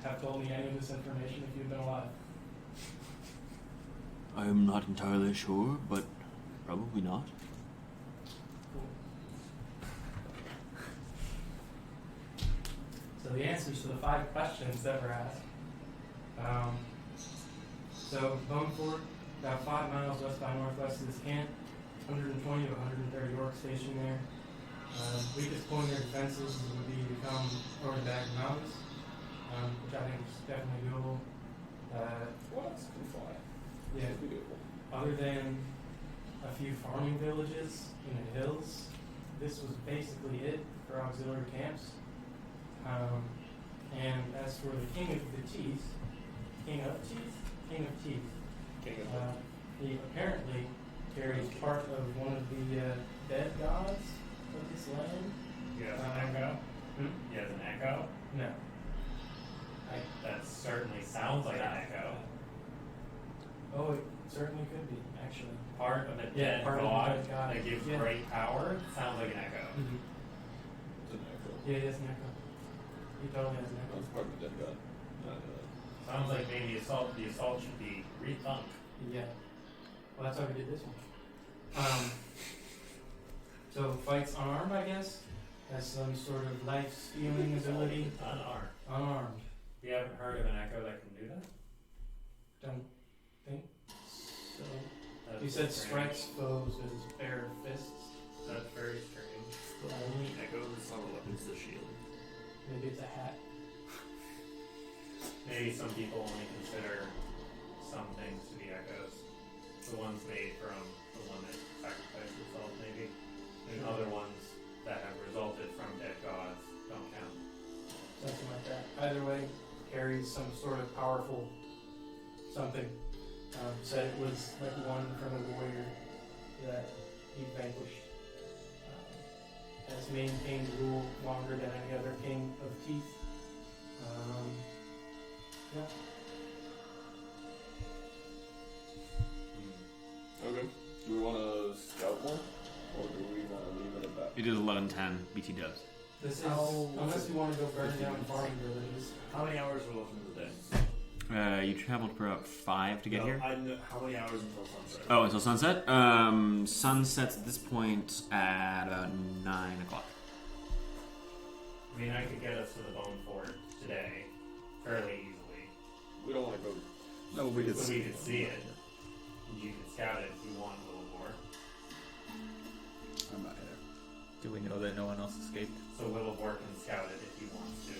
S7: have told me any of this information if you'd been alive?
S10: I am not entirely sure, but probably not.
S7: So the answers to the 5 questions that were asked. So Bone Fort, about 5 miles west by northwest of this camp, 120 to 130 orcs stationed there. Weakest point of their defenses would be to come over the back mountains, which I think is definitely doable.
S5: What? Can fly.
S7: Yeah.
S5: Should be doable.
S7: Other than a few farming villages in the hills, this was basically it for auxiliary camps. And as for the King of Teeth, he apparently carries part of one of the dead gods of this land.
S8: You have an echo? You have an echo?
S7: No.
S8: That certainly sounds like an echo.
S7: Oh, it certainly could be, actually.
S8: Part of a
S7: Yeah,
S8: dead
S7: part of a
S8: god
S7: dead god.
S8: that gives
S7: Yeah.
S8: great power sounds like an echo.
S7: Mm-hmm.
S5: It's an echo.
S7: Yeah, he has an echo. He totally has an echo.
S5: That's part of the dead god.
S8: Sounds like maybe the assault should be rethunk.
S7: Yeah. Well, that's why we did this one. So fights unarmed, I guess. Has some sort of life-stealing ability.
S8: Unarmed.
S7: Unarmed.
S8: You haven't heard of an echo that can do that?
S7: Don't think so.
S8: That's
S7: You said
S8: strange.
S7: strikes foes with his bare fists.
S8: That's very strange.
S3: The only echoes are weapons to shield.
S7: Maybe it's a hat.
S8: Maybe some people only consider some things to be echoes. The ones made from the one that sacrificed itself, maybe. And other ones that have resulted from dead gods don't count.
S7: Something like that. Either way, carries some sort of powerful something. Said it was like one from a warrior that he vanquished. Has maintained rule longer than any other king of teeth. Yeah.
S5: Okay. Do we want to scout more, or do we want to leave it at that?
S1: It is 11:10 BT dubs.
S7: This is,
S3: How-
S7: unless you want to go burn down farming villages.
S3: How many hours are left in the day?
S1: You traveled for about 5 to get
S3: No,
S1: here.
S3: I know, how many hours until sunset?
S1: Oh, until sunset? Sunsets at this point at about 9 o'clock.
S8: I mean, I could get us to the Bone Fort today fairly easily.
S5: We don't want to go.
S4: No, we could
S8: So we
S4: see.
S8: could see it. You could scout it if you want a little more.
S4: I'm not here.
S2: Do we know that no one else escaped?
S8: So Wilavor can scout it if he wants to.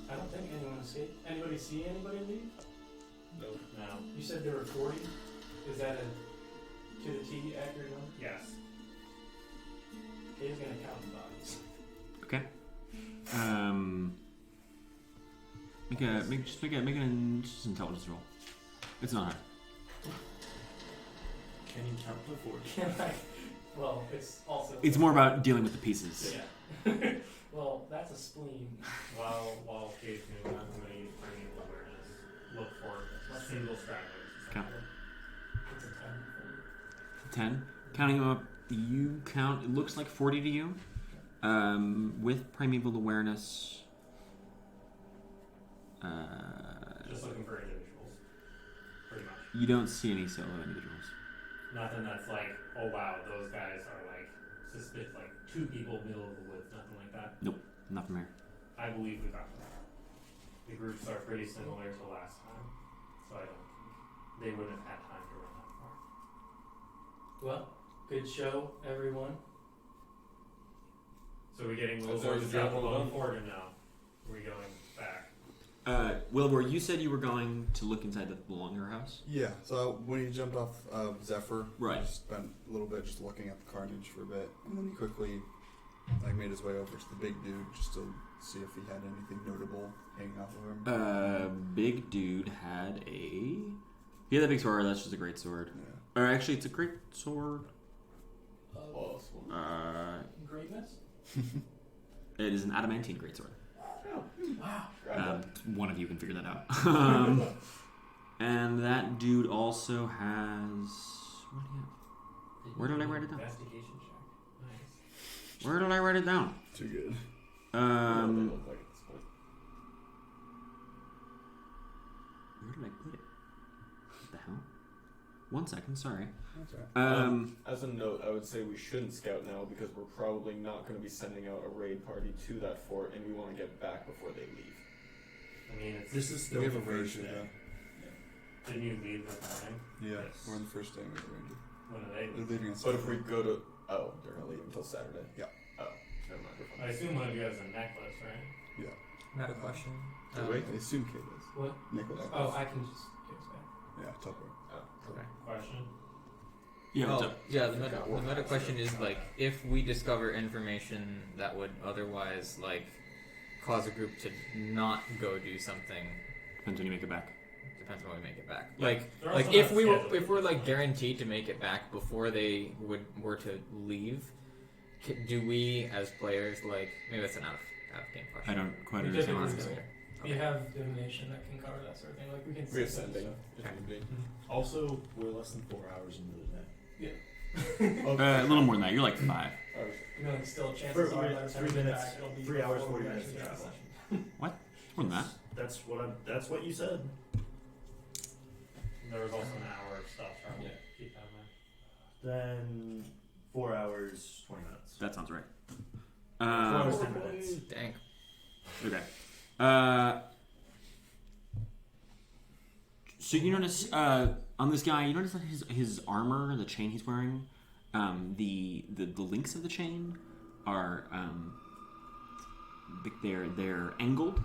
S7: I don't think anyone escaped. Anybody see anybody leave?
S5: No.
S8: No.
S7: You said there were 40. Is that a to the T accurate number?
S8: Yes.
S7: He's gonna count the bodies.
S1: Okay. Make an intelligence roll. It's not hard.
S3: Can you count to 40?
S7: Can I? Well, it's also.
S1: It's more about dealing with the pieces.
S7: Yeah. Well, that's a spleen.
S8: While Kate's doing that, I'm going to use Primeval Awareness. Look for single stragglers.
S1: Okay.
S7: It's a 10 for you.
S1: 10. Counting them up, you count, it looks like 40 to you. With Primeval Awareness,
S8: Just looking for individuals, pretty much.
S1: You don't see any solo individuals.
S8: Nothing that's like, oh wow, those guys are like like 2 people middle of the woods, nothing like that.
S1: Nope, not from here.
S8: I believe we got that. The groups are pretty similar to last time, so I don't think they wouldn't have had time to run that far.
S7: Well, good show, everyone.
S8: So we're getting
S5: Is
S8: Wilavor
S5: there
S8: to
S5: a
S8: drop the
S5: general
S8: bone
S5: done?
S8: forward or no? Are we going back?
S1: Wilavor, you said you were going to look inside the longer house?
S4: Yeah, so when he jumped off Zephyr,
S1: Right.
S4: he spent a little bit just looking at the carnage for a bit, and then he quickly made his way over to the big dude just to see if he had anything notable hanging off of him.
S1: Big dude had a... He had that big sword, that's just a great sword.
S4: Yeah.
S1: Or actually, it's a great sword.
S7: Greatness?
S1: It is an adamantine greatsword.
S7: Wow.
S1: One of you can figure that out. And that dude also has... What do you have? Where did I write it down?
S8: Investigation check. Nice.
S1: Where did I write it down?
S4: Too good.
S5: What they look like at this point.
S1: Where did I put it? What the hell? 1 second, sorry.
S4: That's right.
S5: As a note, I would say we shouldn't scout now because we're probably not going to be sending out a raid party to that fort, and we want to get back before they leave.
S8: I mean, it's,
S3: This is still
S4: We have
S3: the
S4: a
S3: first
S4: ranger,
S3: day.
S4: though.
S8: didn't you leave this morning?
S4: Yeah,
S3: Yes.
S4: we're on the first day with the ranger.
S8: When are they
S4: They're
S8: leaving?
S4: leaving us.
S5: But if we go to... Oh, they're going to leave until Saturday.
S4: Yeah.
S5: Oh, never mind. We're
S8: I
S5: fine.
S8: assume one of you has a necklace, right?
S2: I have a question.
S4: Wait, I assume Kate is.
S7: What?
S4: Nicholas.
S7: Oh, I can just get us back.
S4: Yeah, teleport.
S5: Oh,
S2: Okay.
S8: Question?
S1: Yeah, what's
S2: Oh,
S1: up?
S2: yeah, the meta question is like, if we discover information that would otherwise like cause a group to not go do something,
S1: Depends when you make it back.
S2: depends on when we make it back.
S8: Yeah,
S2: Like
S8: they're
S2: like
S8: also
S2: if
S8: not
S2: we were
S8: scheduled.
S2: if we're like guaranteed to make it back before they were to leave, do we as players like maybe that's an out of game question.
S1: I don't quite
S7: We
S1: understand
S7: did
S1: what
S7: it
S1: you're
S7: later.
S1: saying.
S7: We have divination that can cover that sort of thing. Like we can.
S5: We have
S7: see
S5: sending.
S7: stuff.
S5: If need be.
S3: Also, we're less than 4 hours into the day.
S1: A little more than that. You're like 5.
S7: You know, like still chances are by the time we
S3: 3
S7: get
S3: minutes,
S7: back, it'll be
S3: 3 hours,
S7: before
S3: 40
S7: we
S3: minutes
S7: actually
S3: to
S7: get
S3: travel.
S7: session.
S1: What? More than that.
S3: That's what you said.
S8: There was also an hour of stuff travel.
S3: Yeah.
S8: Keep that in mind.
S3: Then 4 hours, 20 minutes.
S1: That sounds right.
S3: 4 hours, 10 minutes.
S2: Dang.
S1: Okay. So you notice on this guy, you notice that his armor, the chain he's wearing, the links of the chain are they're angled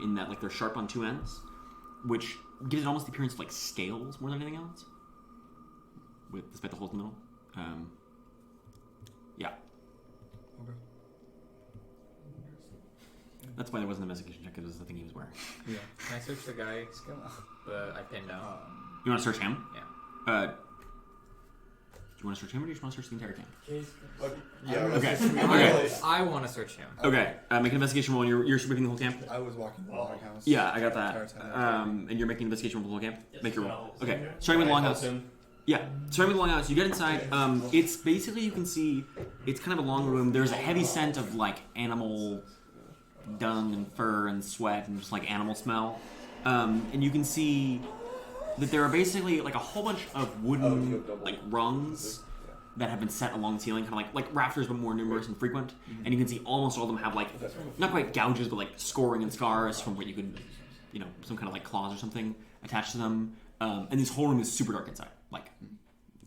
S1: in that like they're sharp on 2 ends, which gives it almost the appearance of like scales more than anything else. Despite the holes in the middle. Yeah.
S4: Okay.
S1: That's why there wasn't an investigation check, because it was the thing he was wearing.
S4: Yeah.
S2: Can I search the guy I pinned down?
S1: You want to search him?
S2: Yeah.
S1: Do you want to search him, or do you just want to search the entire camp?
S7: Case-
S5: Yeah.
S1: Okay.
S2: I,
S1: Okay.
S2: I want to search him.
S1: Okay. Make an investigation roll, and you're sweeping the whole camp.
S4: I was walking the longhouse.
S1: Yeah, I got
S4: the entire
S1: that.
S4: time.
S1: And you're making an investigation roll for the whole camp.
S8: Yes,
S1: Make your
S8: yeah,
S1: roll.
S8: I'll-
S1: Okay. Starting with the longhouse.
S5: Him.
S1: Yeah. Starting with the longhouse, you get inside. It's basically you can see it's kind of a long room. There's a heavy scent of like animal dung and fur and sweat and just like animal smell. And you can see that there are basically like a whole bunch of wooden like rungs that have been set along the ceiling, kind of like rafters, but more numerous and frequent. And you can see almost all of them have like not quite gouges, but like scoring and scars from what you could, some kind of like claws or something attached to them. And this whole room is super dark inside, like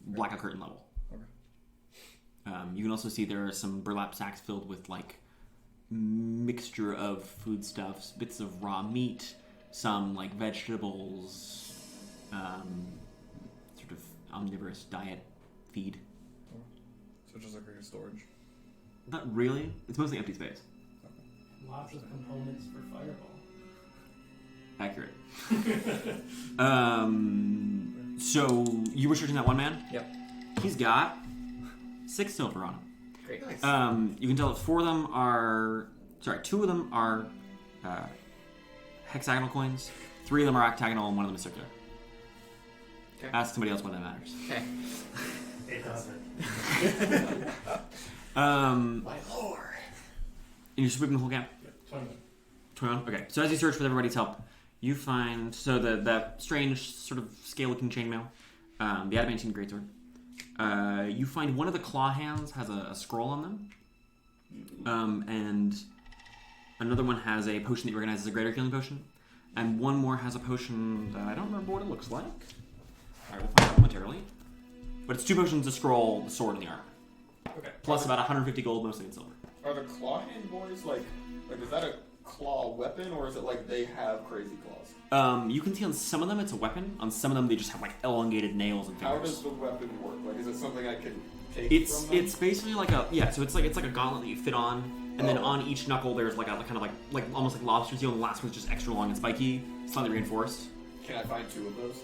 S1: blackout curtain level. You can also see there are some burlap sacks filled with like mixture of foodstuffs, bits of raw meat, some like vegetables, sort of omnivorous diet feed.
S4: So just like a storage.
S1: Not really. It's mostly empty space.
S7: Lots of components for Fireball.
S1: Accurate. So you were searching that one man?
S2: Yep.
S1: He's got 6 silver on him.
S2: Great.
S1: You can tell that 2 of them are hexagonal coins, 3 of them are octagonal, and 1 of them is circular.
S2: Okay.
S1: Ask somebody else when that matters.
S2: Okay.
S3: It doesn't.
S1: And
S3: My lord.
S1: you're sweeping the whole camp.
S7: 20.
S1: 21? Okay, so as you search with everybody's help, you find that strange sort of scale-looking chainmail, the adamantine greatsword. You find one of the claw hands has a scroll on them, and another one has a potion that you recognize as a greater healing potion, and one more has a potion that I don't remember what it looks like. All right, we'll find out momentarily. But it's 2 potions, a scroll, the sword, and the armor.
S5: Okay.
S1: Plus about 150 gold, mostly in silver.
S5: Are the claw hand boys like is that a claw weapon or is it like they have crazy claws?
S1: You can see on some of them it's a weapon. On some of them they just have like elongated nails and fingers.
S5: How does the weapon work? Like, is it something I can take
S1: It's
S5: from them?
S1: it's basically like a so it's like a gauntlet that you fit on, and then on each knuckle there's like a kind of like almost like lobster seal, and the last one's just extra long and spiky, slightly reinforced.
S5: Can I find 2 of those?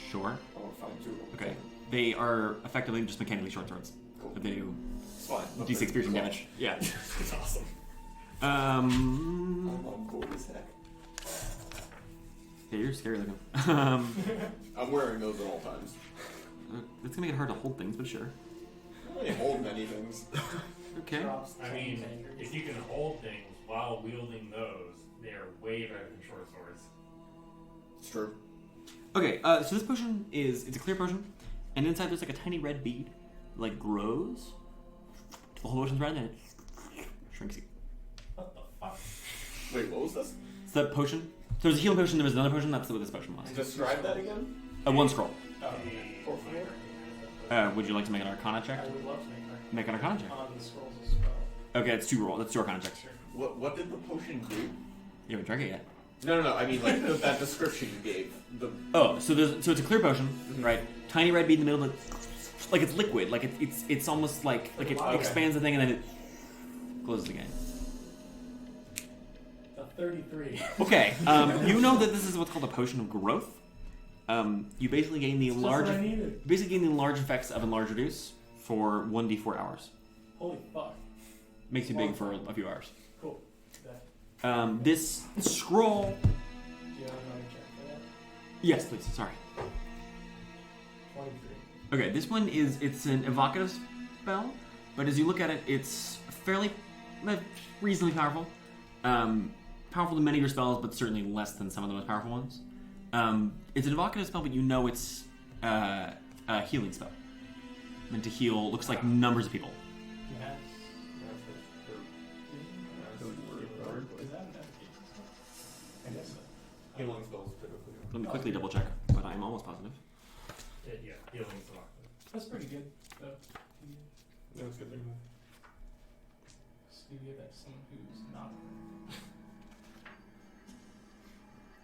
S1: Sure.
S5: I want to find 2 of them.
S1: Okay. They are effectively just mechanically short swords.
S5: Cool.
S1: They do
S5: It's fine.
S1: d6 piercing damage. Yeah.
S5: It's awesome.
S1: Um.
S5: I'm on board as heck.
S1: Yeah, you're scary looking.
S5: I'm wearing those at all times.
S1: It's gonna make it hard to hold things, but sure.
S5: I don't really hold many things.
S1: Okay.
S8: I mean, if you can hold things while wielding those, they are way better than short swords.
S5: It's true.
S1: Okay, so this potion it's a clear potion, and inside there's like a tiny red bead, like grows. The whole potion's red and it shrinks you.
S8: What the fuck?
S5: Wait, what was this?
S1: It's the potion. So there's a healing potion, there was another potion, that's what this potion was.
S5: Describe that again?
S1: 1 scroll.
S5: For four?
S1: Would you like to make an Arcana check?
S7: I would love to make that.
S1: Make an Arcana check.
S7: On the scrolls as well.
S1: Okay, it's 2 roll. That's 2 Arcana checks.
S5: What did the potion do?
S1: You haven't tried it yet.
S5: No. I mean, like that description you gave.
S1: So it's a clear potion, right? Tiny red bead in the middle, like it's liquid, like it's almost like it expands the thing and then it closes again.
S7: A 33.
S1: Okay, you know that this is what's called a potion of growth. You basically gain the enlarge effects of enlarge reduce for 1d4 hours.
S7: Holy fuck.
S1: Makes you big for a few hours.
S7: Cool.
S1: This scroll.
S7: Do you have another check for that?
S1: Yes, please. Sorry.
S7: 23.
S1: Okay, this one it's an evocative spell, but as you look at it, it's fairly reasonably powerful. Powerful than many of your spells, but certainly less than some of the most powerful ones. It's an evocative spell, but you know it's a healing spell. Meant to heal, looks like numbers of people.
S7: Yes. Is that an efficacious spell? I guess so.
S5: Healing spells typically.
S1: Let me quickly double check, but I'm almost positive.
S8: Yeah, healing's a lot.
S7: That's pretty good. So,
S5: That was good.
S7: so you give that to someone who's not.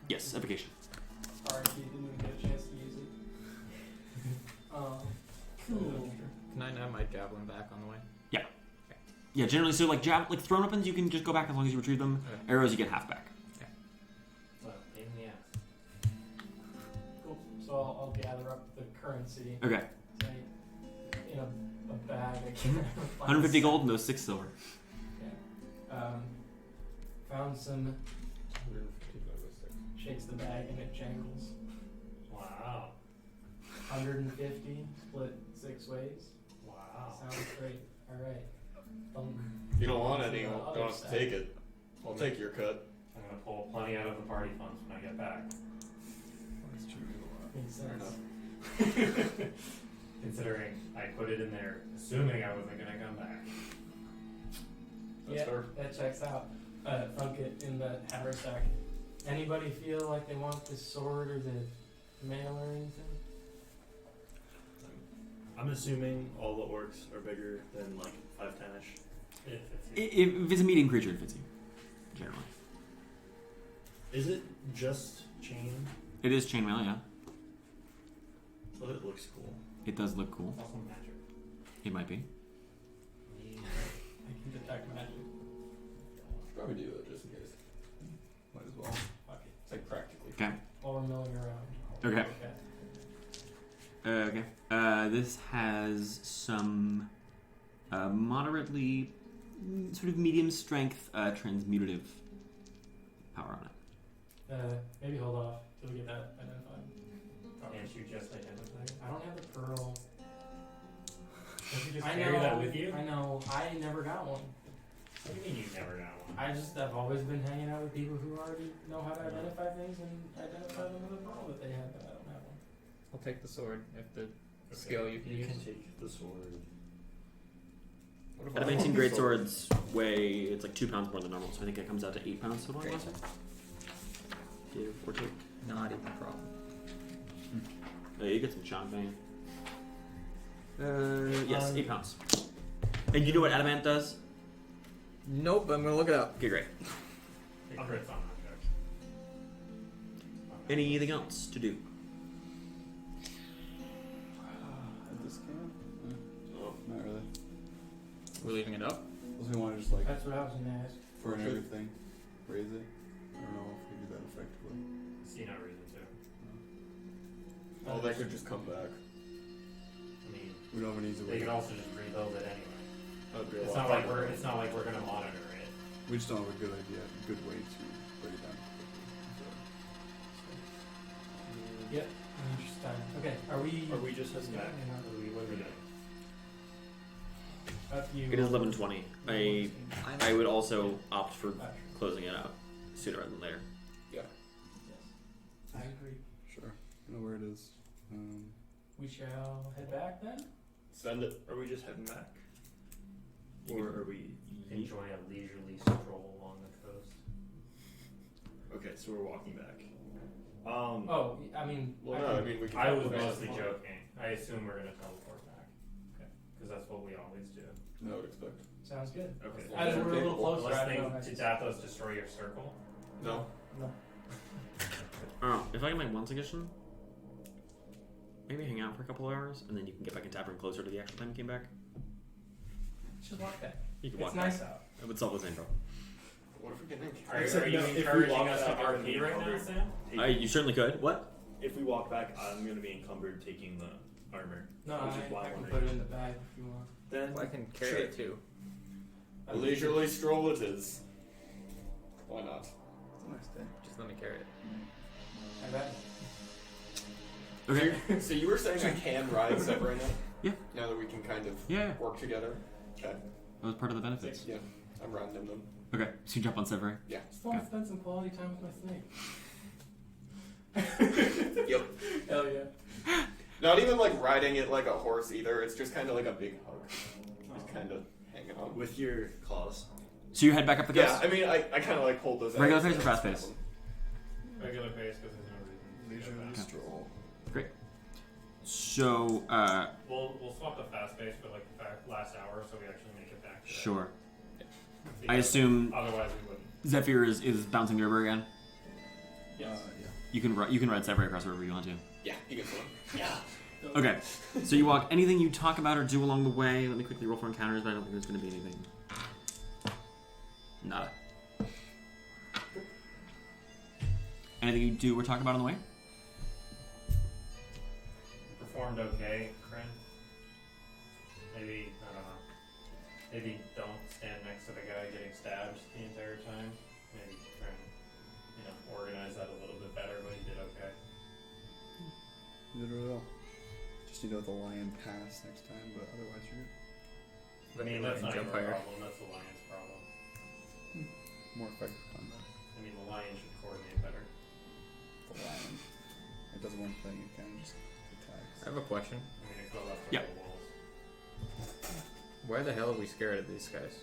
S1: Yes, efficacious.
S7: Sorry if you didn't even get a chance to use it. Cool.
S2: Can I have my javelin back on the way?
S1: Yeah, generally, so like thrown weapons, you can just go back as long as you retrieve them.
S2: Okay.
S1: Arrows, you get half back.
S8: Well, pain in the ass.
S7: Cool. So I'll gather up the currency.
S1: Okay,
S7: In a bag. I can't
S1: 150 gold and those 6 silver.
S7: Yeah. Found some. Shakes the bag and it jangles.
S8: Wow.
S7: 150 split 6 ways.
S8: Wow.
S7: Sounds great. All right.
S5: If you don't want any, you don't have to take it. I'll take your cut.
S8: I'm gonna pull plenty out of the party funds when I get back.
S7: Makes sense.
S8: Considering I put it in there, assuming I wasn't gonna come back.
S7: Yeah, that checks out. Thunk it in the haversack. Anybody feel like they want this sword or the mail or anything?
S3: I'm assuming all the orcs are bigger than like 5'10"ish.
S8: It fits you.
S1: If it's a medium creature, it fits you. Generally.
S3: Is it just chain?
S1: It is chainmail, yeah.
S3: But it looks cool.
S1: It does look cool.
S8: It's also magic.
S1: It might be.
S7: I can detect magic.
S5: Probably do that just in case. Might as well.
S7: Fuck it.
S5: It's like practically.
S1: Okay.
S7: While we're milling around.
S1: Okay. Okay. This has some moderately sort of medium strength transmutative power on it.
S7: Maybe hold off till we get that identified.
S8: Can't you just identify it?
S7: I don't have the pearl.
S8: Don't you just
S7: I
S8: carry
S7: know.
S8: that with you?
S7: I know. I never got one.
S8: What do you mean you never got one?
S7: I've always been hanging out with people who already know how to identify things and identify them with a pearl that they have, but I don't have one.
S2: I'll take the sword if the skill you can
S3: You
S2: use.
S3: can take the sword.
S1: Adamantine greatswords weigh, it's like 2 pounds more than normal, so I think it comes out to 8 pounds total.
S2: Great.
S1: Give or take.
S2: Not even a problem.
S1: You get some champagne. Yes, 8 pounds. And you know what adamant does?
S2: Nope, I'm gonna look it up.
S1: Okay, great.
S8: It crits on objects.
S1: Anything else to do?
S4: At this camp?
S5: Oh.
S4: Not really.
S2: We're leaving it up.
S4: Unless we want to just like,
S7: That's what I was gonna ask.
S4: for another thing, raise it. I don't know if we do that effectively.
S8: See no reason to.
S5: Oh, they could just come back.
S8: I mean,
S4: We don't have an easy
S8: they
S4: way.
S8: could also just rebuild it anyway.
S5: That'd be a
S8: It's
S5: lot
S8: not like
S5: harder.
S8: we're gonna monitor it.
S4: We just don't have a good idea, a good way to break it down.
S7: Yep. Interesting. Okay. Are we?
S3: Are we just heading back?
S8: What are we doing?
S7: Up you.
S1: It is 11:20. I would also opt for closing it out sooner rather than later.
S7: Yes. I agree.
S4: Sure. I know where it is.
S7: We shall head back then.
S5: Send it.
S3: Are we just heading back? Or are we...
S8: Enjoy a leisurely stroll along the coast.
S3: Okay, so we're walking back.
S7: Oh, I mean.
S5: Well, no, I mean, we can
S8: I was
S5: teleport back.
S8: mostly joking. I assume we're gonna teleport back. Okay. Because that's what we always do.
S5: I would expect.
S7: Sounds good.
S8: Okay.
S7: As we're a little closer,
S8: Unless
S7: I don't know.
S8: things to Dathos destroy your circle.
S5: No.
S1: Oh, if I can make one suggestion, maybe hang out for a couple hours and then you can get back in taproom closer to the actual time you came back.
S7: Just walk back.
S1: You can
S7: It's
S1: walk
S7: nice
S1: back.
S7: out.
S1: It would solve the same problem.
S5: What if we get in?
S8: Are
S3: Except
S8: you
S3: no, if we
S8: encouraging
S3: walk
S8: us to
S3: back, I'm gonna
S8: RP
S3: be
S8: right now,
S3: encumbered.
S8: Sam?
S1: You certainly could. What?
S3: If we walk back, I'm going to be encumbered taking the armor.
S7: No,
S3: Which is why
S7: I
S3: I'm
S7: can
S3: wondering.
S7: put it in the bag if you want.
S3: Then
S2: I can carry
S3: Sure.
S2: it too.
S5: A leisurely stroll it is. Why not?
S4: It's a nice day.
S2: Just let me carry it.
S7: I bet.
S1: Okay.
S5: So you were saying I can ride separate now?
S1: Yeah.
S5: Now that we can kind of
S1: Yeah.
S5: work together? Okay.
S1: That was part of the benefits.
S5: Yeah. I'm riding them then.
S1: Okay, so you jump on Severy.
S5: Yeah.
S7: Just want to spend some quality time with my snake.
S5: Yep.
S7: Hell yeah.
S5: Not even like riding it like a horse either. It's just kind of like a big hug. Just kind of hanging on.
S3: with your claws.
S1: So you head back up the
S5: Yeah,
S1: coast?
S5: I mean, I kind of like hold those out.
S1: Regular pace or fast pace?
S8: Regular pace because there's no reason. to go fast.
S4: Stroll.
S1: Great. So,
S8: We'll swap the fast pace for like the last hour so we actually make it back. To that.
S1: sure.
S8: Because
S1: I assume
S8: Otherwise we wouldn't.
S1: Zephyr is bouncing the river again.
S7: Yes.
S4: Yeah.
S1: You can ride Severy across the river if you want to.
S5: Yeah, you can swim.
S1: Okay, so you walk. Anything you talk about or do along the way? Let me quickly roll for encounters, but I don't think there's going to be anything. Nada. Anything you do or talk about on the way?
S8: Performed okay, Qrin. Maybe, I don't know. Maybe don't stand next to the guy getting stabbed the entire time. Maybe try and, organize that a little bit better, but he did okay.
S4: You did really well. Just need to let the lion pass next time, but otherwise you're good.
S8: I mean, that's not your
S2: jump higher.
S8: problem, that's the lion's problem.
S4: More effective combat.
S8: I mean, the lion should coordinate better.
S4: The lion. It does one thing, it kind of just attacks.
S2: I have a question.
S8: I mean, it goes up
S1: Yeah.
S8: the walls.
S2: Why the hell are we scared of these guys?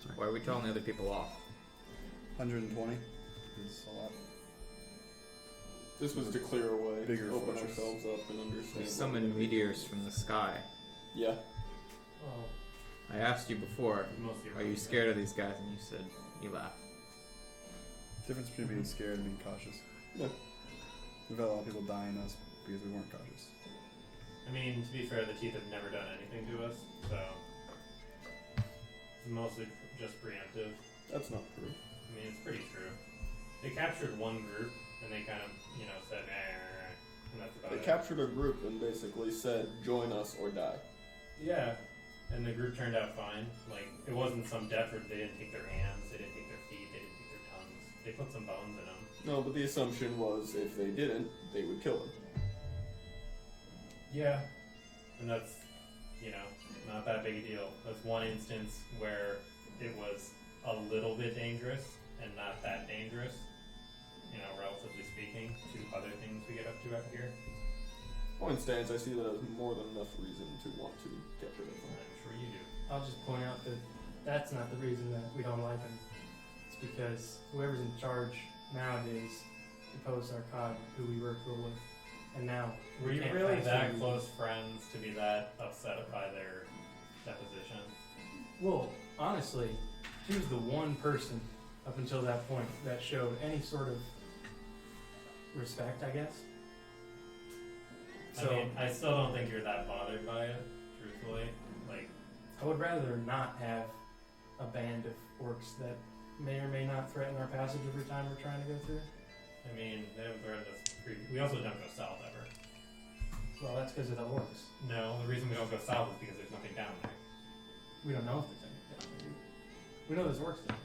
S1: Sorry.
S2: Why are we telling the other people off?
S4: 120 is a lot.
S5: This was to clear a way,
S4: Bigger
S5: open
S4: fortress.
S5: ourselves up and understand.
S2: We summoned meteors from the sky.
S5: Yeah.
S7: Oh,
S2: I asked you before,
S8: Mostly
S2: are you scared of these guys? And you said, you laughed.
S4: Difference between being scared and being cautious.
S5: Yeah.
S4: We've had a lot of people die in us because we weren't cautious.
S8: I mean, to be fair, the Teeth have never done anything to us, so it's mostly just preemptive.
S5: That's not true.
S8: I mean, it's pretty true. They captured one group, and they kind of, said, and that's about
S5: They
S8: it.
S5: captured a group and basically said, join us or die.
S8: Yeah, and the group turned out fine. Like, it wasn't some death where they didn't take their hands, they didn't take their feet, they didn't take their tongues. They put some bones in them.
S5: No, but the assumption was if they didn't, they would kill him.
S8: Yeah, and that's, not that big a deal. That's one instance where it was a little bit dangerous and not that dangerous, you know, relatively speaking, to other things we get up to out here.
S5: Point stands, I see that as more than enough reason to want to get rid of them.
S8: I'm sure you do.
S7: I'll just point out that that's not the reason that we don't like him. It's because whoever's in charge nowadays deposed our COD, who we were cool with, and now
S8: Were
S7: we
S8: you
S7: can't
S8: really
S7: pass
S8: that
S7: him.
S8: close friends to be that upset by their deposition?
S7: Well, honestly, she was the one person up until that point that showed any sort of respect, I guess. So
S8: I mean, I still don't think you're that bothered by it, truthfully. Like,
S7: I would rather not have a band of orcs that may or may not threaten our passage every time we're trying to go through.
S8: I mean, they haven't threatened us. We also don't go south ever.
S7: Well, that's because of the orcs.
S8: No, the reason we don't go south is because there's nothing down there.
S7: We don't know if there's anything down there. We know there's orcs down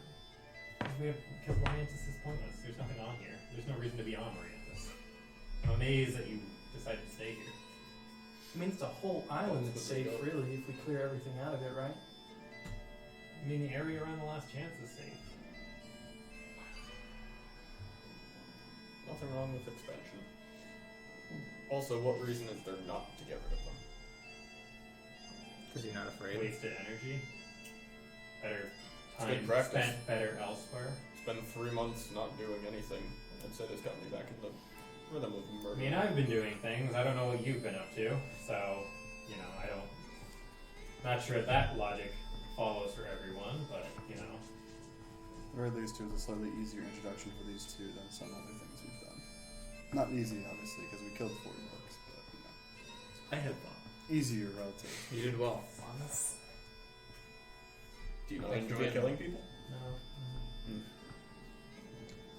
S7: there.
S8: Because Orientis is pointless. There's nothing on here. There's no reason to be on Orientis. I'm amazed that you decided to stay here.
S7: I mean, it's a whole island that's safe, really, if we clear everything out of it, right?
S8: I mean, the area around the Last Chance is safe.
S5: Nothing wrong with expansion. Also, what reason is there not to get rid of them?
S2: Because you're not afraid.
S8: Wasted energy. Better
S5: It's good
S8: time
S5: practice.
S8: spent better elsewhere.
S5: It's been 3 months not doing anything. I'd say this got me back in the rhythm of
S8: I
S5: murder.
S8: mean, I've been doing things. I don't know what you've been up to, so you know, I don't. Not sure if that logic follows for everyone, but you know.
S4: At the very least, it was a slightly easier introduction for these two than some other things we've done. Not easy, obviously, because we killed 40 orcs, but you know,
S2: I had fun.
S4: easier relative.
S2: You did well.
S5: Do you
S8: I
S5: enjoy
S8: enjoyed
S5: killing people?
S8: No.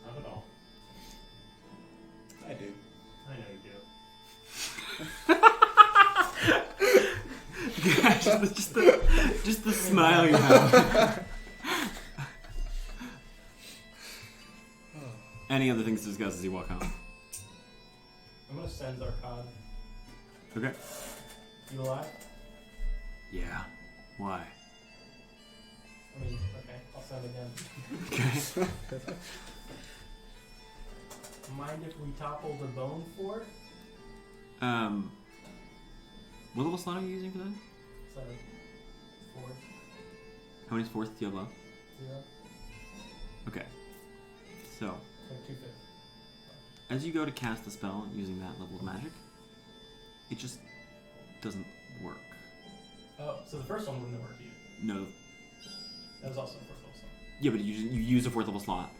S8: Not at all.
S5: I do.
S8: I know you do.
S1: Gosh, just the smile you have. Any other things to discuss as you walk home?
S7: I'm gonna send our COD.
S1: Okay.
S7: You alive?
S1: Yeah. Why?
S7: I mean, okay, I'll send again.
S1: Okay.
S7: Mind if we topple the bone fort?
S1: What level slot are you using for that?
S7: So, 4,
S1: How many fourths do you have left?
S7: 0,
S1: Okay. So,
S7: so 2/5.
S1: as you go to cast the spell using that level of magic, it just doesn't work.
S7: Oh, so the first one wouldn't have worked either.
S1: No.
S7: That was also a first level slot.
S1: Yeah, but you use a fourth level slot,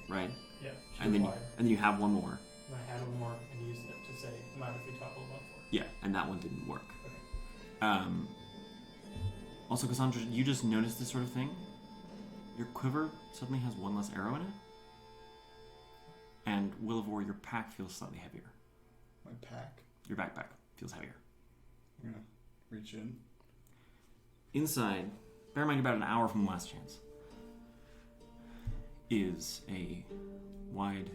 S1: right?
S7: Yeah,
S1: And then you have one more.
S7: And I had one more and used it to say, mind if we topple the bone fort?
S1: Yeah, and that one didn't work.
S7: Okay.
S1: Also, Cassandra, you just noticed this sort of thing? Your quiver suddenly has one less arrow in it. And Wilavor, your pack feels slightly heavier.
S4: My pack.
S1: Your backpack feels heavier.
S4: I'm gonna reach in.
S1: Inside, bear in mind you're about an hour from Last Chance, is a wide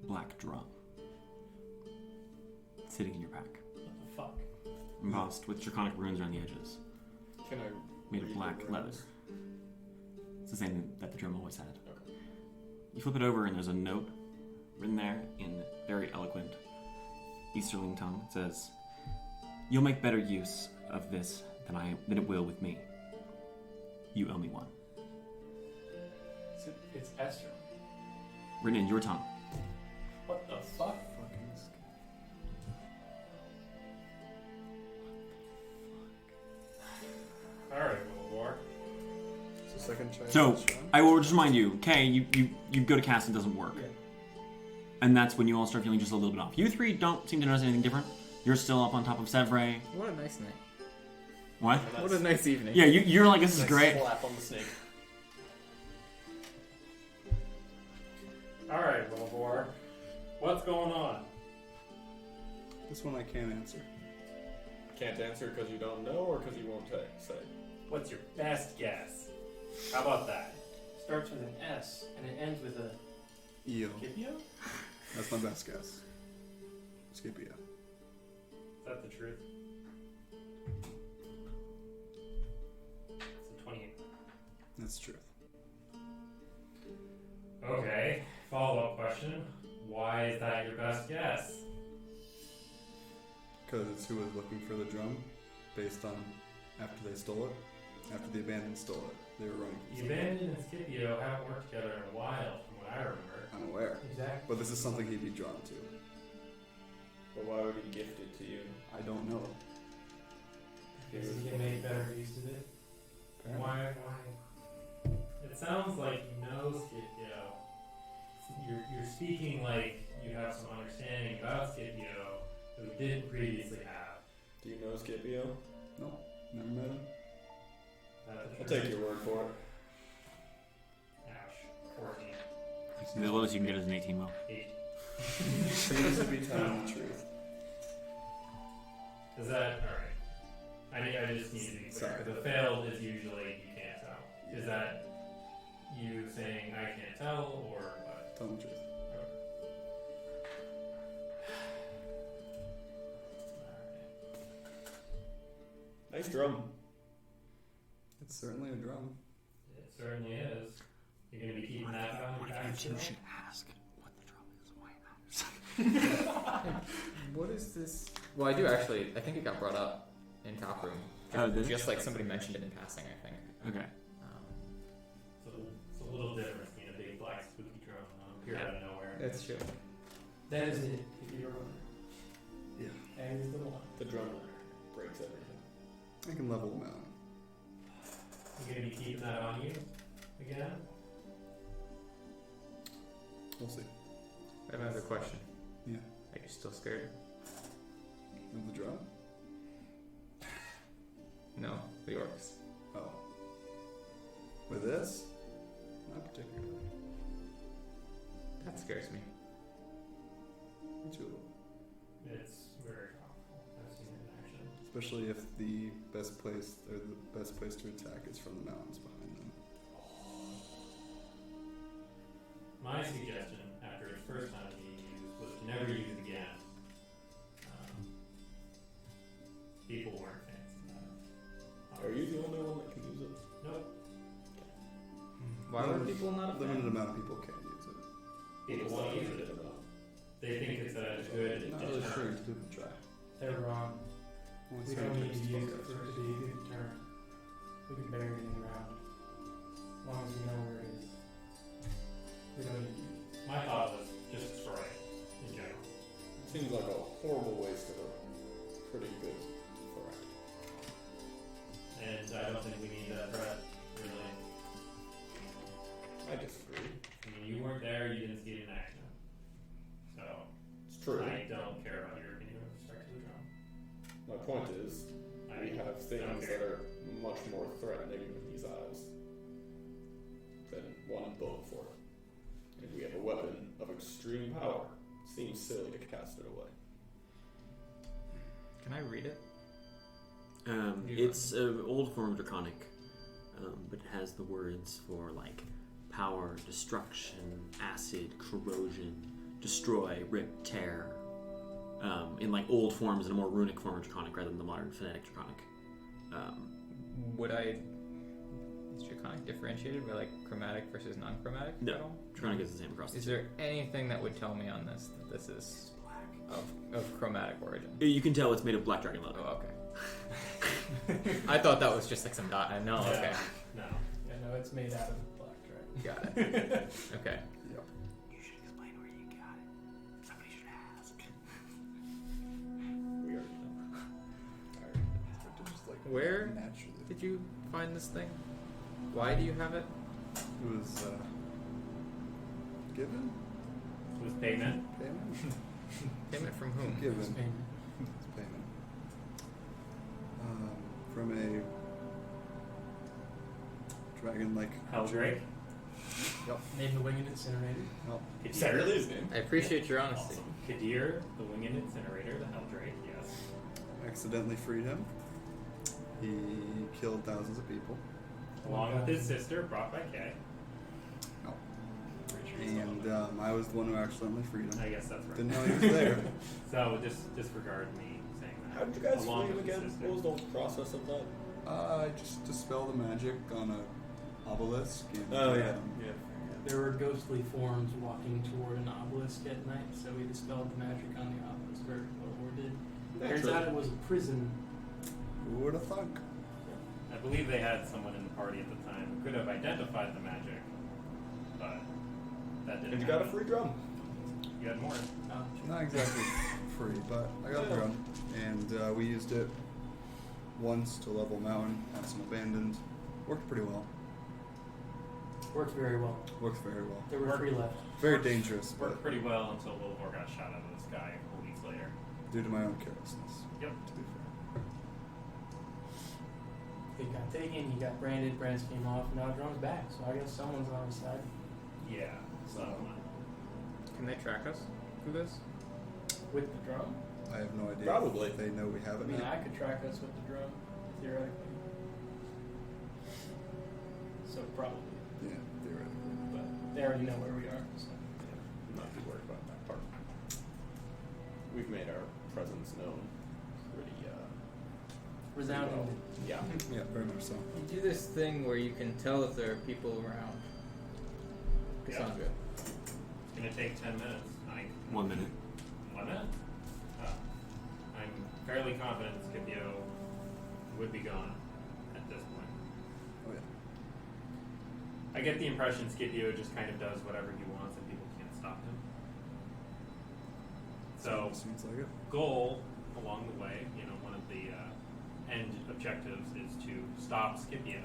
S1: black drum sitting in your pack,
S7: What the fuck?
S1: embossed with draconic runes around the edges,
S5: Can I
S1: made of
S5: read
S1: black
S5: the
S1: leather.
S5: runes?
S1: It's the same that the drum always had.
S5: Okay.
S1: You flip it over and there's a note written there in very eloquent Easterling tongue. It says, "You'll make better use of this than it will with me. You owe me one."
S7: It's Esther.
S1: Written in your tongue.
S7: What the fuck?
S8: Alright, Wilavor.
S4: It's the second chance.
S1: So,
S4: this round.
S1: I will just remind you, okay, you go to cast, it doesn't work.
S7: Yeah.
S1: And that's when you all start feeling just a little bit off. You three don't seem to notice anything different. You're still up on top of Sevre.
S2: What a nice night.
S1: What?
S5: And
S2: What a nice evening.
S1: Yeah, you're like, this is
S5: nice
S1: great.
S5: Slap on the snake.
S8: Alright, Wilavor. What's going on?
S4: This one I can't answer.
S5: Can't answer because you don't know or because you won't say.
S8: What's your best guess? How about that?
S7: Starts with an S and it ends with a
S4: EO.
S7: Scipio?
S4: That's my best guess. Scipio.
S8: Is that the truth? It's a 28.
S4: That's the truth.
S8: Okay, follow-up question. Why is that your best guess?
S4: Because it's who was looking for the drum, based on after they stole it. After the Abandoned stole it, they were running.
S8: The Abandoned and Scipio haven't worked together in a while, from what I remember.
S4: I'm aware.
S7: Exactly.
S4: But this is something he'd be drawn to.
S5: But why would he gift it to you?
S4: I don't know.
S7: Because he can make better use of it.
S8: Why? It sounds like he knows Scipio. You're speaking like you have some understanding about Scipio that we didn't previously have.
S5: Do you know Scipio?
S4: No, never met him.
S5: I'll take your word for it.
S8: Ouch. 14.
S10: The lowest you can get is an 18 mil.
S8: 8.
S4: Seems to be telling the truth.
S8: Is that alright? I just need to be clear.
S4: Sorry.
S8: Because a failed is usually you can't tell. Is that you saying I can't tell or what?
S4: Tell the truth.
S5: Nice drum.
S4: It's certainly a drum.
S8: It certainly is. You're going to be keeping that on your back.
S10: You should ask what the drum is, why it matters.
S2: What is this? Well, I do actually. I think it got brought up in taproom.
S10: Oh, did it?
S2: Just like somebody mentioned it in passing, I think.
S10: Okay.
S8: It's a little different being a big black spooky drum appear out of nowhere.
S2: That's true.
S7: That is it, if you remember.
S4: Yeah.
S7: That is the one.
S5: The drum breaks everything.
S4: I can level him out.
S8: You going to be keeping that on you again?
S4: We'll see.
S2: I have another question.
S4: Yeah.
S2: Are you still scared?
S4: Of the drum?
S2: No, the orcs.
S4: Oh. With this? Not particularly.
S2: That scares me.
S4: Me too.
S8: It's very powerful. I've seen it in action.
S4: Especially if the best place to attack is from the mountains behind them.
S8: My suggestion, after its first time being used, was to never use it again. People weren't fans of that.
S5: Are you the only one that can use it?
S8: Nope.
S2: Why were people not a fan?
S4: Limited amount of people can use it.
S8: People want to use it. They think it's a good
S4: Not really sure
S8: deterrent.
S4: until people try.
S7: They're wrong.
S4: Only
S7: We
S4: certain
S7: don't need
S4: types
S7: to
S4: of
S7: use it
S4: folks
S7: for it to be a good deterrent. We can bury it in the ground. As long as we know where it is. We don't need to use it.
S8: My thought was just destroy it in general.
S5: Seems like a horrible waste of a pretty good threat.
S8: And I don't think we need that threat, really.
S5: I disagree.
S8: I mean, you weren't there, you didn't see it in action. So,
S5: It's true.
S8: I don't care about your opinion with respect to the drum.
S5: My point is, we have things that are much more threatening in these eyes than one and bow for it. And we have a weapon of extreme power. Seems silly to cast it away.
S2: Can I read it?
S10: It's an old form of Draconic, but it has the words for like power, destruction, acid, corrosion, destroy, rip, tear, in like old forms in a more runic form of Draconic rather than the modern phonetic Draconic.
S2: Is Draconic differentiated by like chromatic versus non-chromatic?
S10: No.
S2: at all?
S10: Draconic is the same across the
S2: Is there anything that would tell me on this that this is of chromatic origin?
S10: You can tell it's made of black dragon leather.
S2: Oh, okay. I thought that was just like some dot. No,
S8: Yeah.
S2: okay.
S8: No.
S7: Yeah, no, it's made out of black dragon.
S2: Got it. Okay.
S10: You should explain where you got it. Somebody should ask.
S5: We already know.
S4: Just like
S2: Where
S4: naturally.
S2: did you find this thing? Why do you have it?
S4: It was given?
S8: It was payment.
S4: Payment?
S2: Payment from whom?
S4: Given.
S7: It's payment.
S4: It's payment. From a dragon-like
S8: Helldrake.
S4: Yep.
S7: Name the winged incinerator.
S4: Yep.
S5: Is that really his name?
S2: I appreciate your honesty.
S8: Awesome. Kadir, the winged incinerator, the Helldrake, yes.
S4: Accidentally freed him. He killed thousands of people.
S8: Along with his sister, brought by Kay.
S4: No.
S8: Pretty sure he's
S4: And I was the one who accidentally freed him.
S8: I guess that's right.
S4: Didn't know he was there.
S8: So disregard me saying that.
S5: How did you guys
S8: Along
S5: free him
S8: with his
S5: again?
S8: sister.
S5: What was the process of that?
S4: I just dispelled the magic on a obelisk. And,
S5: Yeah.
S7: There were ghostly forms walking toward an obelisk at night, so we dispelled the magic on the obelisk, or Wilavor did. Turns out it was a prison.
S4: Who would have thunk?
S8: I believe they had someone in the party at the time who could have identified the magic, but that didn't
S5: And you got a
S8: happen.
S5: free drum.
S8: You had more.
S4: Not exactly free, but I got a drum, and we used it once to level mountain, had some abandoned. Worked pretty well.
S7: Worked very well.
S4: Worked very well.
S7: There were
S8: Worked.
S7: 3 left.
S4: Very dangerous, but
S8: Worked pretty well until Wilavor got shot out of the sky a couple weeks later.
S4: due to my own carelessness.
S8: Yep.
S4: To be fair.
S7: He got taken, he got branded, brands came off, now drum's back, so I guess someone's on his side.
S8: Yeah. So
S2: Can they track us through this?
S7: With the drum?
S4: I have no idea.
S5: Probably.
S4: If they know we have
S7: I
S4: it
S7: mean,
S4: now.
S7: I could track us with the drum, theoretically. So probably.
S4: Yeah, theoretically.
S7: But they already know where we are, so.
S5: I'm not too worried about that part. We've made our presence known pretty,
S7: Resounding.
S5: well. Yeah.
S4: Yeah, very much so.
S2: You do this thing where you can tell if there are people around. Cassandra.
S8: it's gonna take 10 minutes.
S10: 1 minute.
S8: 1 minute? I'm fairly confident Scipio would be gone at this point.
S4: Oh yeah.
S8: I get the impression Scipio just kind of does whatever he wants and people can't stop him. So,
S4: Seems like it.
S8: goal along the way, one of the end objectives is to stop Scipio.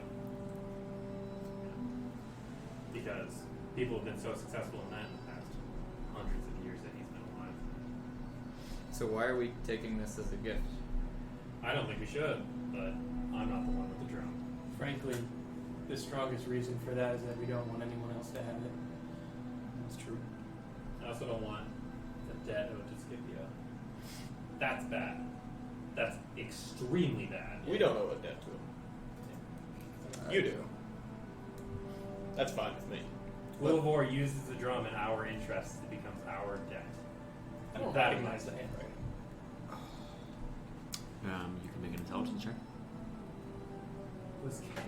S8: Because people have been so successful in that in the past hundreds of years that he's been alive.
S2: So why are we taking this as a gift?
S8: I don't think we should, but I'm not the one with the drum.
S7: Frankly, the strongest reason for that is that we don't want anyone else to have it.
S4: That's true.
S8: I also don't want the debt owed to Scipio. That's bad. That's extremely bad.
S5: We don't owe a debt to him. You do. That's fine with me.
S8: Wilavor uses the drum in our interests. It becomes our debt.
S7: I don't
S8: That
S7: recognize the handwriting.
S10: You can make an intelligence check.
S8: Was K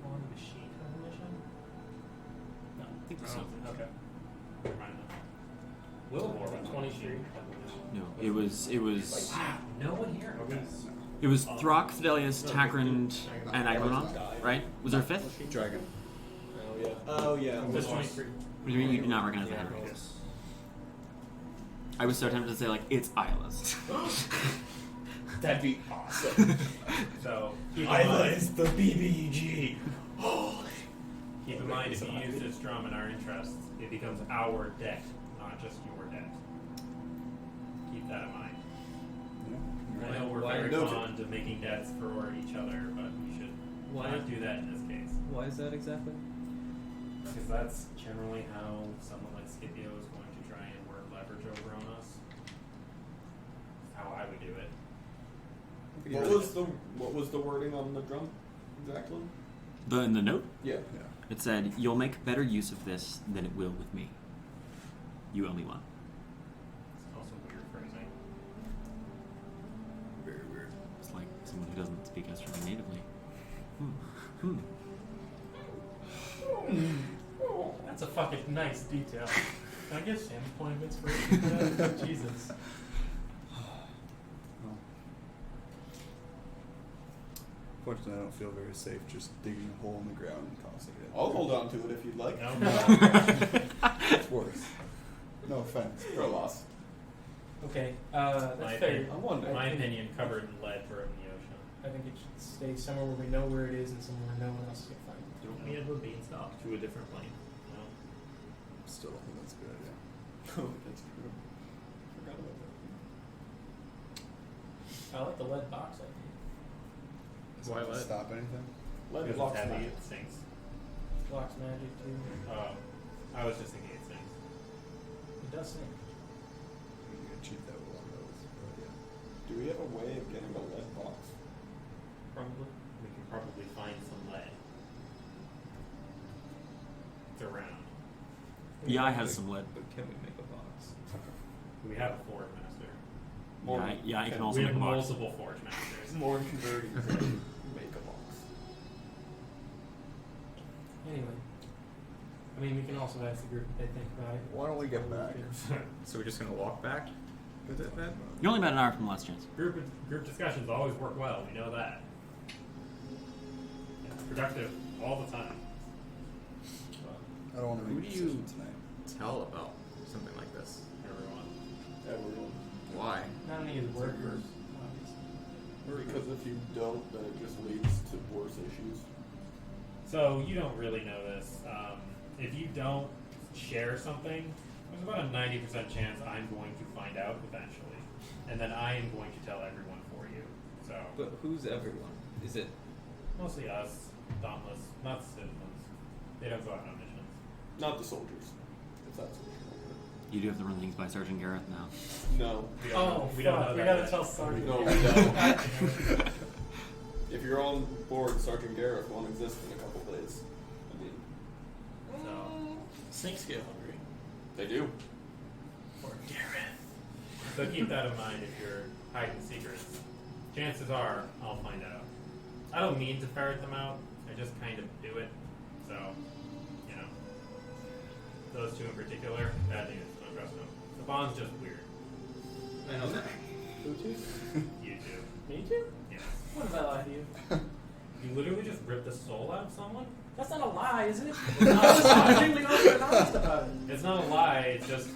S8: on the machine on the mission?
S7: No.
S10: I think so.
S8: Okay. Never mind then. Wilavor went
S7: 23.
S10: No, it was
S8: Wow, no one here. Okay.
S10: it was Throck, Fidelius, Takrind, and Agramon, right? Was there a fifth?
S4: Dragon.
S5: Oh yeah. Oh yeah.
S8: Just 23.
S10: What do you mean you do not recognize the handwriting? I was so tempted to say like it's Isla's.
S5: That'd be awesome.
S8: So keep in
S5: Isla
S8: mind,
S5: is the BBG. Holy.
S8: keep in mind if you use this drum in our interests, it becomes our debt, not just your debt. Keep that in mind. I know we're very
S5: Noted.
S8: fond of making debts for each other, but we should not do that in this case.
S2: Why is that exactly?
S8: Because that's generally how someone like Scipio is going to try and work leverage over on us. That's how I would do it.
S5: What was the wording on the drum exactly?
S10: In the note,
S5: Yeah.
S4: Yeah.
S10: it said, "You'll make better use of this than it will with me. You owe me one."
S8: It's also weird phrasing.
S4: Very weird.
S10: It's like someone who doesn't speak Australian natively.
S7: That's a fucking nice detail. Can I give Sam a point of inspiration for that? Jesus.
S4: Fortunately, I don't feel very safe just digging a hole in the ground and tossing it.
S5: I'll hold on to it if you'd like.
S4: It's worse. No offense.
S5: For a loss.
S7: Okay,
S8: My
S7: that's fair.
S8: opinion,
S5: I wonder.
S8: in my opinion, covered in lead for in the ocean.
S7: I think it should stay somewhere where we know where it is and somewhere no one else can find it.
S8: Don't need a beanstalk to a different plane. No.
S4: Still don't think that's a good idea.
S5: Oh, that's true. Forgot about that.
S7: I like the lead box idea.
S4: Does
S2: Why
S4: it
S2: lead?
S4: stop anything?
S5: Lead
S8: Because
S5: blocks
S8: it's heavy,
S5: magic.
S8: it stinks.
S7: Blocks magic too.
S8: I was just thinking it stinks.
S7: It does sing.
S4: We can achieve that with one of those. But yeah.
S5: Do we have a way of getting a lead box?
S8: Probably. We can probably find some lead. It's around.
S10: Yeah, I have some lead.
S2: But can we make a box?
S8: We have a forge master.
S10: Yeah, I can also
S8: We
S10: make
S8: have
S10: a box.
S8: multiple forge masters.
S5: More converting to make a box.
S7: Anyway, I mean, we can also ask the group what they think about it.
S4: Why don't we get back?
S2: So we're just gonna walk back with it then?
S1: You're only about an hour from the last chance.
S8: Group discussions always work well. We know that. Yeah, productive all the time.
S4: I don't want to
S2: Who
S4: make a
S2: do you-
S4: decision tonight.
S2: Tell about something like this.
S5: Everyone.
S2: Why?
S7: Not any of the workers, obviously.
S11: Because if you don't, then it just leads to worse issues.
S8: So you don't really know this. If you don't share something, there's about a 90% chance I'm going to find out eventually, and then I am going to tell everyone for you. So
S2: But who's everyone? Is it?
S8: mostly us, Dauntless, not the citizens. They don't go out on missions.
S5: Not the soldiers. If that's what
S1: You do have to run things by Sergeant Gareth now.
S5: you're No.
S8: We don't know, we don't know
S7: we
S8: that
S7: gotta
S8: yet.
S7: tell Sergeant.
S5: No, we don't. If you're on board, Sergeant Gareth won't exist in a couple days. I mean,
S8: So,
S3: Snakes get hungry.
S5: they do.
S8: so keep that in mind if you're hiding secrets. Chances are I'll find out. I don't mean to ferret them out. I just kind of do it. So, you know, those two in particular, bad news. Don't trust them. The bond's just weird.
S2: I know that.
S7: Who too?
S8: You two.
S7: Me too?
S8: Yes.
S7: What if I lie to you?
S8: You literally just ripped the soul out of someone?
S7: That's not a lie, is it? I'm really honest about it.
S8: It's not a lie, it's just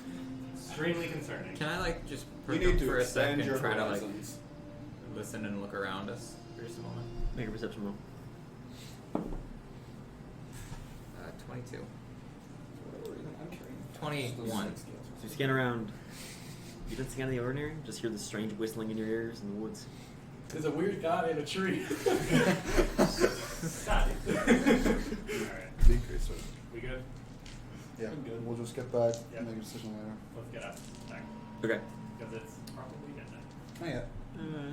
S8: extremely concerning.
S2: Can I like just
S5: You
S2: perk up
S5: need to
S2: for a
S5: expand
S2: second
S5: your
S2: and try to like
S5: horizons.
S2: listen and look around us for just a moment?
S10: Make a perception roll.
S2: 22. 21.
S10: So you scan around. You don't see out of the ordinary. Just hear the strange whistling in your ears in the woods.
S7: There's a weird guy in a tree.
S8: Got it. Alright.
S4: Decrease it.
S8: We good?
S4: Yeah, we'll just get back
S8: Yeah.
S4: and make a decision later.
S8: Let's get out. Back.
S10: Okay.
S8: Because it's probably midnight.
S4: Not yet.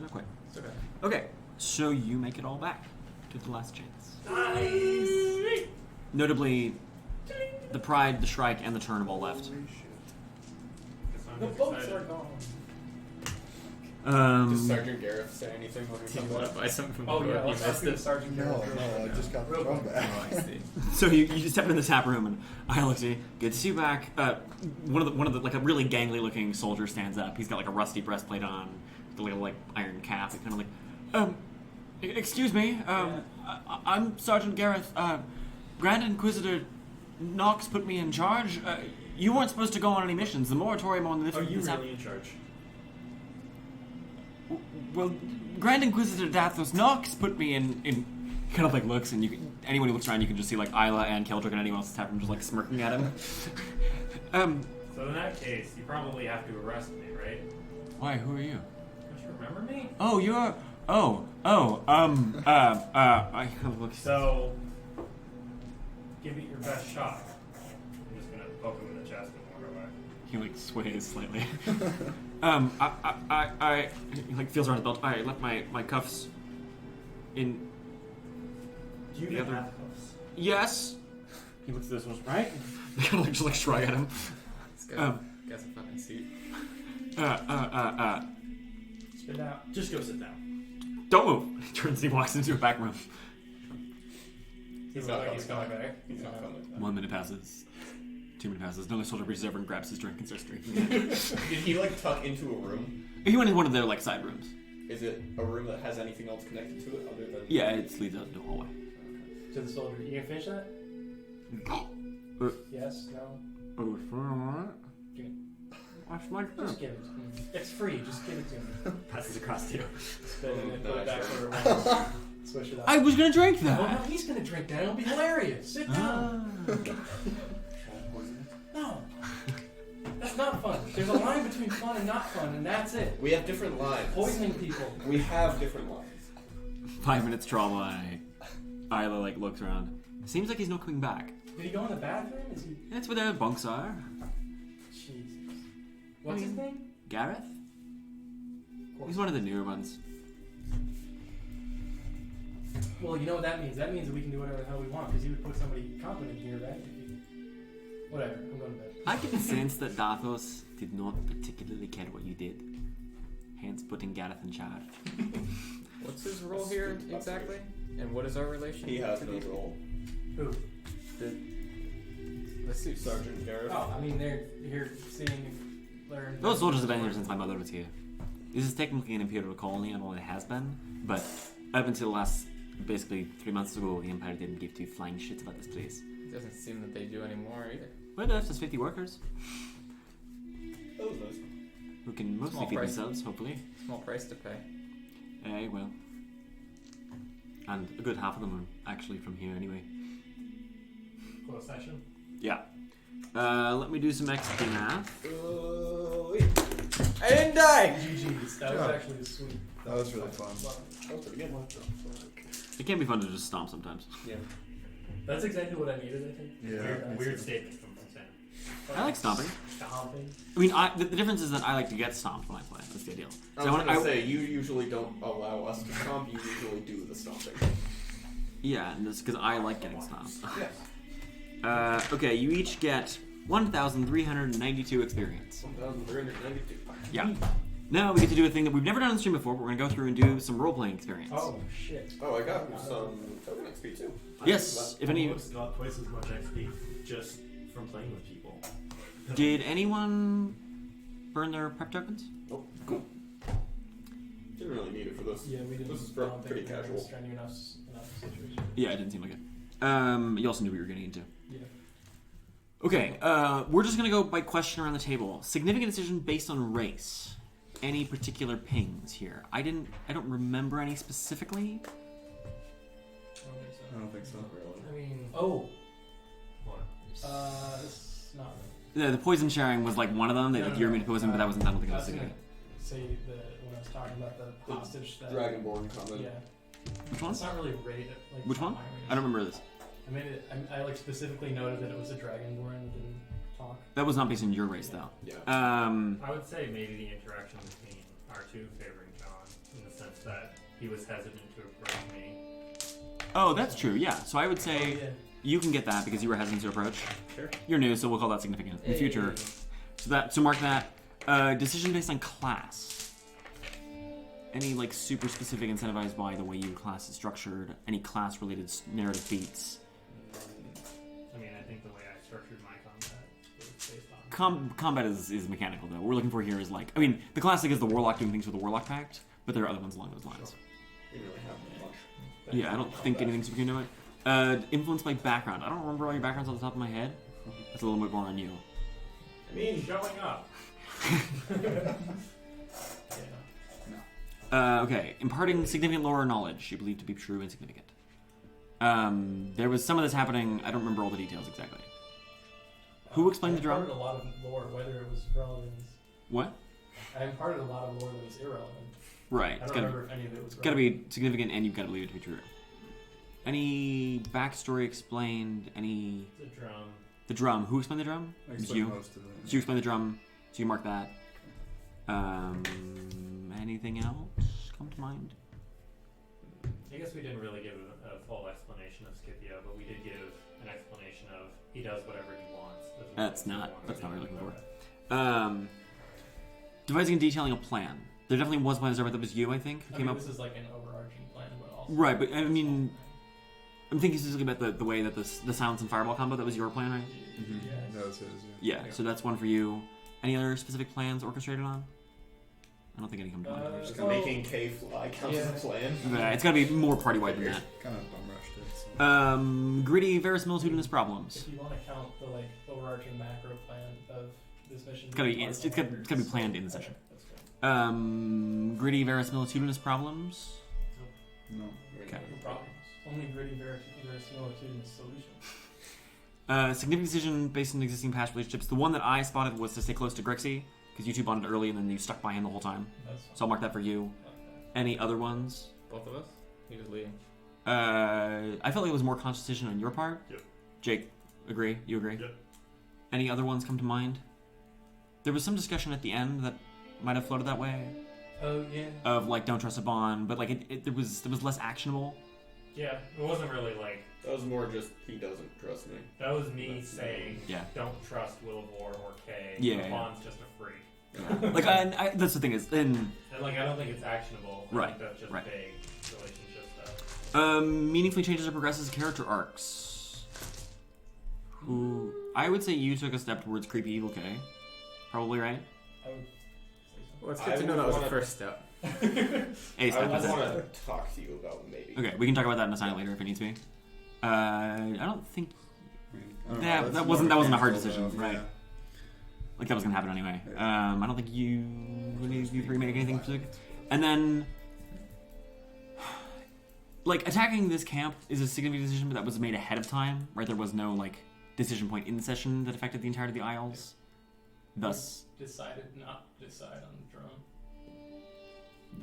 S1: Not quite.
S2: It's okay.
S1: Okay, so you make it all back to the last chance.
S7: Nice.
S1: Notably, the Pride, the Shrike, and the Turn have all left.
S7: The
S8: Cassandra's
S7: boats
S8: excited.
S7: are gone.
S5: Does Sergeant Gareth say anything when
S2: Do
S5: he
S2: you
S5: comes
S2: want
S5: up?
S2: to buy something from
S7: Oh
S2: the
S7: yeah,
S2: boat? You
S7: let's
S2: missed
S7: talk to
S2: it.
S7: Sergeant
S4: No,
S7: Gareth.
S4: no, I just got the
S7: Real
S4: drum
S7: quick.
S4: back.
S2: Oh, I see.
S1: So you step into the tap room, and I look at you. Good to see you back. One of the like a really gangly looking soldier stands up. He's got like a rusty breastplate on, the little like iron cap. He kind of like, excuse me. I'm Sergeant Gareth. Grand Inquisitor Knox put me in charge. You weren't supposed to go on any missions. The moratorium on the
S3: Are you
S1: this hap-
S3: really in charge?
S1: Well, Grand Inquisitor Dathos Knox put me in kind of like looks, and you can, anyone who looks around, you can just see like Isla and Keldrick and anyone else in the tap room just like smirking at him.
S8: So in that case, you probably have to arrest me, right?
S1: Why? Who are you?
S8: Don't you remember me?
S1: Oh, you're. I kind of look.
S8: So, give it your best shot. I'm just gonna poke him in the chest and walk away.
S1: He like sways slightly. He like feels around his belt. I left my cuffs in.
S3: Do you
S1: The
S3: even
S1: other-
S3: have cuffs?
S1: Yes. He looks at this one, right? They kind of like just like shrug at him.
S2: This guy gets a fucking seat.
S7: Spit out.
S3: Just go sit down.
S1: Don't move. He turns and he walks into a back room.
S7: He's
S5: not
S7: like he's
S5: coming
S7: coming back.
S5: He's not coming.
S1: 1 minute passes. 2 minutes passes. Another soldier reaches over and grabs his drink and starts drinking.
S5: Did he like tuck into a room?
S1: He went in one of their like side rooms.
S5: Is it a room that has anything else connected to it other than?
S1: Yeah, it leads out into a hallway.
S7: To the soldier. You gonna finish that? Yes. No.
S1: Oh,
S7: Give it.
S1: watch my
S7: Just give it to me. It's free. Just give it to me.
S1: passes across to you.
S7: Spit it and put
S5: No,
S7: it back
S5: sure.
S7: where it was. Swish it up.
S1: I was gonna drink
S7: Well,
S1: that.
S7: no, he's gonna drink that. It'll be hilarious. Sit down. No. That's not fun. There's a line between fun and not fun, and that's it.
S5: We have different lines.
S7: Poisoning people.
S5: We have different lines.
S1: 5 minutes trauma. Isla like looks around. Seems like he's not coming back.
S7: Did he go in the bathroom? Is he?
S1: That's where their bunks are.
S7: Jesus. What's his name?
S1: Gareth? He's one of the newer ones.
S7: Well, you know what that means. That means that we can do whatever the hell we want, because he would put somebody competent here, right? Whatever. I'm going to bed.
S1: I can sense that Dathos did not particularly care what you did. Hence putting Gareth in charge.
S2: What's his role here exactly? And what is our relation?
S5: He has
S2: to
S5: no
S2: these
S5: role.
S7: Who?
S2: The The suits.
S5: Sergeant Garrett.
S7: Oh, I mean, they're here seeing if they're...
S1: Those soldiers have been here since my mother was here. This is technically an imperial colony, and all it has been, but up until the last, basically 3 months ago, the Empire didn't give two flying shits about this place.
S2: It doesn't seem that they do anymore either.
S1: Well, there's just 50 workers,
S5: That was nice.
S1: who can mostly
S2: Small
S1: feed
S2: price.
S1: themselves, hopefully.
S2: Small price to pay.
S1: Well. And a good half of them are actually from here anyway.
S8: Close session.
S1: Yeah. Let me do some XP math.
S2: I didn't die!
S7: GG's. That was
S4: Yeah.
S7: actually sweet.
S4: That was really fun.
S5: That was pretty good.
S1: It can be fun to just stomp sometimes.
S5: Yeah.
S8: That's exactly what I needed, I think.
S4: Yeah.
S8: Weird statement from Sam.
S1: I like stomping.
S7: Stomping.
S1: I mean, the difference is that I like to get stomped when I play. That's the ideal.
S5: I was gonna say, you usually don't allow us to stomp, you usually do the stomping.
S1: Yeah, and that's because I like getting stomped.
S5: Yes.
S1: Okay, you each get 1,392 experience.
S5: 1,392.
S1: Yeah. Now we get to do a thing that we've never done on the stream before, but we're going to go through and do some role-playing experience.
S7: Oh, shit.
S5: Oh, I got some token XP too.
S1: Yes, if any...
S3: Almost got twice as much XP just from playing with people.
S1: Did anyone burn their prep tokens?
S5: Oh, cool. Didn't really need it for this.
S7: Yeah, we didn't.
S5: This is
S7: I don't
S5: pretty
S7: think we were
S5: casual.
S7: stranding enough situation.
S1: Yeah, it didn't seem like it. You also knew what you were getting into.
S7: Yeah.
S1: Okay, we're just going to go by question around the table. Significant decision based on race. Any particular pings here? I don't remember any specifically.
S4: I don't think so.
S7: I mean, oh,
S8: What?
S7: it's not.
S1: The poison sharing was like one of them. They like you're me to poison, but that wasn't. I don't think it
S7: I
S1: was
S7: was gonna
S1: significant.
S7: say when I was talking about the hostage that.
S5: Dragonborn comment.
S7: Yeah.
S1: Which one?
S7: It's not really rated. Like,
S1: Which one?
S7: my race.
S1: I don't remember this.
S7: I made it. I like specifically noted that it was a dragonborn and didn't talk.
S1: That was not based on your race, though.
S5: Yeah.
S8: I would say maybe the interaction between our two favoring John, in the sense that he was hesitant to approach me.
S1: Oh, that's true. Yeah. So I would
S7: Oh,
S1: say
S7: yeah.
S1: you can get that because you were hesitant to approach.
S5: Sure.
S1: You're new, so we'll call that significant in the future. So mark that. Decision based on class. Any like super specific incentivized by the way your class is structured. Any class related narrative beats.
S8: I mean, I think the way I structured my combat was based on...
S1: Combat is mechanical though. What we're looking for here is like, I mean, the classic is the Warlock doing things with the Warlock Pact, but there are other ones along those lines.
S5: Didn't really have much.
S1: Yeah, I don't think anything's super into it. Influenced by background. I don't remember all your backgrounds off the top of my head. That's a little bit more on you.
S8: I mean, showing up.
S1: Okay, imparting significant lore or knowledge you believe to be true and significant. There was some of this happening. I don't remember all the details exactly. Who explained the drum?
S7: I imparted a lot of lore, whether it was relevant.
S1: What?
S7: I imparted a lot of lore that was irrelevant.
S1: Right.
S7: I
S1: It's
S7: don't
S1: gotta,
S7: remember if any of it was
S1: gotta
S7: relevant.
S1: be significant, and you've got to believe it to be true. Any backstory explained? Any
S8: The drum.
S1: the drum? Who explained the drum?
S4: I
S1: It was
S4: explained
S1: you.
S4: most of it.
S1: So you explained the drum. So you mark that. Anything else come to mind?
S8: I guess we didn't really give a full explanation of Scipio, but we did give an explanation of he does whatever he wants. doesn't
S1: That's
S8: matter
S1: not-
S8: if he
S1: that's not what
S8: wants
S1: we're looking
S8: anything.
S1: Devising and detailing a plan. There definitely was one that was you, I think, who
S7: I
S1: came
S7: mean,
S1: up.
S7: this is like an overarching plan, but also.
S1: Right, but I mean, I'm thinking specifically about the way that the silence and fireball combo, that was your plan, right?
S4: Mhm.
S7: Yeah.
S4: That was his, yeah.
S1: Yeah, so that's one for you. Any other specific plans orchestrated on? I don't think any come to mind.
S5: Just
S7: Well,
S5: making K fly counts as a plan.
S1: Yeah, it's got to be more party-wide than that.
S4: Kind of bum rushed it. So.
S1: Gritty verisimilitudinous problems.
S7: If you want to count the like overarching macro plan of this mission,
S1: It's gotta be-
S7: being
S1: it's
S7: part
S1: gotta-
S7: of the
S1: it's gotta be
S7: Warriors.
S1: planned in the
S7: Okay,
S1: session.
S7: that's good.
S1: Gritty verisimilitudinous problems.
S4: No.
S1: Okay.
S7: No problems. Only gritty verisimilitudinous solution.
S1: Significant decision based on existing past relationships. The one that I spotted was to stay close to Grixie, because you two bonded early and then you stuck by him the whole time.
S7: That's fine.
S1: So I'll mark that for you. Any other ones?
S2: Both of us? He was leading.
S1: I felt like it was more conscious decision on your part.
S8: Yep.
S1: Jake, agree? You agree?
S8: Yep.
S1: Any other ones come to mind? There was some discussion at the end that might have floated that way
S7: Oh yeah.
S1: of like don't trust Aban, but like there was less actionable.
S8: Yeah, it wasn't really like
S5: That was more just, he doesn't trust me.
S8: that was me saying
S1: Yeah.
S8: don't trust Wilavor or Kay.
S1: Yeah.
S8: Bond's just a freak.
S1: Yeah. Like I, that's the thing is, and
S8: And like I don't think it's actionable. I
S1: Right,
S8: think that's just
S1: right.
S8: vague relationship stuff.
S1: meaningfully changes or progresses character arcs. Who? I would say you took a step towards creepy evil K. Probably right.
S7: I would say
S2: Well, it's good to know that was the first step.
S1: A
S5: I
S1: step.
S5: would
S1: That's it.
S5: want to talk to you about maybe.
S1: Okay, we can talk about that in a sign later if it needs to be. I don't think
S4: I don't know,
S1: that
S4: that's
S1: that
S4: more
S1: wasn't a hard
S4: mechanical,
S1: decision,
S4: though,
S1: right?
S4: yeah.
S1: Like that was gonna happen anyway. I don't think you three make anything specific. And then, like attacking this camp is a significant decision, but that was made ahead of time, right? There was no like decision point in the session that affected the entirety of the Isles. Thus,
S7: decided not to decide on the drum.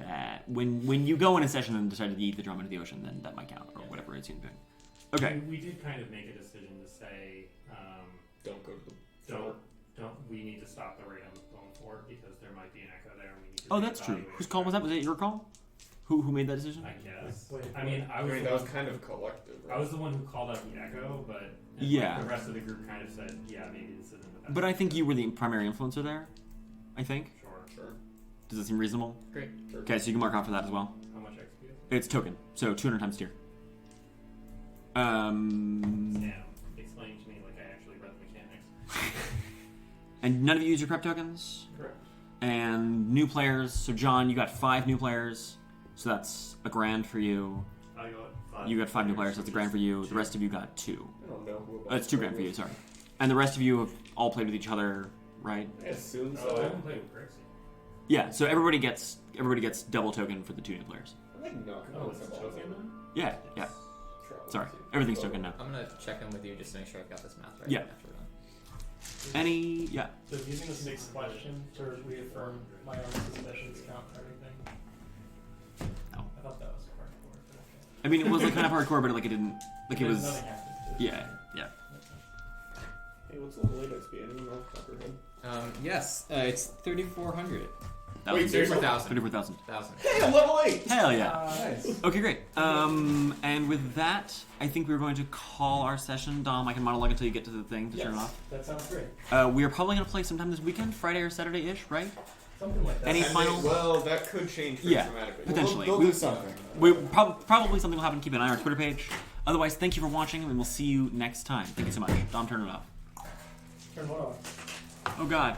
S1: that when you go in a session and decide to eat the drum into the ocean, then that might count or whatever it's doing. Okay.
S8: We did kind of make a decision to say,
S5: Don't go to the.
S8: don't. We need to stop the raid on Bone Fort because there might be an echo there. And we need to
S1: Oh, that's true.
S8: reevaluate
S1: Whose call was that? Was it your call? Who made that decision?
S8: I guess.
S7: Wait,
S8: I mean, I
S5: I
S8: was.
S5: mean,
S8: the
S5: that was
S8: one-
S5: kind of collective, right?
S8: I was the one who called out the echo, but
S1: Yeah.
S8: the rest of the group kind of said, yeah, maybe this isn't the best.
S1: But I think you were the primary influencer there. I think.
S8: Sure.
S5: Sure.
S1: Does that seem reasonable?
S2: Great.
S5: Sure.
S1: Okay, so you can mark off for that as well.
S8: How much XP?
S1: It's token, so 200 times tier.
S8: Sam, explain to me like I actually read the mechanics.
S1: And none of you use your prep tokens.
S7: Correct.
S1: And new players. So John, you got 5 new players. So that's $1,000 for you.
S8: I got 5.
S1: You got 5 new players. So that's $1,000 for you. The rest of you got 2.
S5: I don't know who.
S1: That's $2,000 for you. Sorry. And the rest of you have all played with each other, right?
S5: I assume
S8: Oh, I
S5: so.
S8: haven't played with Grixie.
S1: Yeah. So everybody gets double token for the 2 new players.
S5: I'm like not
S8: Oh,
S5: gonna
S8: it's
S5: listen
S8: a
S5: to
S8: token
S5: them.
S8: now?
S1: Yeah. Yeah.
S5: Travel
S1: Sorry.
S5: to-
S1: Everything's token now.
S2: I'm gonna check in with you just to make sure I've got this math right.
S1: Yeah.
S2: After we're done.
S1: Any? Yeah.
S7: So using the 6th question to reaffirm my own suspicions count for anything?
S1: No.
S7: I thought that was hardcore. But okay.
S1: I mean, it was like kind of hardcore, but like it didn't. Like it
S7: There's
S1: was.
S7: nothing happened to
S1: Yeah. Yeah.
S5: Hey, what's the late XP? Anyone else comprehend?
S2: Yes, it's 3,400.
S5: Wait,
S2: There's
S5: seriously?
S2: 1,000.
S1: 34,000.
S2: 1,000.
S5: Hey, I'm level 8!
S1: Hell yeah.
S5: Nice.
S1: Okay, great. And with that, I think we're going to call our session. Dom, I can monologue until you get to the thing to turn it
S7: Yes,
S1: off.
S7: that sounds great.
S1: We are probably going to play sometime this weekend, Friday or Saturday-ish, right?
S7: Something like that.
S1: Any
S5: And
S1: final?
S5: well, that could change pretty
S1: Yeah,
S5: dramatically.
S1: potentially.
S4: They'll do something.
S1: Probably something will happen. Keep an eye on our Twitter page. Otherwise, thank you for watching, and we'll see you next time. Thank you so much. Dom, turn it off.
S7: Turn what on?
S1: Oh, God.